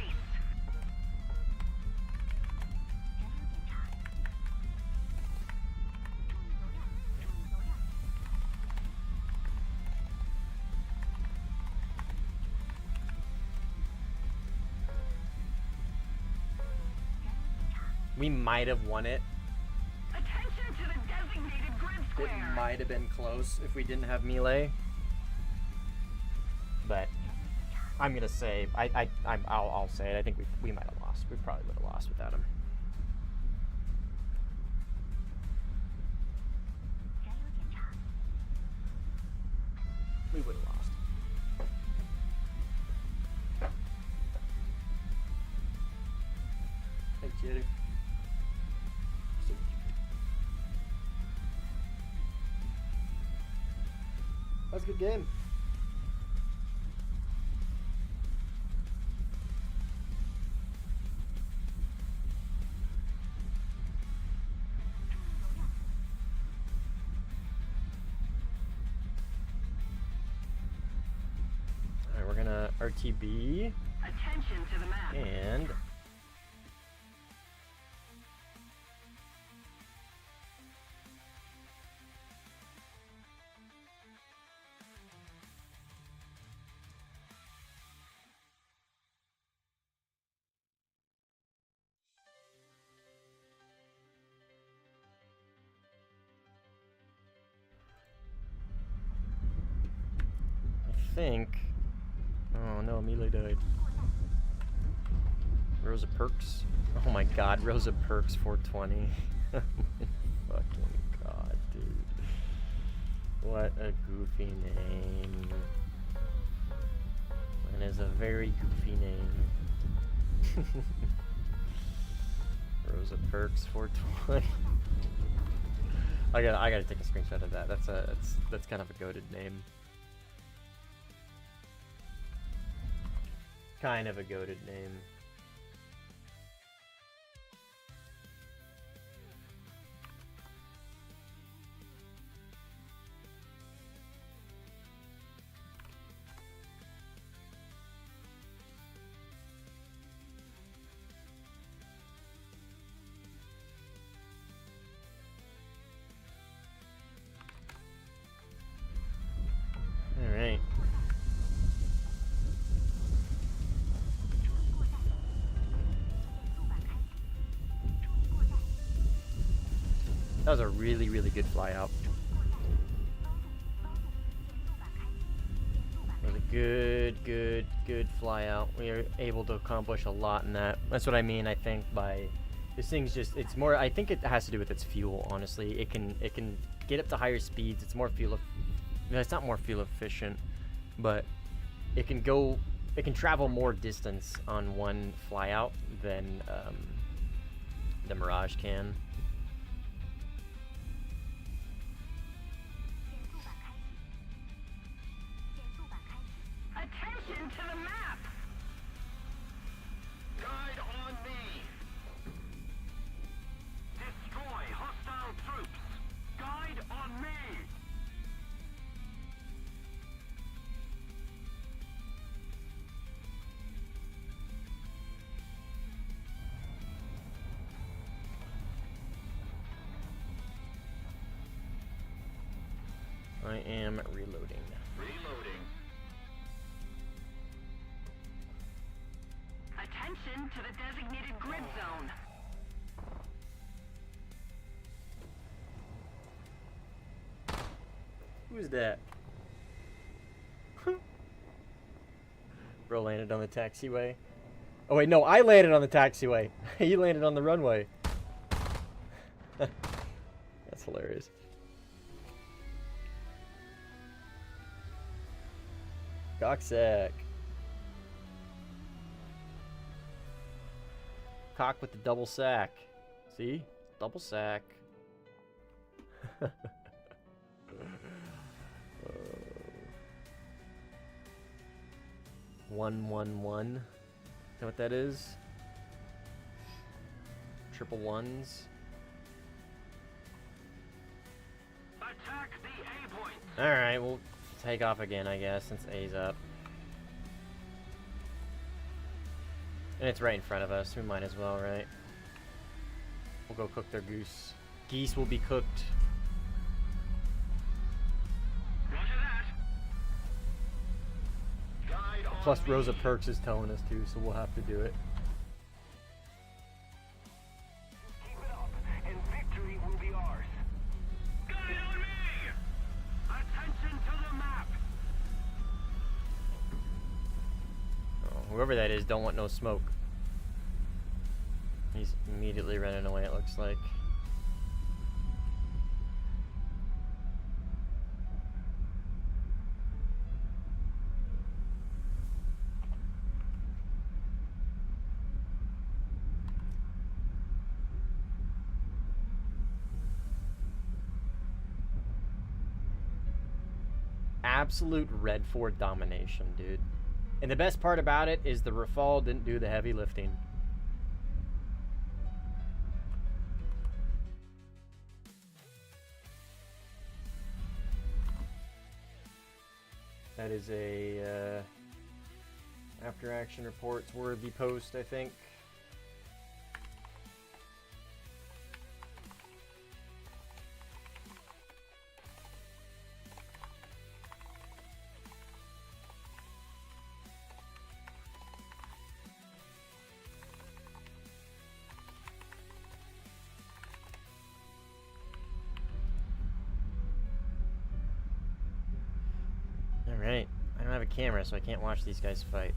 We might have won it. Attention to the designated grid It square. might have been close if we didn't have Melee. But I'm gonna say I'll say it. I think we might have lost. We probably would have lost without him. We would have lost. Hey, Jerry. That's a good game. Alright, we're gonna RTB Attention to the map. and I think. Oh no, Melee died. Rosa Perks. Oh my god, Rosa Perks 420. Oh my fucking god, dude. What a goofy name. That is a very goofy name. Rosa Perks 420. I gotta take a screenshot of that. That's kind of a goated name. Kind of a goated name. All right. That was a really, really good fly out. That was a good good fly out. We are able to accomplish a lot in that. That's what I mean, I think, by this thing's just, it's more, I think it has to do with its fuel, honestly. It can get up to higher speeds. It's more fuel, it's not more fuel efficient, but it can travel more distance on one fly out than the Mirage can. Attention to the map! Guide on me. Destroy hostile troops. Guide on me. I am reloading. Reloading. Attention to the designated grid zone. Who's that? Bro landed on the taxiway. Oh wait, no, I landed on the taxiway. He landed on the runway. That's hilarious. Cocksack. Cock with the double sack. See? Double sack. 111. Is that what that is? Triple ones. Attack the A point. Alright, we'll take off again, I guess, since A's up. And it's right in front of us. We might as well, right? We'll go cook their goose. Geese will be cooked. Roger that. Guide on Plus, me. Rosa Perks is towing us too, so we'll have to do it. Keep it up, and victory will be ours. Guide on me. Attention to the map. Oh, whoever that is, don't want no smoke. He's immediately running away, it looks like. Absolute Red Fort domination, dude. And the best part about it is the Rafale didn't do the heavy lifting. That is a after action reports worthy post, I think. Alright, I don't have a camera, so I can't watch these guys fight.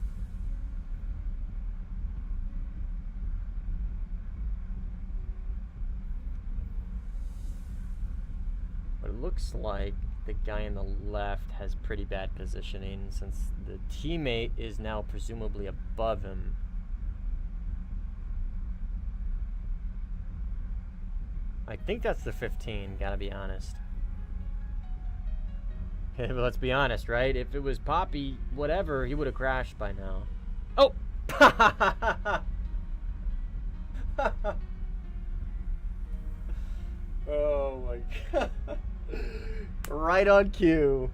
But it looks like the guy on the left has pretty bad positioning, since the teammate is now presumably above him. I think that's the 15, gotta be honest. Okay, but let's be honest, right? If it was Poppy, whatever, he would have crashed by now. Oh! Oh my god. Right on cue.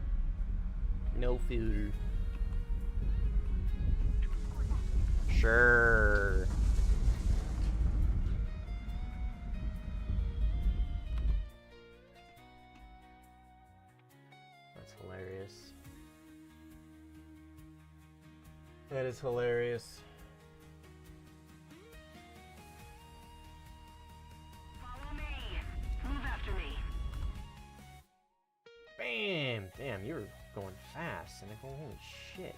No filter. Sure. Hilarious. That is hilarious. Follow me. Move after me. Bam! Damn, you were going fast. And I go, holy shit.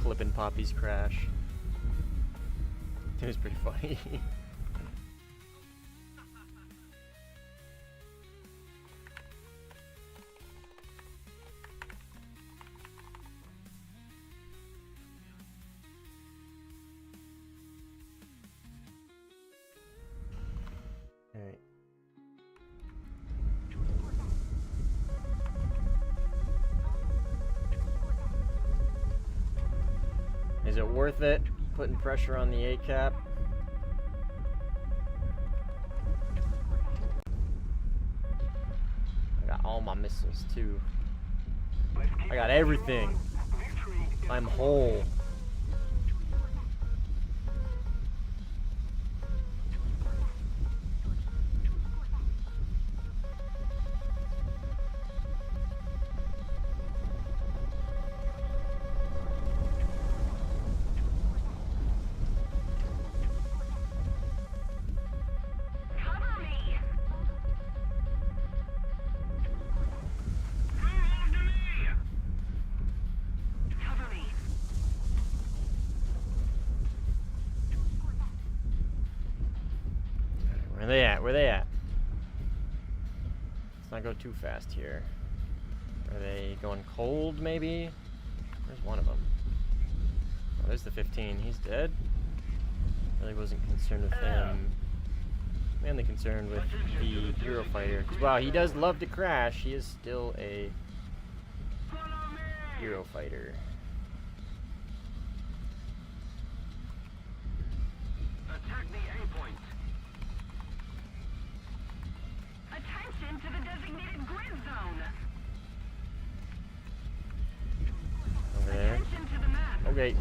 clipping Poppy's crash. It was pretty funny. Alright. Is it worth it putting pressure on the A-cap? I got all my missiles too. I got everything. I'm whole. Cover me! Cover me! Where they at? Where they at? Let's not go too fast here. Are they going cold, maybe? Where's one of them? Oh, there's the 15. He's dead? Really wasn't concerned with him. Mainly concerned with the Eurofighter. 'Cause, wow, he does love to crash. He is still a Eurofighter. Attack the A-point. Attention to the designated grid zone! Over there. Attention to the map! Okay.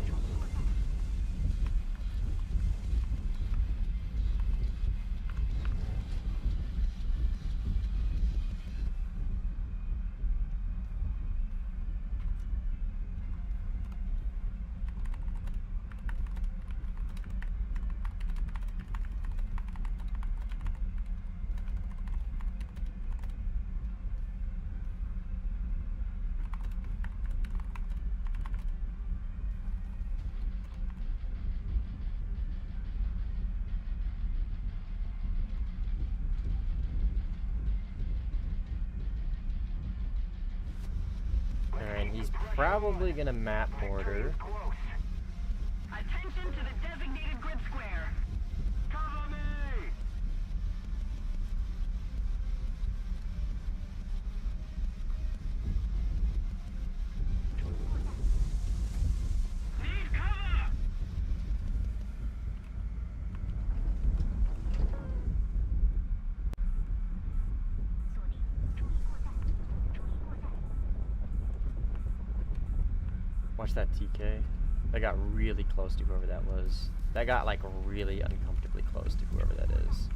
Alright, he's probably gonna map border. Close. Attention to the designated grid square! Cover me! Need cover! Watch that TK. That got really close to whoever that was. That got like really uncomfortably close to whoever that is.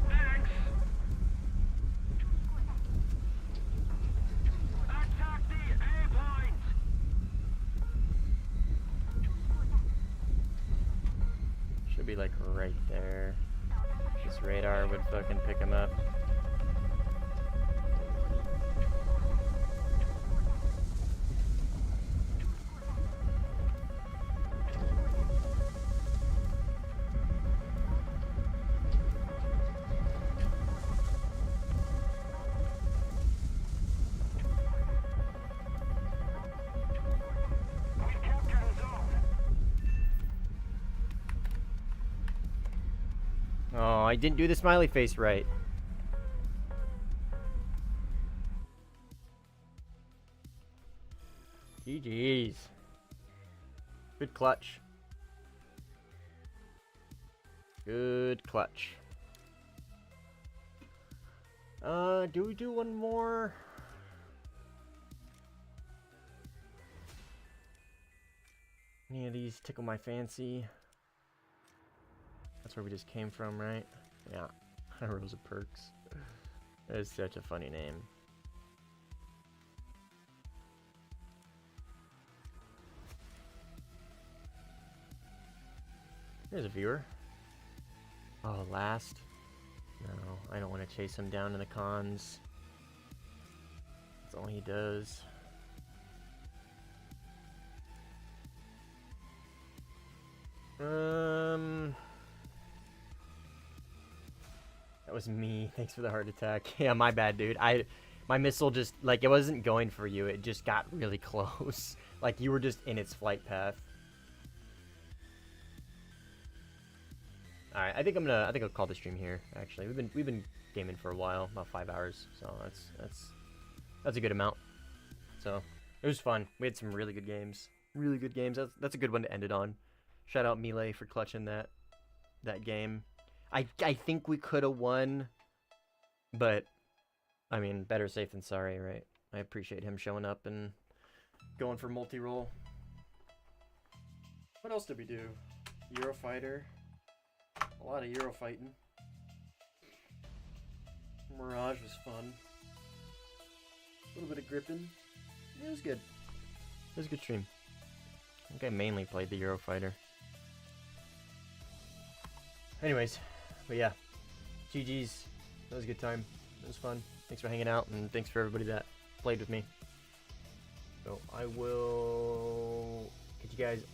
Thanks! Attack the A-point! Should be like right there. This radar would fucking pick him up. We captured a zone. Oh, I didn't do the smiley face right. GG's. Good clutch. Good clutch. Do we do one more? Any of these tickle my fancy? That's where we just came from, right? Yeah. Rosa Perks. That is such a funny name. There's a viewer. Oh, last? No, I don't want to chase him down in the cons. That's all he does. That was me. Thanks for the heart attack. Yeah, my bad, dude. My missile just, like, it wasn't going for you. It just got really close. Like, you were just in its flight path. Alright, I think I'll call the stream here, actually. We've been gaming for a while, about 5 hours, so that's a good amount. So, it was fun. We had some really good games. Really good games. That's a good one to end it on. Shout out Melee for clutching that game. I think we could have won, but I mean, better safe than sorry, right? I appreciate him showing up and going for multi-roll. What else did we do? Eurofighter. A lot of Eurofighting. Mirage was fun. A little bit of gripping. Yeah, it was good. It was a good stream. I think I mainly played the Eurofighter. Anyways, but yeah. GG's. That was a good time. It was fun. Thanks for hanging out, and thanks for everybody that played with me. So I will catch you guys